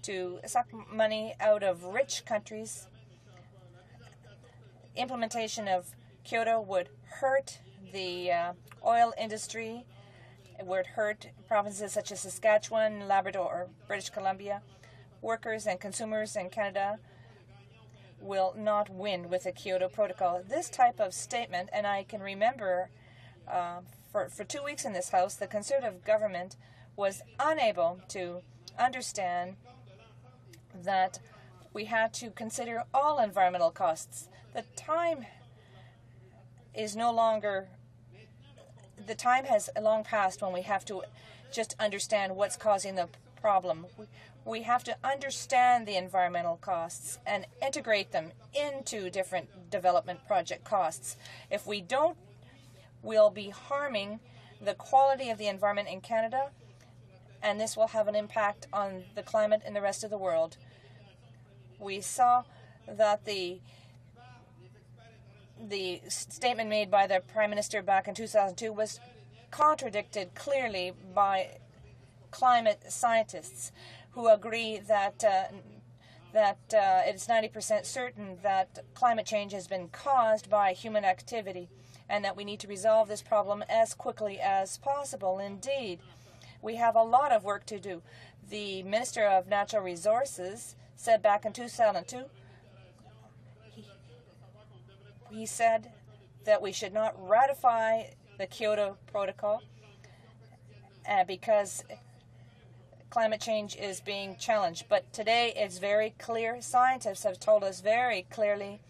to suck money out of rich countries. Implementation of Kyoto would hurt the oil industry. It would hurt provinces such as Saskatchewan, Labrador, British Columbia. Workers and consumers in Canada will not win with the Kyoto Protocol. This type of statement, and I can remember for 2 weeks in this House, the Conservative government was unable to understand that we had to consider all environmental costs. The time has long passed when we have to just understand what's causing the problem. We have to understand the environmental costs and integrate them into different development project costs. If we don't, we'll be harming the quality of the environment in Canada, and this will have an impact on the climate in the rest of the world. We saw that the statement made by the Prime Minister back in 2002 was contradicted clearly by climate scientists who agree that it's 90% certain that climate change has been caused by human activity and that we need to resolve this problem as quickly as possible. Indeed, we have a lot of work to do. The Minister of Natural Resources said back in 2002, he said that we should not ratify the Kyoto Protocol because climate change is being challenged. But today it's very clear. Scientists have told us very clearly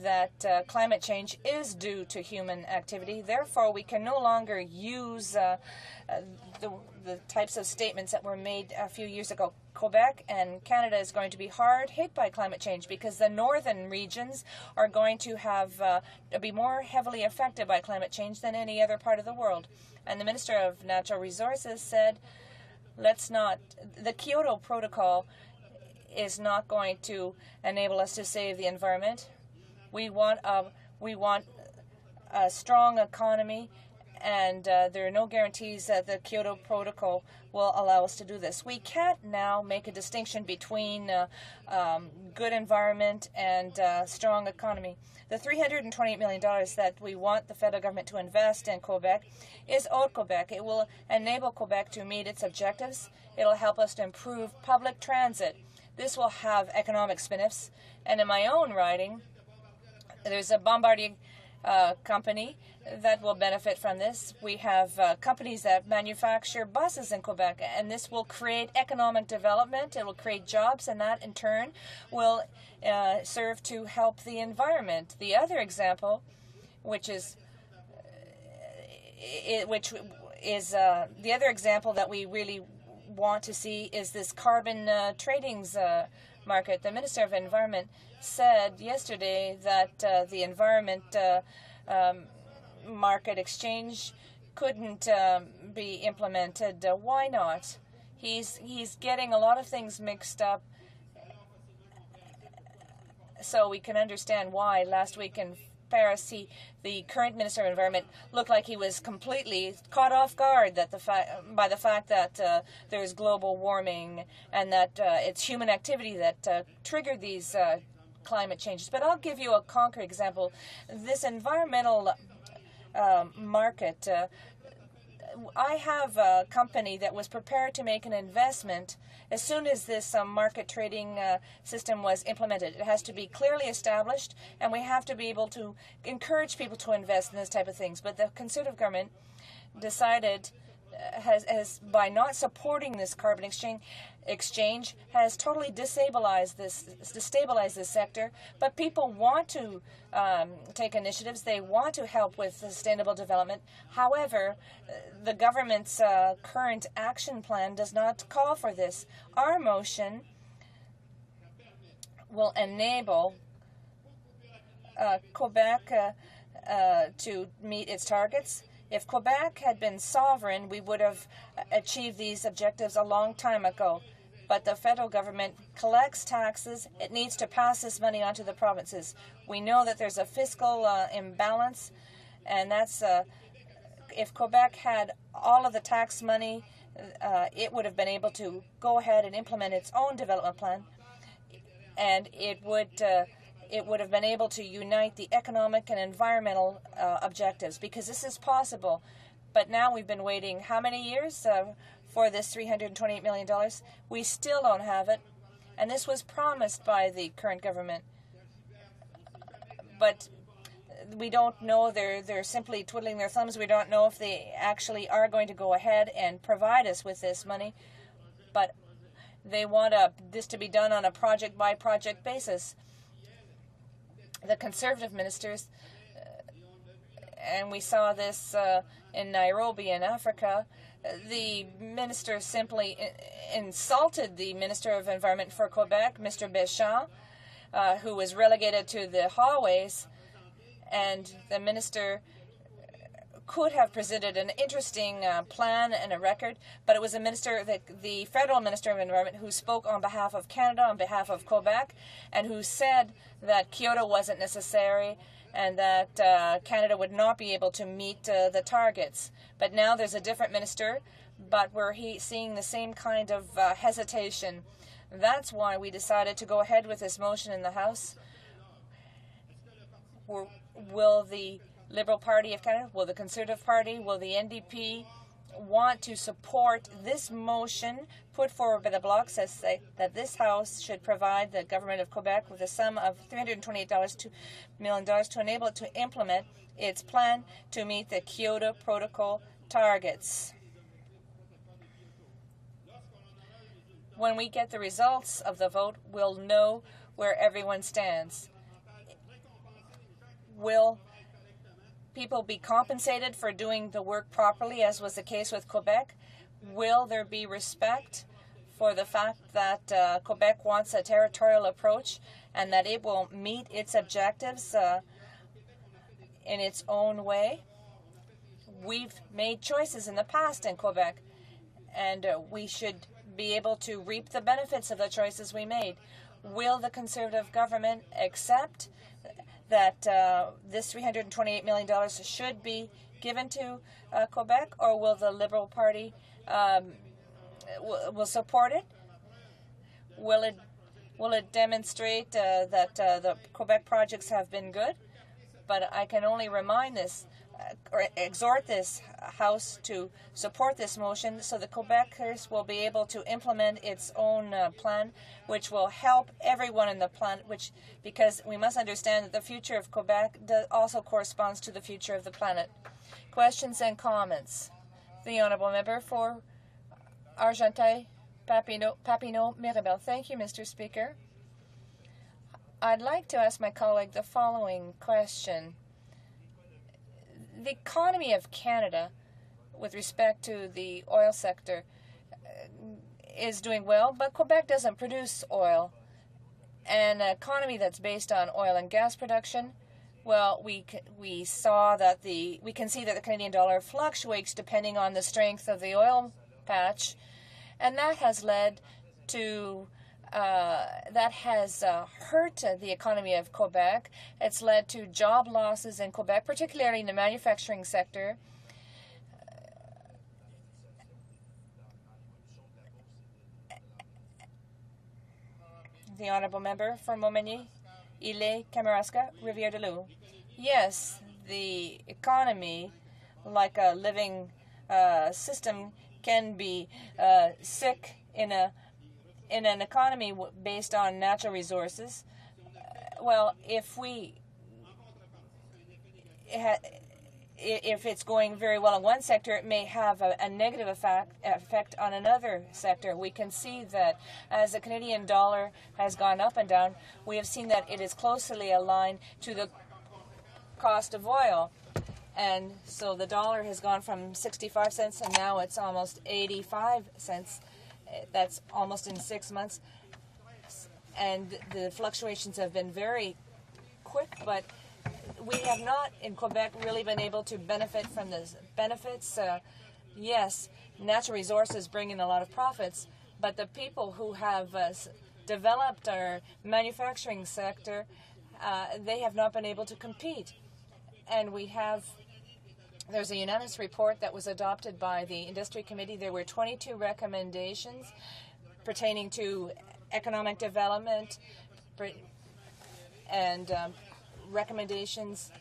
that climate change is due to human activity. Therefore, we can no longer use the types of statements that were made a few years ago. Quebec and Canada is going to be hard hit by climate change because the northern regions are going to be more heavily affected by climate change than any other part of the world. And the Minister of Natural Resources said, the Kyoto Protocol is not going to enable us to save the environment. We want a strong economy, and there are no guarantees that the Kyoto Protocol will allow us to do this. We can't now make a distinction between good environment and strong economy. The $328 million that we want the federal government to invest in Quebec is owed Quebec. It will enable Quebec to meet its objectives. It will help us to improve public transit. This will have economic spin-offs. And in my own riding, there's a Bombardier company that will benefit from this. We have companies that manufacture buses in Quebec, and this will create economic development. It will create jobs, and that in turn will serve to help the environment. The other example, which is the other example that we really want to see, is this carbon tradings market. The Minister of Environment said yesterday that the environment market exchange couldn't be implemented. Why not? He's getting a lot of things mixed up, so we can understand why last week in Paris, the current Minister of Environment looked like he was completely caught off guard by the fact that there's global warming and that it's human activity that triggered these climate changes. But I'll give you a concrete example. This environmental market, I have a company that was prepared to make an investment as soon as this market trading system was implemented. It has to be clearly established, and we have to be able to encourage people to invest in this type of things. But the Conservative government decided, by not supporting this carbon exchange, has totally destabilized this sector. But people want to take initiatives. They want to help with sustainable development. However, the government's current action plan does not call for this. Our motion will enable Quebec to meet its targets. If Quebec had been sovereign, we would have achieved these objectives a long time ago. But the federal government collects taxes. It needs to pass this money on to the provinces. We know that there's a fiscal imbalance, and that's if Quebec had all of the tax money, it would have been able to go ahead and implement its own development plan, and it would have been able to unite the economic and environmental objectives, because this is possible. But now we've been waiting how many years for this $328 million? We still don't have it, and this was promised by the current government. But we don't know. They're simply twiddling their thumbs. We don't know if they actually are going to go ahead and provide us with this money. But they want this to be done on a project-by-project basis. The Conservative ministers, and we saw this in Nairobi in Africa, the minister simply insulted the Minister of Environment for Quebec, Mr. Béchamp, who was relegated to the hallways, and the minister could have presented an interesting plan and a record, but it was the federal Minister of Environment, who spoke on behalf of Canada, on behalf of Quebec, and who said that Kyoto wasn't necessary and that Canada would not be able to meet the targets. But now there's a different minister, but we're seeing the same kind of hesitation. That's why we decided to go ahead with this motion in the House. Will the Liberal Party of Canada, will the Conservative Party, will the NDP want to support this motion put forward by the Bloc, says that this House should provide the government of Quebec with a sum of $328 million to enable it to implement its plan to meet the Kyoto Protocol targets. When we get the results of the vote, we'll know where everyone stands. Will people be compensated for doing the work properly, as was the case with Quebec? Will there be respect for the fact that Quebec wants a territorial approach and that it will meet its objectives in its own way? We've made choices in the past in Quebec, and we should be able to reap the benefits of the choices we made. Will the Conservative government accept that this $328 million should be given to Quebec, or will the Liberal Party will support it? Will it demonstrate that the Quebec projects have been good? But I can only remind this, or exhort this House to support this motion so the Quebecers will be able to implement its own plan, which will help everyone in the plan, because we must understand that the future of Quebec also corresponds to the future of the planet. Questions and comments? The Honourable Member for Argenteuil-Papineau-Mirabel. Thank you, Mr. Speaker. I'd like to ask my colleague the following question. The economy of Canada, with respect to the oil sector, is doing well, but Quebec doesn't produce oil. An economy that's based on oil and gas production, well, we can see that the Canadian dollar fluctuates depending on the strength of the oil patch, and that has led to hurt the economy of Quebec. It's led to job losses in Quebec, particularly in the manufacturing sector. The Honourable Member for Montmagny, Ile, Kamouraska, Rivière-du-Loup. Yes, the economy, like a living system, can be sick in an economy based on natural resources. Well, if it's going very well in one sector, it may have a negative effect on another sector. We can see that as the Canadian dollar has gone up and down, we have seen that it is closely aligned to the cost of oil. And so the dollar has gone from 65 cents and now it's almost 85 cents. That's almost in 6 months. And the fluctuations have been very quick, but we have not in Quebec really been able to benefit from the benefits. Yes, natural resources bring in a lot of profits, but the people who have developed our manufacturing sector, they have not been able to compete. And there's a unanimous report that was adopted by the Industry Committee. There were 22 recommendations pertaining to economic development and recommendations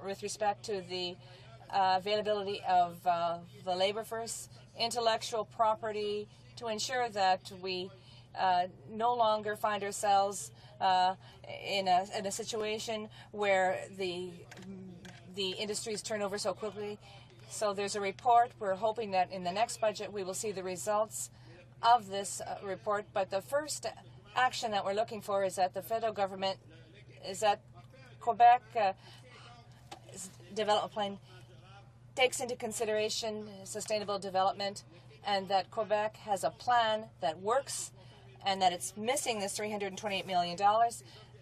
with respect to the availability of the labor force, intellectual property, to ensure that we no longer find ourselves in a situation where the industries turn over so quickly. So there's a report. We're hoping that in the next budget we will see the results of this report. But the first action that we're looking for is that the federal government, is that Quebec development plan takes into consideration sustainable development, and that Quebec has a plan that works, and that it's missing this $328 million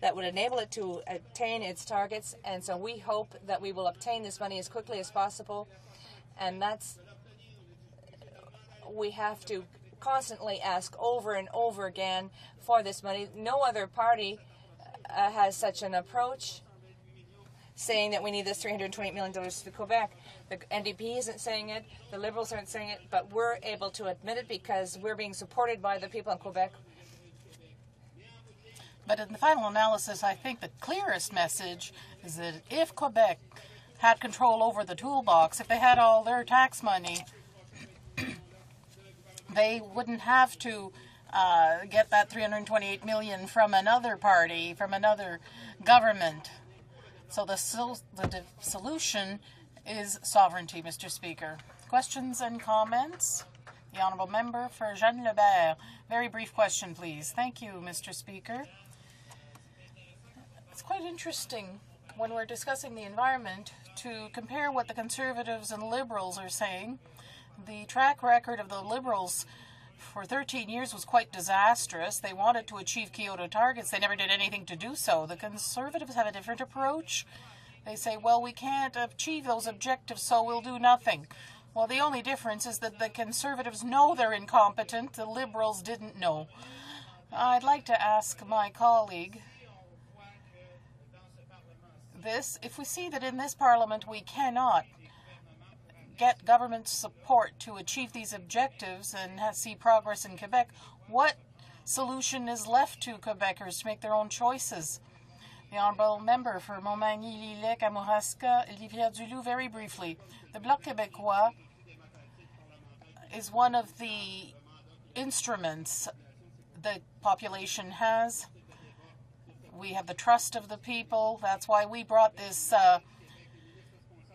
that would enable it to attain its targets. And so we hope that we will obtain this money as quickly as possible. And we have to constantly ask over and over again for this money. No other party has such an approach, saying that we need this $328 million for Quebec. The NDP isn't saying it, the Liberals aren't saying it, but we're able to admit it because we're being supported by the people in Quebec. But in the final analysis, I think the clearest message is that if Quebec had control over the toolbox, if they had all their tax money, they wouldn't have to get that $328 million from another party, from another government. So the solution is sovereignty, Mr. Speaker. Questions and comments? The Honourable Member for Jeanne-Lebert. Very brief question, please. Thank you, Mr. Speaker. It's quite interesting when we're discussing the environment, to compare what the Conservatives and Liberals are saying. The track record of the Liberals for 13 years was quite disastrous. They wanted to achieve Kyoto targets. They never did anything to do so. The Conservatives have a different approach. They say, well, we can't achieve those objectives, so we'll do nothing. Well, the only difference is that the Conservatives know they're incompetent. The Liberals didn't know. I'd like to ask my colleague this. If we see that in this Parliament we cannot get government support to achieve these objectives and see progress in Quebec, what solution is left to Quebecers to make their own choices? The Honourable Member for Montmagny, Lillec, Kamouraska, Rivière-du-Loup, very briefly. The Bloc Québécois is one of the instruments the population has. We have the trust of the people. That's why we brought this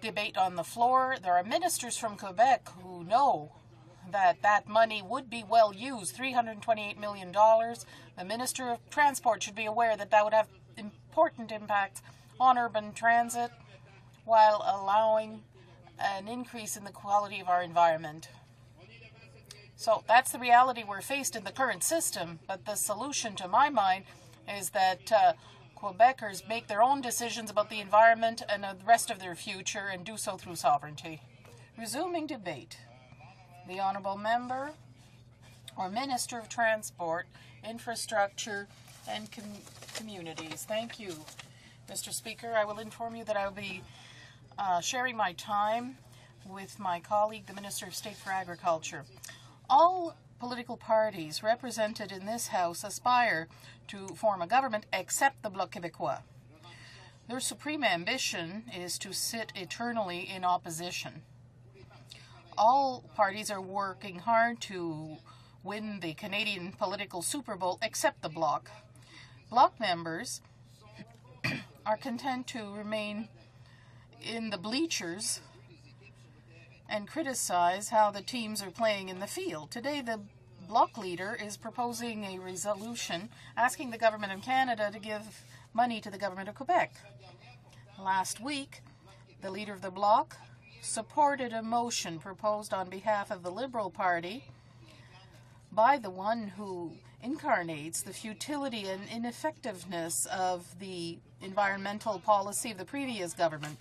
debate on the floor. There are ministers from Quebec who know that that money would be well used, $328 million. The Minister of Transport should be aware that that would have important impact on urban transit while allowing an increase in the quality of our environment. So that's the reality we're faced in the current system, but the solution, to my mind, is that Quebecers make their own decisions about the environment and the rest of their future and do so through sovereignty. Resuming debate. The Honourable Member or Minister of Transport, Infrastructure and Communities. Thank you, Mr. Speaker. I will inform you that I will be sharing my time with my colleague, the Minister of State for Agriculture. All political parties represented in this House aspire to form a government except the Bloc Québécois. Their supreme ambition is to sit eternally in opposition. All parties are working hard to win the Canadian political Super Bowl except the Bloc. Bloc members are content to remain in the bleachers and criticize how the teams are playing in the field. Today, the Bloc leader is proposing a resolution asking the Government of Canada to give money to the Government of Quebec. Last week, the leader of the Bloc supported a motion proposed on behalf of the Liberal Party by the one who incarnates the futility and ineffectiveness of the environmental policy of the previous government.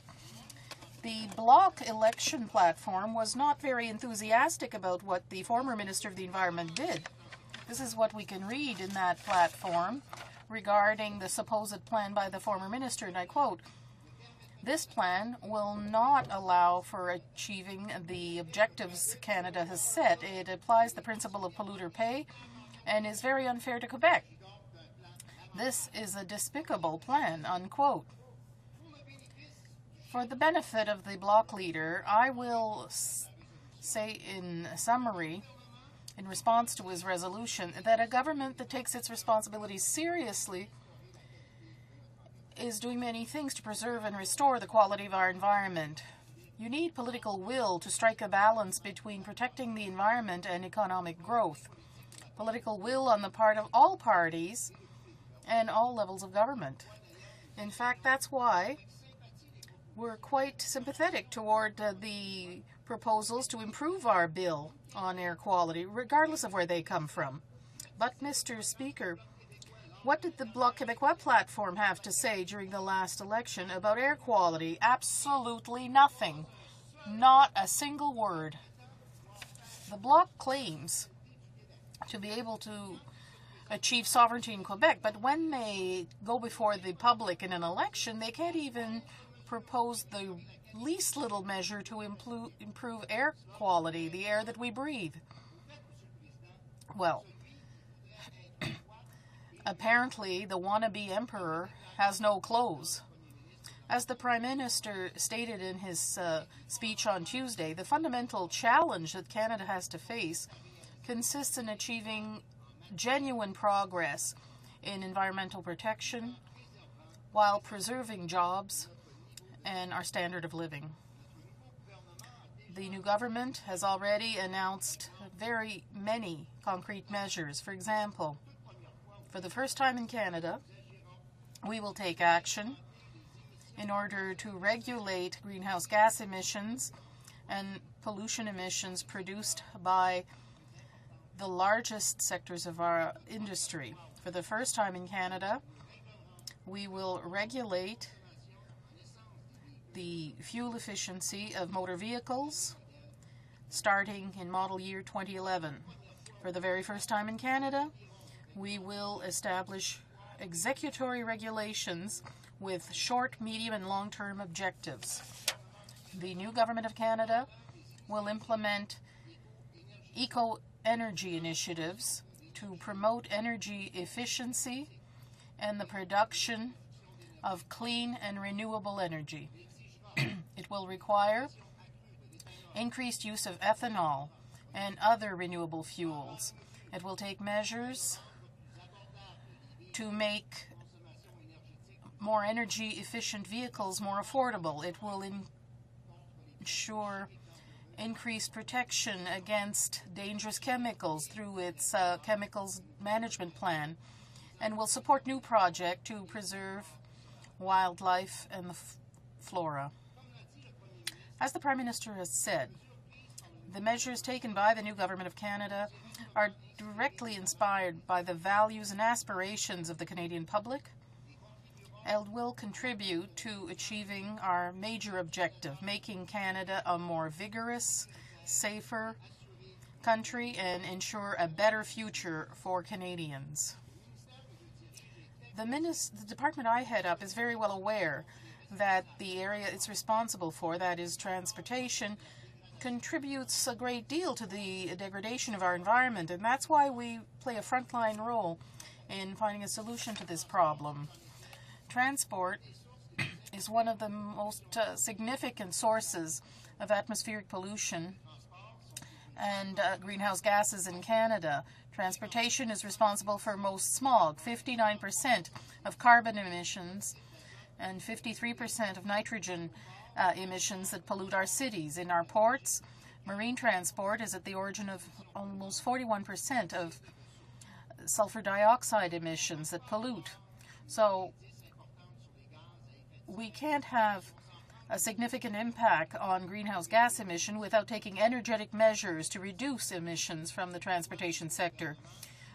The Bloc election platform was not very enthusiastic about what the former Minister of the Environment did. This is what we can read in that platform regarding the supposed plan by the former minister, and I quote, "This plan will not allow for achieving the objectives Canada has set. It applies the principle of polluter pay and is very unfair to Quebec. This is a despicable plan," unquote. For the benefit of the Bloc leader, I will say in summary, in response to his resolution, that a government that takes its responsibilities seriously is doing many things to preserve and restore the quality of our environment. You need political will to strike a balance between protecting the environment and economic growth. Political will on the part of all parties and all levels of government. In fact, that's why we're quite sympathetic toward the proposals to improve our bill on air quality, regardless of where they come from. But, Mr. Speaker, what did the Bloc Québécois platform have to say during the last election about air quality? Absolutely nothing. Not a single word. The Bloc claims to be able to achieve sovereignty in Quebec, but when they go before the public in an election, they can't even propose the least little measure to improve air quality, the air that we breathe. Well, apparently the wannabe emperor has no clothes. As the Prime Minister stated in his speech on Tuesday, the fundamental challenge that Canada has to face consists in achieving genuine progress in environmental protection while preserving jobs and our standard of living. The new government has already announced very many concrete measures. For example, for the first time in Canada, we will take action in order to regulate greenhouse gas emissions and pollution emissions produced by the largest sectors of our industry. For the first time in Canada, we will regulate the fuel efficiency of motor vehicles starting in model year 2011. For the very first time in Canada, we will establish executory regulations with short, medium, and long-term objectives. The new Government of Canada will implement eco-energy initiatives to promote energy efficiency and the production of clean and renewable energy. It will require increased use of ethanol and other renewable fuels. It will take measures to make more energy efficient vehicles more affordable. It will ensure increased protection against dangerous chemicals through its chemicals management plan, and will support new projects to preserve wildlife and the flora. As the Prime Minister has said, the measures taken by the new Government of Canada are directly inspired by the values and aspirations of the Canadian public and will contribute to achieving our major objective, making Canada a more vigorous, safer country and ensure a better future for Canadians. The department I head up is very well aware that the area it's responsible for, that is transportation, contributes a great deal to the degradation of our environment, and that's why we play a frontline role in finding a solution to this problem. Transport is one of the most significant sources of atmospheric pollution and greenhouse gases in Canada. Transportation is responsible for most smog, 59% of carbon emissions and 53% of nitrogen emissions that pollute our cities. In our ports, marine transport is at the origin of almost 41% of sulfur dioxide emissions that pollute. So we can't have a significant impact on greenhouse gas emission without taking energetic measures to reduce emissions from the transportation sector.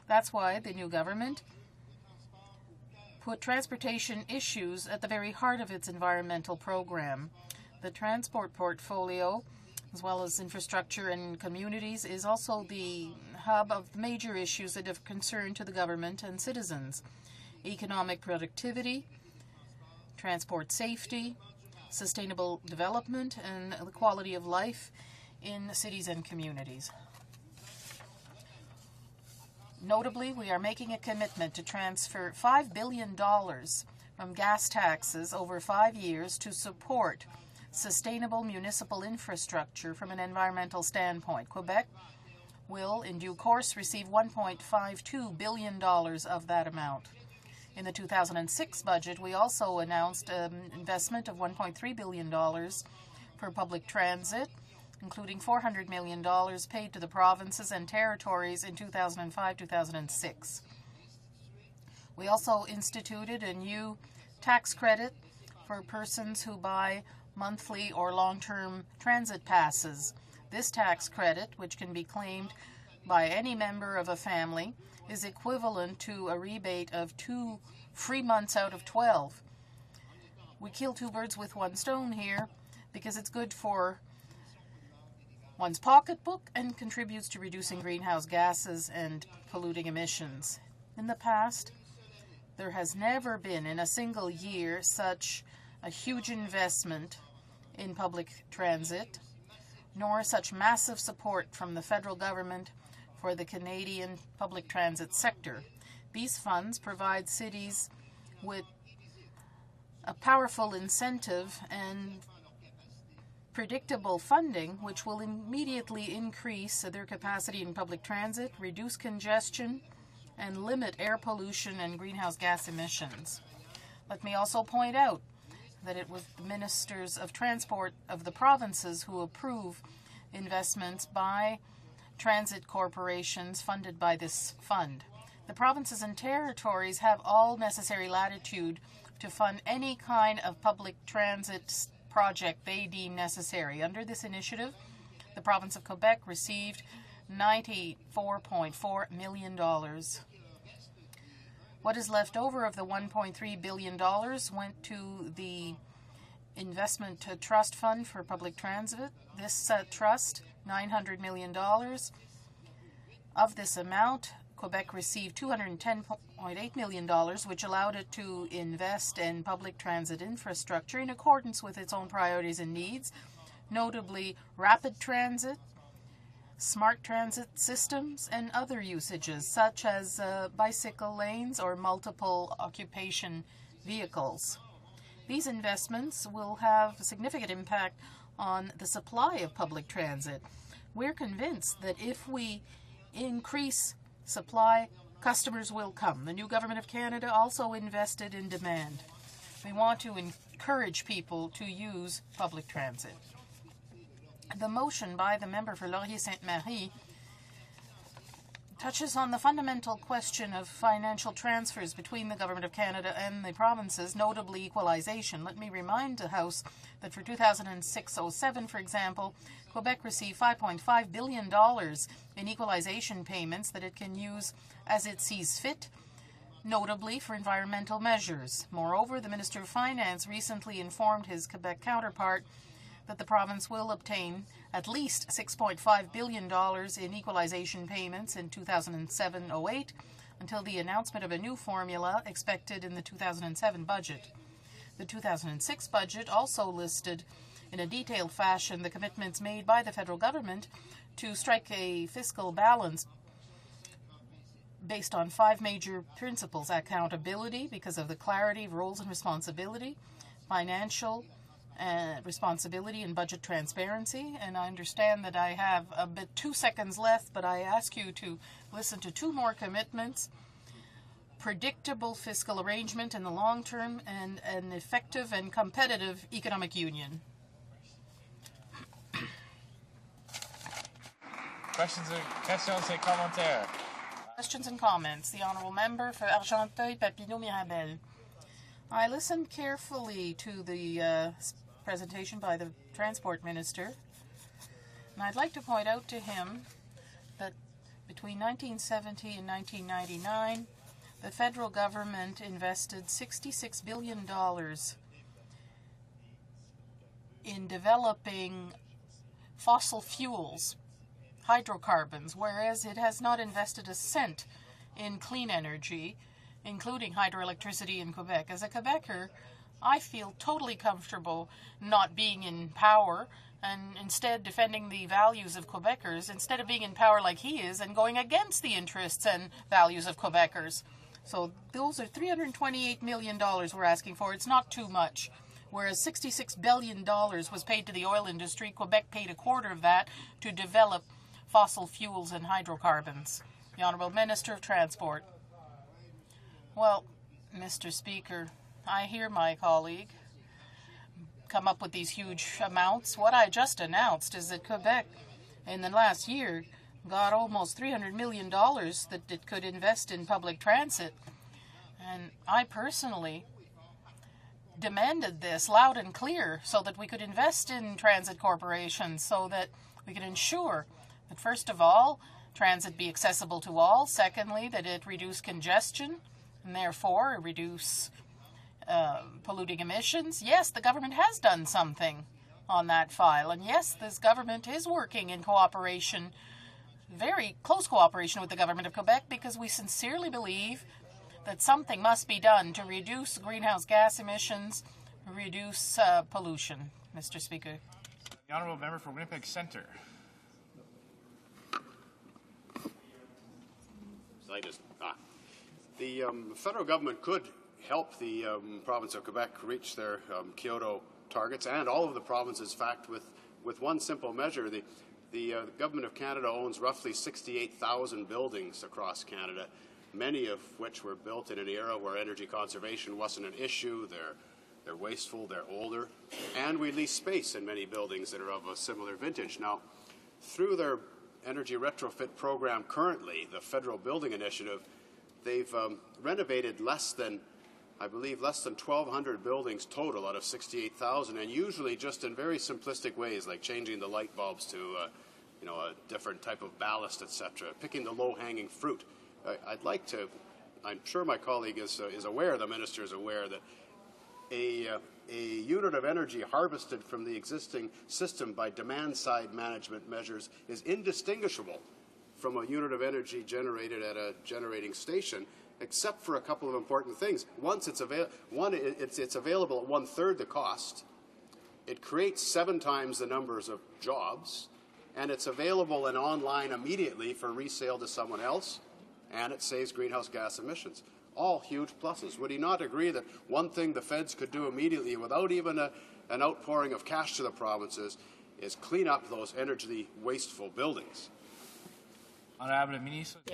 That's why the new government put transportation issues at the very heart of its environmental program. The transport portfolio, as well as infrastructure and communities, is also the hub of major issues that have concern to the government and citizens: economic productivity, transport safety, sustainable development, and the quality of life in cities and communities. Notably, we are making a commitment to transfer $5 billion from gas taxes over 5 years to support sustainable municipal infrastructure from an environmental standpoint. Quebec will, in due course, receive $1.52 billion of that amount. In the 2006 budget, we also announced an investment of $1.3 billion for public transit, including $400 million paid to the provinces and territories in 2005-2006. We also instituted a new tax credit for persons who buy monthly or long-term transit passes. This tax credit, which can be claimed by any member of a family, is equivalent to a rebate of 2 free months out of 12. We kill 2 birds with 1 stone here because it's good for one's pocketbook and contributes to reducing greenhouse gases and polluting emissions. In the past, there has never been in a single year such a huge investment in public transit, nor such massive support from the federal government for the Canadian public transit sector. These funds provide cities with a powerful incentive and predictable funding, which will immediately increase their capacity in public transit, reduce congestion, and limit air pollution and greenhouse gas emissions. Let me also point out that it was the ministers of transport of the provinces who approve investments by transit corporations funded by this fund. The provinces and territories have all necessary latitude to fund any kind of public transit project they deem necessary. Under this initiative, the province of Quebec received $94.4 million. What is left over of the $1.3 billion went to the Investment Trust Fund for Public Transit. This trust, $900 million. Of this amount, Quebec received $210.8 million, which allowed it to invest in public transit infrastructure in accordance with its own priorities and needs, notably rapid transit, smart transit systems, and other usages, such as bicycle lanes or multiple occupation vehicles. These investments will have a significant impact on the supply of public transit. We're convinced that if we increase supply, customers will come. The new Government of Canada also invested in demand. We want to encourage people to use public transit. The motion by the member for Laurier-Sainte-Marie touches on the fundamental question of financial transfers between the Government of Canada and the provinces, notably equalization. Let me remind the House that for 2006-07, for example, Quebec received $5.5 billion in equalization payments that it can use as it sees fit, notably for environmental measures. Moreover, the Minister of Finance recently informed his Quebec counterpart that the province will obtain at least $6.5 billion in equalization payments in 2007-08 until the announcement of a new formula expected in the 2007 budget. The 2006 budget also listed in a detailed fashion the commitments made by the federal government to strike a fiscal balance based on 5 major principles: accountability because of the clarity of roles and responsibility, financial responsibility and budget transparency. And I understand that I have a bit 2 seconds left, but I ask you to listen to 2 more commitments: predictable fiscal arrangement in the long term and an effective and competitive economic union. Questions et commentaires. Questions and comments. The Honourable Member for Argenteuil-Papineau-Mirabel. I listened carefully to the presentation by the Transport Minister, and I'd like to point out to him that between 1970 and 1999, the federal government invested $66 billion in developing fossil fuels, hydrocarbons, whereas it has not invested a cent in clean energy, including hydroelectricity in Quebec. As a Quebecer, I feel totally comfortable not being in power and instead defending the values of Quebecers instead of being in power like he is and going against the interests and values of Quebecers. So those are $328 million we're asking for. It's not too much. Whereas $66 billion was paid to the oil industry, Quebec paid a quarter of that to develop fossil fuels and hydrocarbons. The Honourable Minister of Transport. Well, Mr. Speaker, I hear my colleague come up with these huge amounts. What I just announced is that Quebec, in the last year, got almost $300 million that it could invest in public transit. And I personally demanded this loud and clear so that we could invest in transit corporations, so that we could ensure that, first of all, transit be accessible to all. Secondly, that it reduce congestion and therefore reduce polluting emissions. Yes, the government has done something on that file. And yes, this government is working in cooperation, very close cooperation with the government of Quebec, because we sincerely believe that something must be done to reduce greenhouse gas emissions, reduce pollution. Mr. Speaker. The Honourable Member for Winnipeg Centre. The federal government could help the province of Quebec reach their Kyoto targets, and all of the provinces, in fact, with one simple measure. The Government of Canada owns roughly 68,000 buildings across Canada, many of which were built in an era where energy conservation wasn't an issue. They're wasteful, they're older, and we lease space in many buildings that are of a similar vintage. Now, through their energy retrofit program currently, the Federal Building Initiative, they've renovated less than 1,200 buildings total out of 68,000, and usually just in very simplistic ways, like changing the light bulbs to a different type of ballast, etc., picking the low-hanging fruit. I'm sure my colleague is aware, the minister is aware, that a unit of energy harvested from the existing system by demand-side management measures is indistinguishable from a unit of energy generated at a generating station, except for a couple of important things. Once it's available at 1/3 the cost, it creates 7 times the numbers of jobs, and it's available and online immediately for resale to someone else, and it saves greenhouse gas emissions. All huge pluses. Would he not agree that one thing the feds could do immediately without even an outpouring of cash to the provinces is clean up those energy wasteful buildings? The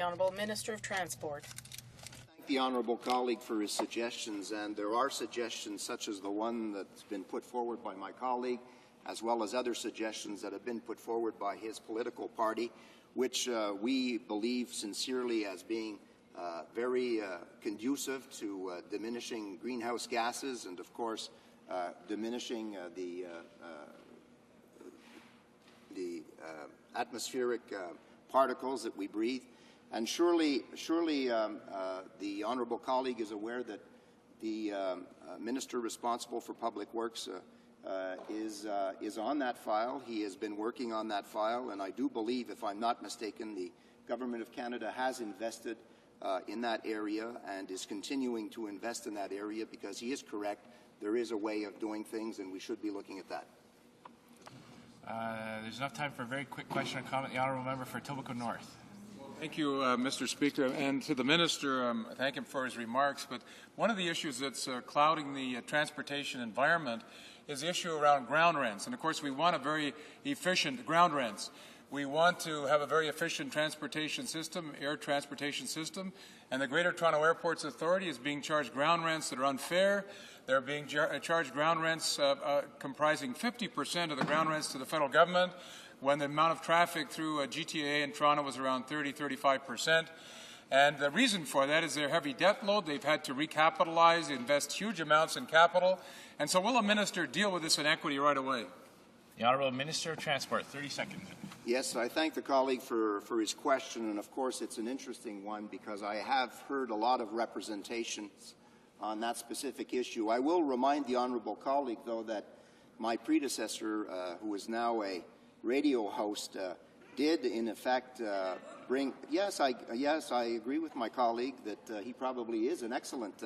Honourable Minister of Transport. Thank the honourable colleague for his suggestions, and there are suggestions such as the one that's been put forward by my colleague, as well as other suggestions that have been put forward by his political party, which we believe sincerely as being very conducive to diminishing greenhouse gases and, of course, diminishing the atmospheric particles that we breathe. And surely the honourable colleague is aware that the minister responsible for public works is on that file. He has been working on that file, and I do believe, if I'm not mistaken, the Government of Canada has invested in that area and is continuing to invest in that area, because he is correct. There is a way of doing things, and we should be looking at that. There's enough time for a very quick question and comment. The honourable member for Etobicoke North. Thank you, Mr. Speaker, and to the Minister, thank him for his remarks. But one of the issues that's clouding the transportation environment is the issue around ground rents. And of course, we want a very efficient ground rents. We want to have a very efficient transportation system, air transportation system, and the Greater Toronto Airports Authority is being charged ground rents that are unfair. They're being charged ground rents comprising 50% of the ground rents to the federal government, when the amount of traffic through GTA in Toronto was around 30–35%. And the reason for that is their heavy debt load. They've had to recapitalize, invest huge amounts in capital. And so will a minister deal with this inequity right away? The Honourable Minister of Transport, 30 seconds. Yes, I thank the colleague for his question, and of course it's an interesting one because I have heard a lot of representations on that specific issue. I will remind the honourable colleague, though, that my predecessor, who is now a radio host, did in effect bring. Yes, I agree with my colleague that he probably is an excellent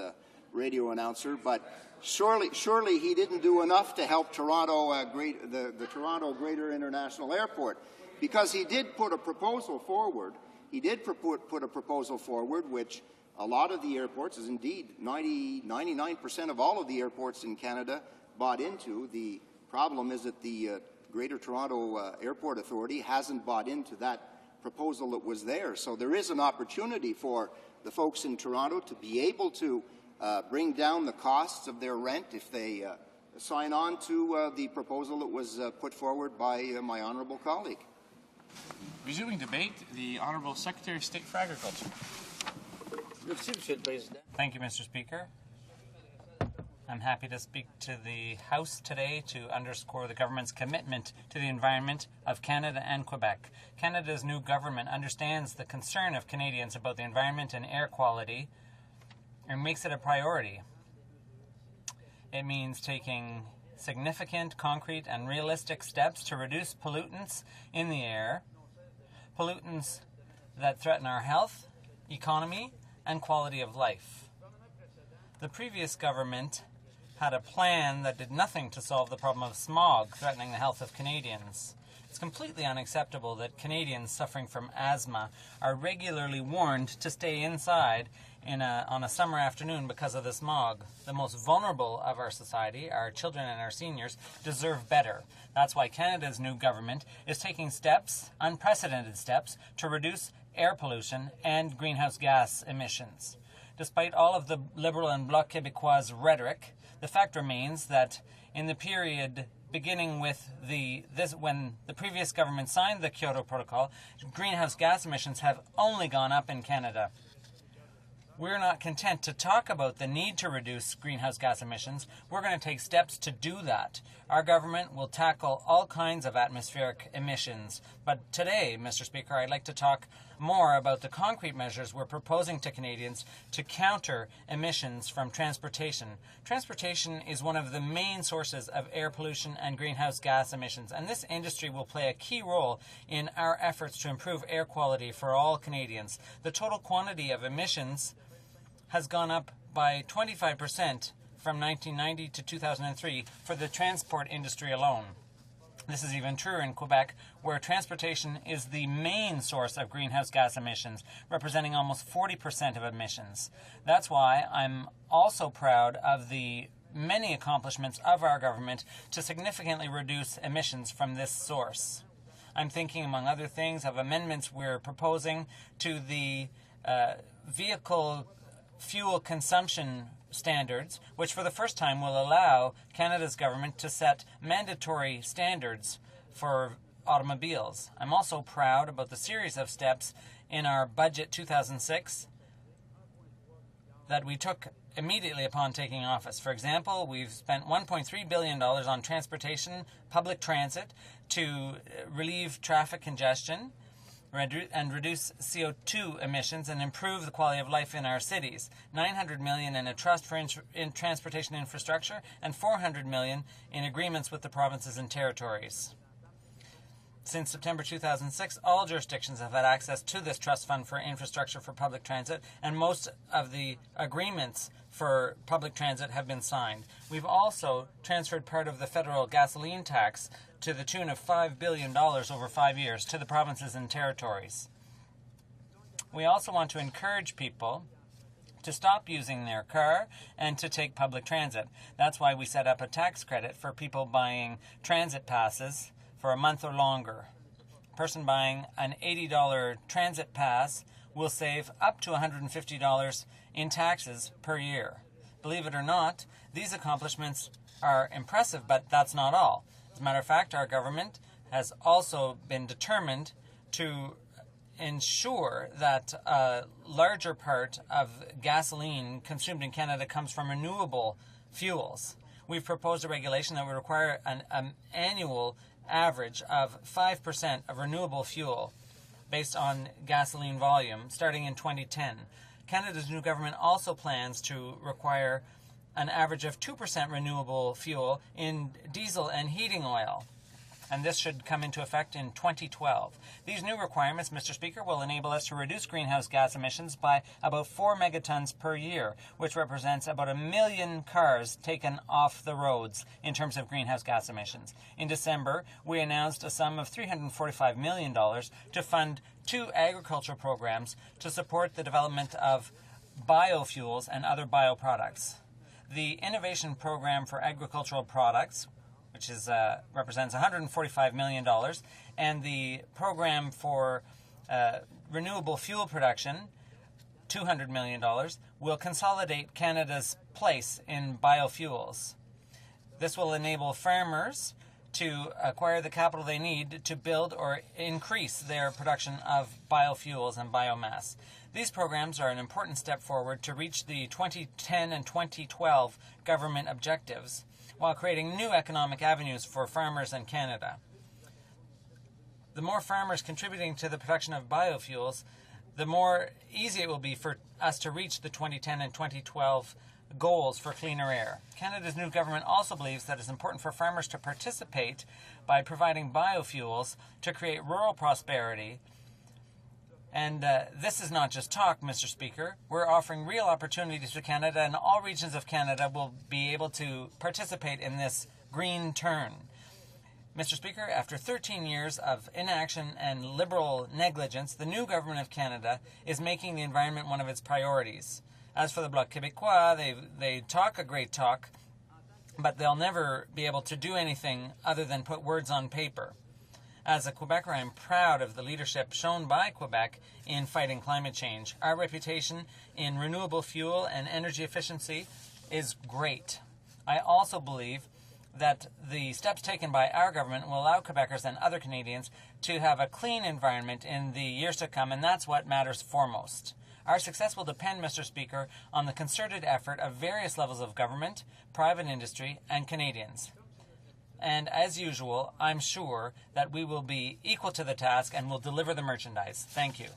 radio announcer, but surely he didn't do enough to help Toronto, the Toronto Greater International Airport, because he did put a proposal forward. He did put a proposal forward, which a lot of the airports, is indeed 99% of all of the airports in Canada, bought into. The problem is that the Greater Toronto Airport Authority hasn't bought into that proposal that was there. So there is an opportunity for the folks in Toronto to be able to bring down the costs of their rent if they sign on to the proposal that was put forward by my honourable colleague. Resuming debate, the Honourable Secretary of State for Agriculture. Thank you, Mr. Speaker. I'm happy to speak to the House today to underscore the government's commitment to the environment of Canada and Quebec. Canada's new government understands the concern of Canadians about the environment and air quality and makes it a priority. It means taking significant, concrete, and realistic steps to reduce pollutants in the air, pollutants that threaten our health, economy, and quality of life. The previous government had a plan that did nothing to solve the problem of smog threatening the health of Canadians. It's completely unacceptable that Canadians suffering from asthma are regularly warned to stay inside on a summer afternoon because of the smog. The most vulnerable of our society, our children and our seniors, deserve better. That's why Canada's new government is taking steps, unprecedented steps, to reduce air pollution and greenhouse gas emissions. Despite all of the Liberal and Bloc Québécois rhetoric, the fact remains that in the period beginning with when the previous government signed the Kyoto Protocol, greenhouse gas emissions have only gone up in Canada. we're not content to talk about the need to reduce greenhouse gas emissions. We're going to take steps to do that. Our government will tackle all kinds of atmospheric emissions. But today, Mr. Speaker, I'd like to talk more about the concrete measures we're proposing to Canadians to counter emissions from transportation. Transportation is one of the main sources of air pollution and greenhouse gas emissions, and this industry will play a key role in our efforts to improve air quality for all Canadians. The total quantity of emissions has gone up by 25% from 1990 to 2003 for the transport industry alone. This is even truer in Quebec, where transportation is the main source of greenhouse gas emissions, representing almost 40% of emissions. That's why I'm also proud of the many accomplishments of our government to significantly reduce emissions from this source. I'm thinking, among other things, of amendments we're proposing to the vehicle fuel consumption standards, which for the first time will allow Canada's government to set mandatory standards for automobiles. I'm also proud about the series of steps in our budget 2006 that we took immediately upon taking office. For example, we've spent $1.3 billion on transportation, public transit, to relieve traffic congestion and reduce CO2 emissions and improve the quality of life in our cities. $900 million in a trust for transportation infrastructure and $400 million in agreements with the provinces and territories. Since September 2006, all jurisdictions have had access to this trust fund for infrastructure for public transit, and most of the agreements for public transit have been signed. We've also transferred part of the federal gasoline tax to the tune of $5 billion over 5 years to the provinces and territories. We also want to encourage people to stop using their car and to take public transit. That's why we set up a tax credit for people buying transit passes for a month or longer. A person buying an $80 transit pass will save up to $150 in taxes per year. Believe it or not, these accomplishments are impressive, but that's not all. As a matter of fact, our government has also been determined to ensure that a larger part of gasoline consumed in Canada comes from renewable fuels. We've proposed a regulation that would require an annual average of 5% of renewable fuel based on gasoline volume starting in 2010. Canada's new government also plans to require an average of 2% renewable fuel in diesel and heating oil, and this should come into effect in 2012. These new requirements, Mr. Speaker, will enable us to reduce greenhouse gas emissions by about 4 megatons per year, which represents about 1 million cars taken off the roads in terms of greenhouse gas emissions. In December, we announced a sum of $345 million to fund 2 agricultural programs to support the development of biofuels and other bioproducts. The Innovation Program for Agricultural Products, which is represents $145 million, and the Program for Renewable Fuel Production, $200 million, will consolidate Canada's place in biofuels. This will enable farmers to acquire the capital they need to build or increase their production of biofuels and biomass. These programs are an important step forward to reach the 2010 and 2012 government objectives, while creating new economic avenues for farmers in Canada. The more farmers contributing to the production of biofuels, the more easy it will be for us to reach the 2010 and 2012 goals for cleaner air. Canada's new government also believes that it's important for farmers to participate by providing biofuels to create rural prosperity. And this is not just talk, Mr. Speaker. We're offering real opportunities to Canada, and all regions of Canada will be able to participate in this green turn. Mr. Speaker, after 13 years of inaction and liberal negligence, the new government of Canada is making the environment one of its priorities. As for the Bloc Québécois, they talk a great talk, but they'll never be able to do anything other than put words on paper. As a Quebecer, I'm proud of the leadership shown by Quebec in fighting climate change. Our reputation in renewable fuel and energy efficiency is great. I also believe that the steps taken by our government will allow Quebecers and other Canadians to have a clean environment in the years to come, and that's what matters foremost. Our success will depend, Mr. Speaker, on the concerted effort of various levels of government, private industry, and Canadians. And as usual, I'm sure that we will be equal to the task and will deliver the merchandise. Thank you.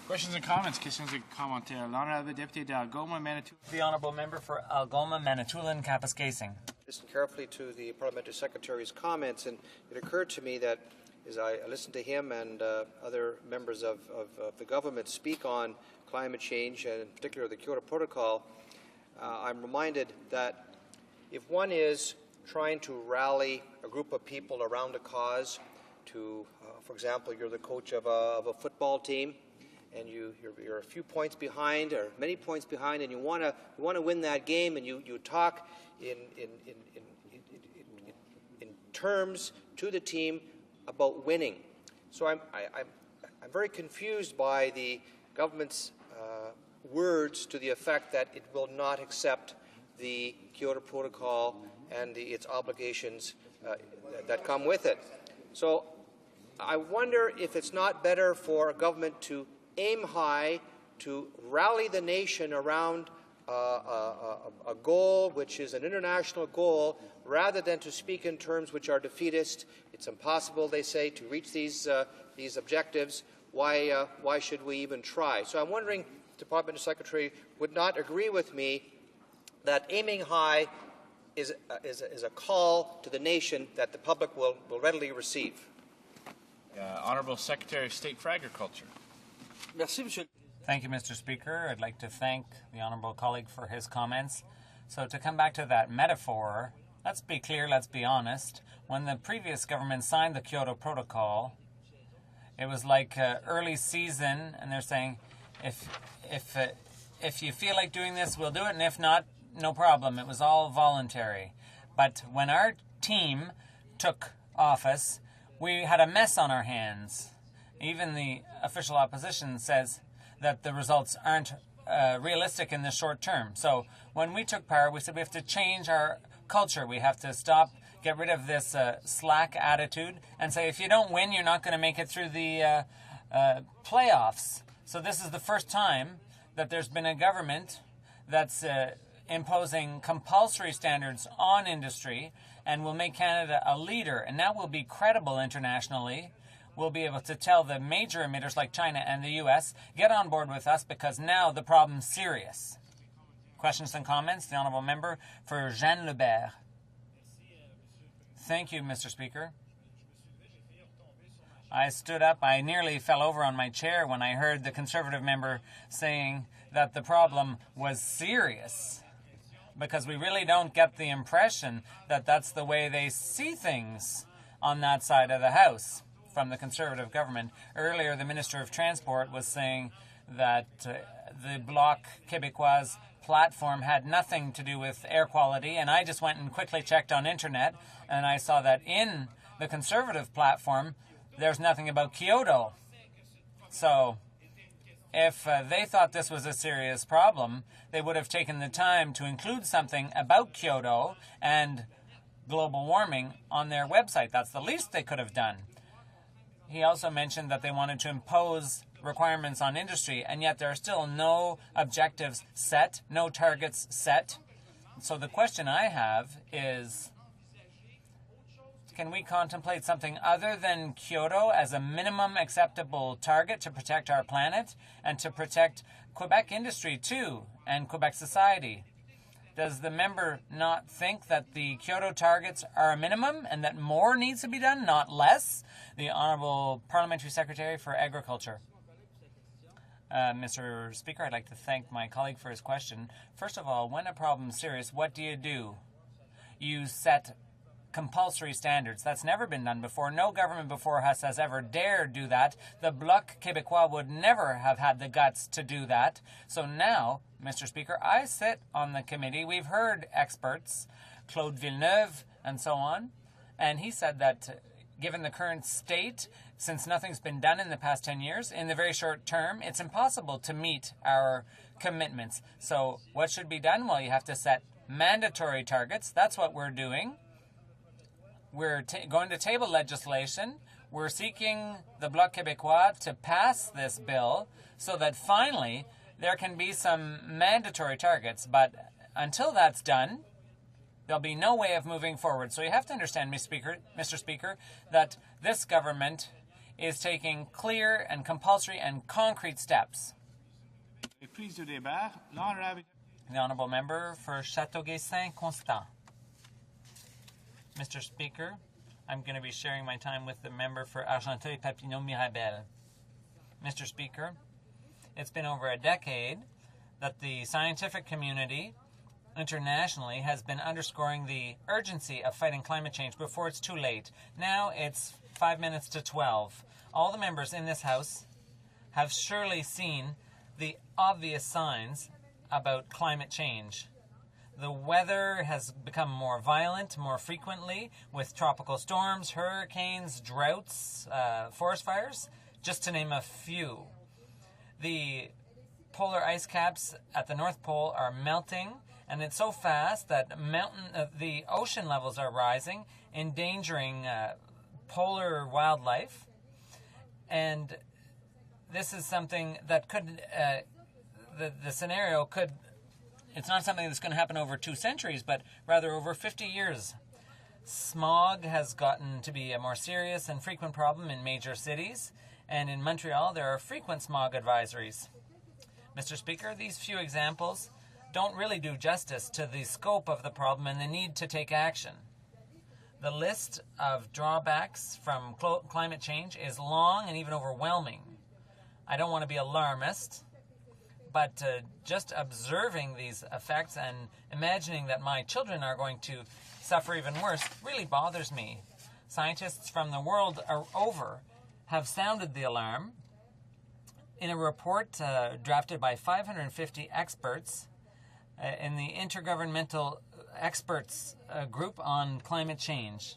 Questions and comments? Questions et commentaires. L'honorable député d'Algoma, Manitoulin. The honourable member for Algoma, Manitoulin, Kapuskasing. Listened carefully to the Parliamentary Secretary's comments, and it occurred to me that as I listened to him and other members of the government speak on climate change, and in particular the Kyoto Protocol, I'm reminded that if one is trying to rally a group of people around a cause to, for example, you're the coach of a football team, and you're a few points behind or many points behind, and you want to win that game, and you talk in terms to the team about winning. So I'm very confused by the government's words to the effect that it will not accept the Kyoto Protocol and its obligations that come with it. So I wonder if it's not better for a government to aim high, to rally the nation around a goal which is an international goal, rather than to speak in terms which are defeatist. It's impossible, they say, to reach these objectives. Why should we even try? So I'm wondering, the Department Secretary would not agree with me that aiming high is a call to the nation that the public will readily receive. Honourable Secretary of State for Agriculture. Thank you, Mr. Speaker. I'd like to thank the honourable colleague for his comments. So to come back to that metaphor, let's be clear, let's be honest. When the previous government signed the Kyoto Protocol, it was like early season, and they're saying, if you feel like doing this, we'll do it, and if not, no problem. It was all voluntary. But when our team took office, we had a mess on our hands. Even the official opposition says that the results aren't realistic in the short term. So when we took power, we said we have to change our culture. We have to get rid of this slack attitude and say, if you don't win, you're not going to make it through the playoffs. So this is the first time that there's been a government that's imposing compulsory standards on industry and will make Canada a leader. And that will be credible internationally. We'll be able to tell the major emitters like China and the U.S., get on board with us because now the problem's serious. Questions and comments? The honourable member for Jean Lebert. Thank you, Mr. Speaker. I stood up. I nearly fell over on my chair when I heard the Conservative member saying that the problem was serious, because we really don't get the impression that that's the way they see things on that side of the House from the Conservative government. Earlier, the Minister of Transport was saying that the Bloc Québécois platform had nothing to do with air quality, and I just went and quickly checked on internet, and I saw that in the Conservative platform, there's nothing about Kyoto. So if they thought this was a serious problem, they would have taken the time to include something about Kyoto and global warming on their website. That's the least they could have done. He also mentioned that they wanted to impose requirements on industry, and yet there are still no objectives set, no targets set. So the question I have is, can we contemplate something other than Kyoto as a minimum acceptable target to protect our planet and to protect Quebec industry too, and Quebec society? Does the member not think that the Kyoto targets are a minimum and that more needs to be done, not less? The Honourable Parliamentary Secretary for Agriculture. Mr. Speaker, I'd like to thank my colleague for his question. First of all, when a problem is serious, what do? You set compulsory standards. That's never been done before. No government before us has ever dared do that. The Bloc Québécois would never have had the guts to do that. So now, Mr. Speaker, I sit on the committee. We've heard experts, Claude Villeneuve and so on, and he said that given the current state, since nothing's been done in the past 10 years, in the very short term, it's impossible to meet our commitments. So what should be done? Well, you have to set mandatory targets. That's what we're doing. We're going to table legislation. We're seeking the Bloc Québécois to pass this bill so that finally there can be some mandatory targets. But until that's done, there'll be no way of moving forward. So you have to understand, Mr. Speaker, that this government is taking clear and compulsory and concrete steps. The Honourable Member for Châteauguay-Saint-Constant. Mr. Speaker, I'm going to be sharing my time with the member for Argenteuil-Papineau-Mirabel. Mr. Speaker, it's been over a decade that the scientific community internationally has been underscoring the urgency of fighting climate change before it's too late. Now it's 5 minutes to 12. All the members in this House have surely seen the obvious signs about climate change. The weather has become more violent more frequently, with tropical storms, hurricanes, droughts, forest fires, just to name a few. The polar ice caps at the North Pole are melting, and it's so fast that the ocean levels are rising, endangering polar wildlife. And this is something that could, the scenario could, it's not something that's going to happen over 2 centuries, but rather over 50 years. Smog has gotten to be a more serious and frequent problem in major cities, and in Montreal there are frequent smog advisories. Mr. Speaker, these few examples don't really do justice to the scope of the problem and the need to take action. The list of drawbacks from climate change is long and even overwhelming. I don't want to be alarmist, but just observing these effects and imagining that my children are going to suffer even worse really bothers me. Scientists from the world over have sounded the alarm. In a report drafted by 550 experts in the Intergovernmental Experts Group on Climate Change,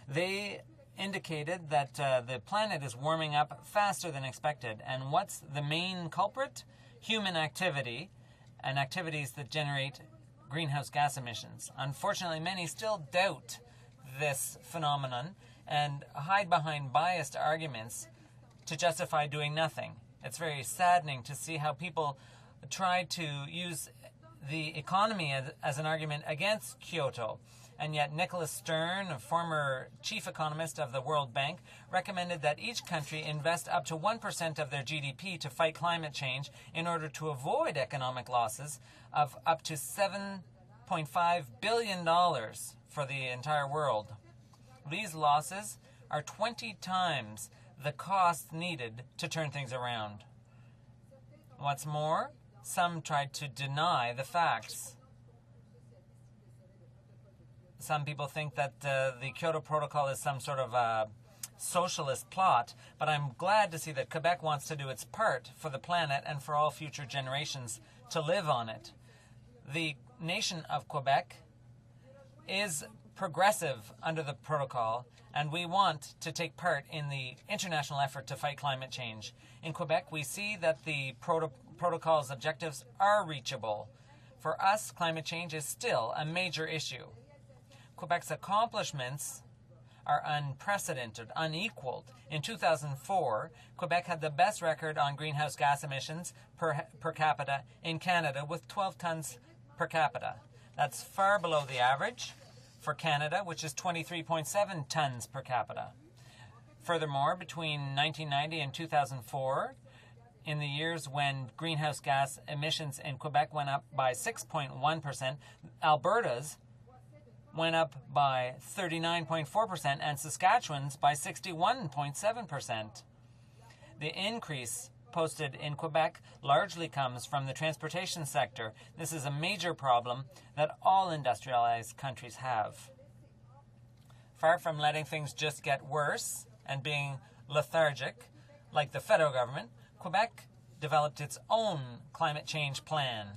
they indicated that the planet is warming up faster than expected. And what's the main culprit? Human activity and activities that generate greenhouse gas emissions. Unfortunately, many still doubt this phenomenon and hide behind biased arguments to justify doing nothing. It's very saddening to see how people try to use the economy as an argument against Kyoto. And yet Nicholas Stern, a former chief economist of the World Bank, recommended that each country invest up to 1% of their GDP to fight climate change in order to avoid economic losses of up to $7.5 billion for the entire world. These losses are 20 times the cost needed to turn things around. What's more, some tried to deny the facts. Some people think that the Kyoto Protocol is some sort of a socialist plot, but I'm glad to see that Quebec wants to do its part for the planet and for all future generations to live on it. The nation of Quebec is progressive under the protocol, and we want to take part in the international effort to fight climate change. In Quebec, we see that the protocol's objectives are reachable. For us, climate change is still a major issue. Quebec's accomplishments are unprecedented, unequaled. In 2004, Quebec had the best record on greenhouse gas emissions per capita in Canada, with 12 tons per capita. That's far below the average for Canada, which is 23.7 tons per capita. Furthermore, between 1990 and 2004, in the years when greenhouse gas emissions in Quebec went up by 6.1%, Alberta's went up by 39.4% and Saskatchewan's by 61.7%. The increase posted in Quebec largely comes from the transportation sector. This is a major problem that all industrialized countries have. Far from letting things just get worse and being lethargic, like the federal government, Quebec developed its own climate change plan.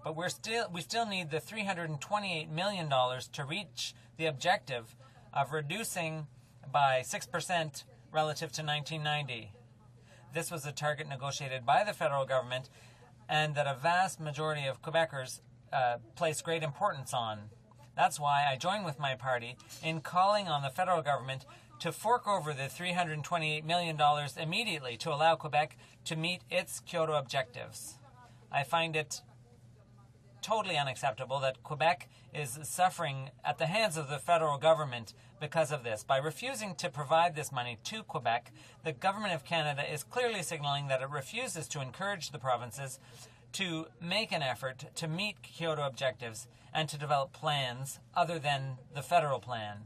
But we still need the $328 million to reach the objective of reducing by 6% relative to 1990. This was a target negotiated by the federal government and that a vast majority of Quebecers place great importance on. That's why I join with my party in calling on the federal government to fork over the $328 million immediately to allow Quebec to meet its Kyoto objectives. I find it totally unacceptable that Quebec is suffering at the hands of the federal government because of this. By refusing to provide this money to Quebec, the Government of Canada is clearly signaling that it refuses to encourage the provinces to make an effort to meet Kyoto objectives and to develop plans other than the federal plan.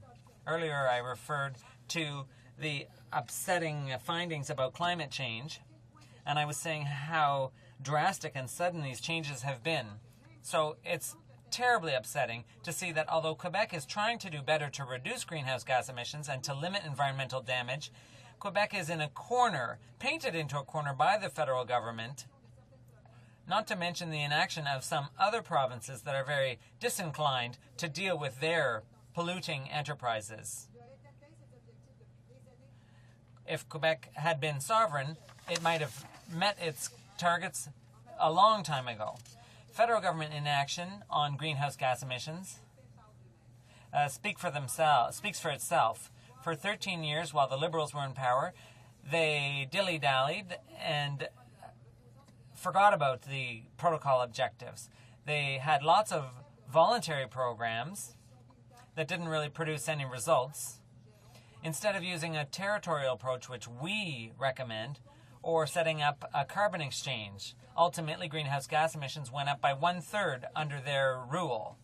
Earlier I referred to the upsetting findings about climate change, and I was saying how drastic and sudden these changes have been. So it's terribly upsetting to see that although Quebec is trying to do better to reduce greenhouse gas emissions and to limit environmental damage, Quebec is in a corner, painted into a corner by the federal government, not to mention the inaction of some other provinces that are very disinclined to deal with their polluting enterprises. If Quebec had been sovereign, it might have met its targets a long time ago. Federal government inaction on greenhouse gas emissions speaks for itself. For 13 years, while the Liberals were in power, they dilly-dallied and forgot about the protocol objectives. They had lots of voluntary programs that didn't really produce any results. Instead of using a territorial approach, which we recommend, or setting up a carbon exchange, ultimately greenhouse gas emissions went up by 1/3 under their rule.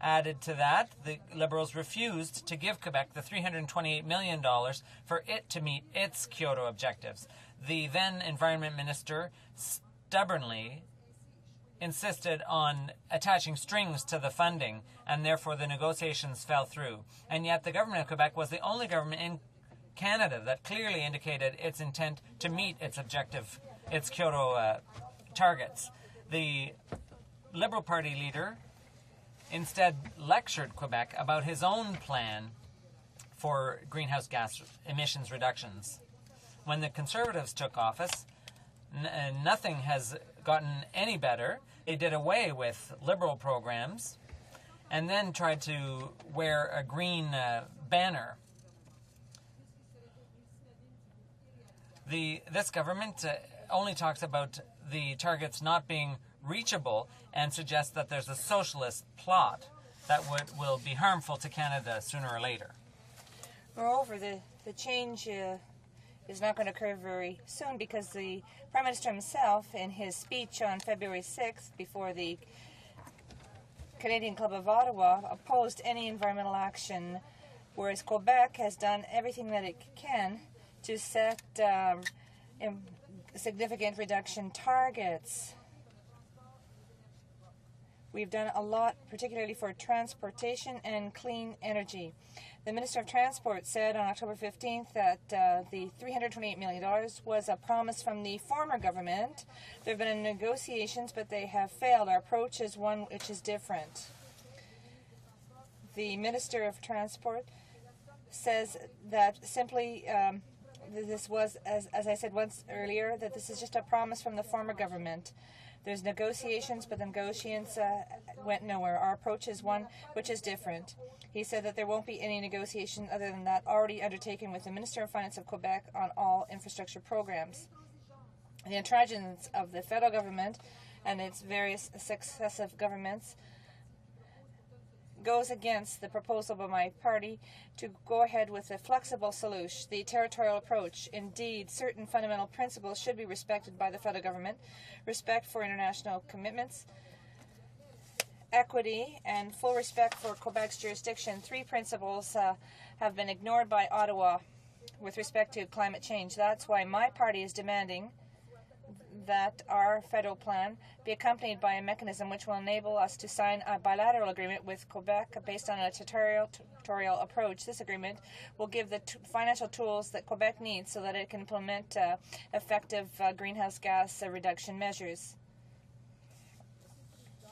Added to that, the Liberals refused to give Quebec the $328 million for it to meet its Kyoto objectives. The then Environment Minister stubbornly insisted on attaching strings to the funding, and therefore the negotiations fell through. And yet the government of Quebec was the only government in Canada that clearly indicated its intent to meet its objective, its Kyoto targets. The Liberal Party leader instead lectured Quebec about his own plan for greenhouse gas emissions reductions. When the Conservatives took office, nothing has gotten any better. They did away with Liberal programs and then tried to wear a green banner. This government only talks about the targets not being reachable and suggests that there's a socialist plot that will be harmful to Canada sooner or later. Moreover, the change is not going to occur very soon because the Prime Minister himself, in his speech on February 6th before the Canadian Club of Ottawa, opposed any environmental action, whereas Quebec has done everything that it can to set significant reduction targets. We've done a lot, particularly for transportation and clean energy. The Minister of Transport said on October 15th that the $328 million was a promise from the former government. There have been negotiations, but they have failed. Our approach is one which is different. The Minister of Transport says that simply this was, as I said once earlier, that this is just a promise from the former government. There's negotiations, but the negotiations went nowhere. Our approach is one which is different. He said that there won't be any negotiation other than that already undertaken with the Minister of Finance of Quebec on all infrastructure programs. The intransigence of the federal government and its various successive governments goes against the proposal by my party to go ahead with a flexible solution, the territorial approach. Indeed, certain fundamental principles should be respected by the federal government: respect for international commitments, equity, and full respect for Quebec's jurisdiction. Three principles have been ignored by Ottawa with respect to climate change. That's why my party is demanding that our federal plan be accompanied by a mechanism which will enable us to sign a bilateral agreement with Quebec based on a territorial approach. This agreement will give the financial tools that Quebec needs so that it can implement effective greenhouse gas reduction measures.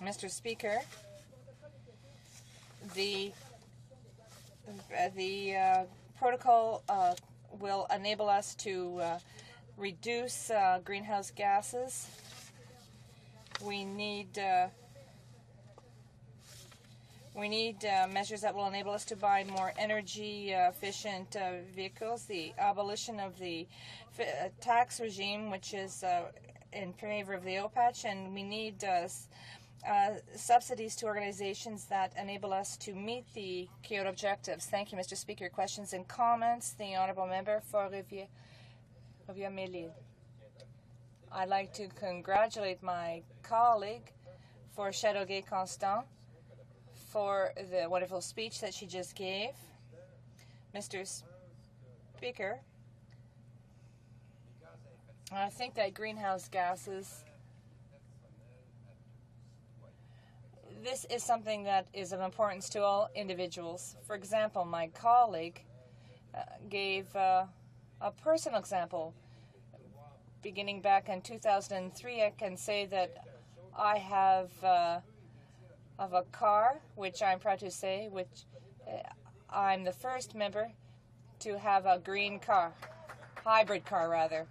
Mr. Speaker, the protocol will enable us to reduce greenhouse gases. We need We need measures that will enable us to buy more energy-efficient vehicles, the abolition of the tax regime, which is in favor of the OPACH, and we need subsidies to organizations that enable us to meet the Kyoto objectives. Thank you, Mr. Speaker. Questions and comments? The Honourable Member for Rivière-Mélile. I'd like to congratulate my colleague for Châteauguay Constant for the wonderful speech that she just gave. Mr. Speaker, I think that greenhouse gases, this is something that is of importance to all individuals. For example, my colleague gave a personal example. Beginning back in 2003, I can say that I have a car, which I'm proud to say, which I'm the first member to have a green car, hybrid car rather.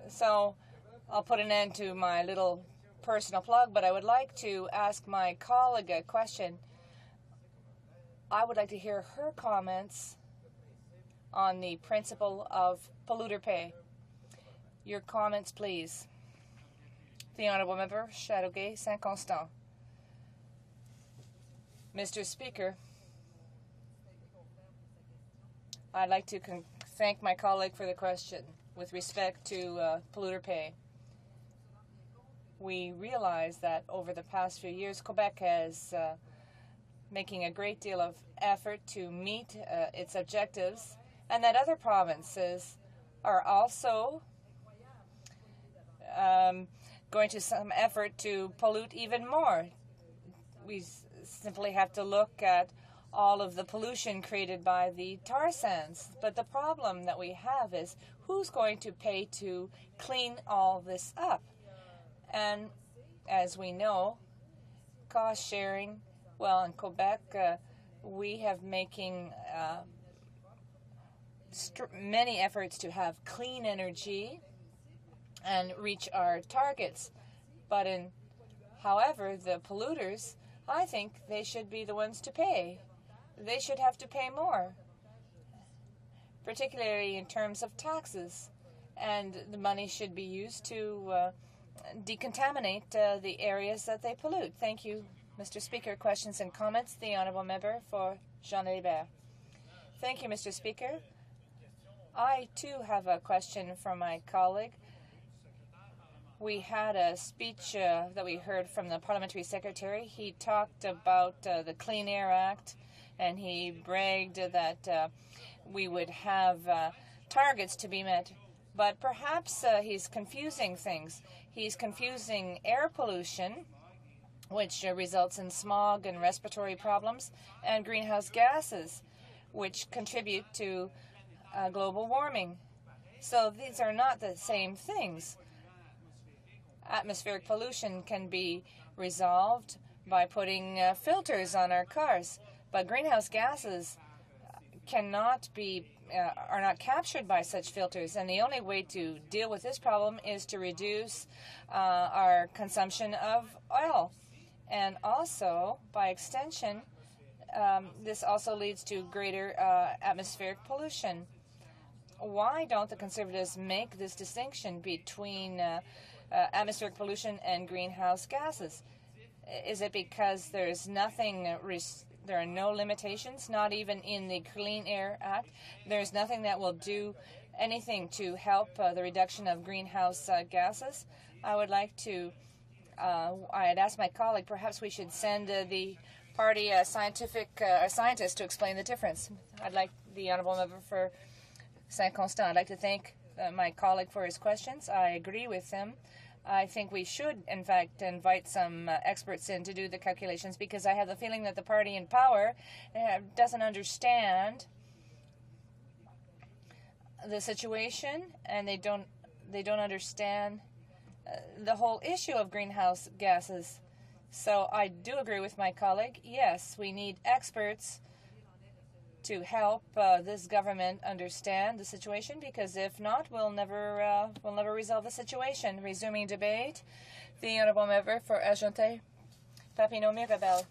So I'll put an end to my little personal plug, but I would like to ask my colleague a question. I would like to hear her comments on the principle of polluter pay. Your comments, please. The Honourable Member, Châteauguay Saint-Constant. Mr. Speaker, I'd like to thank my colleague for the question with respect to polluter pay. We realize that over the past few years, Quebec has making a great deal of effort to meet its objectives, and that other provinces are also going to some effort to pollute even more. We simply have to look at all of the pollution created by the tar sands. But the problem that we have is who's going to pay to clean all this up? And as we know, cost sharing, well, in Quebec, we have making many efforts to have clean energy and reach our targets. But however, the polluters, I think they should be the ones to pay. They should have to pay more, particularly in terms of taxes. And the money should be used to decontaminate the areas that they pollute. Thank you, Mr. Speaker. Questions and comments? The Honourable Member for Jean-Hébert. Thank you, Mr. Speaker. I, too, have a question from my colleague. We had a speech that we heard from the Parliamentary Secretary. He talked about the Clean Air Act, and he bragged that we would have targets to be met. But perhaps he's confusing things. He's confusing air pollution, which results in smog and respiratory problems, and greenhouse gases, which contribute to global warming. So these are not the same things. Atmospheric pollution can be resolved by putting filters on our cars, but greenhouse gases are not captured by such filters, and the only way to deal with this problem is to reduce our consumption of oil. And also, by extension, this also leads to greater atmospheric pollution. Why don't the Conservatives make this distinction between atmospheric pollution and greenhouse gases? Is it because there's nothing, there are no limitations, not even in the Clean Air Act? There's nothing that will do anything to help the reduction of greenhouse gases? I would like to, I had asked my colleague, perhaps we should send the party scientist to explain the difference. I'd like the Honourable Member for Saint-Constant. I'd like to thank my colleague for his questions. I agree with him. I think we should, in fact, invite some experts in to do the calculations, because I have the feeling that the party in power doesn't understand the situation, and they don't understand the whole issue of greenhouse gases. So I do agree with my colleague. Yes, we need experts to help this government understand the situation, because if not, we'll never resolve the situation. Resuming debate, the honourable member for Argenteuil, Papineau-Mirabel.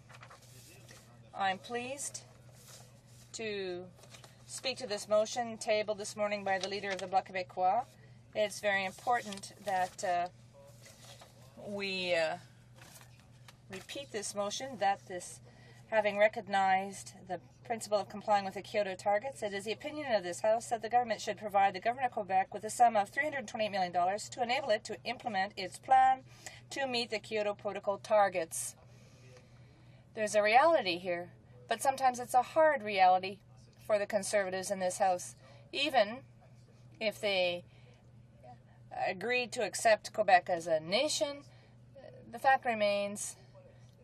I'm pleased to speak to this motion tabled this morning by the leader of the Bloc Québécois. It's very important that we repeat this motion, that this, having recognized the principle of complying with the Kyoto targets, it is the opinion of this House that the government should provide the government of Quebec with a sum of $328 million to enable it to implement its plan to meet the Kyoto Protocol targets. There's a reality here, but sometimes it's a hard reality for the Conservatives in this House. Even if they agreed to accept Quebec as a nation, the fact remains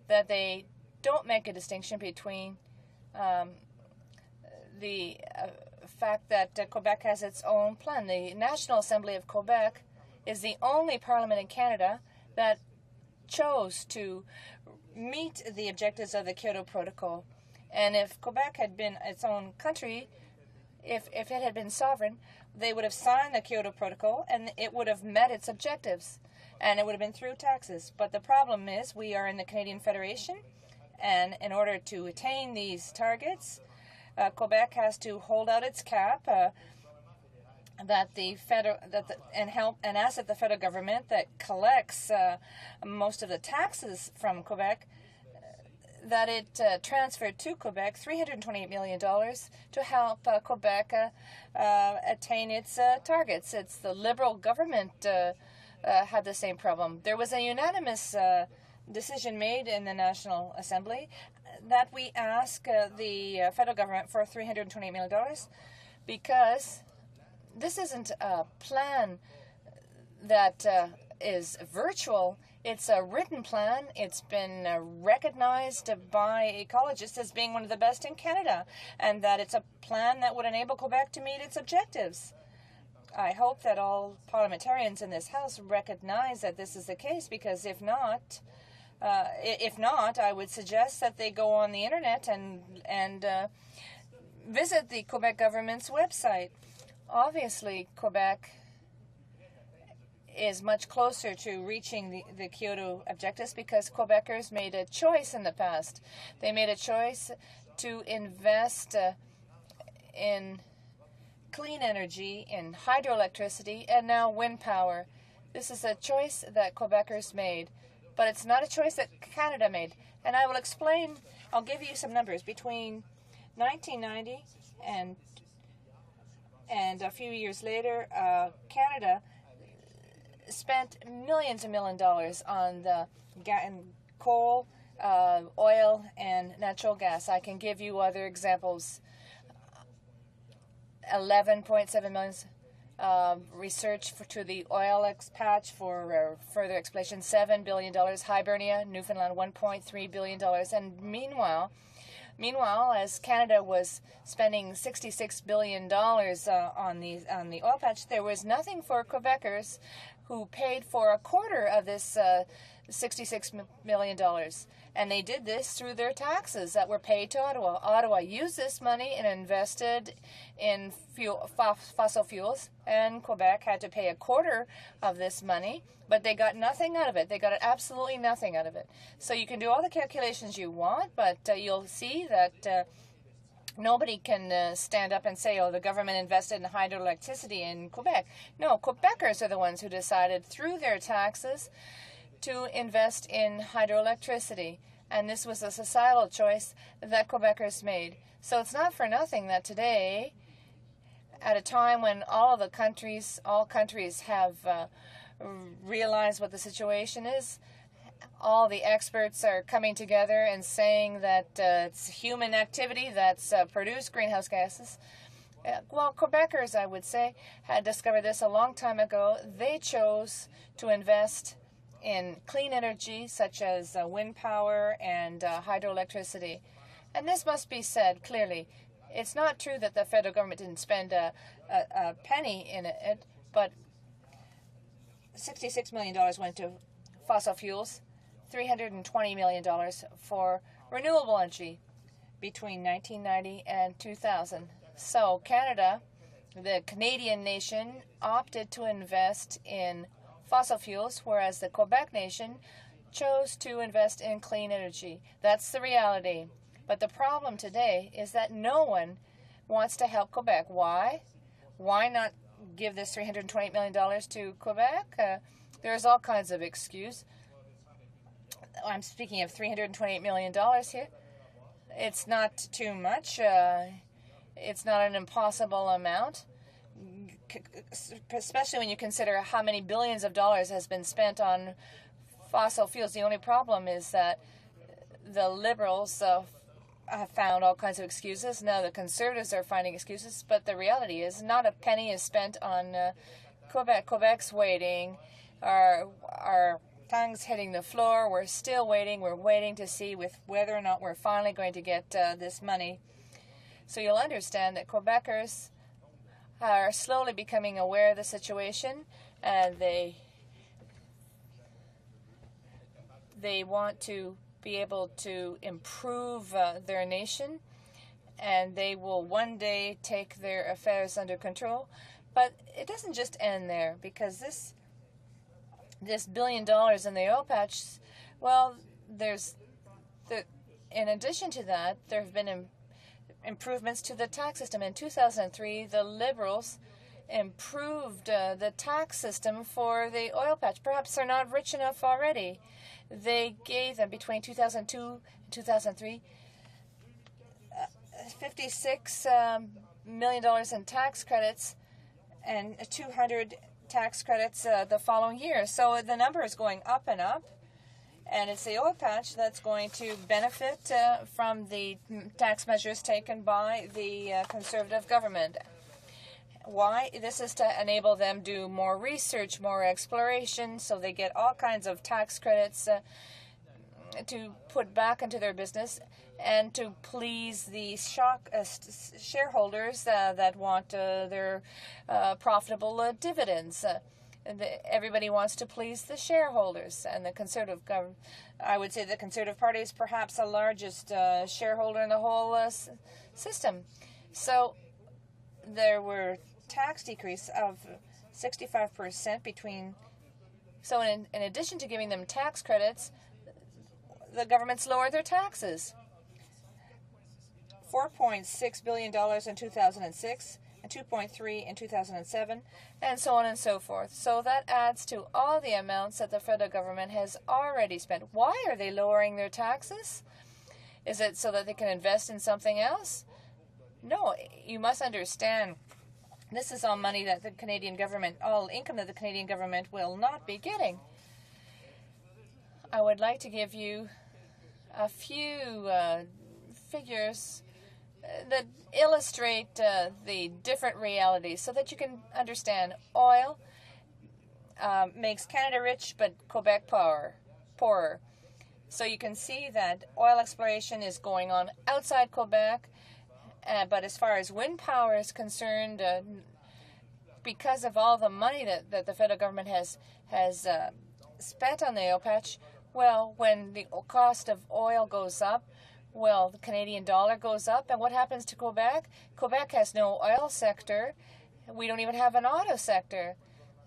that they don't make a distinction between the fact that Quebec has its own plan. The National Assembly of Quebec is the only parliament in Canada that chose to meet the objectives of the Kyoto Protocol. And if Quebec had been its own country, if it had been sovereign, they would have signed the Kyoto Protocol and it would have met its objectives. And it would have been through taxes. But the problem is we are in the Canadian Federation, and in order to attain these targets, Quebec has to hold out its cap and ask that the federal government that collects most of the taxes from Quebec, that it transferred to Quebec $328 million to help Quebec attain its targets. It's the Liberal government had the same problem. There was a unanimous decision made in the National Assembly that we ask the federal government for $328 million, because this isn't a plan that is virtual. It's a written plan. It's been recognized by ecologists as being one of the best in Canada, and that it's a plan that would enable Quebec to meet its objectives. I hope that all parliamentarians in this House recognize that this is the case, because if not, I would suggest that they go on the internet and visit the Quebec government's website. Obviously, Quebec is much closer to reaching the Kyoto objectives because Quebecers made a choice in the past. They made a choice to invest in clean energy, in hydroelectricity, and now wind power. This is a choice that Quebecers made, but it's not a choice that Canada made. And I will explain, I'll give you some numbers. Between 1990 and a few years later, Canada spent millions and millions of dollars on the coal, oil, and natural gas. I can give you other examples. 11.7 million research to the oil patch for further exploration, $7 billion. Hibernia, Newfoundland, $1.3 billion. And meanwhile, as Canada was spending $66 billion on the oil patch, there was nothing for Quebecers, who paid for a quarter of this $66 million. And they did this through their taxes that were paid to Ottawa. Ottawa used this money and invested in fossil fuels, and Quebec had to pay a quarter of this money, but they got nothing out of it. They got absolutely nothing out of it. So you can do all the calculations you want, but you'll see that nobody can stand up and say, oh, the government invested in hydroelectricity in Quebec. No, Quebecers are the ones who decided through their taxes to invest in hydroelectricity. And this was a societal choice that Quebecers made. So it's not for nothing that today, at a time when all countries have realized what the situation is, all the experts are coming together and saying that it's human activity that's produced greenhouse gases. Well, Quebecers, I would say, had discovered this a long time ago. They chose to invest in clean energy such as wind power and hydroelectricity. And this must be said clearly. It's not true that the federal government didn't spend a penny in it, but $66 million went to fossil fuels, $320 million for renewable energy. between 1990 and 2000. So Canada, the Canadian nation, opted to invest in fossil fuels, whereas the Quebec nation chose to invest in clean energy. That's the reality. But the problem today is that no one wants to help Quebec. Why? Why not give this $328 million to Quebec? There's all kinds of excuse. I'm speaking of $328 million here. It's not too much. It's not an impossible amount, especially when you consider how many billions of dollars has been spent on fossil fuels. The only problem is that the Liberals have found all kinds of excuses. Now the Conservatives are finding excuses, but the reality is not a penny is spent on Quebec. Quebec's waiting. Our tongues hitting the floor. We're still waiting. We're waiting to see whether or not we're finally going to get this money. So you'll understand that Quebecers are slowly becoming aware of the situation, and they want to be able to improve their nation, and they will one day take their affairs under control. But it doesn't just end there, because this $1 billion in the oil patch, well, in addition to that, there have been improvements to the tax system. In 2003, the Liberals improved the tax system for the oil patch. Perhaps they're not rich enough already. They gave them, between 2002 and 2003, $56 million in tax credits and 200 tax credits the following year. So the number is going up and up, and it's the oil patch that's going to benefit from the tax measures taken by the Conservative government. Why? This is to enable them to do more research, more exploration, so they get all kinds of tax credits to put back into their business and to please the shareholders that want their profitable dividends. Everybody wants to please the shareholders, and the Conservative government, I would say the Conservative Party is perhaps the largest shareholder in the whole system. So there were tax decrease of 65% between. So in addition to giving them tax credits, the government's lowered their taxes. $4.6 billion in 2006 and $2.3 in 2007, and so on and so forth. So that adds to all the amounts that the federal government has already spent. Why are they lowering their taxes? Is it so that they can invest in something else? No, you must understand, this is all money that the Canadian government, all income that the Canadian government will not be getting. I would like to give you a few figures that illustrate the different realities so that you can understand. Oil makes Canada rich, but Quebec poorer. So you can see that oil exploration is going on outside Quebec, but as far as wind power is concerned, because of all the money that the federal government has spent on the oil patch, well, when the cost of oil goes up, well, the Canadian dollar goes up, and what happens to Quebec? Quebec has no oil sector. We don't even have an auto sector.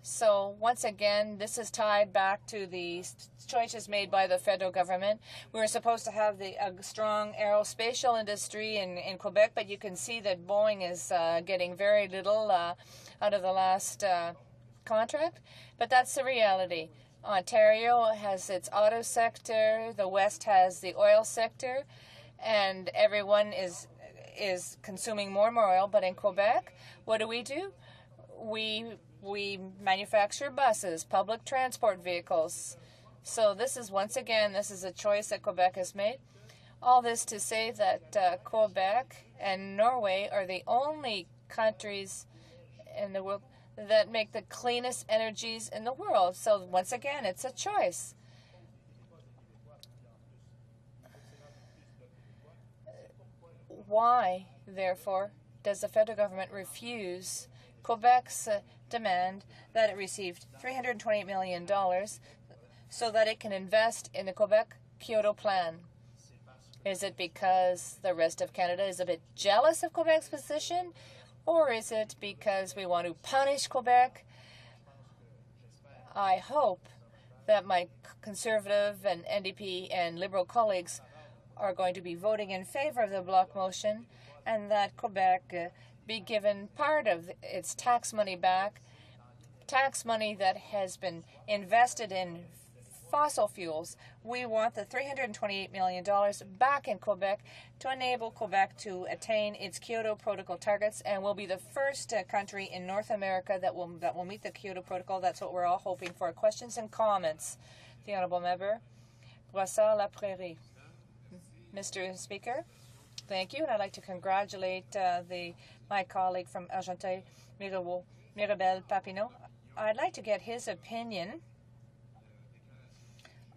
So once again, this is tied back to the choices made by the federal government. We were supposed to have a strong aerospatial industry in Quebec, but you can see that Boeing is getting very little out of the last contract. But that's the reality. Ontario has its auto sector, the West has the oil sector, and everyone is consuming more and more oil. But in Quebec, what do? We manufacture buses, public transport vehicles. So this is, once again, this is a choice that Quebec has made. All this to say that Quebec and Norway are the only countries in the world that make the cleanest energies in the world. So once again, it's a choice. Why, therefore, does the federal government refuse Quebec's demand that it received $328 million so that it can invest in the Quebec Kyoto Plan? Is it because the rest of Canada is a bit jealous of Quebec's position? Or is it because we want to punish Quebec? I hope that my Conservative and NDP and Liberal colleagues are going to be voting in favor of the block motion, and that Quebec be given part of its tax money back, tax money that has been invested in fossil fuels. We want the $328 million back in Quebec to enable Quebec to attain its Kyoto Protocol targets, and will be the first country in North America that will meet the Kyoto Protocol. That's what we're all hoping for. Questions and comments? The Honourable Member, Brossard-La Prairie. Mr. Speaker, thank you, and I'd like to congratulate my colleague from Argenteuil, Mirabel-Papineau. I'd like to get his opinion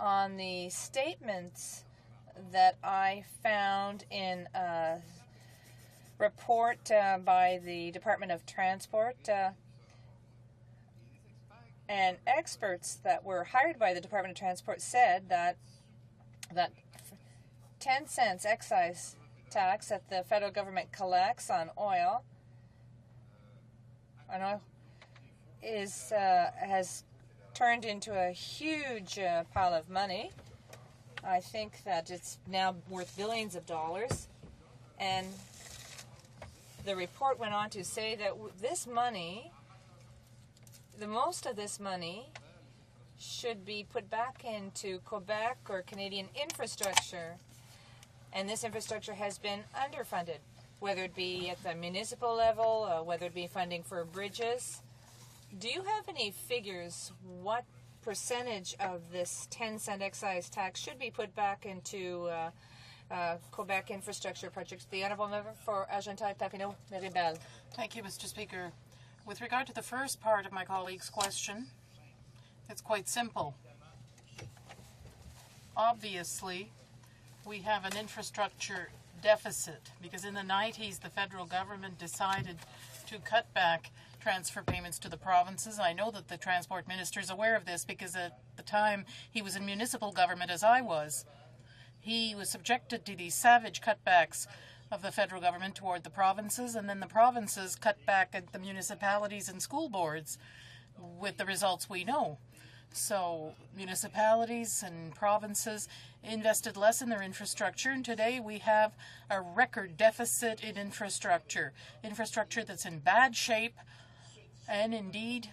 on the statements that I found in a report by the Department of Transport and experts that were hired by the Department of Transport said that 10 cents excise tax that the federal government collects on oil has turned into a huge pile of money. I think that it's now worth billions of dollars. And the report went on to say that this money, the most of this money, should be put back into Quebec or Canadian infrastructure. And this infrastructure has been underfunded, whether it be at the municipal level, whether it be funding for bridges. Do you have any figures what percentage of this 10-cent excise tax should be put back into Quebec infrastructure projects? The Honourable Member for Argenteuil-Papineau, Mirabel. Thank you, Mr. Speaker. With regard to the first part of my colleague's question, it's quite simple. Obviously, we have an infrastructure deficit because in the 90s the federal government decided to cut back transfer payments to the provinces. I know that the transport minister is aware of this because at the time he was in municipal government as I was. He was subjected to these savage cutbacks of the federal government toward the provinces, and then the provinces cut back at the municipalities and school boards with the results we know. So municipalities and provinces invested less in their infrastructure, and today we have a record deficit in infrastructure that's in bad shape. And indeed,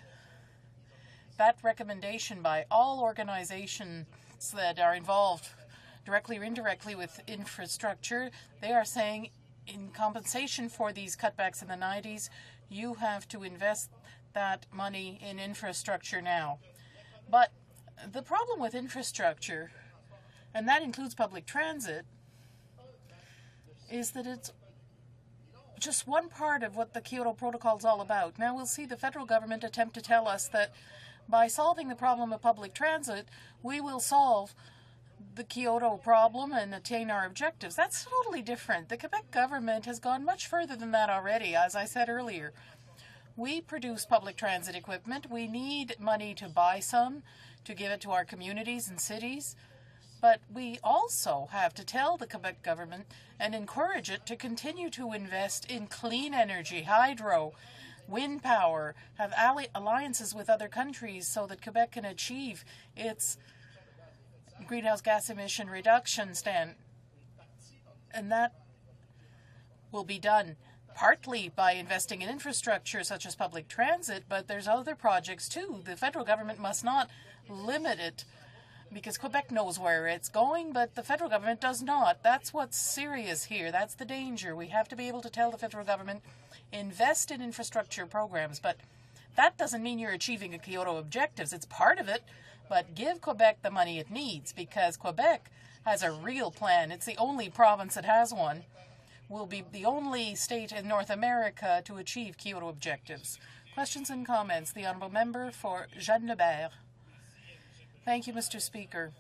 that recommendation by all organizations that are involved directly or indirectly with infrastructure, they are saying in compensation for these cutbacks in the 90s, you have to invest that money in infrastructure now. But the problem with infrastructure, and that includes public transit, is that it's just one part of what the Kyoto Protocol is all about. Now we'll see the federal government attempt to tell us that by solving the problem of public transit, we will solve the Kyoto problem and attain our objectives. That's totally different. The Quebec government has gone much further than that already, as I said earlier. We produce public transit equipment. We need money to buy some, to give it to our communities and cities. But we also have to tell the Quebec government and encourage it to continue to invest in clean energy, hydro, wind power, have alliances with other countries so that Quebec can achieve its greenhouse gas emission reduction stand. And that will be done partly by investing in infrastructure such as public transit, but there's other projects too. The federal government must not limit it because Quebec knows where it's going, but the federal government does not. That's what's serious here. That's the danger. We have to be able to tell the federal government, invest in infrastructure programs, but that doesn't mean you're achieving the Kyoto objectives. It's part of it, but give Quebec the money it needs because Quebec has a real plan. It's the only province that has one. Will be the only state in North America to achieve Kyoto objectives. Questions and comments? The Honourable Member for Jeanne Lebert. Thank you, Mr. Speaker.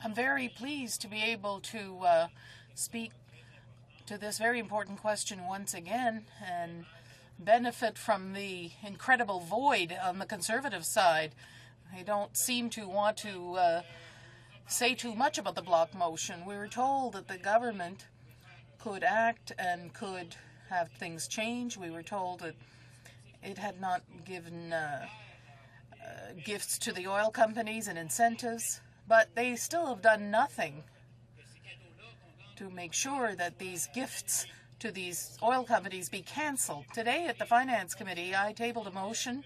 I'm very pleased to be able to speak to this very important question once again and benefit from the incredible void on the Conservative side. They don't seem to want to say too much about the block motion. We were told that the government could act and could have things change. We were told that it had not given gifts to the oil companies and incentives, but they still have done nothing to make sure that these gifts to these oil companies be cancelled. Today at the Finance Committee, I tabled a motion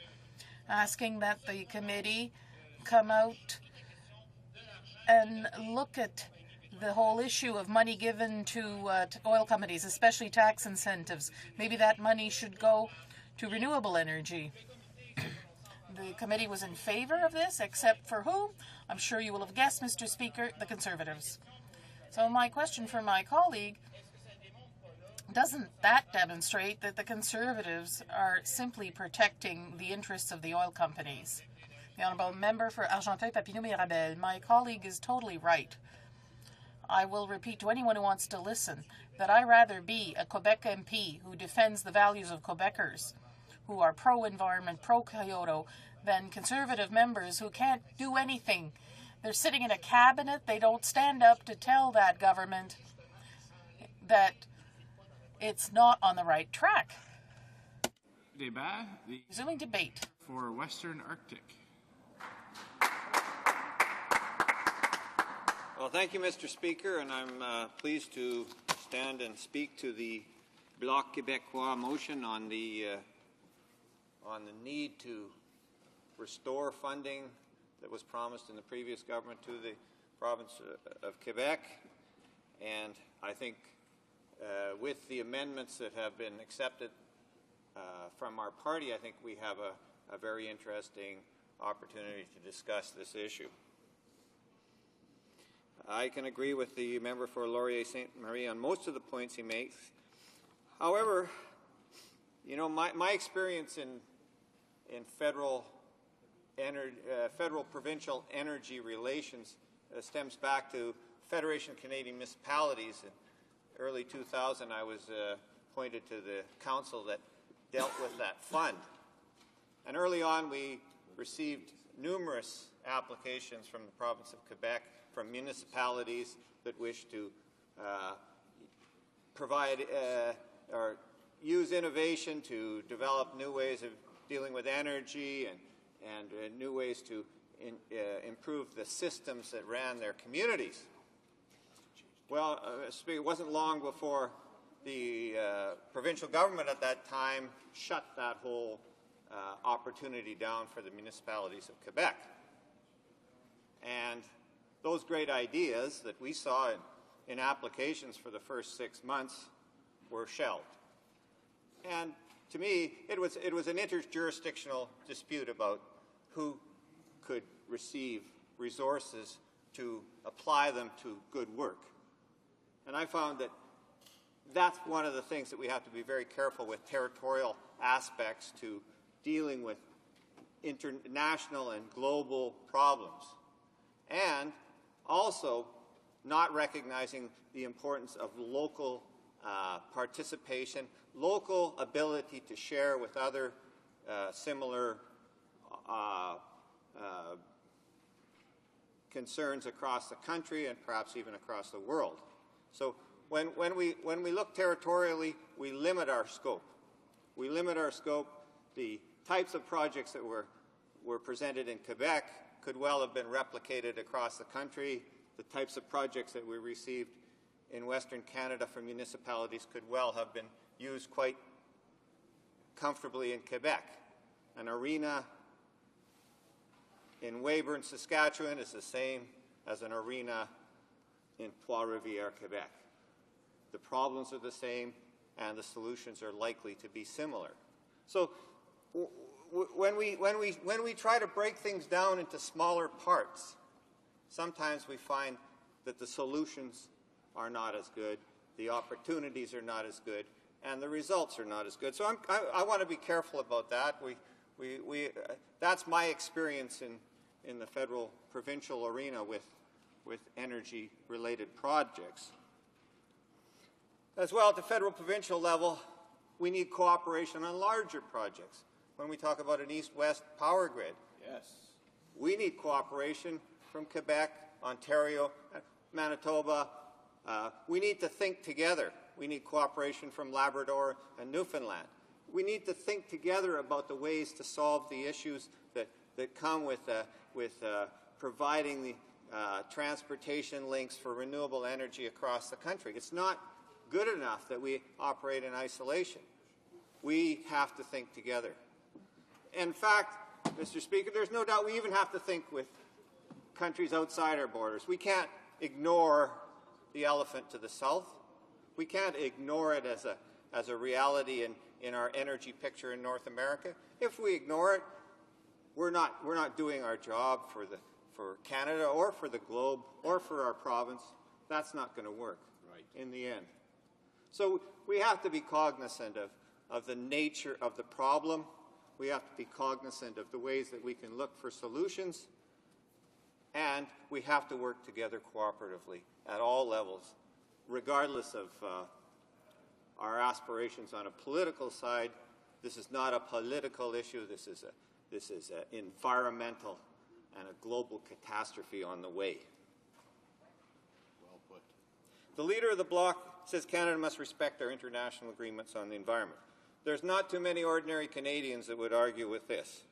asking that the committee come out and look at the whole issue of money given to oil companies, especially tax incentives. Maybe that money should go to renewable energy. The committee was in favor of this, except for who? I'm sure you will have guessed, Mr. Speaker, the Conservatives. So my question for my colleague, doesn't that demonstrate that the Conservatives are simply protecting the interests of the oil companies? The Honourable Member for Argenteuil-Papineau-Mirabel, my colleague is totally right. I will repeat to anyone who wants to listen that I rather be a Quebec MP who defends the values of Quebecers, who are pro-environment, pro-Kyoto, than Conservative members who can't do anything. They're sitting in a cabinet. They don't stand up to tell that government that it's not on the right track. Resuming debate. For Western Arctic. Well, thank you, Mr. Speaker, and I'm pleased to stand and speak to the Bloc Québécois motion on the need to restore funding that was promised in the previous government to the province of Quebec. And I think with the amendments that have been accepted from our party, I think we have a very interesting opportunity to discuss this issue. I can agree with the member for Laurier-Sainte-Marie on most of the points he makes. However, you know, my experience in federal provincial energy relations stems back to Federation of Canadian Municipalities. In early 2000, I was appointed to the council that dealt with that fund. And early on, we received numerous applications from the province of Quebec from municipalities that wish to provide or use innovation to develop new ways of dealing with energy and new ways to improve the systems that ran their communities. Well, it wasn't long before the provincial government at that time shut that whole opportunity down for the municipalities of Quebec. And those great ideas that we saw in applications for the first 6 months were shelved. And to me, it was an interjurisdictional dispute about who could receive resources to apply them to good work. And I found that that's one of the things that we have to be very careful with, territorial aspects to dealing with international and global problems. And also not recognizing the importance of local participation, local ability to share with other similar concerns across the country and perhaps even across the world. So when we look territorially, we limit our scope. We limit our scope. The types of projects that were presented in Quebec could well have been replicated across the country. The types of projects that we received in Western Canada from municipalities could well have been used quite comfortably in Quebec. An arena in Weyburn, Saskatchewan is the same as an arena in Trois-Rivières, Quebec. The problems are the same and the solutions are likely to be similar. So when we try to break things down into smaller parts, sometimes we find that the solutions are not as good, the opportunities are not as good, and the results are not as good. So I want to be careful about that. That's my experience in the federal provincial arena with energy-related projects. As well, at the federal provincial level, we need cooperation on larger projects. When we talk about an east-west power grid, yes, we need cooperation from Quebec Ontario, Manitoba. We need to think together. We need cooperation from Labrador and Newfoundland. We need to think together about the ways to solve the issues that come with providing the transportation links for renewable energy across the country. It's not good enough that we operate in isolation. We have to think together. In fact, Mr. Speaker, there's no doubt we even have to think with countries outside our borders. We can't ignore the elephant to the south. We can't ignore it as a reality in our energy picture in North America. If we ignore it, we're not doing our job for Canada or for the globe or for our province. That's not going to work in the end. So we have to be cognizant of the nature of the problem. We have to be cognizant of the ways that we can look for solutions. And we have to work together cooperatively at all levels, regardless of our aspirations on a political side. This is not a political issue. This is an environmental and a global catastrophe on the way. Well put. The leader of the bloc says Canada must respect our international agreements on the environment. There's not too many ordinary Canadians that would argue with this.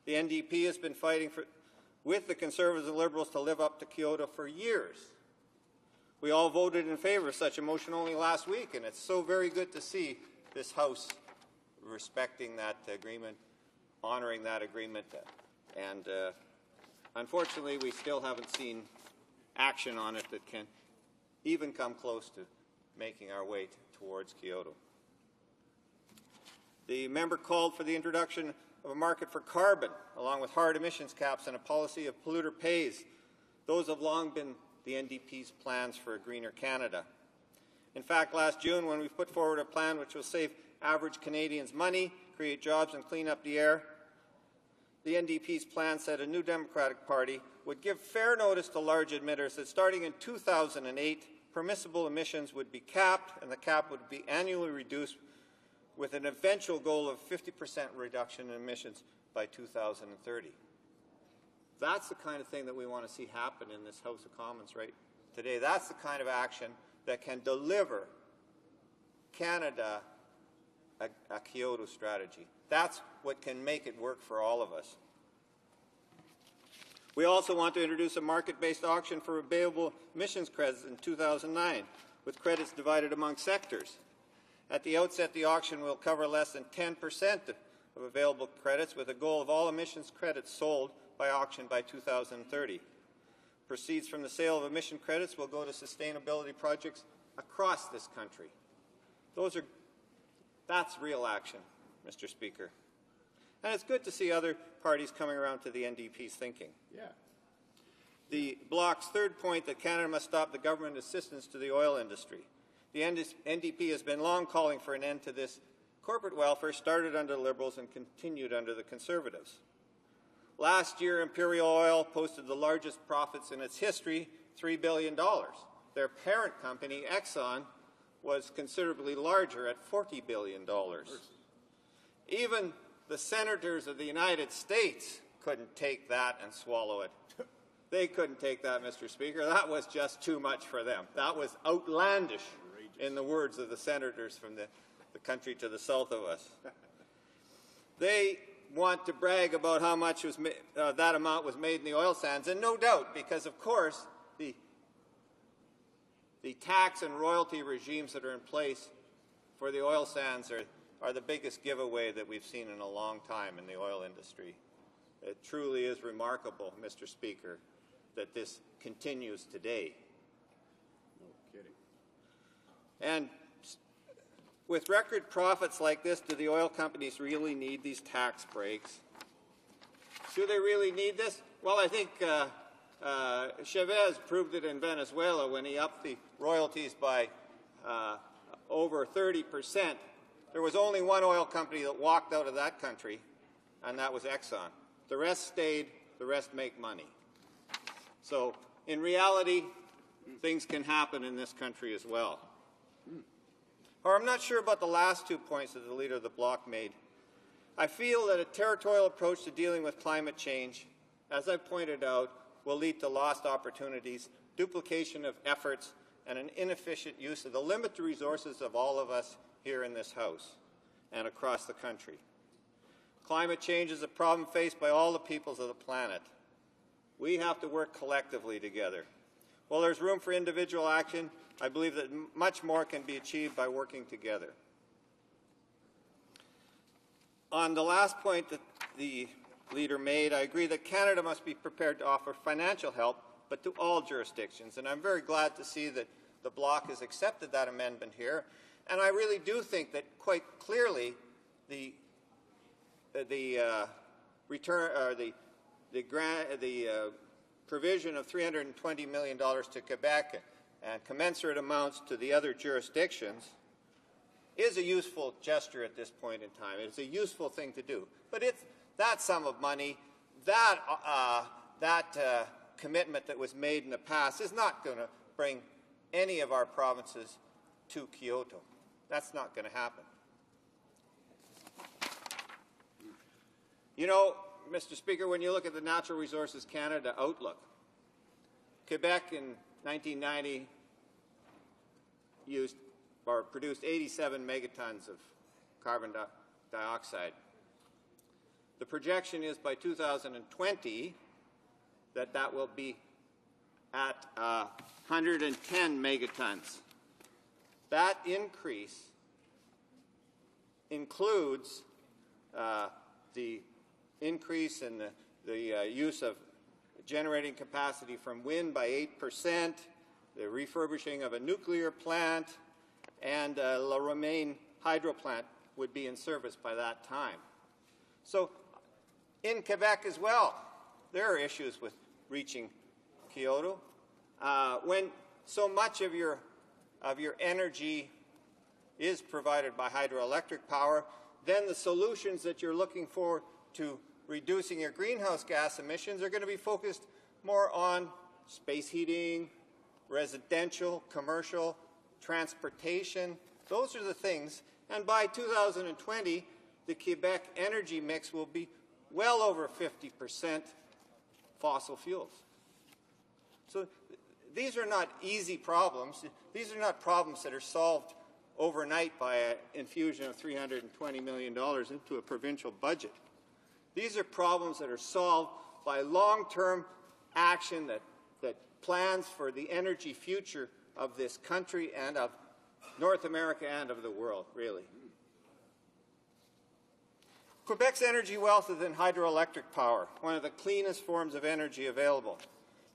The NDP has been fighting with the Conservatives and Liberals to live up to Kyoto for years. We all voted in favor of such a motion only last week, and it's so very good to see this House respecting that agreement, honoring that agreement, and unfortunately we still haven't seen action on it that can even come close to making our way towards Kyoto. The member called for the introduction of a market for carbon, along with hard emissions caps and a policy of polluter pays. Those have long been the NDP's plans for a greener Canada. In fact, last June, when we put forward a plan which will save average Canadians money, create jobs and clean up the air, the NDP's plan said a new Democratic Party would give fair notice to large emitters that starting in 2008, permissible emissions would be capped and the cap would be annually reduced with an eventual goal of 50% reduction in emissions by 2030. That's the kind of thing that we want to see happen in this House of Commons right today. That's the kind of action that can deliver Canada a Kyoto strategy. That's what can make it work for all of us. We also want to introduce a market-based auction for available emissions credits in 2009, with credits divided among sectors. At the outset, the auction will cover less than 10% of available credits, with a goal of all emissions credits sold by auction by 2030. Proceeds from the sale of emission credits will go to sustainability projects across this country. That's real action, Mr. Speaker. And it's good to see other parties coming around to the NDP's thinking. Yeah. The Bloc's third point, that Canada must stop the government assistance to the oil industry. The NDP has been long calling for an end to this corporate welfare, started under the Liberals and continued under the Conservatives. Last year, Imperial Oil posted the largest profits in its history, $3 billion. Their parent company, Exxon, was considerably larger at $40 billion. Even the senators of the United States couldn't take that and swallow it. They couldn't take that, Mr. Speaker. That was just too much for them. That was outlandish, in the words of the senators from the country to the south of us. They want to brag about how much that amount was made in the oil sands, and no doubt, because of course the tax and royalty regimes that are in place for the oil sands are the biggest giveaway that we've seen in a long time in the oil industry. It truly is remarkable, Mr. Speaker, that this continues today. No kidding. And with record profits like this, do the oil companies really need these tax breaks? Do they really need this? Well, I think Chavez proved it in Venezuela when he upped the royalties by over 30%. There was only one oil company that walked out of that country, and that was Exxon. The rest stayed, the rest make money. So, in reality, things can happen in this country as well. Or I'm not sure about the last 2 points that the Leader of the Bloc made. I feel that a territorial approach to dealing with climate change, as I pointed out, will lead to lost opportunities, duplication of efforts, and an inefficient use of the limited resources of all of us here in this House and across the country. Climate change is a problem faced by all the peoples of the planet. We have to work collectively together. While there's room for individual action, I believe that much more can be achieved by working together. On the last point that the leader made, I agree that Canada must be prepared to offer financial help, but to all jurisdictions. And I'm very glad to see that the Bloc has accepted that amendment here. And I really do think that quite clearly the provision of $320 million to Quebec and commensurate amounts to the other jurisdictions is a useful gesture at this point in time. It's a useful thing to do. But it's that sum of money, that commitment that was made in the past is not going to bring any of our provinces to Kyoto. That's not going to happen. You know, Mr. Speaker, when you look at the Natural Resources Canada outlook, Quebec in 1990 used or produced 87 megatons of carbon dioxide. The projection is by 2020 that will be at 110 megatons. That increase includes the increase in the use of generating capacity from wind by 8%, the refurbishing of a nuclear plant, and La Romaine hydro plant would be in service by that time. So in Quebec as well, there are issues with reaching Kyoto. When so much of your energy is provided by hydroelectric power, then the solutions that you're looking for to reducing your greenhouse gas emissions are going to be focused more on space heating, residential, commercial, transportation. Those are the things. And by 2020, the Quebec energy mix will be well over 50% fossil fuels. So these are not easy problems. These are not problems that are solved overnight by an infusion of $320 million into a provincial budget. These are problems that are solved by long-term action that plans for the energy future of this country and of North America and of the world, really. Quebec's energy wealth is in hydroelectric power, one of the cleanest forms of energy available.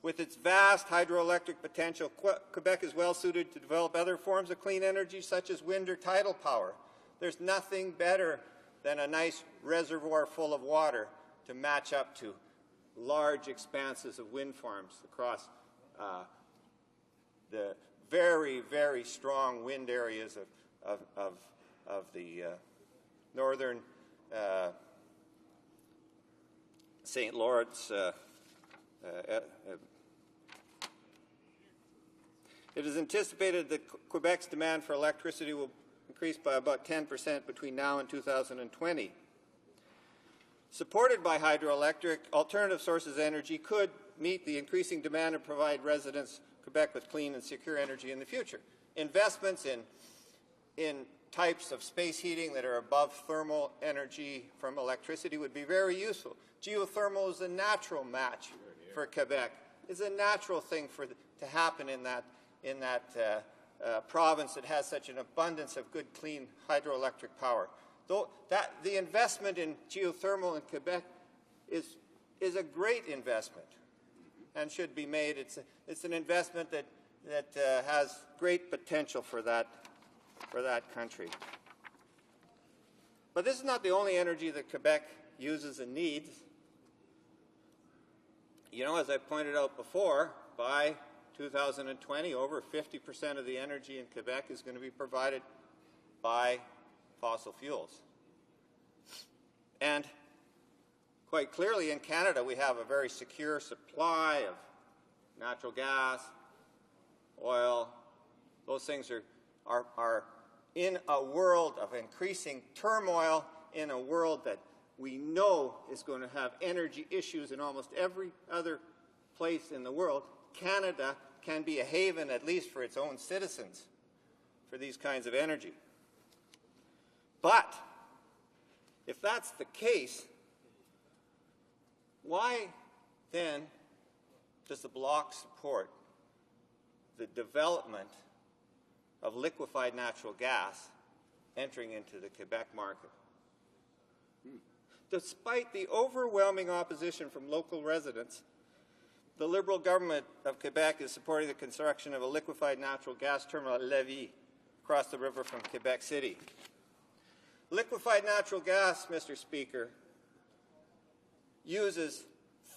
With its vast hydroelectric potential, Quebec is well suited to develop other forms of clean energy such as wind or tidal power. There's nothing better than a nice reservoir full of water to match up to large expanses of wind farms across the very, very strong wind areas of the northern St. Lawrence. It is anticipated that Quebec's demand for electricity will increase by about 10% between now and 2020. Supported by hydroelectric, alternative sources of energy could meet the increasing demand and provide residents of Quebec with clean and secure energy in the future. Investments in types of space heating that are above thermal energy from electricity would be very useful. Geothermal is a natural match for Quebec. It's a natural thing to happen in that province that has such an abundance of good, clean hydroelectric power. The investment in geothermal in Quebec is a great investment and should be made. It's an investment that has great potential for that country. But this is not the only energy that Quebec uses and needs. You know, as I pointed out before, by 2020, over 50% of the energy in Quebec is going to be provided by fossil fuels. And quite clearly in Canada, we have a very secure supply of natural gas, oil. Those things are in a world of increasing turmoil, in a world that we know is going to have energy issues in almost every other place in the world, Canada can be a haven, at least for its own citizens, for these kinds of energy. But if that's the case, why then does the Bloc support the development of liquefied natural gas entering into the Quebec market? Despite the overwhelming opposition from local residents, the Liberal government of Quebec is supporting the construction of a liquefied natural gas terminal at Lévis, across the river from Quebec City. Liquefied natural gas, Mr. Speaker, uses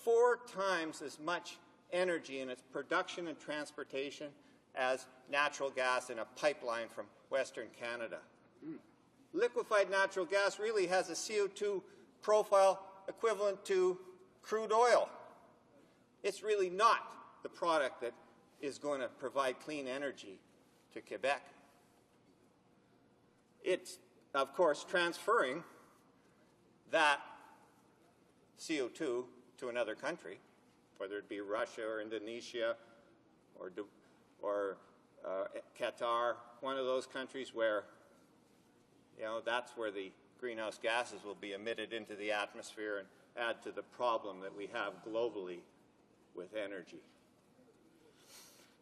4 times as much energy in its production and transportation as natural gas in a pipeline from Western Canada. Liquefied natural gas really has a CO2 profile equivalent to crude oil. It's really not the product that is going to provide clean energy to Quebec. It's, of course, transferring that CO2 to another country, whether it be Russia or Indonesia or Qatar, one of those countries where, that's where the greenhouse gases will be emitted into the atmosphere and add to the problem that we have globally with energy.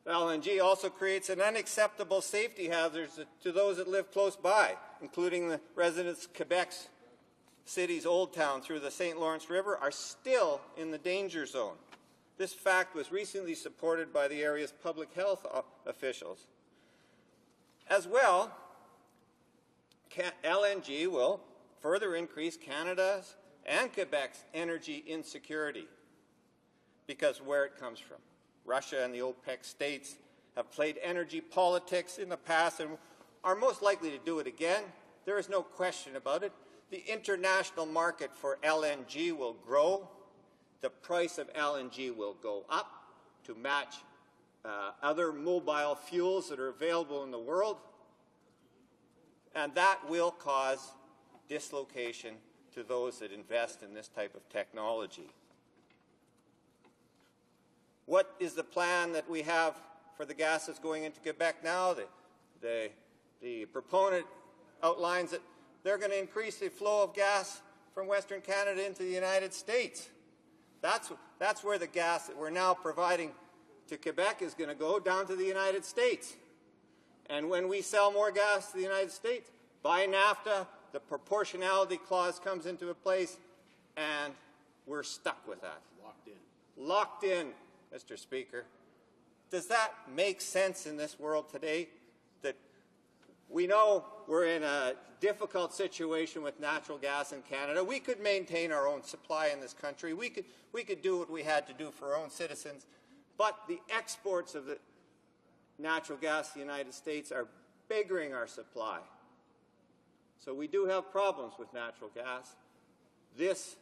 LNG also creates an unacceptable safety hazard to those that live close by, including the residents of Quebec City's Old Town through the St. Lawrence River are still in the danger zone. This fact was recently supported by the area's public health officials. As well, LNG will further increase Canada's and Quebec's energy insecurity because of where it comes from. Russia and the OPEC states have played energy politics in the past and are most likely to do it again. There is no question about it. The international market for LNG will grow. The price of LNG will go up to match other mobile fuels that are available in the world. And that will cause dislocation to those that invest in this type of technology. What is the plan that we have for the gas that's going into Quebec now? The proponent outlines that they're going to increase the flow of gas from Western Canada into the United States. That's where the gas that we're now providing to Quebec is going to go, down to the United States. And when we sell more gas to the United States, by NAFTA, the proportionality clause comes into place, and we're stuck with that. Locked in. Locked in, Mr. Speaker. Does that make sense in this world today? That we know we're in a difficult situation with natural gas in Canada. We could maintain our own supply in this country. We could do what we had to do for our own citizens. But the exports of the natural gas to the United States are biggering our supply. So we do have problems with natural gas. This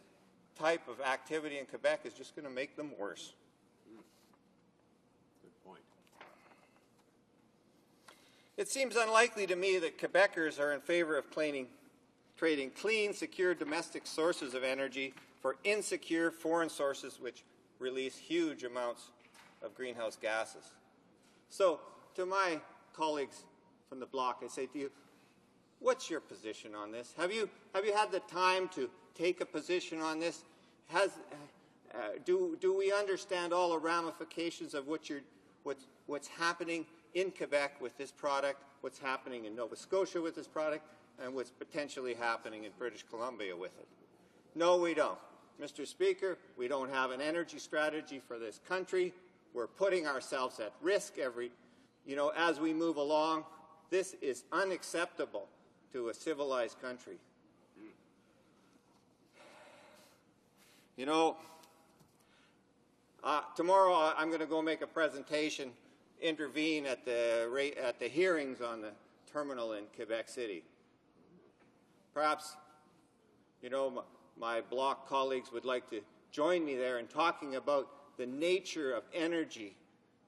type of activity in Quebec is just going to make them worse. Good point. It seems unlikely to me that Quebecers are in favor of trading clean, secure domestic sources of energy for insecure foreign sources which release huge amounts of greenhouse gases. So, to my colleagues from the Bloc, I say to you, what's your position on this? Have you had the time to take a position on this? Do we understand all the ramifications of what's happening in Quebec with this product, what's happening in Nova Scotia with this product, and what's potentially happening in British Columbia with it? No, we don't. Mr. Speaker, we don't have an energy strategy for this country. We're putting ourselves at risk as we move along. This is unacceptable to a civilized country. Tomorrow I'm going to go make a presentation, intervene at the hearings on the terminal in Quebec City. Perhaps, my Bloc colleagues would like to join me there in talking about the nature of energy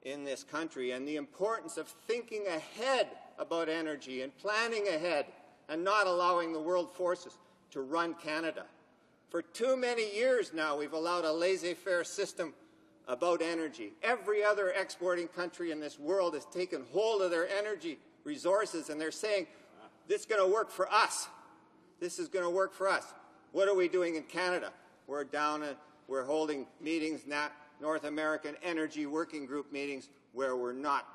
in this country and the importance of thinking ahead about energy and planning ahead and not allowing the world forces to run Canada. For too many years now, we've allowed a laissez-faire system about energy. Every other exporting country in this world has taken hold of their energy resources, and they're saying, this is going to work for us. This is going to work for us. What are we doing in Canada? We're down and we're holding meetings, North American Energy Working Group meetings, where we're not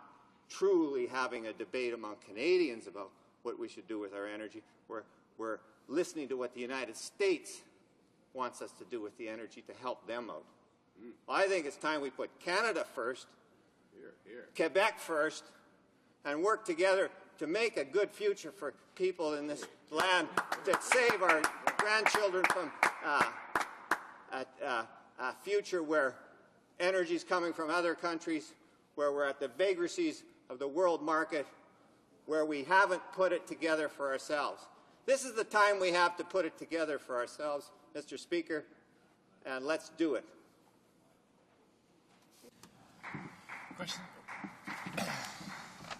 truly having a debate among Canadians about what we should do with our energy. We're listening to what the United States wants us to do with the energy to help them out. I think it's time we put Canada first, Quebec first, and work together to make a good future for people in this land, to save our grandchildren from a future where energy is coming from other countries, where we're at the vagaries of the world market, where we haven't put it together for ourselves. This is the time we have to put it together for ourselves, Mr. Speaker, and let's do it. Question.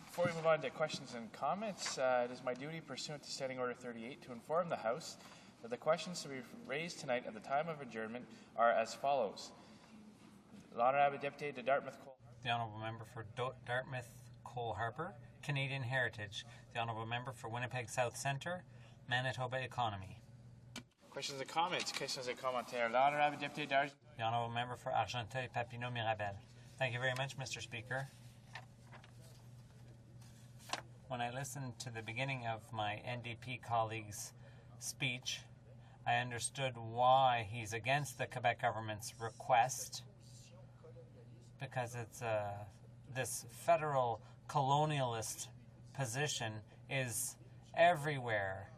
Before we move on to questions and comments, it is my duty pursuant to Standing Order 38 to inform the House that the questions to be raised tonight at the time of adjournment are as follows. The Honourable Deputy to Dartmouth Cole. The Honourable Member for Dartmouth Cole Harbour, Canadian Heritage. The Honourable Member for Winnipeg South Centre, Manitoba Economy. Questions and comments. Questions et commentaires. L'Honourable Deputy Dartmouth. The Honourable Member for Argenteuil-Papineau-Mirabel. Thank you very much, Mr. Speaker. When I listened to the beginning of my NDP colleague's speech, I understood why he's against the Quebec government's request, because it's this federal colonialist position is everywhere.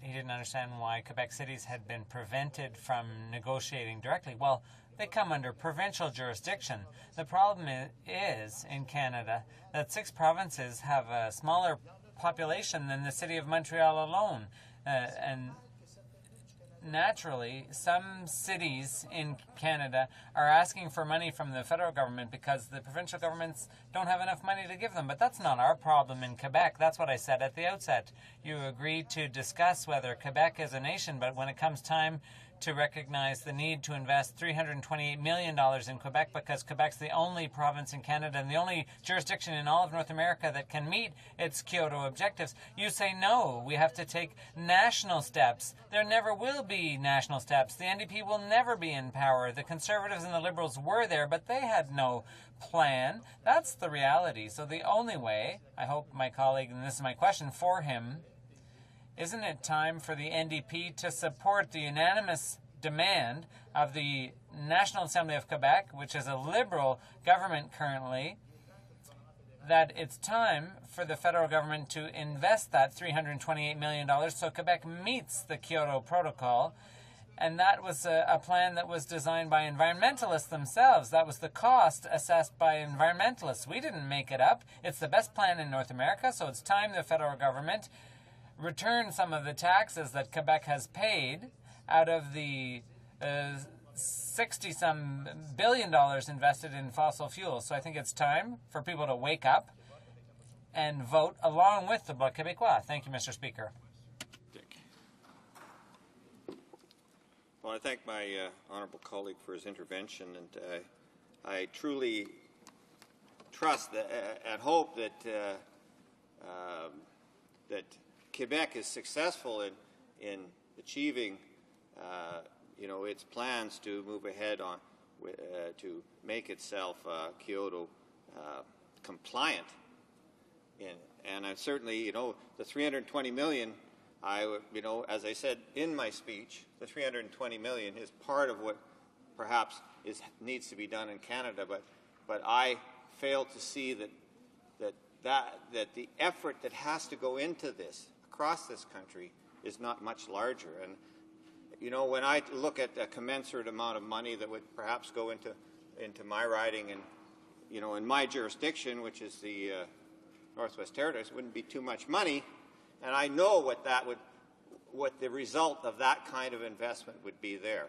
He didn't understand why Quebec cities had been prevented from negotiating directly. Well, they come under provincial jurisdiction. The problem is in Canada that 6 provinces have a smaller population than the city of Montreal alone. And naturally, some cities in Canada are asking for money from the federal government because the provincial governments don't have enough money to give them. But that's not our problem in Quebec. That's what I said at the outset. You agreed to discuss whether Quebec is a nation, but when it comes time to recognize the need to invest $328 million in Quebec because Quebec's the only province in Canada and the only jurisdiction in all of North America that can meet its Kyoto objectives. You say no, we have to take national steps. There never will be national steps. The NDP will never be in power. The Conservatives and the Liberals were there, but they had no plan. That's the reality. So the only way, I hope my colleague, and this is my question for him, isn't it time for the NDP to support the unanimous demand of the National Assembly of Quebec, which is a Liberal government currently, that it's time for the federal government to invest that $328 million so Quebec meets the Kyoto Protocol? And that was a plan that was designed by environmentalists themselves. That was the cost assessed by environmentalists. We didn't make it up. It's the best plan in North America, so it's time the federal government return some of the taxes that Quebec has paid out of the 60-some billion dollars invested in fossil fuels. So I think it's time for people to wake up and vote along with the Bloc Québécois. Thank you, Mr. Speaker. Dick. Well, I thank my honourable colleague for his intervention, and I truly trust and hope that that Quebec is successful in achieving, its plans to move ahead on to make itself Kyoto compliant. And I certainly, the $320 million, as I said in my speech, the $320 million is part of what perhaps needs to be done in Canada. But I fail to see that the effort that has to go into this across this country is not much larger. And, when I look at a commensurate amount of money that would perhaps go into my riding and, in my jurisdiction, which is the Northwest Territories, it wouldn't be too much money. And I know what the result of that kind of investment would be there.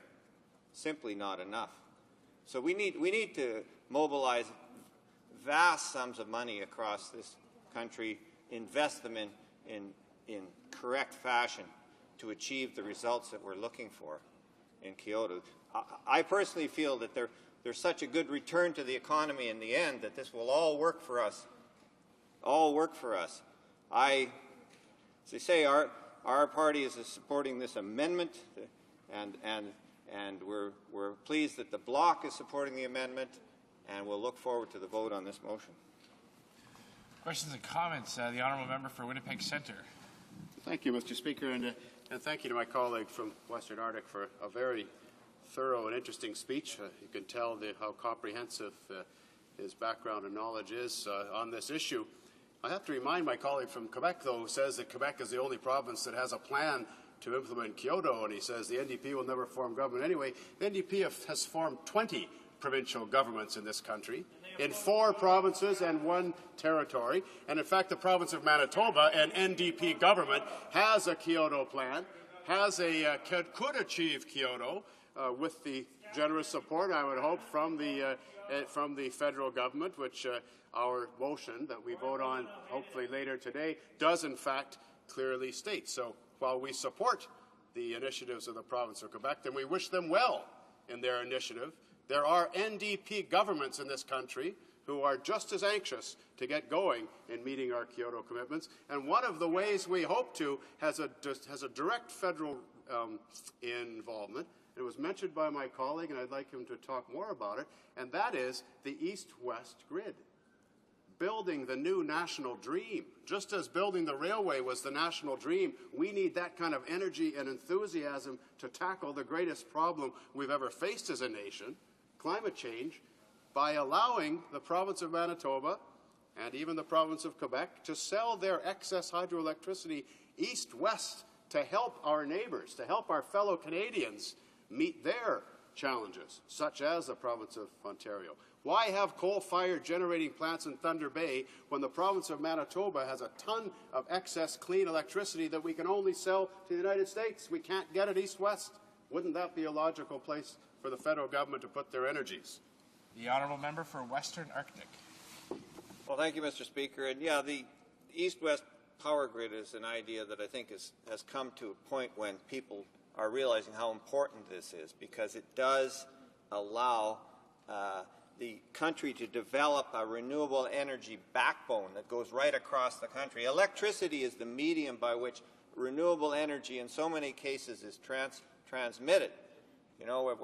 Simply not enough. So we need to mobilize vast sums of money across this country, invest them in correct fashion to achieve the results that we're looking for. in Kyoto. I personally feel that there's such a good return to the economy in the end that this will all work for us. All work for us. As they say, our party is supporting this amendment, and we're pleased that the Bloc is supporting the amendment, and we'll look forward to the vote on this motion. Questions and comments? The honourable member for Winnipeg Centre. Thank you, Mr. Speaker, and thank you to my colleague from Western Arctic for a very thorough and interesting speech. You can tell how comprehensive his background and knowledge is on this issue. I have to remind my colleague from Quebec, though, who says that Quebec is the only province that has a plan to implement Kyoto, and he says the NDP will never form government anyway. The NDP has formed 20 provincial governments in this country, in 4 provinces and 1 territory. And in fact, the province of Manitoba, an NDP government, has a Kyoto plan, could achieve Kyoto with the generous support, I would hope, from the federal government, which our motion that we vote on hopefully later today does in fact clearly state. So while we support the initiatives of the province of Quebec, and we wish them well in their initiative, there are NDP governments in this country who are just as anxious to get going in meeting our Kyoto commitments. And one of the ways we hope to has a direct federal involvement. It was mentioned by my colleague, and I'd like him to talk more about it, and that is the East-West grid. Building the new national dream. Just as building the railway was the national dream, we need that kind of energy and enthusiasm to tackle the greatest problem we've ever faced as a nation, climate change, by allowing the province of Manitoba and even the province of Quebec to sell their excess hydroelectricity east-west to help our neighbours, to help our fellow Canadians meet their challenges, such as the province of Ontario. Why have coal-fired generating plants in Thunder Bay when the province of Manitoba has a ton of excess clean electricity that we can only sell to the United States? We can't get it east-west. Wouldn't that be a logical place for the federal government to put their energies? The honourable member for Western Arctic. Well, thank you, Mr. Speaker. And yeah, the east-west power grid is an idea that I think has come to a point when people are realizing how important this is, because it does allow the country to develop a renewable energy backbone that goes right across the country. Electricity is the medium by which renewable energy in so many cases is transmitted. You know, if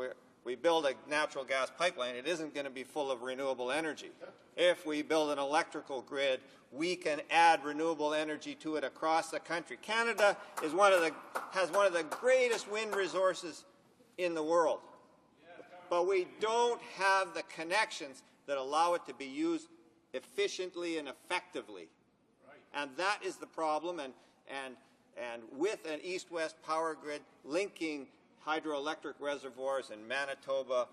we build a natural gas pipeline, it isn't going to be full of renewable energy. If we build an electrical grid, we can add renewable energy to it across the country. Canada is has one of the greatest wind resources in the world. But we don't have the connections that allow it to be used efficiently and effectively. And that is the problem. And with an east-west power grid linking hydroelectric reservoirs in Manitoba,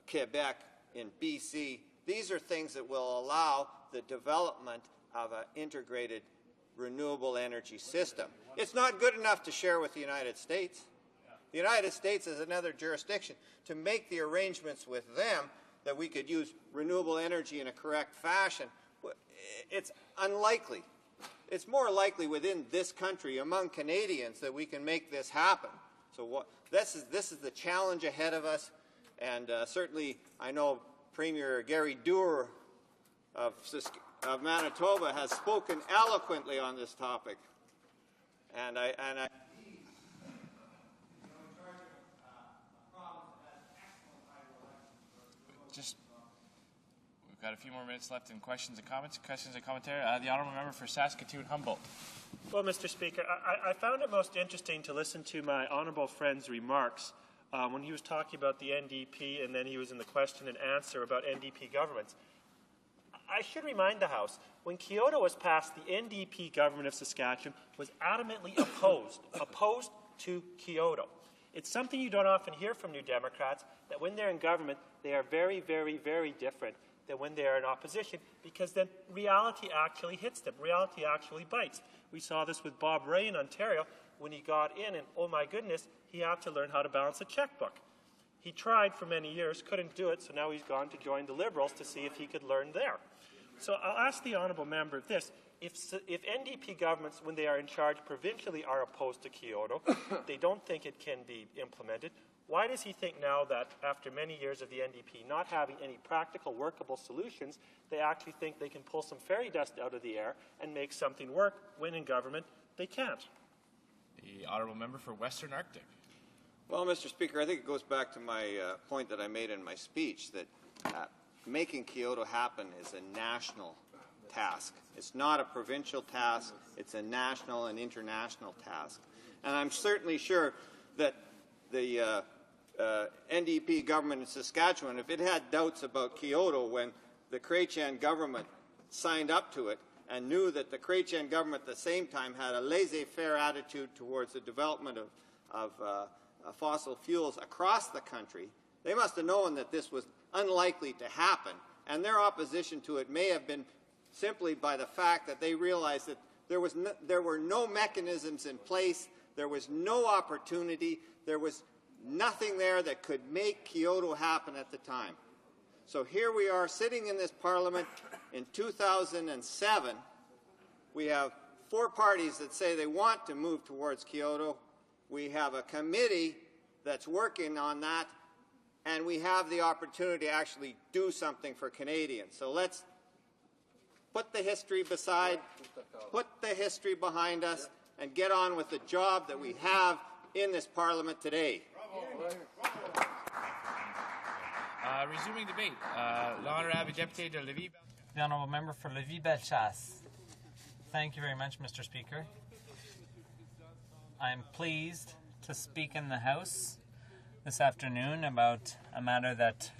Quebec, in BC, these are things that will allow the development of an integrated renewable energy system. It's not good enough to share with the United States. The United States is another jurisdiction. To make the arrangements with them that we could use renewable energy in a correct fashion, it's unlikely. It's more likely within this country, among Canadians, that we can make this happen. So this is the challenge ahead of us, and certainly I know Premier Gary Doer of Manitoba has spoken eloquently on this topic, and I We've got a few more minutes left in questions and comments. Questions and commentary. The honourable member for Saskatoon-Humboldt. Well, Mr. Speaker, I found it most interesting to listen to my honourable friend's remarks when he was talking about the NDP and then he was in the question and answer about NDP governments. I should remind the House, when Kyoto was passed, the NDP government of Saskatchewan was adamantly opposed to Kyoto. It's something you don't often hear from New Democrats, that when they're in government, they are very, very, very different than when they are in opposition, because then reality actually hits them. Reality actually bites. We saw this with Bob Ray in Ontario when he got in, and oh my goodness, he had to learn how to balance a checkbook. He tried for many years, couldn't do it, so now he's gone to join the Liberals to see if he could learn there. So I'll ask the honourable member this. if NDP governments, when they are in charge provincially, are opposed to Kyoto, they don't think it can be implemented, why does he think now that after many years of the NDP not having any practical, workable solutions, they actually think they can pull some fairy dust out of the air and make something work when in government they can't? The honourable member for Western Arctic. Well, Mr. Speaker, I think it goes back to my point that I made in my speech that making Kyoto happen is a national task. It's not a provincial task. It's a national and international task. And I'm certainly sure that the NDP government in Saskatchewan, if it had doubts about Kyoto when the Chrétien government signed up to it and knew that the Chrétien government at the same time had a laissez-faire attitude towards the development of fossil fuels across the country, they must have known that this was unlikely to happen. And their opposition to it may have been simply by the fact that they realized that there were no mechanisms in place, there was no opportunity, there was nothing there that could make Kyoto happen at the time. So here we are sitting in this Parliament in 2007. We have 4 parties that say they want to move towards Kyoto. We have a committee that's working on that, and we have the opportunity to actually do something for Canadians. So let's put the history beside, put the history behind us, and get on with the job that we have in this Parliament today. Resuming debate, l'honorable député de Lévis. The honourable member for Lévis-Bellechasse. Thank you very much, Mr. Speaker. I am pleased to speak in the House this afternoon about a matter that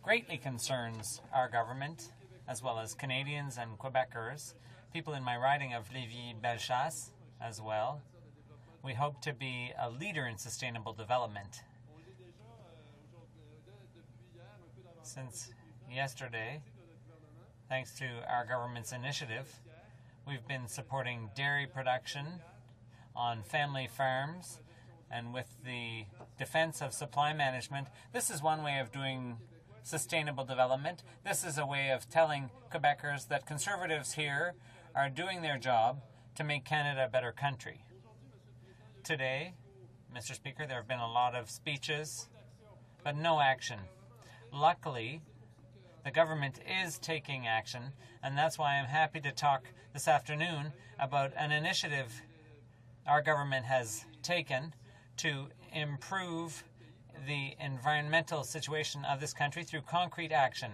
greatly concerns our government, as well as Canadians and Quebecers, people in my riding of Lévis-Bellechasse as well. We hope to be a leader in sustainable development. Since yesterday, thanks to our government's initiative, we've been supporting dairy production on family farms, and with the defense of supply management, this is one way of doing sustainable development. This is a way of telling Quebecers that Conservatives here are doing their job to make Canada a better country. Today, Mr. Speaker, there have been a lot of speeches, but no action. Luckily, the government is taking action, and that's why I'm happy to talk this afternoon about an initiative our government has taken to improve the environmental situation of this country through concrete action.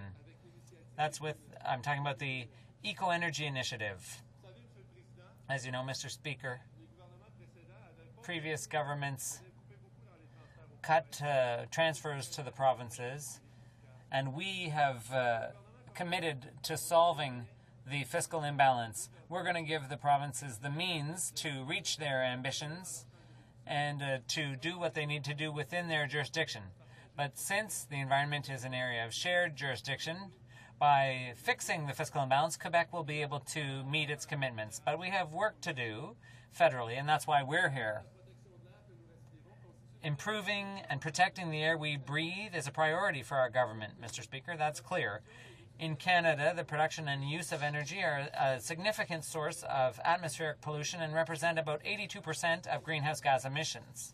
I'm talking about the Eco-Energy Initiative. As you know, Mr. Speaker, previous governments cut transfers to the provinces, and we have committed to solving the fiscal imbalance. We're going to give the provinces the means to reach their ambitions and to do what they need to do within their jurisdiction. But since the environment is an area of shared jurisdiction, by fixing the fiscal imbalance, Quebec will be able to meet its commitments. But we have work to do federally, and that's why we're here. Improving and protecting the air we breathe is a priority for our government, Mr. Speaker. That's clear. In Canada, the production and use of energy are a significant source of atmospheric pollution and represent about 82% of greenhouse gas emissions.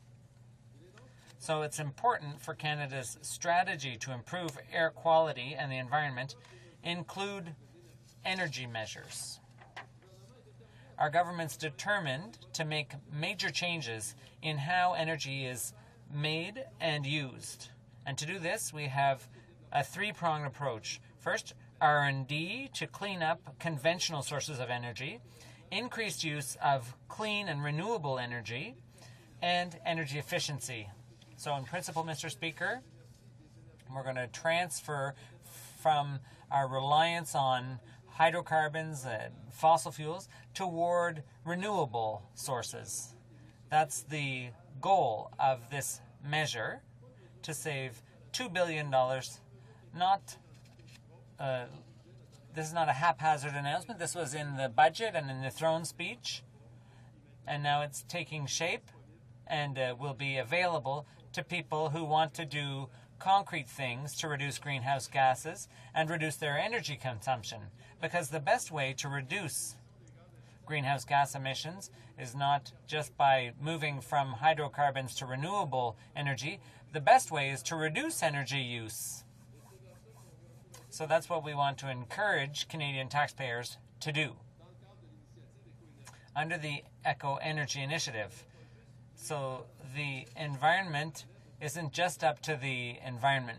So it's important for Canada's strategy to improve air quality and the environment include energy measures. Our government's determined to make major changes in how energy is made and used. And to do this, we have a 3-pronged approach. First, R&D to clean up conventional sources of energy, increased use of clean and renewable energy, and energy efficiency. So in principle, Mr. Speaker, we're going to transfer from our reliance on hydrocarbons and fossil fuels toward renewable sources. That's the goal of this measure, to save $2 billion. This is not a haphazard announcement. This was in the budget and in the throne speech, and now it's taking shape and will be available to people who want to do concrete things to reduce greenhouse gases and reduce their energy consumption. Because the best way to reduce greenhouse gas emissions is not just by moving from hydrocarbons to renewable energy. The best way is to reduce energy use. So that's what we want to encourage Canadian taxpayers to do under the Eco Energy Initiative. So the environment isn't just up to the Environment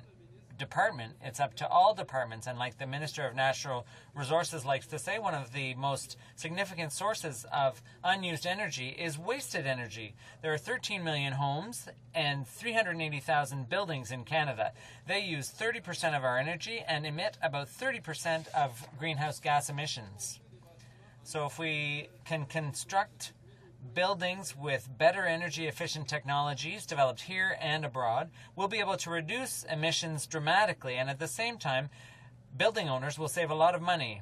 Department, it's up to all departments. And like the Minister of Natural Resources likes to say, one of the most significant sources of unused energy is wasted energy. There are 13 million homes and 380,000 buildings in Canada. They use 30% of our energy and emit about 30% of greenhouse gas emissions. So if we can construct buildings with better energy efficient technologies developed here and abroad, we'll be able to reduce emissions dramatically, and at the same time, building owners will save a lot of money.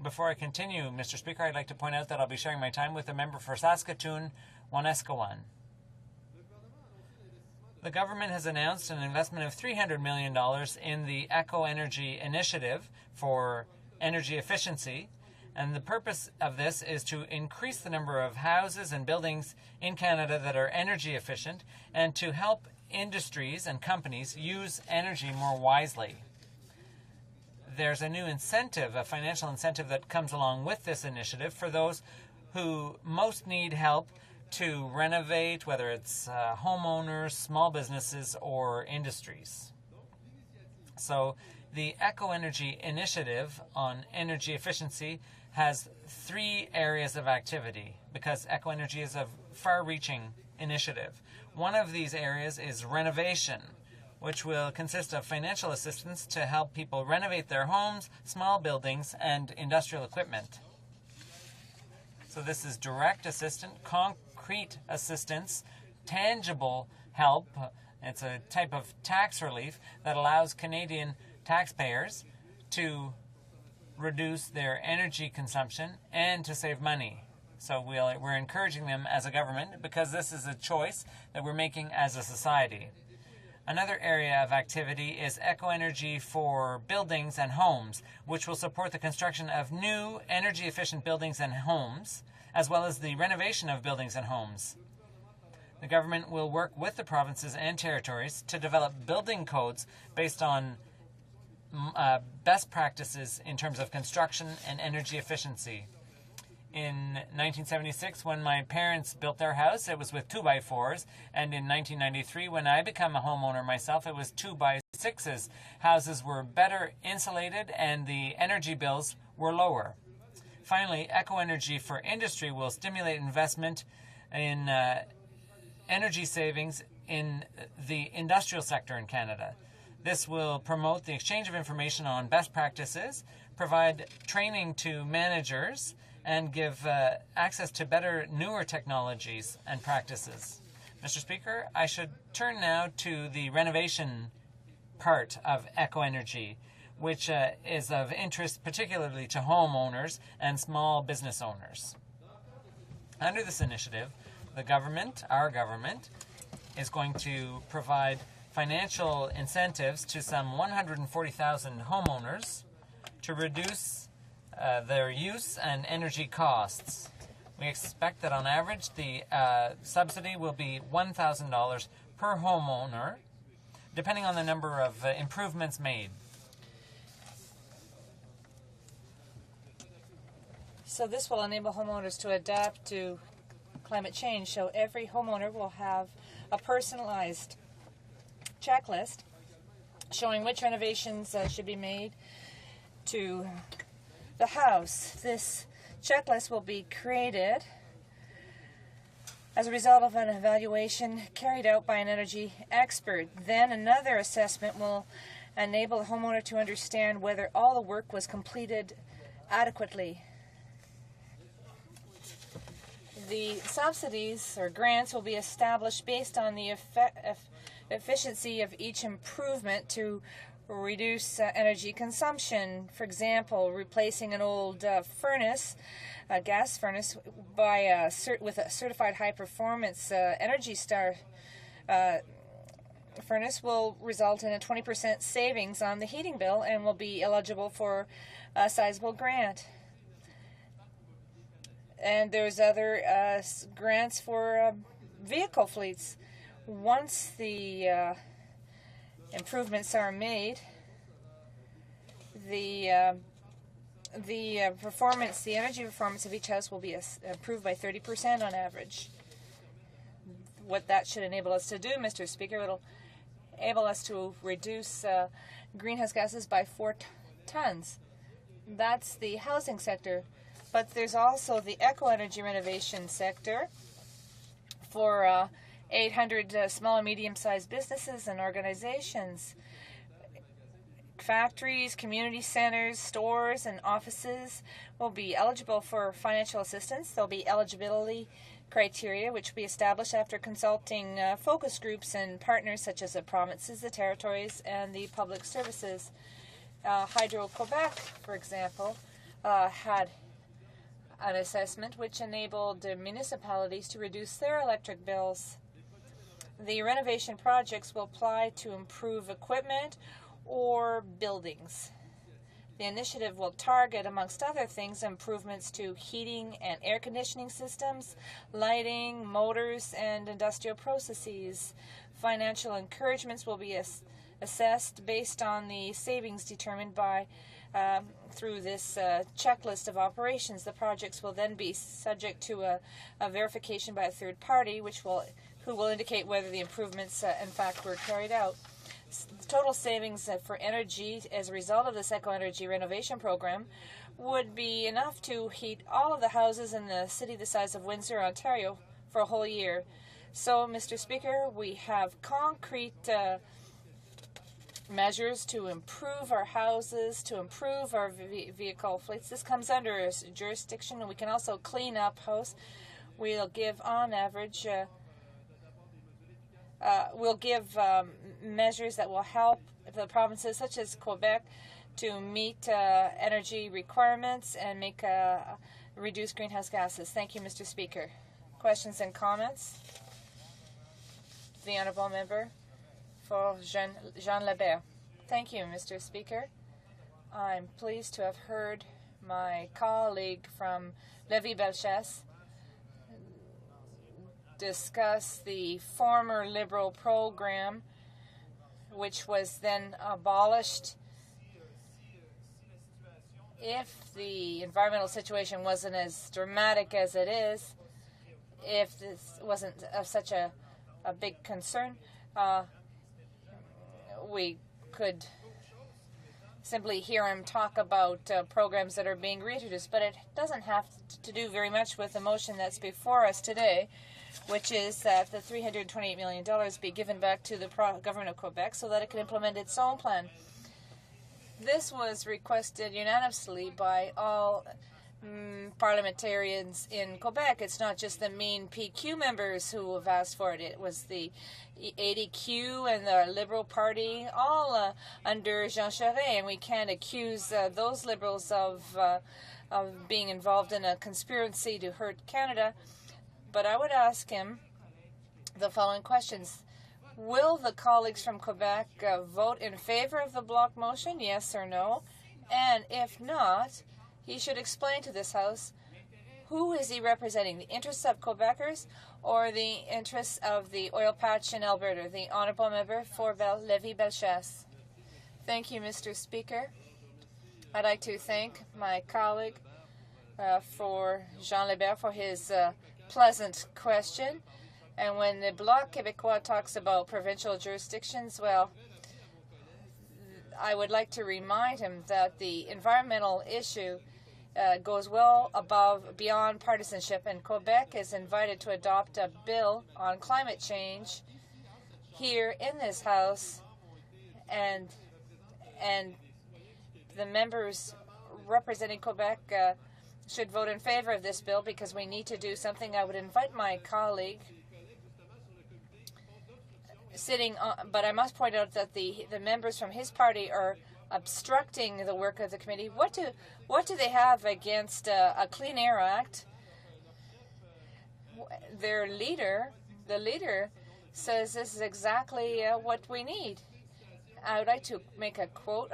Before I continue, Mr. Speaker, I'd like to point out that I'll be sharing my time with the member for Saskatoon-Waneskawan. The government has announced an investment of $300 million in the Eco Energy Initiative for energy efficiency. And the purpose of this is to increase the number of houses and buildings in Canada that are energy efficient and to help industries and companies use energy more wisely. There's a new incentive, a financial incentive that comes along with this initiative for those who most need help to renovate, whether it's homeowners, small businesses, or industries. So the Eco Energy Initiative on energy efficiency has 3 areas of activity because Eco Energy is a far-reaching initiative. One of these areas is renovation, which will consist of financial assistance to help people renovate their homes, small buildings, and industrial equipment. So this is direct assistance, concrete assistance, tangible help. It's a type of tax relief that allows Canadian taxpayers to reduce their energy consumption and to save money. So we're encouraging them as a government because this is a choice that we're making as a society. Another area of activity is Eco Energy for buildings and homes, which will support the construction of new energy-efficient buildings and homes, as well as the renovation of buildings and homes. The government will work with the provinces and territories to develop building codes based on best practices in terms of construction and energy efficiency. In 1976, when my parents built their house, it was with 2x4s, and in 1993, when I became a homeowner myself, it was 2x6s. Houses were better insulated and the energy bills were lower. Finally, Eco Energy for Industry will stimulate investment in energy savings in the industrial sector in Canada. This will promote the exchange of information on best practices, provide training to managers, and give access to better, newer technologies and practices. Mr. Speaker, I should turn now to the renovation part of Eco Energy, which is of interest particularly to homeowners and small business owners. Under this initiative, the government, our government, is going to provide financial incentives to some 140,000 homeowners to reduce their use and energy costs. We expect that on average the subsidy will be $1,000 per homeowner, depending on the number of improvements made. So this will enable homeowners to adapt to climate change. So every homeowner will have a personalized checklist showing which renovations should be made to the house. This checklist will be created as a result of an evaluation carried out by an energy expert. Then another assessment will enable the homeowner to understand whether all the work was completed adequately. The subsidies or grants will be established based on the efficiency of each improvement to reduce energy consumption. For example, replacing an old furnace, a gas furnace, by with a certified high-performance Energy Star furnace will result in a 20% savings on the heating bill and will be eligible for a sizable grant. And there's other grants for vehicle fleets. Once the improvements are made, the energy performance of each house will be improved by 30% on average. What that should enable us to do, Mr. Speaker, it'll enable us to reduce greenhouse gases by 4 tons. That's the housing sector. But there's also the eco-energy renovation sector for 800 small and medium-sized businesses and organizations. Factories, community centers, stores, and offices will be eligible for financial assistance. There'll be eligibility criteria which will be established after consulting focus groups and partners such as the provinces, the territories, and the public services. Hydro-Quebec, for example, had an assessment which enabled municipalities to reduce their electric bills. The renovation projects will apply to improve equipment or buildings. The initiative will target, amongst other things, improvements to heating and air conditioning systems, lighting, motors, and industrial processes. Financial encouragements will be assessed based on the savings determined by through this checklist of operations. The projects will then be subject to a verification by a third party, who will indicate whether the improvements in fact were carried out. The total savings for energy as a result of this eco-energy renovation program would be enough to heat all of the houses in the city the size of Windsor, Ontario, for a whole year. So, Mr. Speaker, we have concrete measures to improve our houses, to improve our vehicle fleets. This comes under jurisdiction, and we can also clean up house. We'll give, on average, measures that will help the provinces such as Quebec to meet energy requirements and make reduce greenhouse gases. Thank you, Mr. Speaker. Questions and comments? The Honourable Member for Jean Lebert. Thank you, Mr. Speaker. I'm pleased to have heard my colleague from Lévis-Bellechasse discuss the former Liberal program, which was then abolished. If the environmental situation wasn't as dramatic as it is, if this wasn't of such a big concern, we could simply hear him talk about programs that are being reintroduced. But it doesn't have to do very much with the motion that's before us today, which is that the $328 million be given back to the government of Quebec so that it can implement its own plan. This was requested unanimously by all parliamentarians in Quebec. It's not just the main PQ members who have asked for it. It was the ADQ and the Liberal Party, all under Jean Charest, and we can't accuse those Liberals of being involved in a conspiracy to hurt Canada. But I would ask him the following questions. Will the colleagues from Quebec vote in favor of the block motion, yes or no? And if not, he should explain to this House who is he representing, the interests of Quebecers or the interests of the oil patch in Alberta? The Honourable Member for Lévis-Bellechasse. Thank you, Mr. Speaker. I'd like to thank my colleague for Jean Lebert for his pleasant question. And when the Bloc Québécois talks about provincial jurisdictions, well, I would like to remind him that the environmental issue goes well beyond partisanship, and Quebec is invited to adopt a bill on climate change here in this House, and the members representing Quebec should vote in favor of this bill because we need to do something. I would invite my colleague but I must point out that the members from his party are obstructing the work of the committee. What do they have against a Clean Air Act? Their leader, the leader, says this is exactly what we need. I would like to make a quote.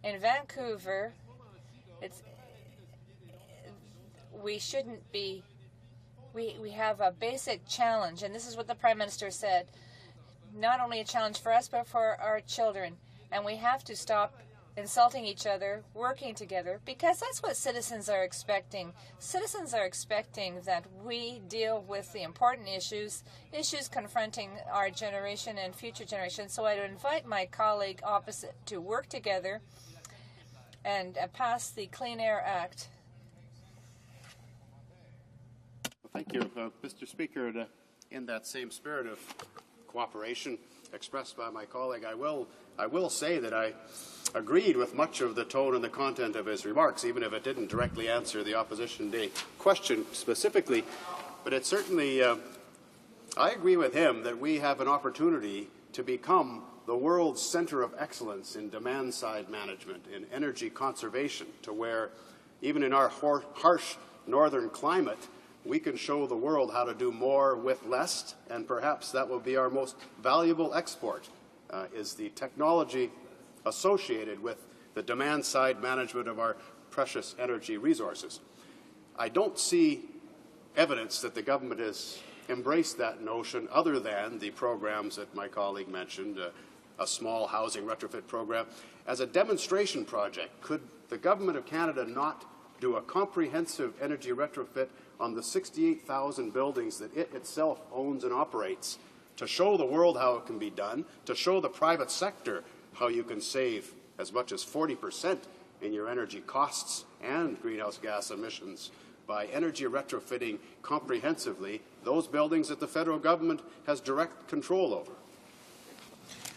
In Vancouver, we shouldn't be, we have a basic challenge, and this is what the Prime Minister said, not only a challenge for us, but for our children. And we have to stop insulting each other, working together, because that's what citizens are expecting. Citizens are expecting that we deal with the important issues confronting our generation and future generations. So I'd invite my colleague opposite to work together and pass the Clean Air Act. Well, thank you, Mr. Speaker. In that same spirit of cooperation expressed by my colleague, I will say that I agreed with much of the tone and the content of his remarks, even if it didn't directly answer the Opposition Day question specifically. But it certainly, I agree with him that we have an opportunity to become the world's center of excellence in demand-side management, in energy conservation, to where, even in our harsh northern climate, we can show the world how to do more with less, and perhaps that will be our most valuable export, is the technology associated with the demand-side management of our precious energy resources. I don't see evidence that the government has embraced that notion other than the programs that my colleague mentioned, a small housing retrofit program. As a demonstration project, could the Government of Canada not do a comprehensive energy retrofit on the 68,000 buildings that it itself owns and operates, to show the world how it can be done, to show the private sector how you can save as much as 40% in your energy costs and greenhouse gas emissions by energy retrofitting comprehensively those buildings that the federal government has direct control over?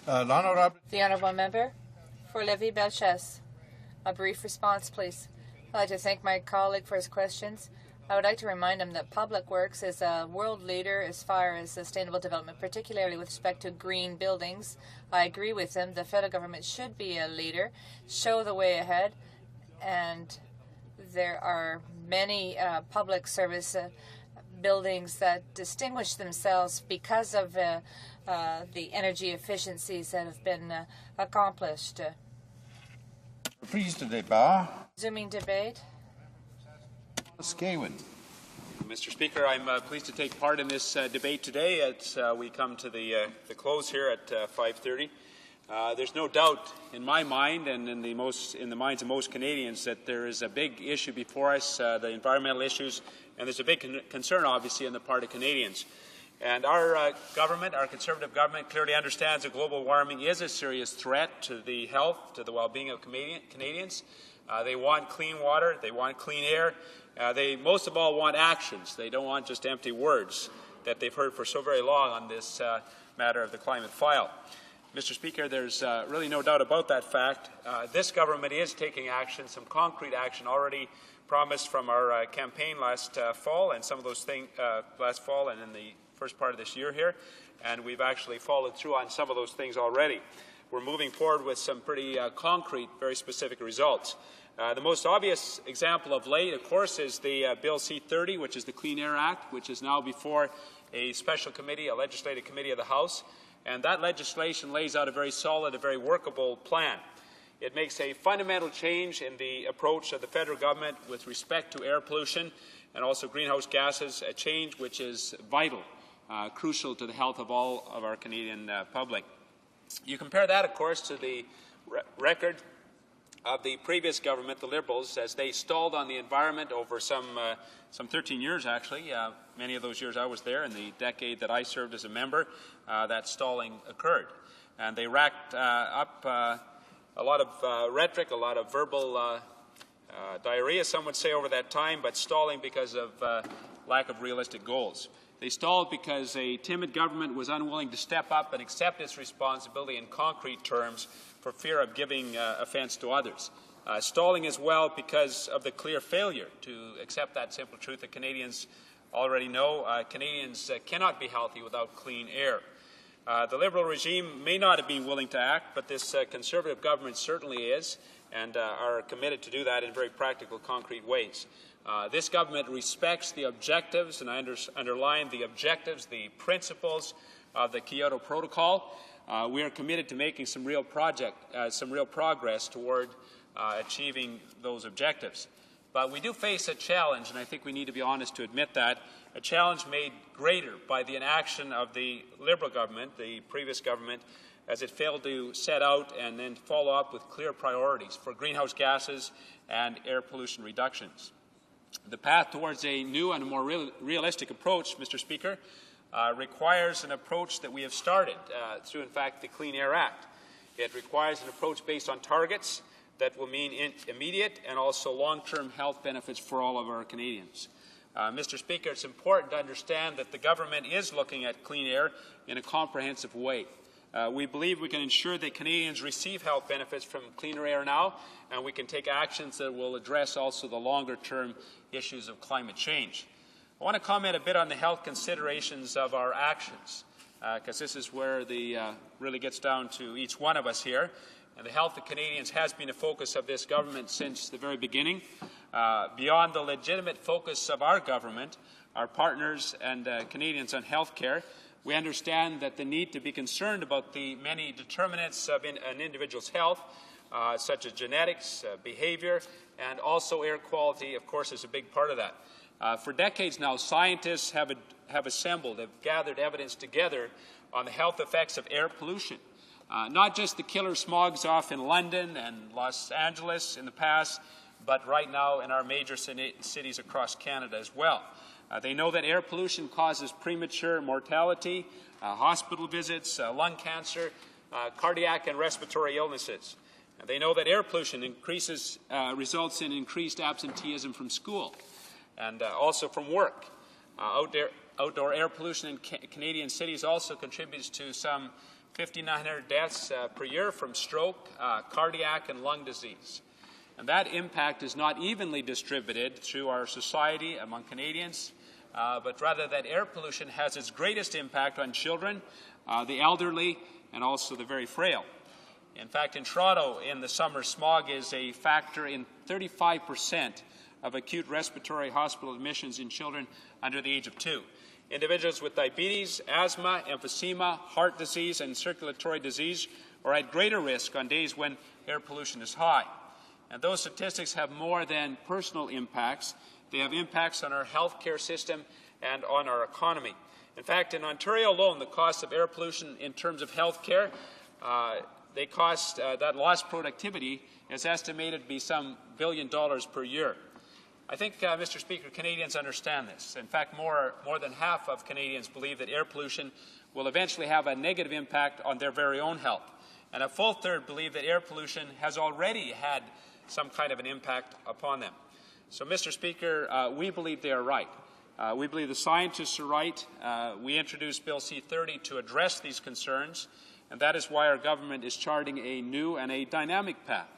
The Honourable Member for Lévis-Bellechasse. A brief response, please. I'd like to thank my colleague for his questions. I would like to remind him that Public Works is a world leader as far as sustainable development, particularly with respect to green buildings. I agree with him. The federal government should be a leader, show the way ahead, and there are many public service buildings that distinguish themselves because of the energy efficiencies that have been accomplished. Resuming debate. Mr. Speaker, I'm pleased to take part in this debate today as we come to the close here at 5:30. There's no doubt in my mind and in the minds of most Canadians that there is a big issue before us, the environmental issues, and there's a big concern, obviously, on the part of Canadians. And our government, our Conservative government, clearly understands that global warming is a serious threat to the health, to the well-being of Canadians. They want clean water, they want clean air. They most of all want actions. They don't want just empty words that they've heard for so very long on this matter of the climate file. Mr. Speaker, there's really no doubt about that fact. This government is taking action, some concrete action already promised from our campaign last fall, and some of those things last fall and in the first part of this year here, and we've actually followed through on some of those things already. We're moving forward with some pretty concrete, very specific results. The most obvious example of late, of course, is the Bill C-30, which is the Clean Air Act, which is now before a special committee, a legislative committee of the House. And that legislation lays out a very solid, a very workable plan. It makes a fundamental change in the approach of the federal government with respect to air pollution and also greenhouse gases, a change which is vital, crucial to the health of all of our Canadian public. You compare that, of course, to the record of the previous government, the Liberals, as they stalled on the environment over some 13 years, actually. Many of those years I was there. In the decade that I served as a member, that stalling occurred. And they racked up a lot of rhetoric, a lot of verbal diarrhea, some would say, over that time, but stalling because of lack of realistic goals. They stalled because a timid government was unwilling to step up and accept its responsibility in concrete terms for fear of giving offense to others. Stalling as well because of the clear failure to accept that simple truth that Canadians already know. Canadians cannot be healthy without clean air. The Liberal regime may not have been willing to act, but this Conservative government certainly is, and are committed to do that in very practical, concrete ways. This government respects the objectives, and I underline the objectives, the principles of the Kyoto Protocol. We are committed to making some real progress toward achieving those objectives. But we do face a challenge, and I think we need to be honest to admit that, a challenge made greater by the inaction of the Liberal government, the previous government, as it failed to set out and then follow up with clear priorities for greenhouse gases and air pollution reductions. The path towards a new and more realistic approach, Mr. Speaker, requires an approach that we have started through, in fact, the Clean Air Act. It requires an approach based on targets that will mean immediate and also long-term health benefits for all of our Canadians. Mr. Speaker, it's important to understand that the government is looking at clean air in a comprehensive way. We believe we can ensure that Canadians receive health benefits from cleaner air now, and we can take actions that will address also the longer-term issues of climate change. I want to comment a bit on the health considerations of our actions, because this is where the really gets down to each one of us here. And the health of Canadians has been a focus of this government since the very beginning. Beyond the legitimate focus of our government, our partners and Canadians on health care, we understand that the need to be concerned about the many determinants of an individual's health, such as genetics, behavior, and also air quality, of course, is a big part of that. For decades now, scientists have assembled, have gathered evidence together on the health effects of air pollution. Not just the killer smogs off in London and Los Angeles in the past, but right now in our major cities across Canada as well. They know that air pollution causes premature mortality, hospital visits, lung cancer, cardiac and respiratory illnesses. They know that air pollution results in increased absenteeism from school and also from work. Outdoor air pollution in Canadian cities also contributes to some 5,900 deaths per year from stroke, cardiac and lung disease. And that impact is not evenly distributed through our society among Canadians, but rather that air pollution has its greatest impact on children, the elderly, and also the very frail. In fact, in Toronto, in the summer, smog is a factor in 35% of acute respiratory hospital admissions in children under the age of 2. Individuals with diabetes, asthma, emphysema, heart disease, and circulatory disease are at greater risk on days when air pollution is high. And those statistics have more than personal impacts. They have impacts on our healthcare system and on our economy. In fact, in Ontario alone, the cost of air pollution in terms of healthcare, that lost productivity is estimated to be some $1 billion per year. I think, Mr. Speaker, Canadians understand this. In fact, more than half of Canadians believe that air pollution will eventually have a negative impact on their very own health. And a full third believe that air pollution has already had some kind of an impact upon them. So, Mr. Speaker, we believe they are right. We believe the scientists are right. We introduced Bill C-30 to address these concerns, and that is why our government is charting a new and a dynamic path.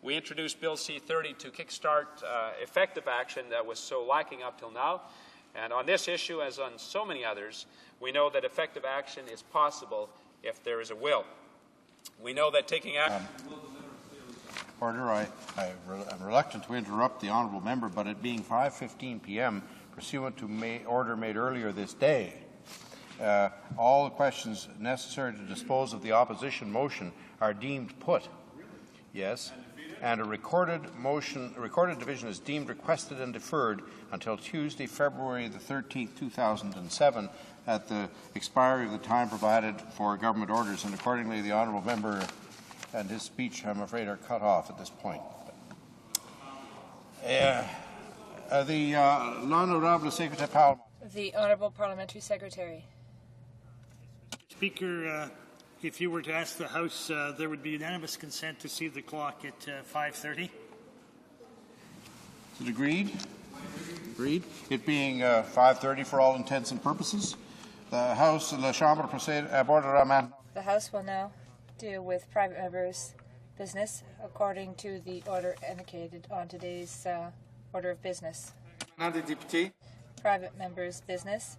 We introduced Bill C-30 to kickstart effective action that was so lacking up till now. And on this issue, as on so many others, we know that effective action is possible if there is a will. We know that taking action will deliver clear results. Order. I'm reluctant to interrupt the honourable member, but it being 5:15 p.m., pursuant to order made earlier this day, all the questions necessary to dispose of the opposition motion are deemed put. Yes. And a recorded division is deemed requested and deferred until Tuesday, February the 13th, 2007, at the expiry of the time provided for government orders, and accordingly the honourable member and his speech, I'm afraid, are cut off at this point. The Honourable Secretary Powell. The Honourable Parliamentary Secretary. Speaker, if you were to ask the House, there would be unanimous consent to see the clock at 5:30. Is it agreed? Agreed. It being 5:30 for all intents and purposes, the House, la Chambre procède à aborder maintenant. The House will now deal with private members' business according to the order indicated on today's order of business. Private members' business,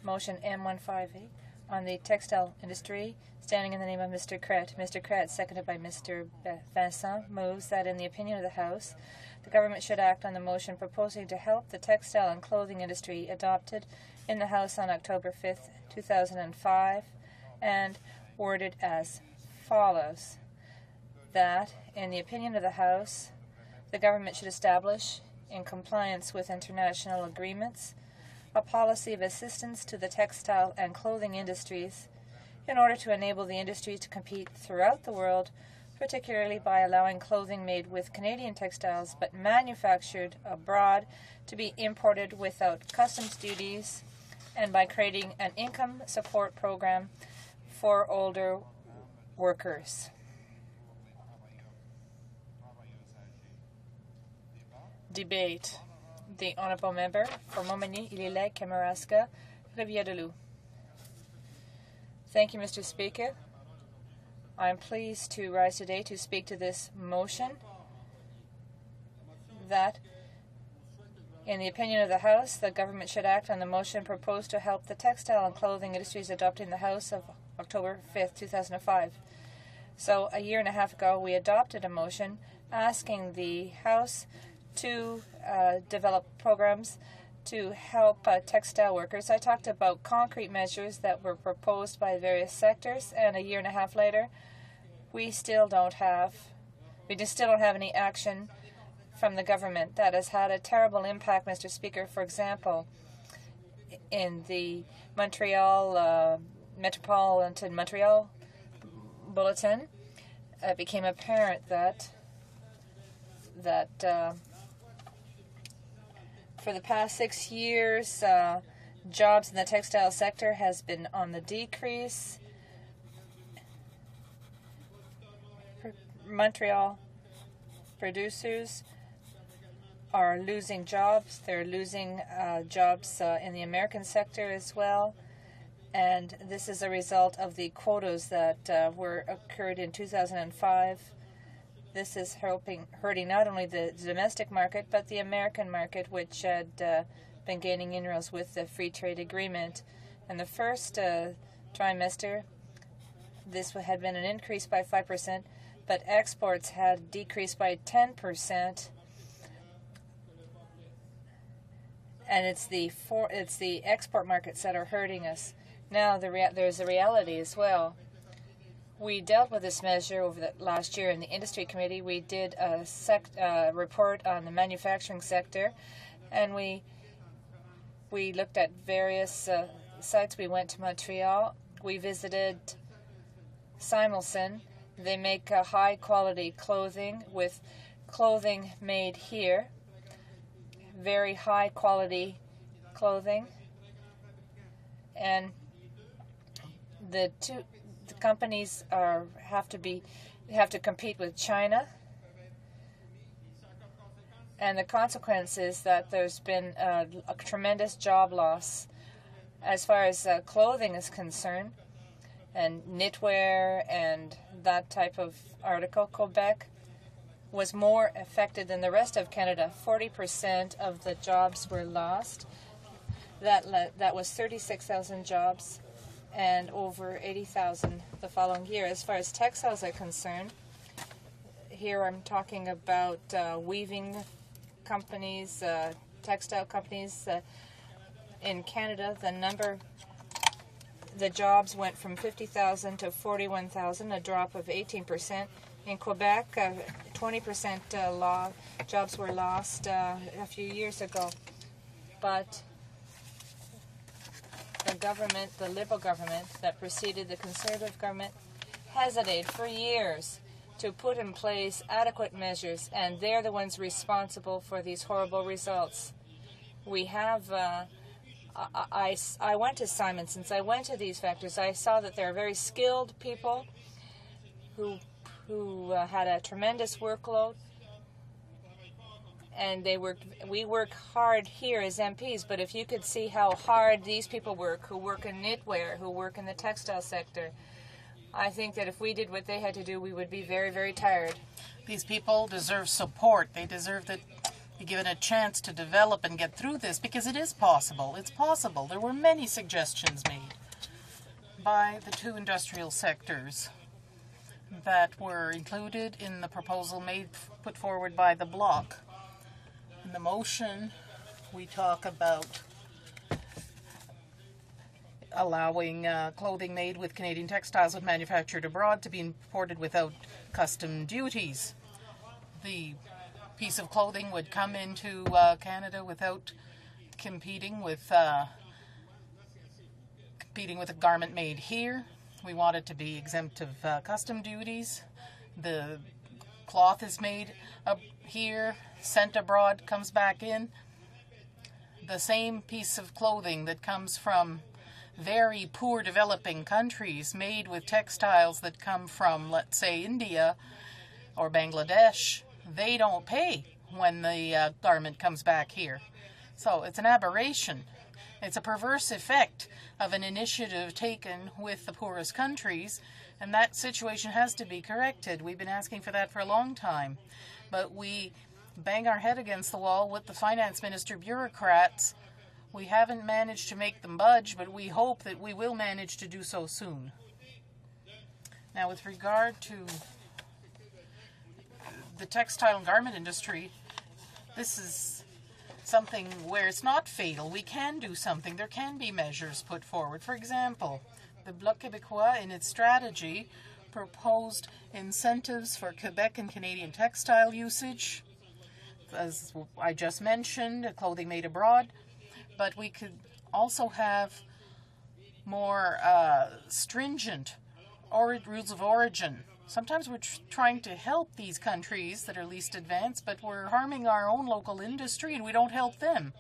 motion M158 on the textile industry, standing in the name of Mr. Crett. Mr. Crett, seconded by Mr. Vincent, moves that in the opinion of the House, the government should act on the motion proposing to help the textile and clothing industry adopted in the House on October 5th, 2005, and worded as follows. That, in the opinion of the House, the government should establish in compliance with international agreements, a policy of assistance to the textile and clothing industries in order to enable the industry to compete throughout the world, particularly by allowing clothing made with Canadian textiles but manufactured abroad to be imported without customs duties, and by creating an income support program for older workers. Debate. The Honourable Member for Montmagny, Ilélec, Kamouraska, Rivière-du-Loup. Thank you, Mr. Speaker. I am pleased to rise today to speak to this motion that, in the opinion of the House, the government should act on the motion proposed to help the textile and clothing industries adopted in the House of October 5th, 2005. So a year and a half ago, we adopted a motion asking the House to develop programs to help textile workers. I talked about concrete measures that were proposed by various sectors, and a year and a half later, we still don't have any action from the government. That has had a terrible impact, Mr. Speaker. For example, in the Montreal Metropolitan Montreal Bulletin, it became apparent that for the past 6 years, jobs in the textile sector has been on the decrease. Montreal producers are losing jobs. They're losing jobs in the American sector as well. And this is a result of the quotas that occurred in 2005. This is hurting not only the domestic market, but the American market, which had been gaining inroads with the free trade agreement. In the first trimester, this had been an increase by 5%, but exports had decreased by 10%. And it's the export markets that are hurting us. Now there's a reality as well. We dealt with this measure over the last year in the Industry Committee. We did a report on the manufacturing sector, and we looked at various sites. We went to Montreal. We visited Simelson. They make high-quality clothing with clothing made here, very high-quality clothing, and the companies have to compete with China, and the consequence is that there's been a tremendous job loss as far as clothing is concerned, and knitwear and that type of article. Quebec was more affected than the rest of Canada. 40% of the jobs were lost. That was 36,000 jobs, and over 80,000 the following year. As far as textiles are concerned, here I'm talking about weaving companies, textile companies. In Canada, the jobs went from 50,000 to 41,000, a drop of 18%. In Quebec, 20% jobs were lost a few years ago. But the government, the Liberal government that preceded the Conservative government, hesitated for years to put in place adequate measures, and they're the ones responsible for these horrible results. We have, I went to Simonson's, I went to these factories, I saw that there are very skilled people who had a tremendous workload, and we work hard here as MPs, but if you could see how hard these people work, who work in knitwear, who work in the textile sector, I think that if we did what they had to do, we would be very, very tired. These people deserve support. They deserve to be given a chance to develop and get through this, because it is possible. It's possible. There were many suggestions made by the two industrial sectors that were included in the proposal put forward by the Bloc. In the motion, we talk about allowing clothing made with Canadian textiles and manufactured abroad to be imported without custom duties. The piece of clothing would come into Canada without competing with a garment made here. We want it to be exempt of custom duties. The cloth is made here, sent abroad, comes back in. The same piece of clothing that comes from very poor developing countries, made with textiles that come from, let's say, India or Bangladesh, they don't pay when the garment comes back here. So it's an aberration. It's a perverse effect of an initiative taken with the poorest countries, and that situation has to be corrected. We've been asking for that for a long time, but we bang our head against the wall with the finance minister bureaucrats. We haven't managed to make them budge, but we hope that we will manage to do so soon. Now, with regard to the textile and garment industry, this is something where it's not fatal. We can do something. There can be measures put forward. For example, the Bloc Québécois, in its strategy, proposed incentives for Quebec and Canadian textile usage, as I just mentioned, clothing made abroad. But we could also have more stringent rules of origin. Sometimes we're trying to help these countries that are least advanced, but we're harming our own local industry and we don't help them.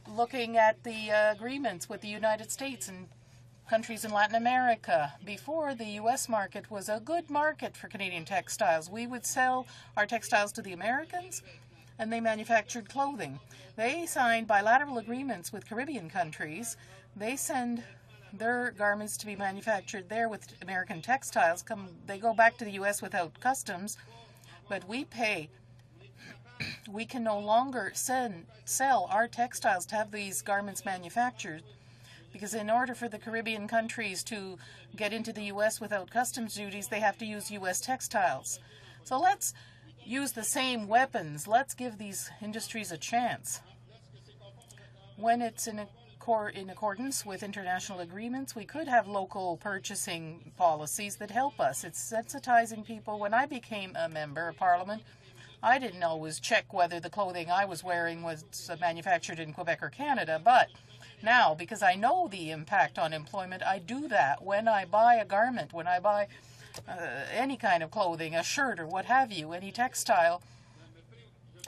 Looking at the agreements with the United States and countries in Latin America, before the U.S. market was a good market for Canadian textiles. We would sell our textiles to the Americans, and they manufactured clothing. They signed bilateral agreements with Caribbean countries. They send their garments to be manufactured there with American textiles. They go back to the U.S. without customs, but we pay. We can no longer sell our textiles to have these garments manufactured, because in order for the Caribbean countries to get into the U.S. without customs duties, they have to use U.S. textiles. So let's use the same weapons. Let's give these industries a chance. When it's in accordance with international agreements, we could have local purchasing policies that help us. It's sensitizing people. When I became a member of Parliament, I didn't always check whether the clothing I was wearing was manufactured in Quebec or Canada, but now, because I know the impact on employment, I do that. When I buy a garment, when I buy any kind of clothing, a shirt or what have you, any textile,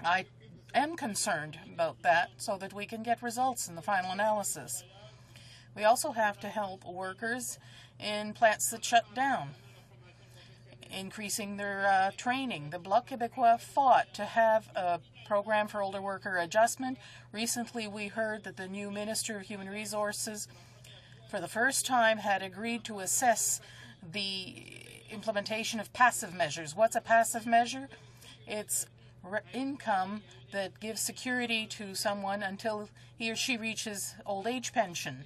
I am concerned about that so that we can get results in the final analysis. We also have to help workers in plants that shut down, increasing their training. The Bloc Québécois fought to have a program for older worker adjustment. Recently, we heard that the new Minister of Human Resources, for the first time, had agreed to assess the implementation of passive measures. What's a passive measure? It's income that gives security to someone until he or she reaches old age pension,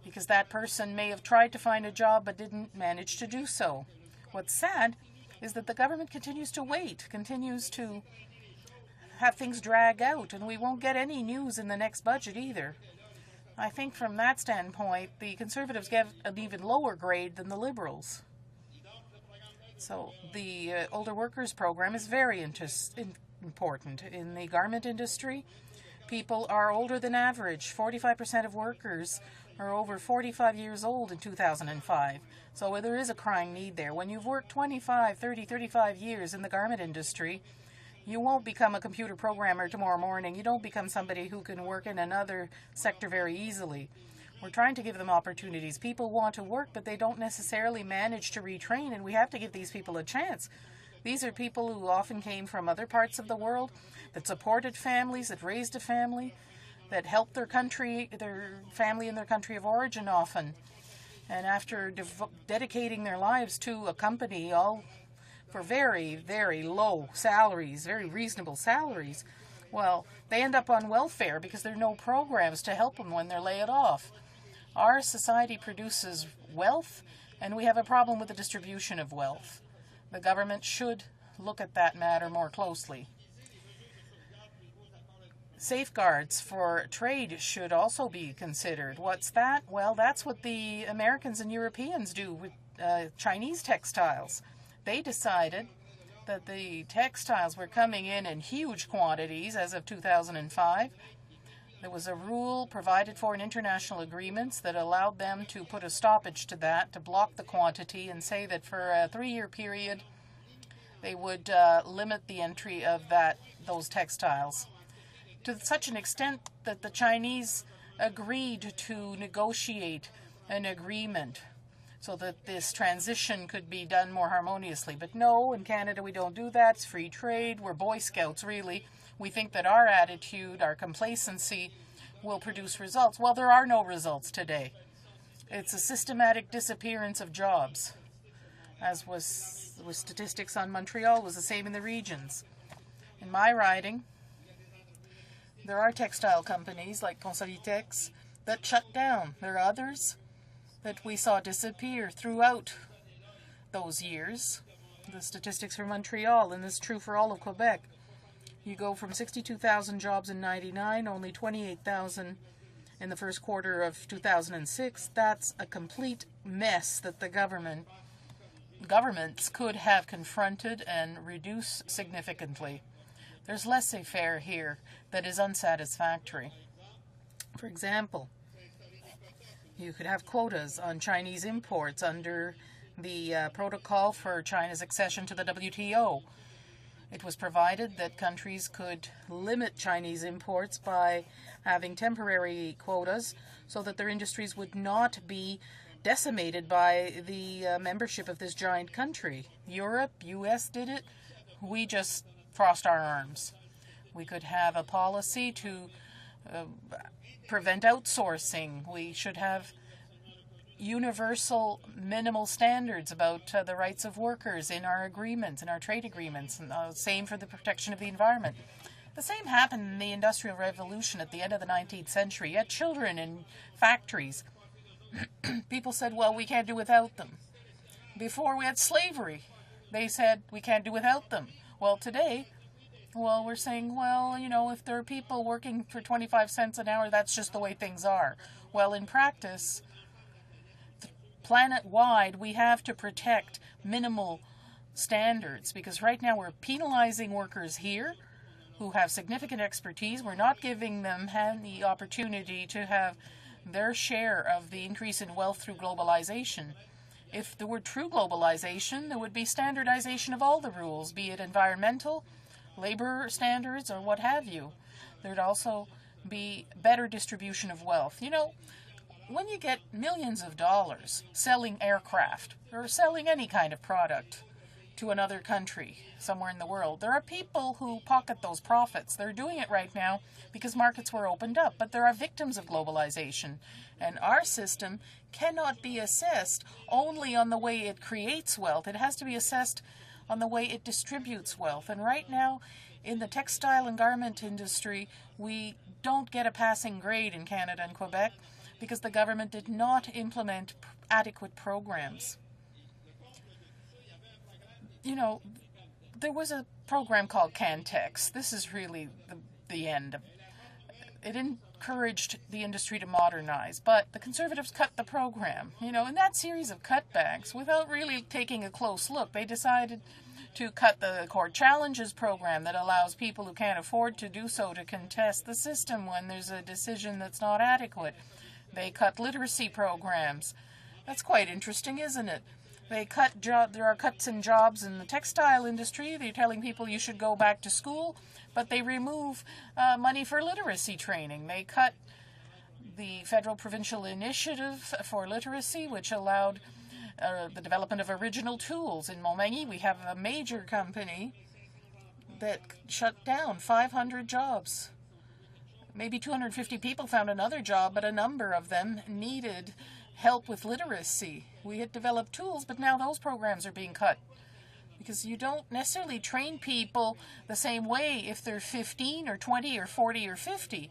because that person may have tried to find a job but didn't manage to do so. What's sad is that the government continues to wait, continues to have things drag out, and we won't get any news in the next budget either. I think from that standpoint, the Conservatives get an even lower grade than the Liberals. So the older workers program is very important. In the garment industry, people are older than average. 45% of workers are over 45 years old in 2005. So there is a crying need there. When you've worked 25, 30, 35 years in the garment industry, you won't become a computer programmer tomorrow morning. You don't become somebody who can work in another sector very easily. We're trying to give them opportunities. People want to work, but they don't necessarily manage to retrain, and we have to give these people a chance. These are people who often came from other parts of the world, that supported families, that raised a family, that helped their country, their family in their country of origin often. And after dedicating their lives to a company, all for very, very low salaries, very reasonable salaries, well, they end up on welfare because there are no programs to help them when they're laid off. Our society produces wealth, and we have a problem with the distribution of wealth. The government should look at that matter more closely. Safeguards for trade should also be considered. What's that? Well, that's what the Americans and Europeans do with Chinese textiles. they decided that the textiles were coming in huge quantities as of 2005. There was a rule provided for in international agreements that allowed them to put a stoppage to that, to block the quantity, and say that for a 3-year period they would limit the entry of those textiles, to such an extent that the Chinese agreed to negotiate an agreement so that this transition could be done more harmoniously. But no, in Canada we don't do that. It's free trade. We're Boy Scouts, really. We think that our attitude, our complacency, will produce results. Well, there are no results today. It's a systematic disappearance of jobs, as was with statistics on Montreal, was the same in the regions. In my riding, there are textile companies like Consolitex that shut down. There are others that we saw disappear throughout those years. The statistics for Montreal, and this is true for all of Quebec. You go from 62,000 jobs in 99, only 28,000 in the first quarter of 2006. That's a complete mess that the governments could have confronted and reduced significantly. There's laissez-faire here that is unsatisfactory. For example, you could have quotas on Chinese imports under the protocol for China's accession to the WTO. It was provided that countries could limit Chinese imports by having temporary quotas so that their industries would not be decimated by the membership of this giant country. Europe, US did it. We just crossed our arms. We could have a policy to prevent outsourcing. We should have universal minimal standards about the rights of workers in our agreements, in our trade agreements, and same for the protection of the environment. The same happened in the Industrial Revolution at the end of the 19th century. You had children in factories. People said, well, we can't do without them. Before we had slavery, they said we can't do without them. Well, today, we're saying, well, you know, if there are people working for 25 cents an hour, that's just the way things are. Well, in practice, planet-wide, we have to protect minimal standards, because right now we're penalizing workers here who have significant expertise. We're not giving them the opportunity to have their share of the increase in wealth through globalization. If there were true globalization, there would be standardization of all the rules, be it environmental, labor standards, or what have you. There'd also be better distribution of wealth. You know, when you get millions of dollars selling aircraft or selling any kind of product to another country somewhere in the world, there are people who pocket those profits. They're doing it right now because markets were opened up, but there are victims of globalization. And our system cannot be assessed only on the way it creates wealth. It has to be assessed on the way it distributes wealth. And right now, in the textile and garment industry, we don't get a passing grade in Canada and Quebec because the government did not implement adequate programs. You know, there was a program called Cantex. This is really the end. It encouraged the industry to modernize, but the Conservatives cut the program. You know, in that series of cutbacks, without really taking a close look, they decided to cut the Core Challenges program that allows people who can't afford to do so to contest the system when there's a decision that's not adequate. They cut literacy programs. That's quite interesting, isn't it? They cut there are cuts in jobs in the textile industry. They're telling people you should go back to school, but they remove money for literacy training. They cut the federal provincial initiative for literacy, which allowed the development of original tools. In Montmagny, we have a major company that shut down 500 jobs. Maybe 250 people found another job, but a number of them needed help with literacy. We had developed tools, but now those programs are being cut because you don't necessarily train people the same way if they're 15 or 20 or 40 or 50.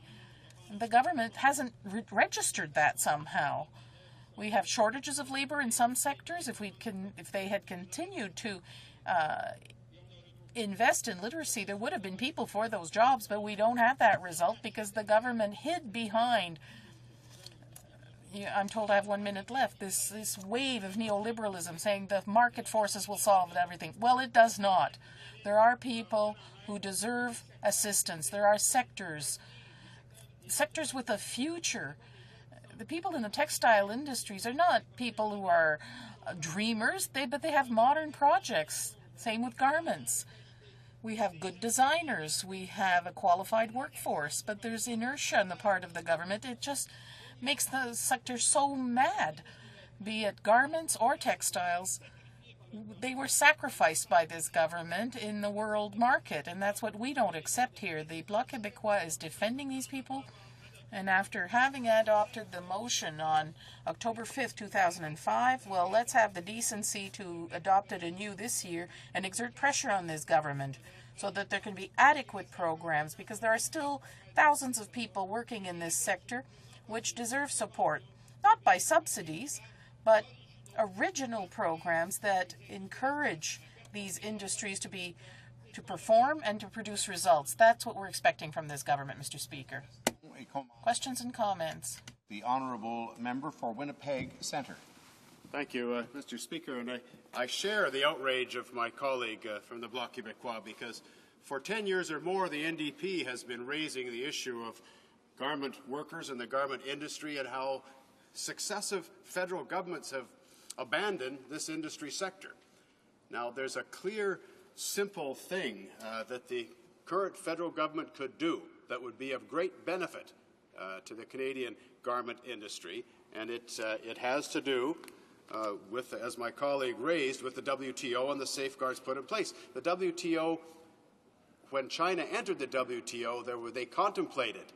The government hasn't registered that somehow. We have shortages of labor in some sectors. If they had continued to invest in literacy, there would have been people for those jobs, but we don't have that result because the government hid behind, I'm told I have 1 minute left. This wave of neoliberalism saying the market forces will solve everything. Well, it does not. There are people who deserve assistance. There are sectors with a future. The people in the textile industries are not people who are dreamers, but they have modern projects. Same with garments. We have good designers. We have a qualified workforce, but there's inertia on the part of the government. It just makes the sector so mad, be it garments or textiles. They were sacrificed by this government in the world market, and that's what we don't accept here. The Bloc Québécois is defending these people, and after having adopted the motion on October 5th, 2005, well, let's have the decency to adopt it anew this year and exert pressure on this government so that there can be adequate programs, because there are still thousands of people working in this sector which deserve support, not by subsidies, but original programs that encourage these industries to perform and to produce results. That's what we're expecting from this government, Mr. Speaker. Questions and comments? The honourable member for Winnipeg Centre. Thank you, Mr. Speaker. And I share the outrage of my colleague from the Bloc Québécois, because for 10 years or more, the NDP has been raising the issue of garment workers and the garment industry and how successive federal governments have abandoned this industry sector. Now, there's a clear, simple thing that the current federal government could do that would be of great benefit to the Canadian garment industry, and it has to do with, as my colleague raised, with the WTO and the safeguards put in place. The WTO, when China entered the WTO, they contemplated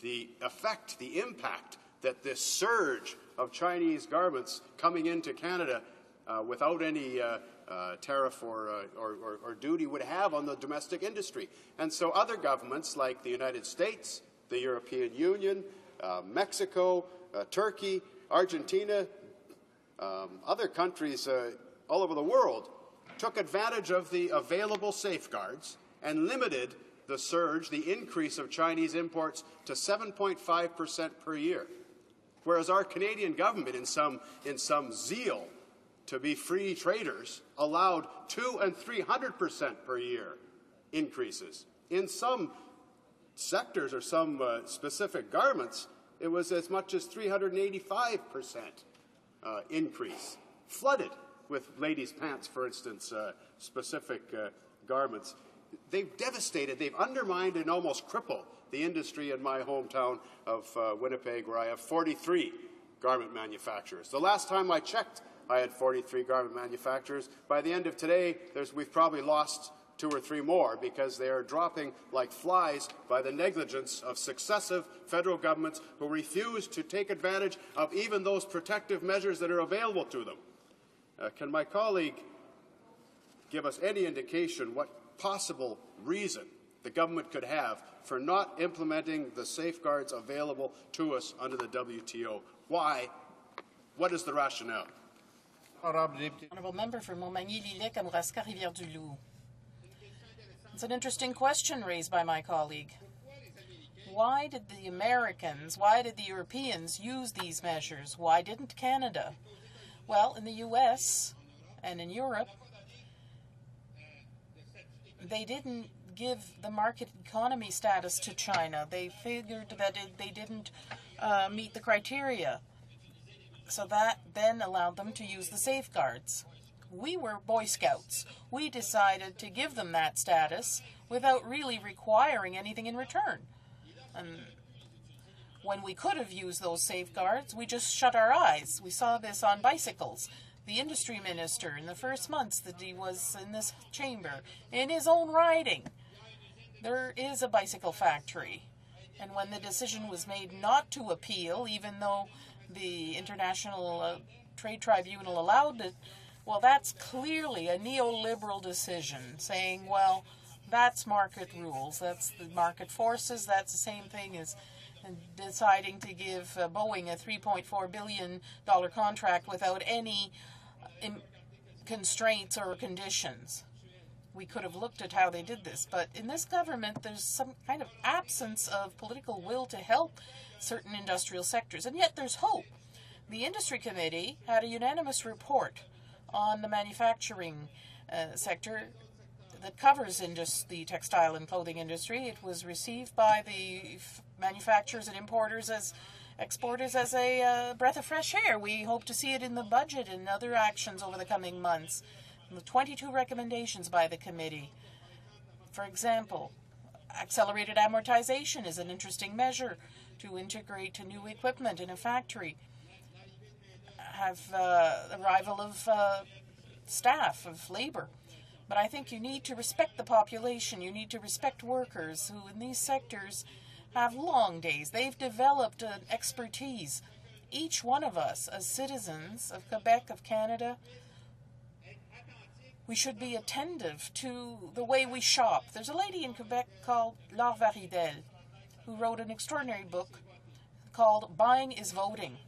the effect, the impact that this surge of Chinese garments coming into Canada without any tariff or duty would have on the domestic industry. And so other governments like the United States, the European Union, Mexico, Turkey, Argentina, other countries all over the world took advantage of the available safeguards and limited the surge, the increase of Chinese imports to 7.5% per year. Whereas our Canadian government, in some zeal to be free traders, allowed 200% and 300% per year increases. In some sectors or some specific garments, it was as much as 385% increase. Flooded with ladies' pants, for instance, specific garments. They've devastated, they've undermined and almost crippled the industry in my hometown of Winnipeg, where I have 43 garment manufacturers. The last time I checked, I had 43 garment manufacturers. By the end of today, we've probably lost 2 or 3 more, because they are dropping like flies by the negligence of successive federal governments who refuse to take advantage of even those protective measures that are available to them. Can my colleague give us any indication what possible reason the government could have for not implementing the safeguards available to us under the WTO? Why? What is the rationale? Honourable member for Montmagny-Lillet, Kamouraska, Rivière-du-Loup. It's an interesting question raised by my colleague. Why did the Americans, why did the Europeans use these measures? Why didn't Canada? Well, in the U.S. and in Europe, they didn't give the market economy status to China. They figured that they didn't meet the criteria. So that then allowed them to use the safeguards. We were Boy Scouts. We decided to give them that status without really requiring anything in return. And when we could have used those safeguards, we just shut our eyes. We saw this on bicycles. The industry minister, in the first months that he was in this chamber, in his own riding, there is a bicycle factory. And when the decision was made not to appeal, even though the International Trade Tribunal allowed it, well, that's clearly a neoliberal decision, saying, well, that's market rules, that's the market forces, that's the same thing as deciding to give Boeing a $3.4 billion contract without any constraints or conditions. We could have looked at how they did this, but in this government there's some kind of absence of political will to help certain industrial sectors, and yet there's hope. The Industry Committee had a unanimous report on the manufacturing sector that covers the textile and clothing industry. It was received by the manufacturers and importers as exporters as a breath of fresh air. We hope to see it in the budget and other actions over the coming months. 22 recommendations by the committee. For example, accelerated amortization is an interesting measure to integrate to new equipment in a factory. Have arrival of staff, of labor. But I think you need to respect the population. You need to respect workers who in these sectors have long days. They've developed an expertise. Each one of us, as citizens of Quebec, of Canada, we should be attentive to the way we shop. There's a lady in Quebec called Laure Varidel who wrote an extraordinary book called Buying is Voting.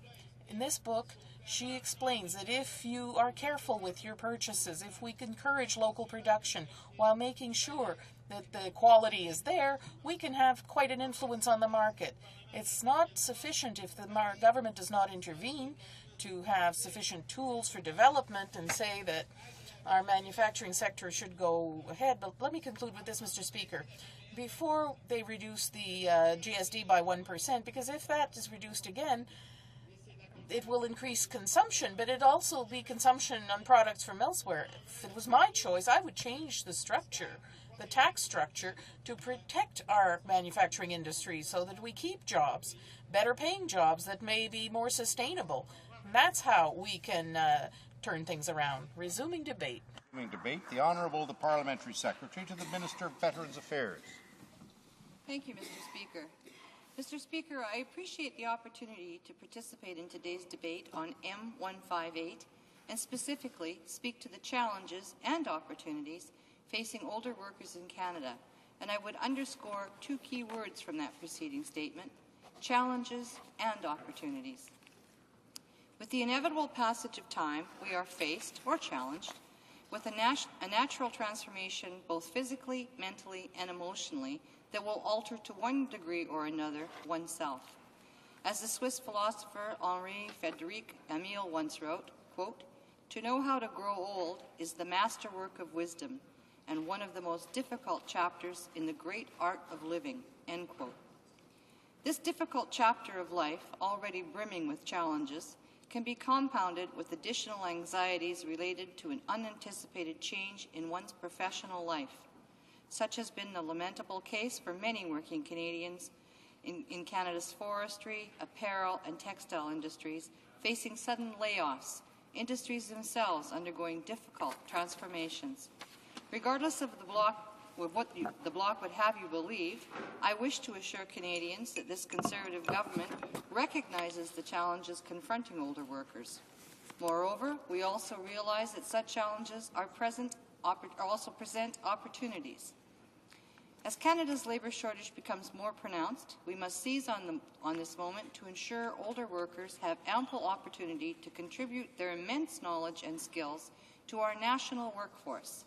In this book, she explains that if you are careful with your purchases, if we encourage local production while making sure that the quality is there, we can have quite an influence on the market. It's not sufficient if the government does not intervene to have sufficient tools for development and say that our manufacturing sector should go ahead. But let me conclude with this, Mr. Speaker. Before they reduce the GSD by 1%, because if that is reduced again, it will increase consumption, but it also be consumption on products from elsewhere. If it was my choice, I would change the structure, the tax structure, to protect our manufacturing industry so that we keep jobs, better paying jobs that may be more sustainable. And that's how we can turn things around. Resuming debate. The Honourable the Parliamentary Secretary to the Minister of Veterans Affairs. Thank you, Mr. Speaker. Mr. Speaker, I appreciate the opportunity to participate in today's debate on M158 and specifically speak to the challenges and opportunities facing older workers in Canada. And I would underscore two key words from that preceding statement: challenges and opportunities. With the inevitable passage of time, we are faced, or challenged, with a natural transformation both physically, mentally, and emotionally that will alter to one degree or another oneself. As the Swiss philosopher Henri Frédéric Amiel once wrote, quote, "To know how to grow old is the masterwork of wisdom and one of the most difficult chapters in the great art of living," end quote. This difficult chapter of life, already brimming with challenges, can be compounded with additional anxieties related to an unanticipated change in one's professional life. Such has been the lamentable case for many working Canadians in Canada's forestry, apparel, and textile industries, facing sudden layoffs, industries themselves undergoing difficult transformations. Regardless of what the Bloc would have you believe, I wish to assure Canadians that this Conservative government recognizes the challenges confronting older workers. Moreover, we also realize that such challenges also present opportunities. As Canada's labour shortage becomes more pronounced, we must seize on this moment to ensure older workers have ample opportunity to contribute their immense knowledge and skills to our national workforce.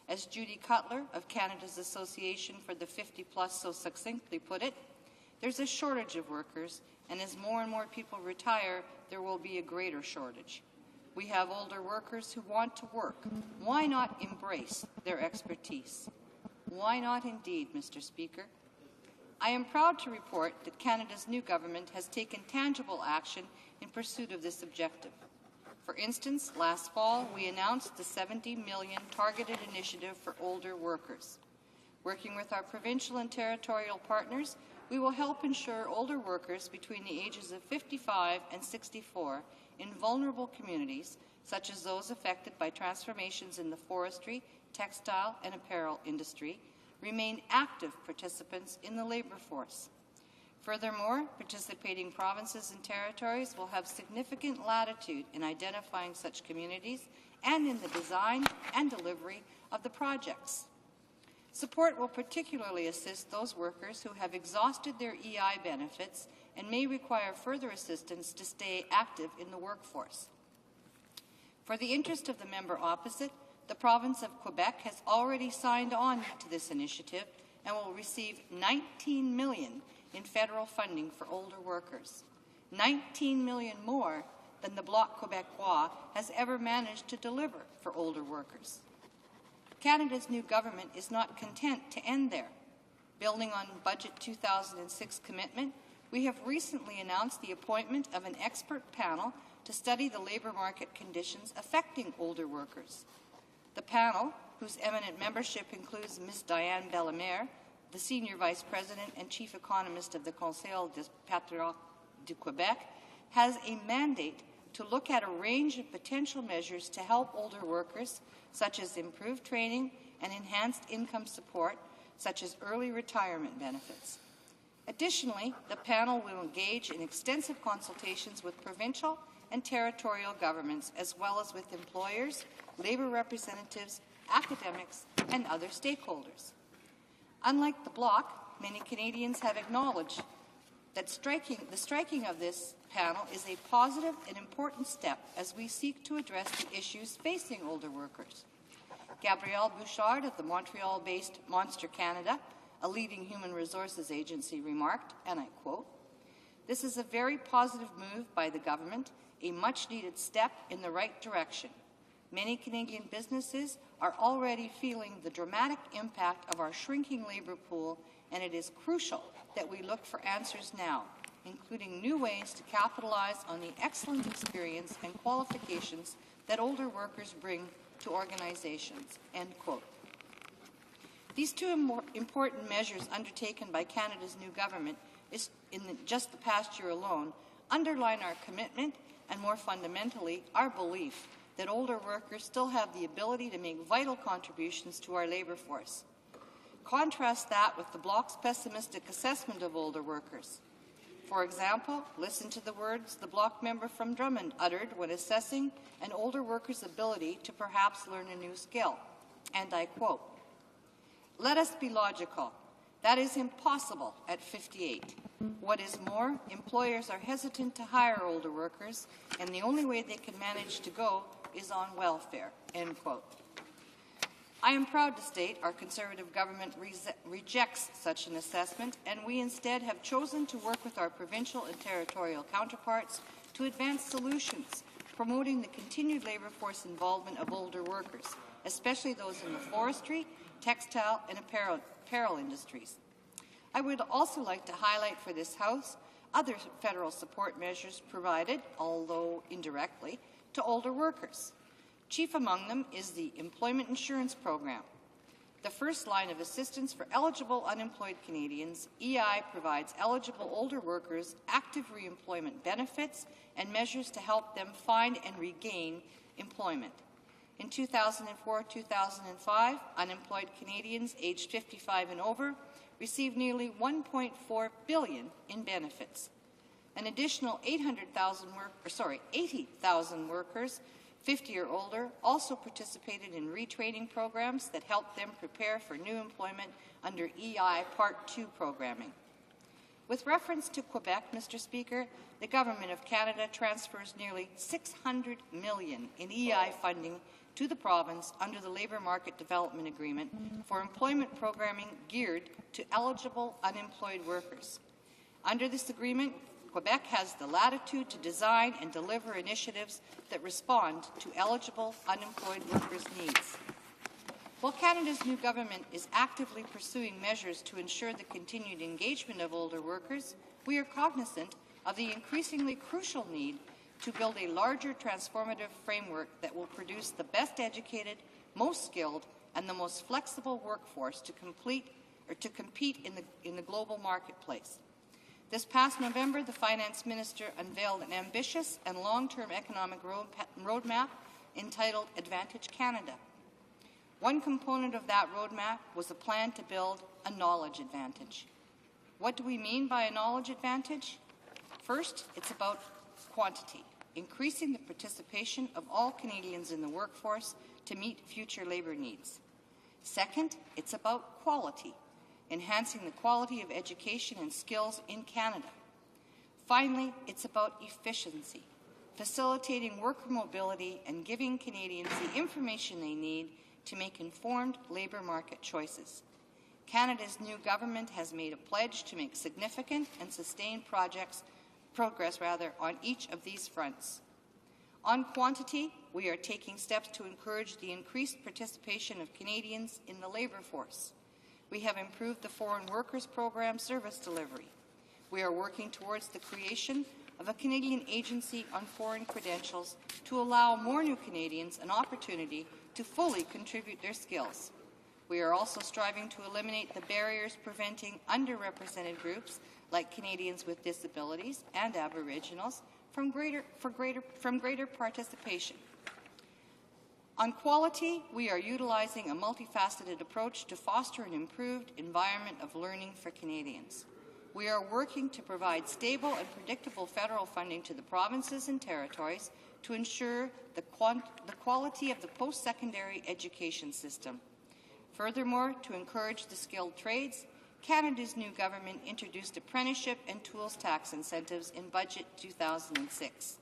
As Judy Cutler of Canada's Association for the 50-plus so succinctly put it, there's a shortage of workers, and as more and more people retire, there will be a greater shortage. We have older workers who want to work. Why not embrace their expertise? Why not indeed, Mr. Speaker? I am proud to report that Canada's new government has taken tangible action in pursuit of this objective. For instance, last fall, we announced the $70 million targeted initiative for older workers. Working with our provincial and territorial partners, we will help ensure older workers between the ages of 55 and 64 in vulnerable communities, such as those affected by transformations in the forestry, textile, and apparel industry, remain active participants in the labour force. Furthermore, participating provinces and territories will have significant latitude in identifying such communities and in the design and delivery of the projects. Support will particularly assist those workers who have exhausted their EI benefits and may require further assistance to stay active in the workforce. For the interest of the member opposite, the province of Quebec has already signed on to this initiative and will receive $19 million in federal funding for older workers, $19 million more than the Bloc Québécois has ever managed to deliver for older workers. Canada's new government is not content to end there. Building on Budget 2006 commitment, we have recently announced the appointment of an expert panel to study the labour market conditions affecting older workers. The panel, whose eminent membership includes Ms. Diane Bellemare, the Senior Vice President and Chief Economist of the Conseil des Patriotes du Québec, has a mandate to look at a range of potential measures to help older workers, such as improved training and enhanced income support, such as early retirement benefits. Additionally, the panel will engage in extensive consultations with provincial and territorial governments, as well as with employers, labour representatives, academics, and other stakeholders. Unlike the Bloc, many Canadians have acknowledged that the striking of this panel is a positive and important step as we seek to address the issues facing older workers. Gabrielle Bouchard of the Montreal-based Monster Canada, a leading human resources agency, remarked, and I quote, "This is a very positive move by the government, a much-needed step in the right direction. Many Canadian businesses are already feeling the dramatic impact of our shrinking labour pool, and it is crucial that we look for answers now, including new ways to capitalize on the excellent experience and qualifications that older workers bring to organizations." End quote. These two important measures undertaken by Canada's new government just the past year alone underline our commitment and, more fundamentally, our belief that older workers still have the ability to make vital contributions to our labour force. Contrast that with the Bloc's pessimistic assessment of older workers. For example, listen to the words the Bloc member from Drummond uttered when assessing an older worker's ability to perhaps learn a new skill. And I quote, "Let us be logical. That is impossible at 58. What is more, employers are hesitant to hire older workers, and the only way they can manage to go is on welfare." End quote. I am proud to state our Conservative government rejects such an assessment, and we instead have chosen to work with our provincial and territorial counterparts to advance solutions promoting the continued labour force involvement of older workers, especially those in the forestry, textile and apparel industries. I would also like to highlight for this House other federal support measures provided, although indirectly, to older workers. Chief among them is the Employment Insurance Program. The first line of assistance for eligible unemployed Canadians, EI provides eligible older workers active reemployment benefits and measures to help them find and regain employment. In 2004-2005, unemployed Canadians aged 55 and over received nearly $1.4 billion in benefits. An additional 80,000 workers 50 or older also participated in retraining programs that helped them prepare for new employment under EI Part 2 programming. With reference to Quebec, Mr. Speaker, the Government of Canada transfers nearly $600 million in EI funding to the province under the Labour Market Development Agreement for employment programming geared to eligible unemployed workers. Under this agreement, Quebec has the latitude to design and deliver initiatives that respond to eligible unemployed workers' needs. While Canada's new government is actively pursuing measures to ensure the continued engagement of older workers, we are cognizant of the increasingly crucial need to build a larger transformative framework that will produce the best educated, most skilled, and the most flexible workforce to compete in the global marketplace. This past November, the Finance Minister unveiled an ambitious and long-term economic roadmap entitled Advantage Canada. One component of that roadmap was a plan to build a knowledge advantage. What do we mean by a knowledge advantage? First, it's about quantity, increasing the participation of all Canadians in the workforce to meet future labour needs. Second, it's about quality, enhancing the quality of education and skills in Canada. Finally, it's about efficiency, facilitating worker mobility and giving Canadians the information they need to make informed labour market choices. Canada's new government has made a pledge to make significant and sustained progress on each of these fronts. On quantity, we are taking steps to encourage the increased participation of Canadians in the labour force. We have improved the Foreign Workers Program service delivery. We are working towards the creation of a Canadian Agency on Foreign Credentials to allow more new Canadians an opportunity to fully contribute their skills. We are also striving to eliminate the barriers preventing underrepresented groups like Canadians with disabilities and Aboriginals from greater participation. On quality, we are utilizing a multifaceted approach to foster an improved environment of learning for Canadians. We are working to provide stable and predictable federal funding to the provinces and territories to ensure the quality of the post-secondary education system. Furthermore, to encourage the skilled trades, Canada's new government introduced apprenticeship and tools tax incentives in Budget 2006.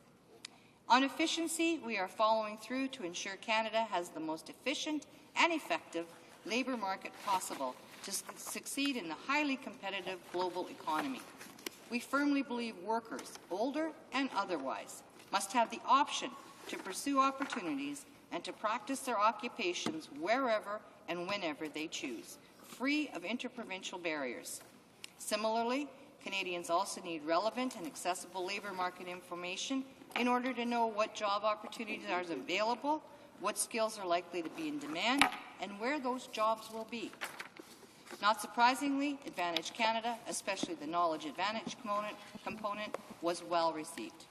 On efficiency, we are following through to ensure Canada has the most efficient and effective labour market possible to succeed in the highly competitive global economy. We firmly believe workers, older and otherwise, must have the option to pursue opportunities and to practice their occupations wherever and whenever they choose, free of interprovincial barriers. Similarly, Canadians also need relevant and accessible labour market information in order to know what job opportunities are available, what skills are likely to be in demand, and where those jobs will be. Not surprisingly, Advantage Canada, especially the Knowledge Advantage component, was well received.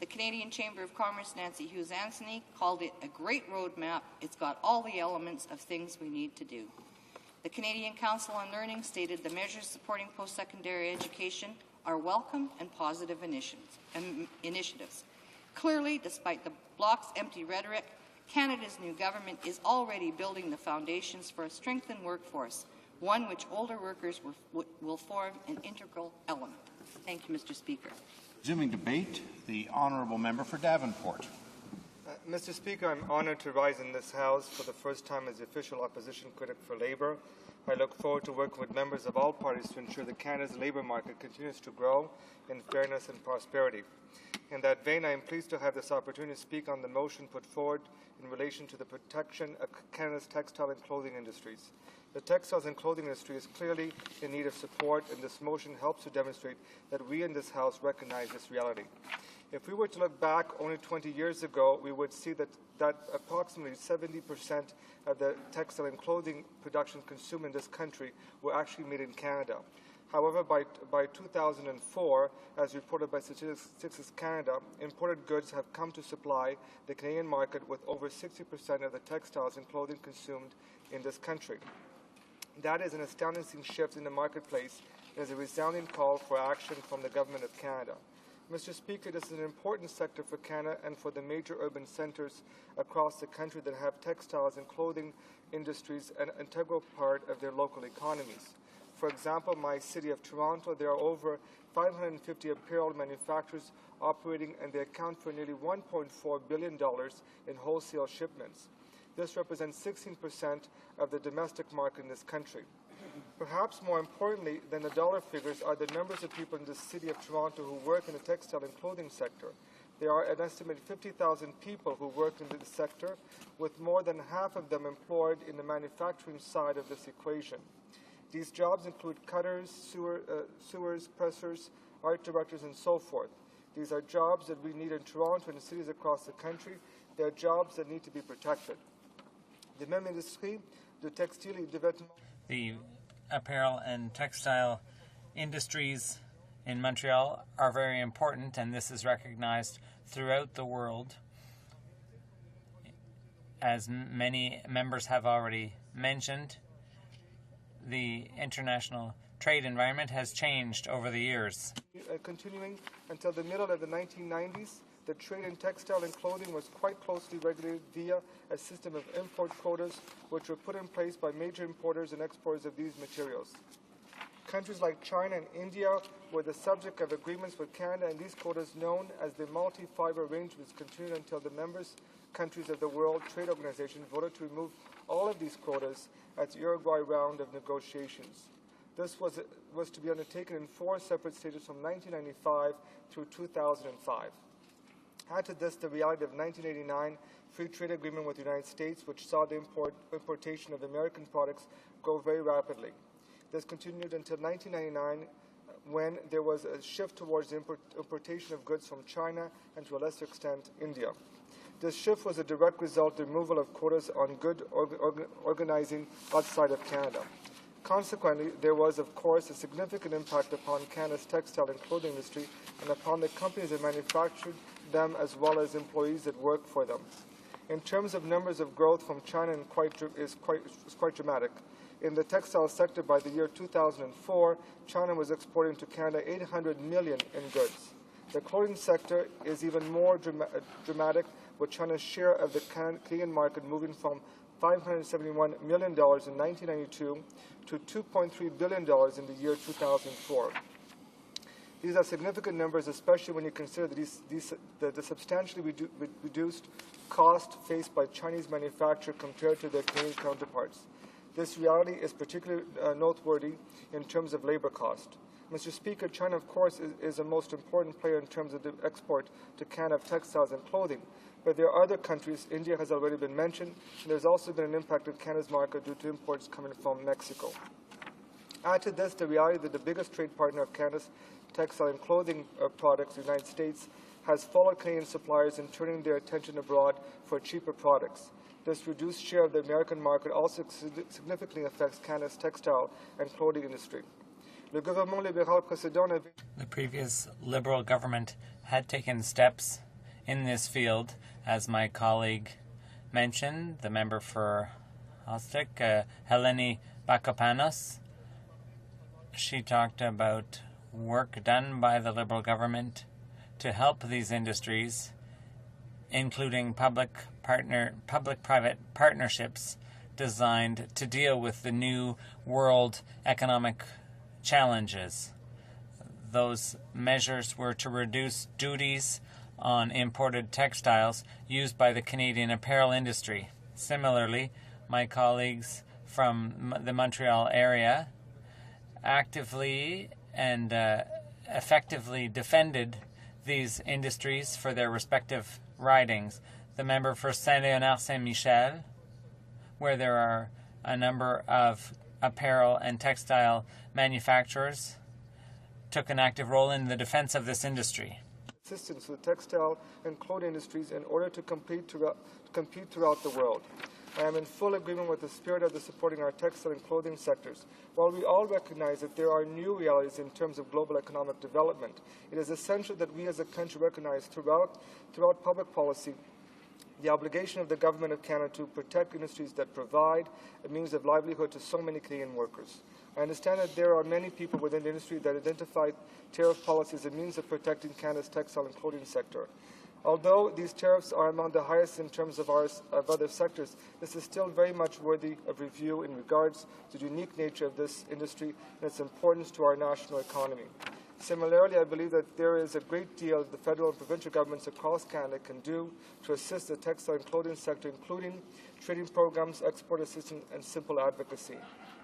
The Canadian Chamber of Commerce, Nancy Hughes-Anthony, called it a great roadmap. It's got all the elements of things we need to do. The Canadian Council on Learning stated the measures supporting post-secondary education are welcome and positive initiatives. Clearly, despite the Bloc's empty rhetoric, Canada's new government is already building the foundations for a strengthened workforce, one which older workers will form an integral element. Thank you, Mr. Speaker. Resuming debate, the honourable member for Davenport. Mr. Speaker, I'm honoured to rise in this House for the first time as the official opposition critic for Labour. I look forward to working with members of all parties to ensure that Canada's labour market continues to grow in fairness and prosperity. In that vein, I am pleased to have this opportunity to speak on the motion put forward in relation to the protection of Canada's textile and clothing industries. The textiles and clothing industry is clearly in need of support, and this motion helps to demonstrate that we in this House recognize this reality. If we were to look back only 20 years ago, we would see that approximately 70% of the textile and clothing production consumed in this country were actually made in Canada. However, by 2004, as reported by Statistics Canada, imported goods have come to supply the Canadian market with over 60% of the textiles and clothing consumed in this country. That is an astounding shift in the marketplace and is a resounding call for action from the Government of Canada. Mr. Speaker, this is an important sector for Canada and for the major urban centres across the country that have textiles and clothing industries an integral part of their local economies. For example, my city of Toronto, there are over 550 apparel manufacturers operating, and they account for nearly $1.4 billion in wholesale shipments. This represents 16% of the domestic market in this country. Perhaps more importantly than the dollar figures are the numbers of people in the city of Toronto who work in the textile and clothing sector. There are an estimated 50,000 people who work in this sector, with more than half of them employed in the manufacturing side of this equation. These jobs include cutters, sewers, pressers, art directors, and so forth. These are jobs that we need in Toronto and cities across the country. They are jobs that need to be protected. The même industrie de textile et de vêtements. The apparel and textile industries in Montreal are very important, and this is recognized throughout the world. As many members have already mentioned, the international trade environment has changed over the years. Continuing until the middle of the 1990s, the trade in textile and clothing was quite closely regulated via a system of import quotas, which were put in place by major importers and exporters of these materials. Countries like China and India were the subject of agreements with Canada, and these quotas, known as the multi-fiber arrangements, continued until the members countries of the World Trade Organization voted to remove all of these quotas at the Uruguay round of negotiations. This was to be undertaken in 4 separate stages from 1995 through 2005. Add to this the reality of 1989 free trade agreement with the United States, which saw the importation of American products grow very rapidly. This continued until 1999, when there was a shift towards the importation of goods from China and, to a lesser extent, India. This shift was a direct result of the removal of quotas on good organizing outside of Canada. Consequently, there was, of course, a significant impact upon Canada's textile and clothing industry and upon the companies that manufactured them, as well as employees that work for them. In terms of numbers of growth from China, is quite dramatic. In the textile sector, by the year 2004, China was exporting to Canada 800 million in goods. The clothing sector is even more dramatic, with China's share of the Canadian market moving from $571 million in 1992 to $2.3 billion in the year 2004. These are significant numbers, especially when you consider the substantially reduced cost faced by Chinese manufacturers compared to their Canadian counterparts. This reality is particularly noteworthy in terms of labor cost. Mr. Speaker, China, of course, is the most important player in terms of the export to Canada of textiles and clothing. But there are other countries. India has already been mentioned, and there's also been an impact on Canada's market due to imports coming from Mexico. Add to this the reality that the biggest trade partner of Canada's textile and clothing products, the United States, has followed Canadian suppliers in turning their attention abroad for cheaper products. This reduced share of the American market also significantly affects Canada's textile and clothing industry. The previous Liberal government had taken steps in this field, as my colleague mentioned, the member for HoC, Heleni Bakopanos. She talked about work done by the Liberal government to help these industries, including public-private partnerships designed to deal with the new world economic challenges. Those measures were to reduce duties on imported textiles used by the Canadian apparel industry. Similarly, my colleagues from the Montreal area actively and effectively defended these industries for their respective ridings. The member for Saint-Léonard-Saint-Michel, where there are a number of apparel and textile manufacturers, took an active role in the defense of this industry. Assistance to the textile and clothing industries in order to compete throughout the world. I am in full agreement with the spirit of the supporting our textile and clothing sectors. While we all recognize that there are new realities in terms of global economic development, it is essential that we as a country recognize throughout public policy the obligation of the Government of Canada to protect industries that provide a means of livelihood to so many Canadian workers. I understand that there are many people within the industry that identify tariff policies as a means of protecting Canada's textile and clothing sector. Although these tariffs are among the highest in terms of other sectors, this is still very much worthy of review in regards to the unique nature of this industry and its importance to our national economy. Similarly, I believe that there is a great deal the federal and provincial governments across Canada can do to assist the textile and clothing sector, including training programs, export assistance, and simple advocacy.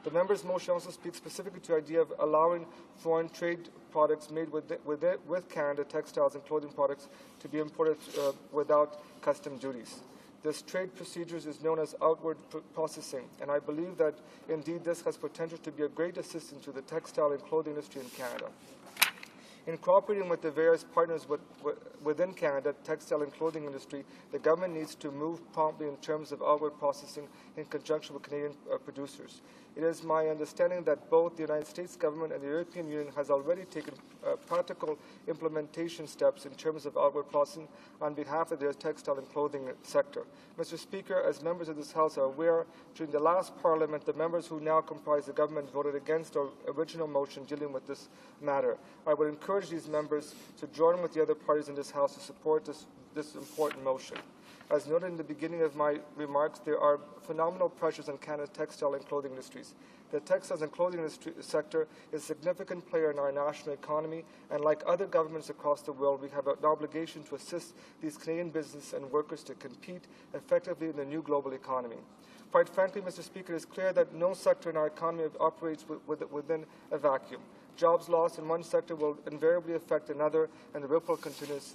The member's motion also speaks specifically to the idea of allowing foreign trade products made with Canada textiles and clothing products to be imported without custom duties. This trade procedures is known as outward processing, and I believe that indeed this has potential to be a great assistance to the textile and clothing industry in Canada. In cooperating with the various partners within Canada, textile and clothing industry, the government needs to move promptly in terms of outward processing in conjunction with Canadian producers. It is my understanding that both the United States government and the European Union has already taken practical implementation steps in terms of outward processing on behalf of their textile and clothing sector. Mr. Speaker, as members of this House are aware, during the last Parliament, the members who now comprise the government voted against our original motion dealing with this matter. I would encourage these members to join with the other parties in this House to support this important motion. As noted in the beginning of my remarks, there are phenomenal pressures on Canada's textile and clothing industries. The textiles and clothing industry sector is a significant player in our national economy, and like other governments across the world, we have an obligation to assist these Canadian businesses and workers to compete effectively in the new global economy. Quite frankly, Mr. Speaker, it is clear that no sector in our economy operates within a vacuum. Jobs lost in one sector will invariably affect another, and the ripple continues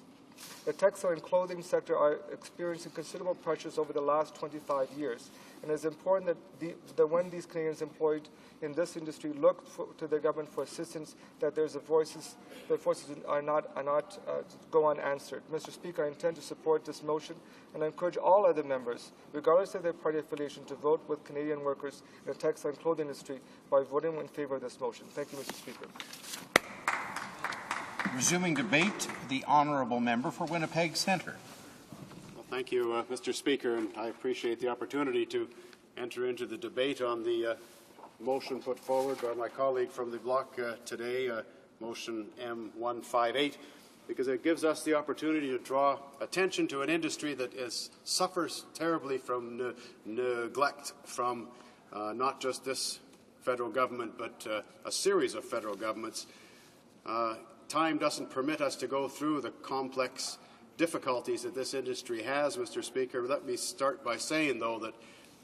The textile and clothing sector are experiencing considerable pressures over the last 25 years, and it is important that when these Canadians employed in this industry look to the government for assistance, that their voices are not go unanswered. Mr. Speaker, I intend to support this motion, and I encourage all other members, regardless of their party affiliation, to vote with Canadian workers in the textile and clothing industry by voting in favor of this motion. Thank you, Mr. Speaker. Resuming debate, the honourable member for Winnipeg Centre. Well, thank you, Mr. Speaker, and I appreciate the opportunity to enter into the debate on the motion put forward by my colleague from the bloc today, motion M158, because it gives us the opportunity to draw attention to an industry that suffers terribly from neglect from not just this federal government, but a series of federal governments. Time doesn't permit us to go through the complex difficulties that this industry has, Mr. Speaker. Let me start by saying, though, that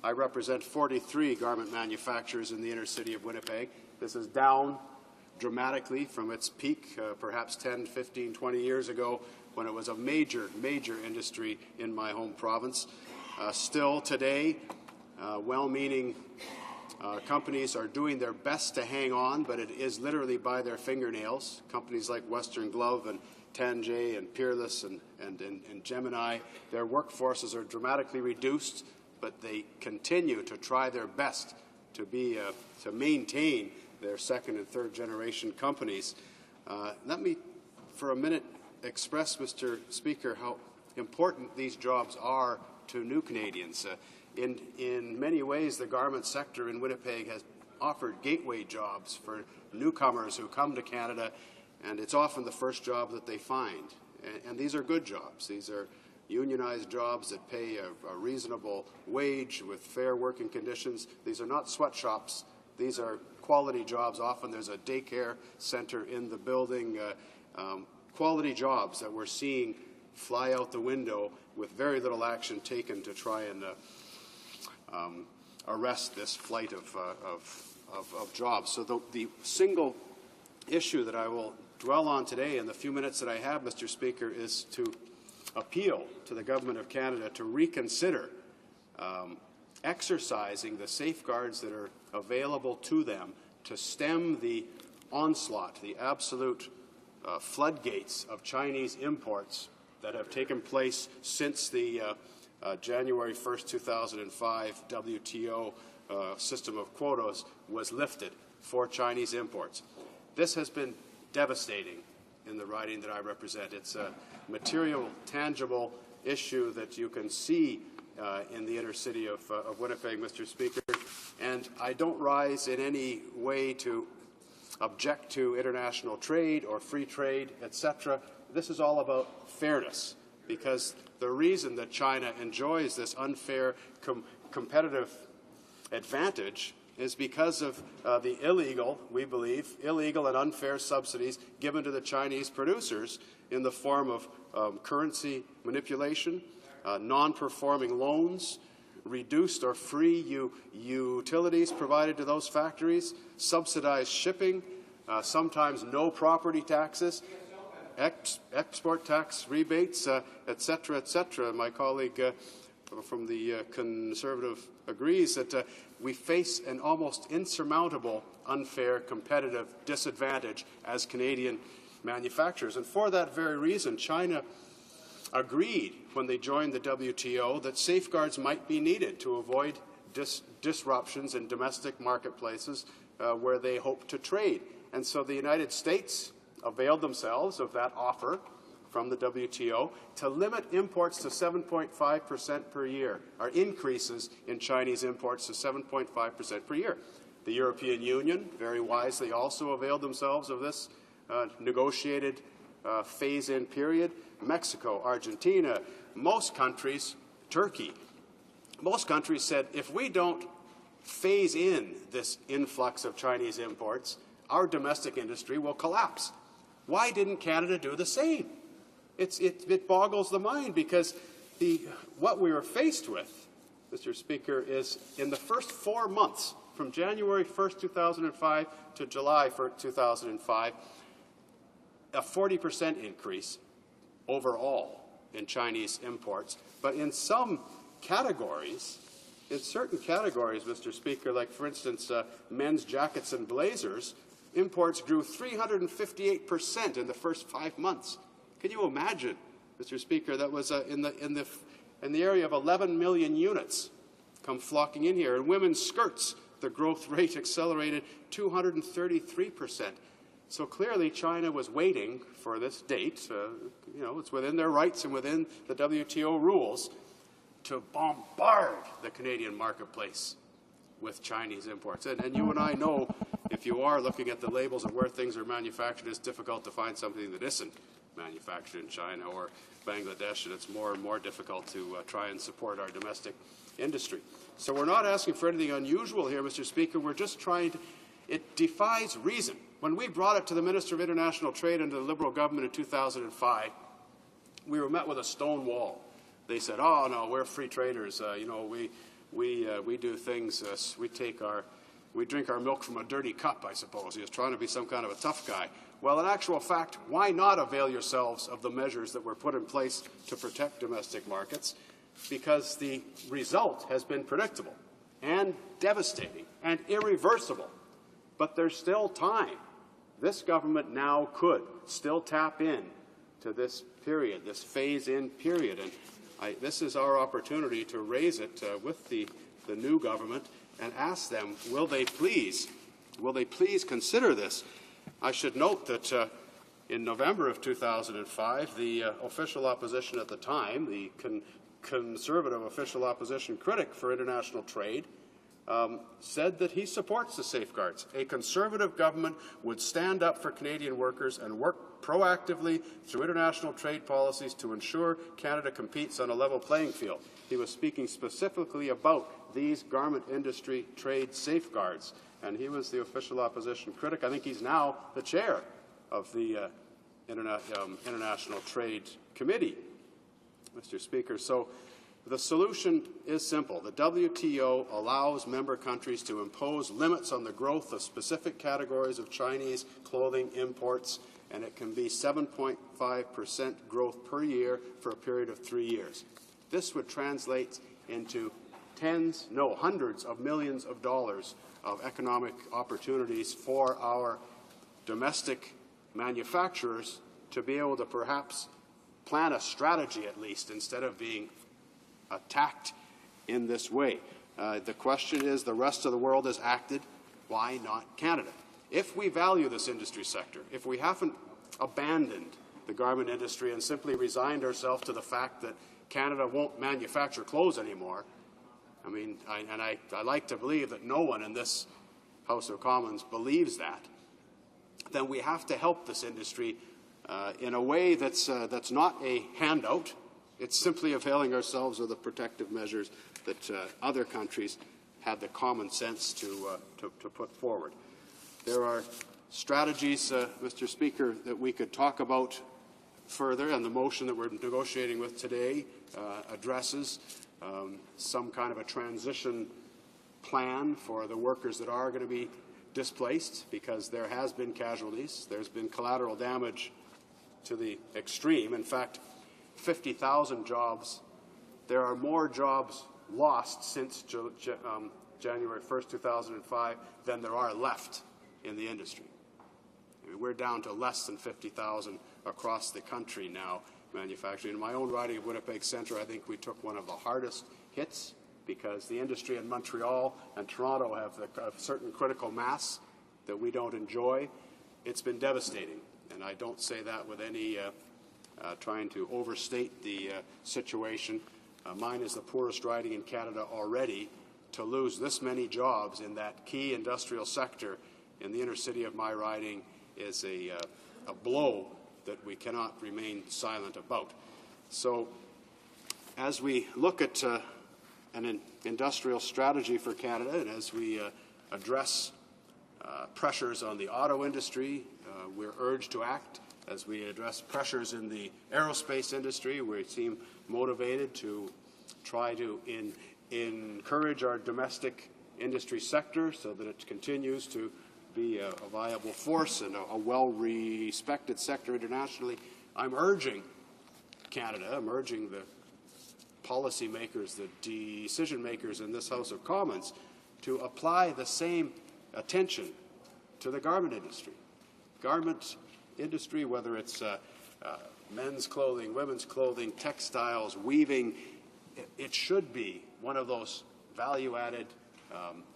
I represent 43 garment manufacturers in the inner city of Winnipeg. This is down dramatically from its peak, perhaps 10, 15, 20 years ago, when it was a major, major industry in my home province. Still today, well-meaning companies are doing their best to hang on, but it is literally by their fingernails. Companies like Western Glove and Tanjay and Peerless and Gemini, their workforces are dramatically reduced, but they continue to try their best to maintain their second and third generation companies. Let me, for a minute, express, Mr. Speaker, how important these jobs are to new Canadians. In many ways, the garment sector in Winnipeg has offered gateway jobs for newcomers who come to Canada, and it's often the first job that they find. And these are good jobs. These are unionized jobs that pay a reasonable wage with fair working conditions. These are not sweatshops. These are quality jobs. Often there's a daycare center in the building. Quality jobs that we're seeing fly out the window with very little action taken to try and arrest this flight of jobs. So the single issue that I will dwell on today in the few minutes that I have, Mr. Speaker, is to appeal to the Government of Canada to reconsider exercising the safeguards that are available to them to stem the onslaught, the absolute floodgates of Chinese imports that have taken place since the January 1st, 2005 WTO system of quotas was lifted for Chinese imports. This has been devastating in the riding that I represent. It's a material, tangible issue that you can see in the inner city of Winnipeg, Mr. Speaker. And I don't rise in any way to object to international trade or free trade, etc. This is all about fairness, because the reason that China enjoys this unfair competitive advantage is because of the illegal, we believe, illegal and unfair subsidies given to the Chinese producers in the form of currency manipulation, non-performing loans, reduced or free utilities provided to those factories, subsidized shipping, sometimes no property taxes, export tax rebates, etc., etc. My colleague from the Conservative agrees that we face an almost insurmountable unfair competitive disadvantage as Canadian manufacturers. And for that very reason, China agreed when they joined the WTO that safeguards might be needed to avoid disruptions in domestic marketplaces where they hope to trade. And so the United States availed themselves of that offer from the WTO to limit imports to 7.5% per year, or increases in Chinese imports to 7.5% per year. The European Union, very wisely, also availed themselves of this negotiated phase-in period. Mexico, Argentina, most countries, Turkey, most countries said, if we don't phase in this influx of Chinese imports, our domestic industry will collapse. Why didn't Canada do the same? It boggles the mind, because what we were faced with, Mr. Speaker, is in the first 4 months, from January 1st, 2005 to July 1st, 2005, a 40% increase overall in Chinese imports. But in some categories, in certain categories, Mr. Speaker, like, for instance, men's jackets and blazers, imports grew 358% in the first 5 months. Can you imagine, Mr. Speaker, that was in the area of 11 million units come flocking in here. In women's skirts, the growth rate accelerated 233%. So clearly China was waiting for this date. It's within their rights and within the WTO rules to bombard the Canadian marketplace with Chinese imports. And you and I know, if you are looking at the labels of where things are manufactured, it's difficult to find something that isn't manufactured in China or Bangladesh, and it's more and more difficult to try and support our domestic industry. So we're not asking for anything unusual here, Mr. Speaker. We're just trying to, it defies reason. When we brought it to the Minister of International Trade and to the Liberal government in 2005, we were met with a stone wall. They said, "Oh no, we're free traders. We do things. We drink our milk from a dirty cup." I suppose he was trying to be some kind of a tough guy. Well, in actual fact, why not avail yourselves of the measures that were put in place to protect domestic markets? Because the result has been predictable and devastating and irreversible. But there's still time. This government now could still tap in to this period, this phase-in period. And this is our opportunity to raise it with the new government and ask them, will they please consider this? I should note that in November of 2005, the official opposition at the time, the conservative official opposition critic for international trade, said that he supports the safeguards. A conservative government would stand up for Canadian workers and work proactively through international trade policies to ensure Canada competes on a level playing field. He was speaking specifically about these garment industry trade safeguards, and he was the official opposition critic. I think he's now the chair of the International Trade Committee, Mr. Speaker. So the solution is simple. The WTO allows member countries to impose limits on the growth of specific categories of Chinese clothing imports, and it can be 7.5% growth per year for a period of 3 years. This would translate into hundreds of millions of dollars of economic opportunities for our domestic manufacturers to be able to perhaps plan a strategy at least instead of being attacked in this way. The question is, the rest of the world has acted. Why not Canada? If we value this industry sector, if we haven't abandoned the garment industry and simply resigned ourselves to the fact that Canada won't manufacture clothes anymore, I like to believe that no one in this House of Commons believes that, then we have to help this industry in a way that's not a handout. It's simply availing ourselves of the protective measures that other countries have the common sense to put forward. There are strategies, Mr. Speaker, that we could talk about further, and the motion that we're negotiating with today addresses some kind of a transition plan for the workers that are going to be displaced, because there has been casualties. There's been collateral damage to the extreme. In fact, 50,000 jobs. There are more jobs lost since January 1st, 2005 than there are left in the industry. We're down to less than 50,000 across the country now manufacturing. In my own riding of Winnipeg Centre, I think we took one of the hardest hits because the industry in Montreal and Toronto have a certain critical mass that we don't enjoy. It's been devastating, and I don't say that with any trying to overstate the situation. Mine is the poorest riding in Canada already. To lose this many jobs in that key industrial sector in the inner city of my riding is a blow that we cannot remain silent about. So as we look at an industrial strategy for Canada, and as we address pressures on the auto industry, we're urged to act. As we address pressures in the aerospace industry, we seem motivated to try to encourage our domestic industry sector so that it continues to be a viable force and a well-respected sector internationally. I'm urging Canada, emerging the policymakers, the decision makers in this House of Commons, to apply the same attention to the garment industry. Garment industry, whether it's men's clothing, women's clothing, textiles, weaving, it should be one of those value-added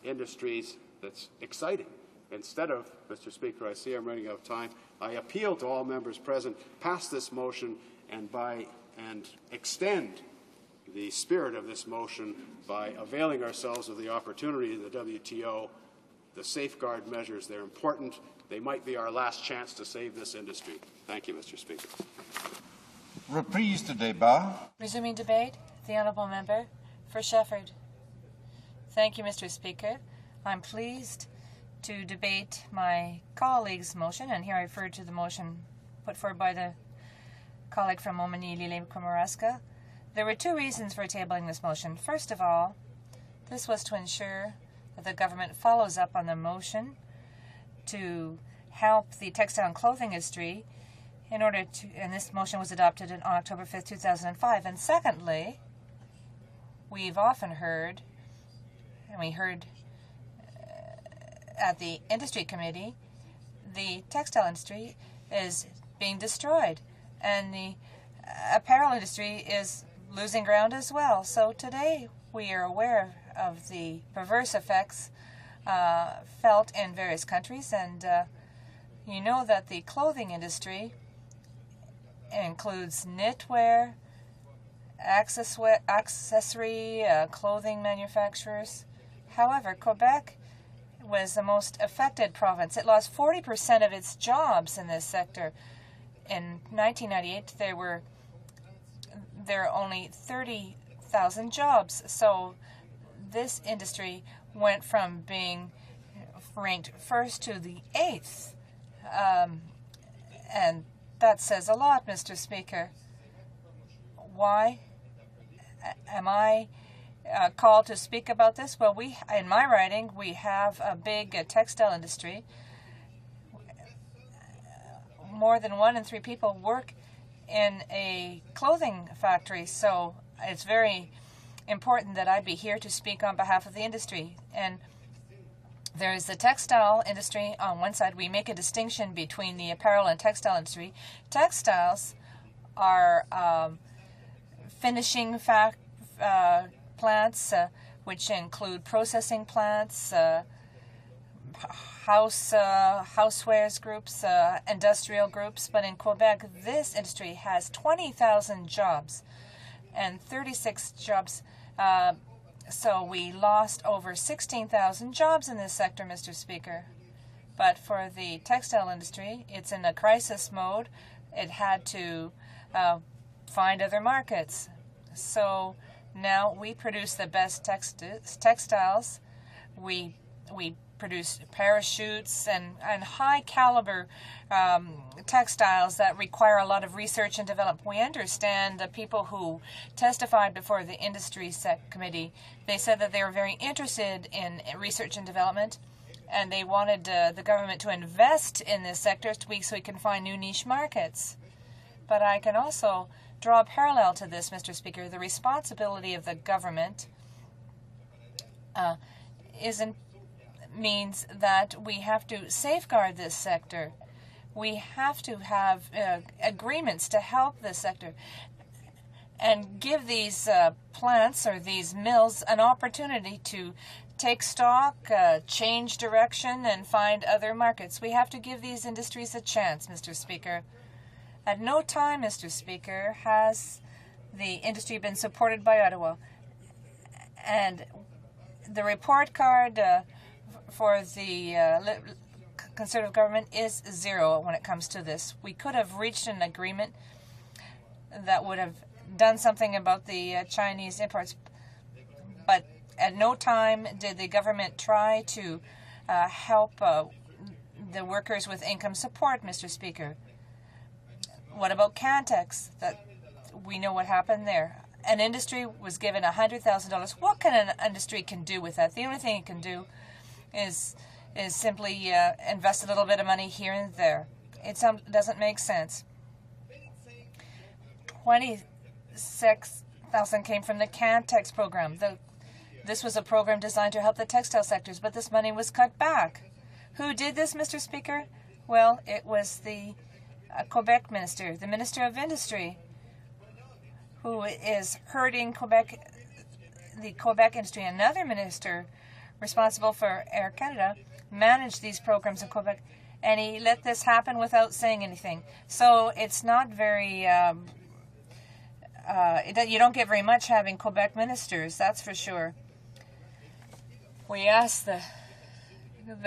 industries that's exciting. Instead of, Mr. Speaker, I see I'm running out of time, I appeal to all members present, pass this motion and extend the spirit of this motion by availing ourselves of the opportunity in the WTO. The safeguard measures, they're important. They might be our last chance to save this industry. Thank you, Mr. Speaker. Reprise de débat. Resuming debate, the honourable member for Shefford. Thank you, Mr. Speaker. I'm pleased to debate my colleague's motion, and here I refer to the motion put forward by the colleague from Montmagny-Lille-Kamouraska. There were two reasons for tabling this motion. First of all, this was to ensure that the government follows up on the motion to help the textile and clothing industry in order to, and this motion was adopted on October 5th, 2005. And secondly, we've often heard, and we heard at the industry committee, the textile industry is being destroyed, and the apparel industry is losing ground as well. So today we are aware of the perverse effects felt in various countries, and you know that the clothing industry includes knitwear, accessory clothing manufacturers. However, Quebec was the most affected province. It lost 40% of its jobs in this sector. In 1998, there were only 30,000 jobs. So this industry went from being ranked first to the 8th. And that says a lot, Mr. Speaker. Why am I called to speak about this? Well, in my riding, we have a big textile industry. More than 1 in 3 people work in a clothing factory, so it's very important that I be here to speak on behalf of the industry. And there is the textile industry on one side. We make a distinction between the apparel and textile industry. Textiles are finishing plants, which include processing plants, housewares groups, industrial groups. But in Quebec, this industry has 20,000 jobs and 36 jobs. So we lost over 16,000 jobs in this sector, Mr. Speaker. But for the textile industry, it's in a crisis mode. It had to find other markets. So now we produce the best textiles. We produce parachutes and high caliber textiles that require a lot of research and development. We understand the people who testified before the industry committee. They said that they were very interested in research and development, and they wanted the government to invest in this sector so we can find new niche markets. But I can also draw a parallel to this, Mr. Speaker. The responsibility of the government means that we have to safeguard this sector. We have to have agreements to help this sector and give these plants or these mills an opportunity to take stock, change direction, and find other markets. We have to give these industries a chance, Mr. Speaker. At no time, Mr. Speaker, has the industry been supported by Ottawa. And the report card for the Conservative government is 0 when it comes to this. We could have reached an agreement that would have done something about the Chinese imports, but at no time did the government try to help the workers with income support, Mr. Speaker. What about Cantex? We know what happened there. An industry was given $100,000. What can an industry can do with that? The only thing it can do is simply invest a little bit of money here and there. It doesn't make sense. 26,000 came from the Cantex program. This was a program designed to help the textile sectors, but this money was cut back. Who did this, Mr. Speaker? Well, it was the Quebec minister, the Minister of Industry, who is hurting Quebec, the Quebec industry. Another minister responsible for Air Canada managed these programs in Quebec, and he let this happen without saying anything. So it's not very, you don't get very much having Quebec ministers, that's for sure. We asked the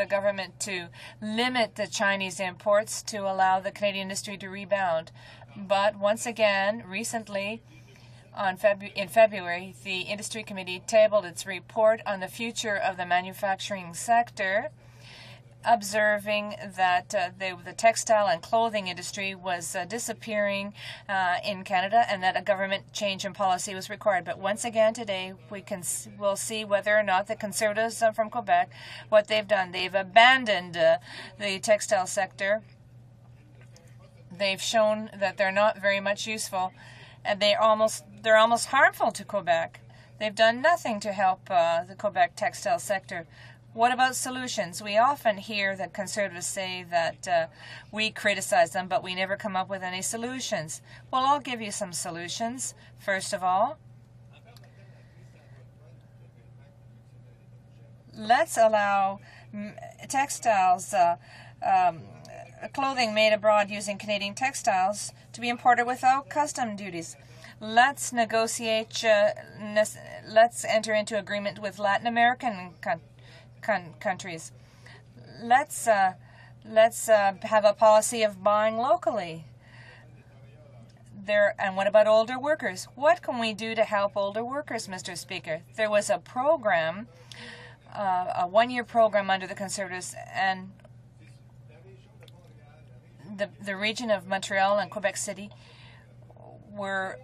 government to limit the Chinese imports to allow the Canadian industry to rebound. But once again, recently, in February, the Industry Committee tabled its report on the future of the manufacturing sector, observing that the textile and clothing industry was disappearing in Canada, and that a government change in policy was required. But once again today, we'll see whether or not the Conservatives from Quebec, what they've done. They've abandoned the textile sector. They've shown that they're not very much useful, and they're almost harmful to Quebec. They've done nothing to help the Quebec textile sector. What about solutions? We often hear that Conservatives say that we criticize them, but we never come up with any solutions. Well, I'll give you some solutions. First of all, let's allow textiles, clothing made abroad using Canadian textiles to be imported without custom duties. Let's negotiate, let's enter into agreement with Latin American countries. Let's have a policy of buying locally. And what about older workers? What can we do to help older workers, Mr. Speaker? There was a program, a one-year program under the Conservatives, and the region of Montreal and Quebec City were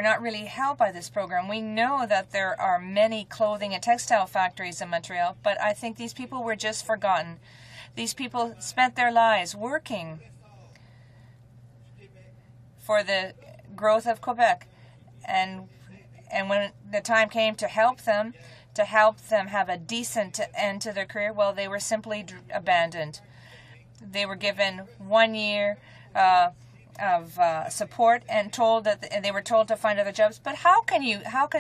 not really helped by this program. We know that there are many clothing and textile factories in Montreal, but I think these people were just forgotten. These people spent their lives working for the growth of Quebec, and when the time came to help them have a decent end to their career, well, they were simply abandoned. They were given 1 year of support and told that they were told to find other jobs. But how can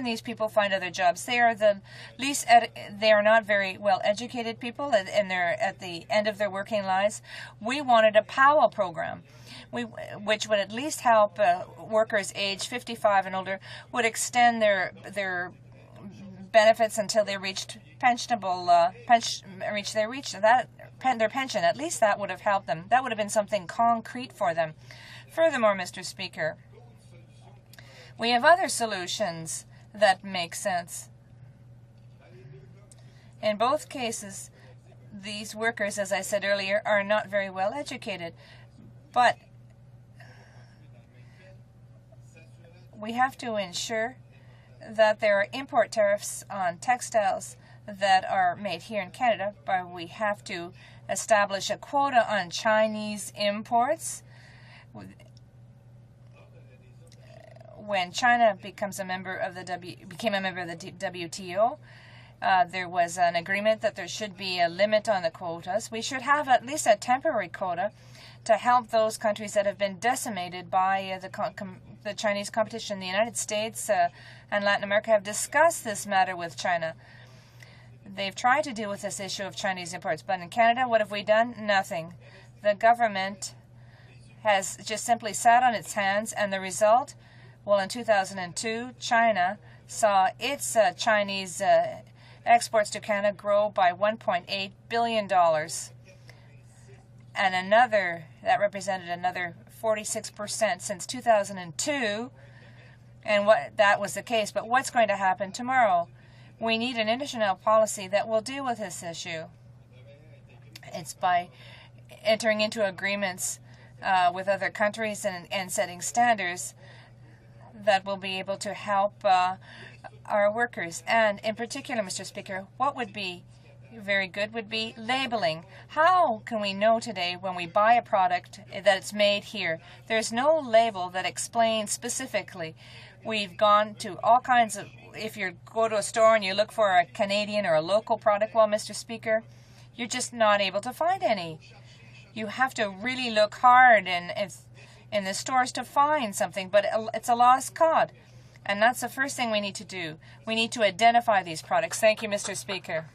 these people find other jobs? They are they are not very well educated people, and they're at the end of their working lives. We wanted a Powell program, which would at least help workers age 55 and older, would extend their benefits until they reached their pension. At least that would have helped them. That would have been something concrete for them. Furthermore, Mr. Speaker, we have other solutions that make sense. In both cases, these workers, as I said earlier, are not very well educated. But we have to ensure that there are import tariffs on textiles that are made here in Canada, but we have to establish a quota on Chinese imports. When China became a member of the WTO, there was an agreement that there should be a limit on the quotas. We should have at least a temporary quota to help those countries that have been decimated by the Chinese competition. The United States and Latin America have discussed this matter with China. They've tried to deal with this issue of Chinese imports, but in Canada, what have we done? Nothing. The government has just simply sat on its hands, and the result? Well, in 2002, China saw its Chinese exports to Canada grow by $1.8 billion. And that represented another 46% since 2002, and that was the case. But what's going to happen tomorrow? We need an international policy that will deal with this issue. It's by entering into agreements with other countries and setting standards that will be able to help our workers. And in particular, Mr. Speaker, what would be very good would be labeling. How can we know today when we buy a product that it's made here? There's no label that explains specifically. We've gone to all kinds of, if you go to a store and you look for a Canadian or a local product, well, Mr. Speaker, you're just not able to find any. You have to really look hard in the stores to find something, but it's a lost cause. And that's the first thing we need to do. We need to identify these products. Thank you, Mr. Speaker.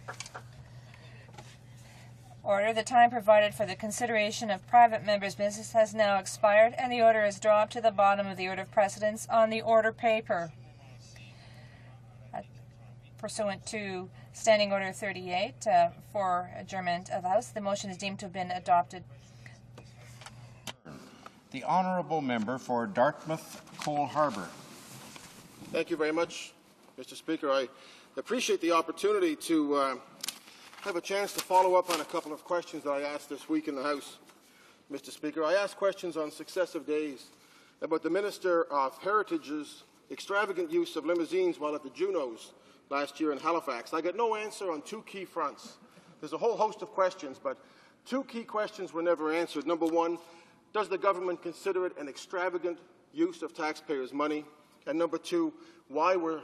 Order. The time provided for the consideration of private members' business has now expired, and the order is dropped to the bottom of the order of precedence on the order paper. Pursuant to Standing Order 38 for adjournment of the House, the motion is deemed to have been adopted. The honourable member for Dartmouth Cole Harbour. Thank you very much, Mr. Speaker. I appreciate the opportunity to have a chance to follow up on a couple of questions that I asked this week in the House. Mr. Speaker, I asked questions on successive days about the Minister of Heritage's extravagant use of limousines while at the Junos last year in Halifax. I got no answer on two key fronts. There's a whole host of questions, but two key questions were never answered. Number one, does the government consider it an extravagant use of taxpayers' money? And number two, why were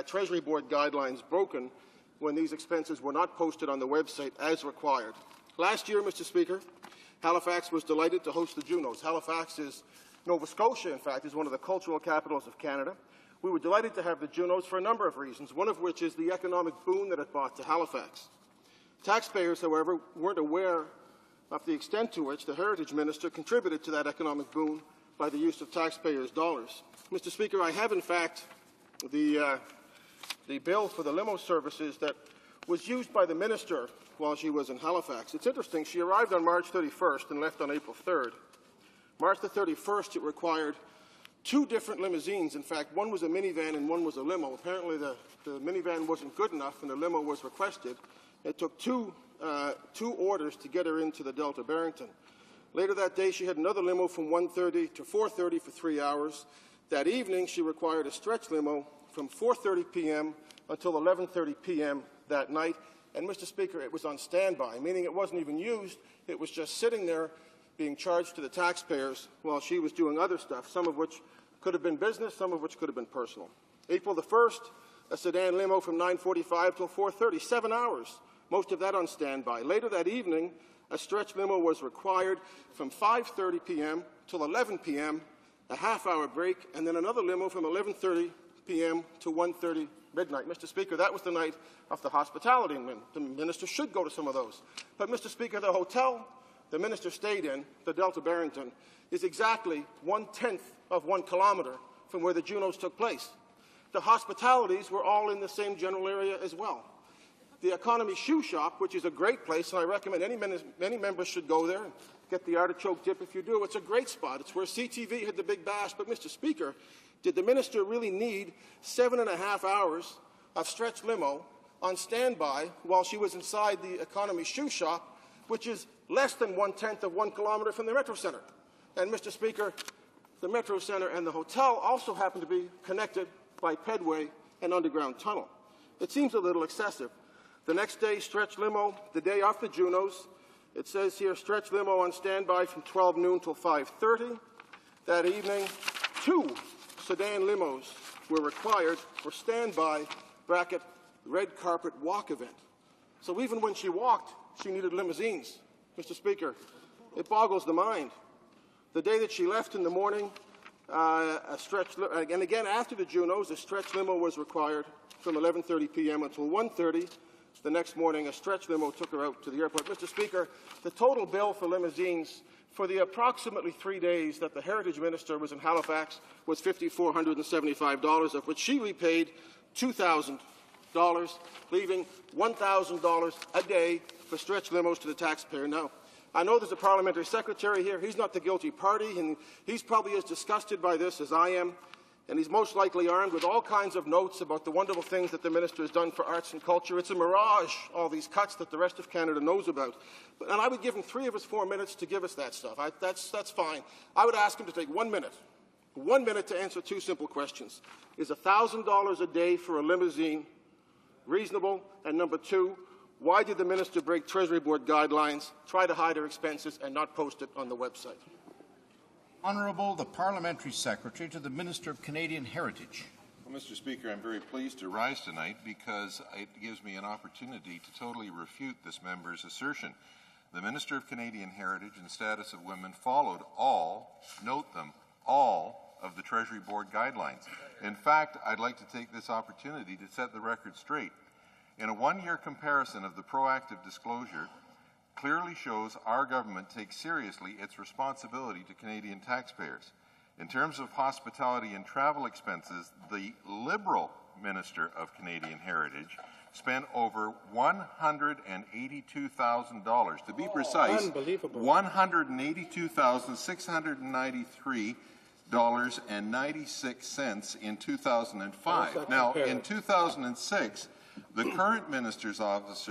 Treasury Board guidelines broken when these expenses were not posted on the website as required? Last year, Mr. Speaker, Halifax was delighted to host the Junos. Halifax is, Nova Scotia, in fact, is one of the cultural capitals of Canada. We were delighted to have the Junos for a number of reasons, one of which is the economic boon that it brought to Halifax. Taxpayers, however, weren't aware of the extent to which the Heritage Minister contributed to that economic boon by the use of taxpayers' dollars. Mr. Speaker, I have, in fact, the bill for the limo services that was used by the Minister while she was in Halifax. It's interesting. She arrived on March 31st and left on April 3rd. March the 31st, it required two different limousines. In fact, one was a minivan and one was a limo. Apparently, the minivan wasn't good enough and the limo was requested. It took two orders to get her into the Delta Barrington. Later that day, she had another limo from 1:30 to 4:30 for 3 hours. That evening, she required a stretch limo from 4:30 p.m. until 11:30 p.m. that night. And, Mr. Speaker, it was on standby, meaning it wasn't even used. It was just sitting there being charged to the taxpayers while she was doing other stuff, some of which could have been business, some of which could have been personal. April the 1st, a sedan limo from 9:45 till 4:30, 7 hours, most of that on standby. Later that evening, a stretch limo was required from 5:30 p.m. till 11 p.m., a half-hour break, and then another limo from 11:30 p.m. to 1:30 midnight. Mr. Speaker, that was the night of the hospitality, and the Minister should go to some of those. But, Mr. Speaker, the hotel the Minister stayed in, the Delta Barrington, is exactly 1/10 of 1 kilometre from where the Junos took place. The hospitalities were all in the same general area as well. The Economy Shoe Shop, which is a great place, and I recommend any members should go there and get the artichoke dip if you do. It's a great spot. It's where CTV had the big bash. But, Mr. Speaker, did the Minister really need 7.5 hours of stretch limo on standby while she was inside the Economy Shoe Shop, which is less than 1/10 of 1 kilometre from the Metro Centre? And, Mr. Speaker, the Metro Centre and the hotel also happen to be connected by pedway and underground tunnel. It seems a little excessive. The next day, stretch limo, the day after Junos, it says here, stretch limo on standby from 12 noon till 5:30. That evening, 2 sedan limos were required for standby, bracket, red carpet walk event. So even when she walked, she needed limousines. Mr. Speaker, it boggles the mind. The day that she left in the morning, and again after the Junos, a stretch limo was required from 11:30 p.m. until 1:30. The next morning, a stretch limo took her out to the airport. Mr. Speaker, the total bill for limousines for the approximately 3 days that the Heritage Minister was in Halifax was $5,475, of which she repaid $2,000, leaving $1,000 a day for stretch limos to the taxpayer. Now, I know there's a parliamentary secretary here. He's not the guilty party, and he's probably as disgusted by this as I am. And he's most likely armed with all kinds of notes about the wonderful things that the Minister has done for arts and culture. It's a mirage, all these cuts that the rest of Canada knows about. And I would give him 3 of his 4 minutes to give us that stuff. That's fine. I would ask him to take 1 minute. 1 minute to answer 2 simple questions. Is $1,000 a day for a limousine reasonable? And number 2, Why did the minister break Treasury Board guidelines, try to hide her expenses, and not post it on the website? Honourable the Parliamentary Secretary to the Minister of Canadian Heritage. Well, Mr. Speaker, I'm very pleased to rise tonight because it gives me an opportunity to totally refute this member's assertion. The Minister of Canadian Heritage and Status of Women followed all, note them, all of the Treasury Board guidelines. In fact, I'd like to take this opportunity to set the record straight. In a one-year comparison of the proactive disclosure, clearly shows our government takes seriously its responsibility to Canadian taxpayers. In terms of hospitality and travel expenses, the Liberal Minister of Canadian Heritage spent over $182,000. To be precise, $182,693.96 in 2005. Now, in 2006, the current minister's office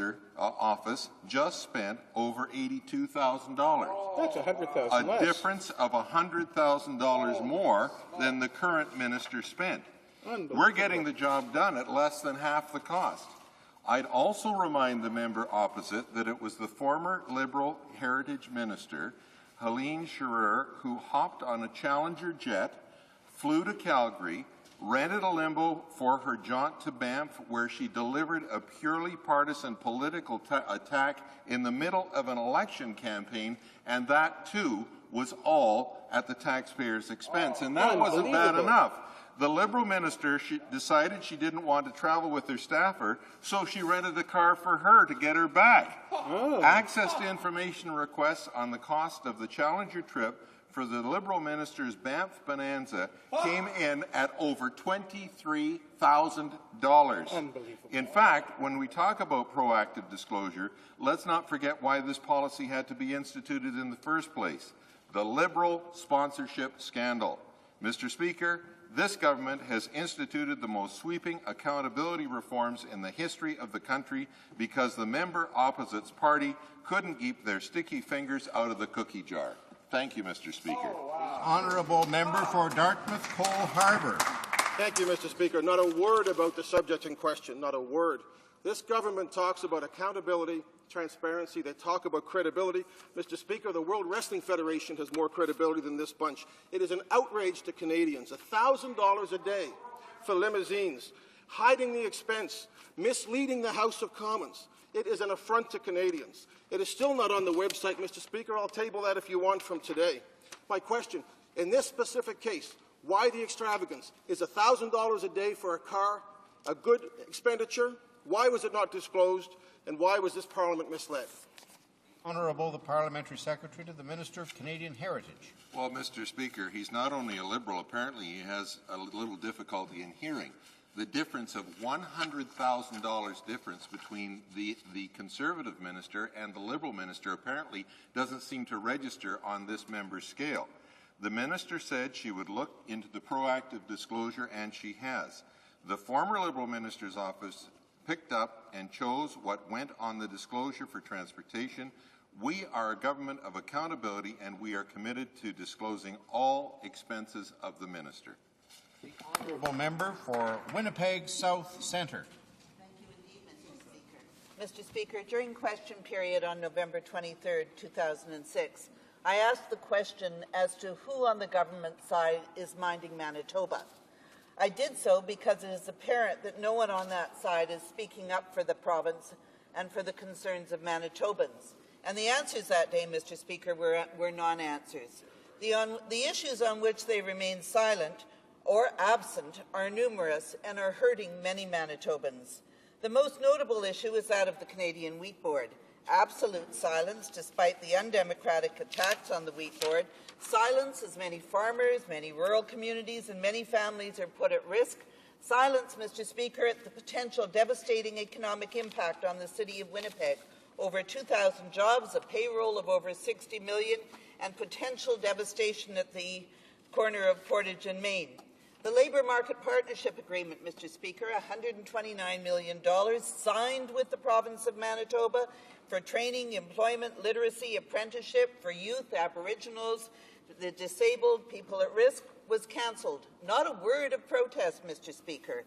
just spent over $82,000. That's $100,000 less. A difference of $100,000 more than the current minister spent. We're getting the job done at less than half the cost. I'd also remind the member opposite that it was the former Liberal Heritage Minister, Helene Scherer, who hopped on a Challenger jet, flew to Calgary, rented a limo for her jaunt to Banff, where she delivered a purely partisan political attack in the middle of an election campaign, and that, too, was all at the taxpayers' expense. And that wasn't bad enough. The Liberal minister decided she didn't want to travel with her staffer, so she rented a car for her to get her back. Access to information requests on the cost of the Challenger trip for the Liberal minister's Banff Bonanza came in at over $23,000. In fact, when we talk about proactive disclosure, let's not forget why this policy had to be instituted in the first place: the Liberal sponsorship scandal. Mr. Speaker, this government has instituted the most sweeping accountability reforms in the history of the country because the member opposite's party couldn't keep their sticky fingers out of the cookie jar. Thank you, Mr. Speaker. Honourable member for Dartmouth Cole Harbour. Thank you, Mr. Speaker. Not a word about the subject in question, not a word. This government talks about accountability, transparency, they talk about credibility. Mr. Speaker, the World Wrestling Federation has more credibility than this bunch. It is an outrage to Canadians. $1,000 a day for limousines, hiding the expense, misleading the House of Commons. It is an affront to Canadians. It is still not on the website, Mr. Speaker. I'll table that if you want from today. My question, in this specific case, why the extravagance? Is $1,000 a day for a car a good expenditure? Why was it not disclosed? And why was this Parliament misled? Honourable the Parliamentary Secretary to the Minister of Canadian Heritage. Well, Mr. Speaker, he's not only a Liberal, apparently he has a little difficulty in hearing. The difference of $100,000 difference between the Conservative minister and the Liberal minister apparently doesn't seem to register on this member's scale. The minister said she would look into the proactive disclosure, and she has. The former Liberal minister's office picked up and chose what went on the disclosure for transportation. We are a government of accountability, and we are committed to disclosing all expenses of the minister. The honourable member for Winnipeg South Centre. Thank you indeed, Mr. Speaker. Mr. Speaker, during question period on November 23, 2006, I asked the question as to who on the government side is minding Manitoba. I did so because it is apparent that no one on that side is speaking up for the province and for the concerns of Manitobans. And the answers that day, Mr. Speaker, were non-answers. The issues on which they remain silent or absent are numerous and are hurting many Manitobans. The most notable issue is that of the Canadian Wheat Board. Absolute silence despite the undemocratic attacks on the Wheat Board. Silence as many farmers, many rural communities and many families are put at risk. Silence, Mr. Speaker, at the potential devastating economic impact on the city of Winnipeg. Over 2,000 jobs, a payroll of over $60 million, and potential devastation at the corner of Portage and Main. The Labour Market Partnership Agreement, Mr. Speaker, $129 million signed with the province of Manitoba for training, employment, literacy, apprenticeship for youth, Aboriginals, the disabled, people at risk, was cancelled. Not a word of protest, Mr. Speaker.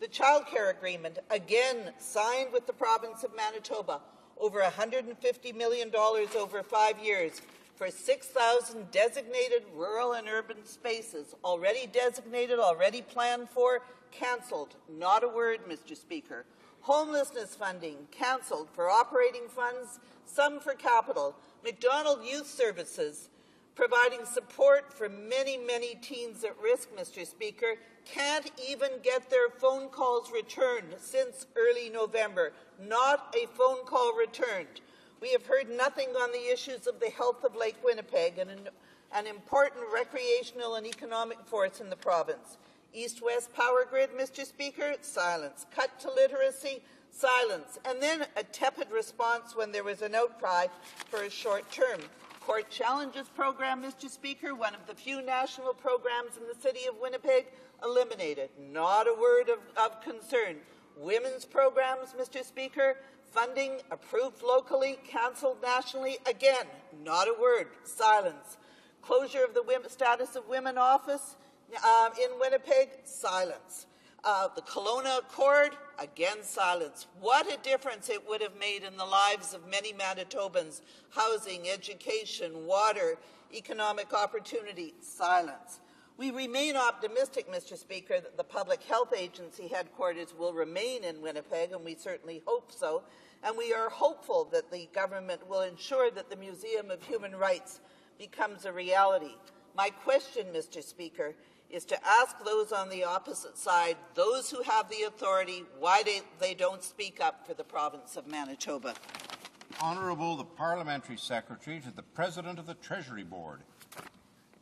The childcare agreement, again signed with the province of Manitoba, over $150 million over 5 years for 6,000 designated rural and urban spaces, already designated, already planned for, cancelled. Not a word, Mr. Speaker. Homelessness funding, cancelled for operating funds, some for capital. McDonald Youth Services, providing support for many, many teens at risk, Mr. Speaker, can't even get their phone calls returned since early November. Not a phone call returned. We have heard nothing on the issues of the health of Lake Winnipeg, an important recreational and economic force in the province. East-West power grid, Mr. Speaker, silence. Cut to literacy, silence. And then a tepid response when there was an outcry for a short term. Court Challenges program, Mr. Speaker, one of the few national programs in the city of Winnipeg, eliminated. Not a word of concern. Women's programs, Mr. Speaker, funding approved locally, cancelled nationally. Again, not a word. Silence. Closure of the Status of Women office in Winnipeg, silence. The Kelowna Accord, again silence. What a difference it would have made in the lives of many Manitobans. Housing, education, water, economic opportunity, silence. We remain optimistic, Mr. Speaker, that the Public Health Agency headquarters will remain in Winnipeg, and we certainly hope so. And we are hopeful that the government will ensure that the Museum of Human Rights becomes a reality. My question, Mr. Speaker, is to ask those on the opposite side, those who have the authority, why they don't speak up for the province of Manitoba. Honourable the Parliamentary Secretary to the President of the Treasury Board.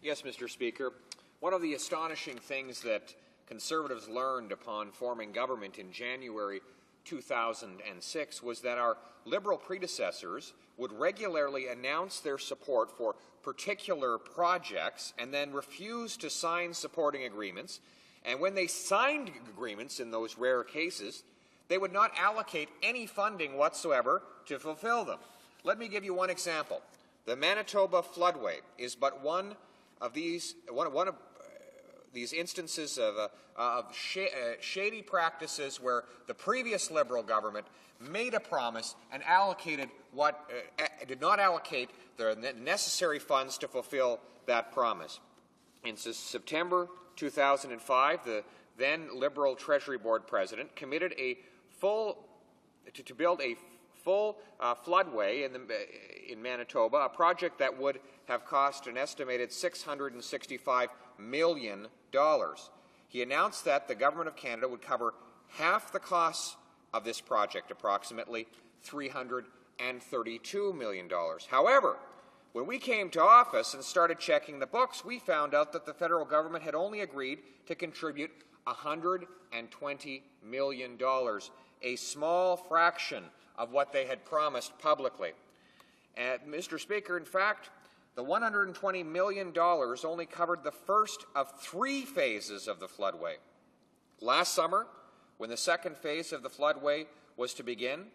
Yes, Mr. Speaker. One of the astonishing things that Conservatives learned upon forming government in January 2006 was that our Liberal predecessors would regularly announce their support for particular projects and then refuse to sign supporting agreements. And when they signed agreements in those rare cases, they would not allocate any funding whatsoever to fulfill them. Let me give you one example. The Manitoba floodway is but one of these instances of shady practices where the previous Liberal government made a promise and allocated did not allocate the necessary funds to fulfill that promise. In September 2005, the then Liberal Treasury Board President committed to build a full floodway in Manitoba, a project that would have cost an estimated $665 million. He announced that the Government of Canada would cover half the costs of this project, approximately $332 million. However, when we came to office and started checking the books, we found out that the federal government had only agreed to contribute $120 million, a small fraction of what they had promised publicly. And, Mr. Speaker, in fact, the $120 million only covered the first of 3 phases of the floodway. Last summer, when the second phase of the floodway was to begin,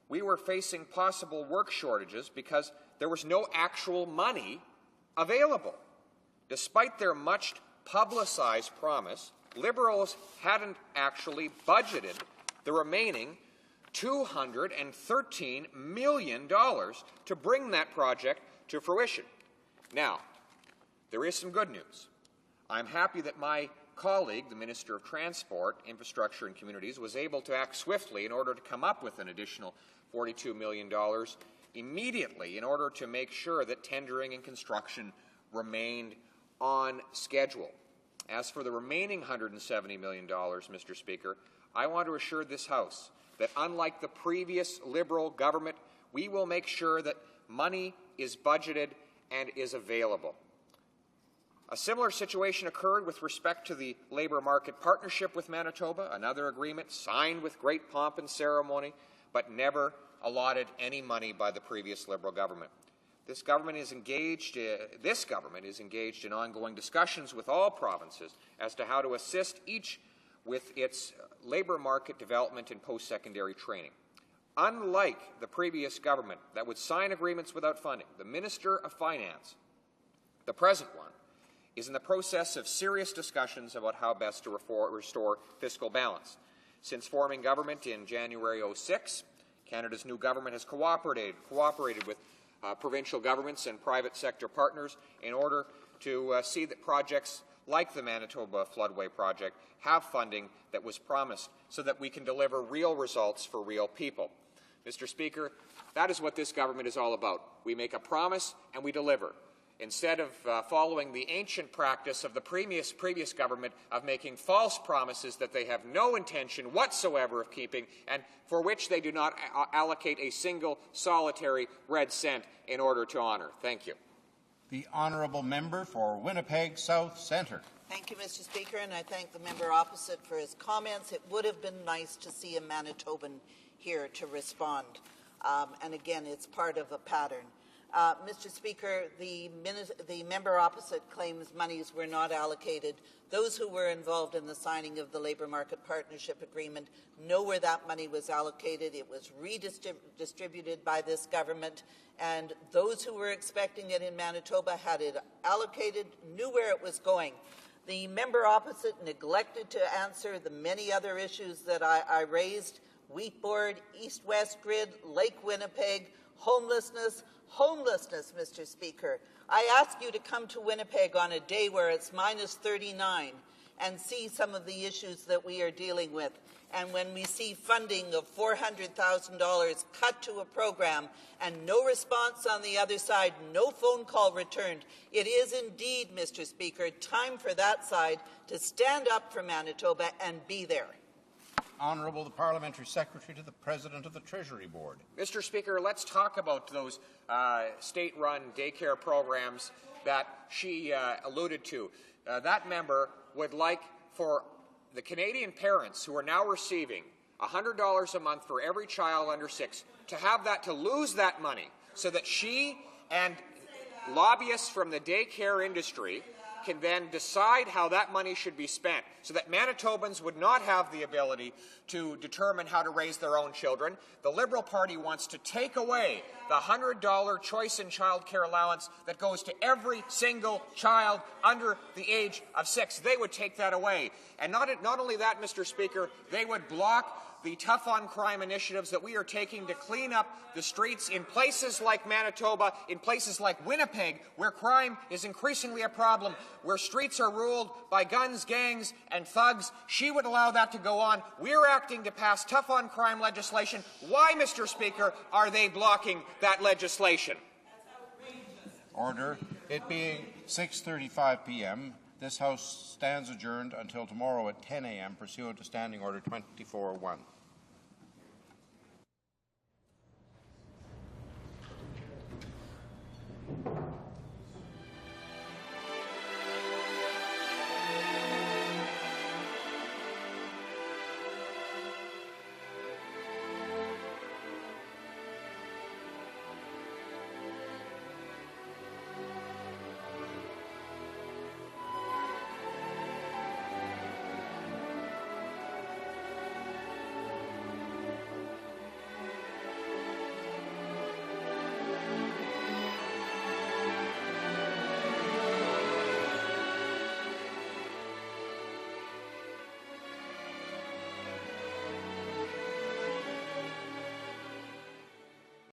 we were facing possible work shortages because there was no actual money available. Despite their much publicized promise, Liberals hadn't actually budgeted the remaining $213 million to bring that project to fruition. Now, there is some good news. I'm happy that my colleague, the Minister of Transport, Infrastructure and Communities, was able to act swiftly in order to come up with an additional $42 million immediately in order to make sure that tendering and construction remained on schedule. As for the remaining $170 million, Mr. Speaker, I want to assure this House that unlike the previous Liberal government, we will make sure that money is budgeted and is available. A similar situation occurred with respect to the Labour Market Partnership with Manitoba, another agreement signed with great pomp and ceremony, but never allotted any money by the previous Liberal government. This government is engaged in ongoing discussions with all provinces as to how to assist each with its labour market development and post-secondary training. Unlike the previous government that would sign agreements without funding, the Minister of Finance, the present one, is in the process of serious discussions about how best to restore fiscal balance. Since forming government in January 2006, Canada's new government has cooperated with provincial governments and private sector partners in order to see that projects like the Manitoba Floodway Project have funding that was promised so that we can deliver real results for real people. Mr. Speaker, that is what this government is all about. We make a promise and we deliver. Instead of following the ancient practice of the previous government of making false promises that they have no intention whatsoever of keeping and for which they do not allocate a single solitary red cent in order to honor. Thank you. The honourable member for Winnipeg South Centre. Thank you, Mr. Speaker, and I thank the member opposite for his comments. It would have been nice to see a Manitoban here to respond. And again, it's part of a pattern. Mr. Speaker, the member opposite claims monies were not allocated. Those who were involved in the signing of the Labour Market Partnership Agreement know where that money was allocated. It was redistributed by this government, and those who were expecting it in Manitoba had it allocated, knew where it was going. The member opposite neglected to answer the many other issues that I raised: Wheat Board, East-West Grid, Lake Winnipeg, homelessness, Mr. Speaker. I ask you to come to Winnipeg on a day where it's minus 39 and see some of the issues that we are dealing with. And when we see funding of $400,000 cut to a program and no response on the other side, no phone call returned, it is indeed, Mr. Speaker, time for that side to stand up for Manitoba and be there. Honourable the Parliamentary Secretary to the President of the Treasury Board. Mr. Speaker, let's talk about those state-run daycare programs that she alluded to. That member would like for the Canadian parents who are now receiving $100 a month for every child under 6 to have that, to lose that money, so that she and lobbyists from the daycare industry can then decide how that money should be spent, so that Manitobans would not have the ability to determine how to raise their own children. The Liberal Party wants to take away the $100 choice in child care allowance that goes to every single child under the age of 6. They would take that away. And not only that, Mr. Speaker, they would block the tough on crime initiatives that we are taking to clean up the streets in places like Manitoba, in places like Winnipeg, where crime is increasingly a problem, where streets are ruled by guns, gangs, and thugs. She would allow that to go on. We're acting to pass tough on crime legislation. Why, Mr. Speaker, are they blocking that legislation? Order. It being 6:35 p.m., this House stands adjourned until tomorrow at 10 a.m. pursuant to Standing Order 24-1.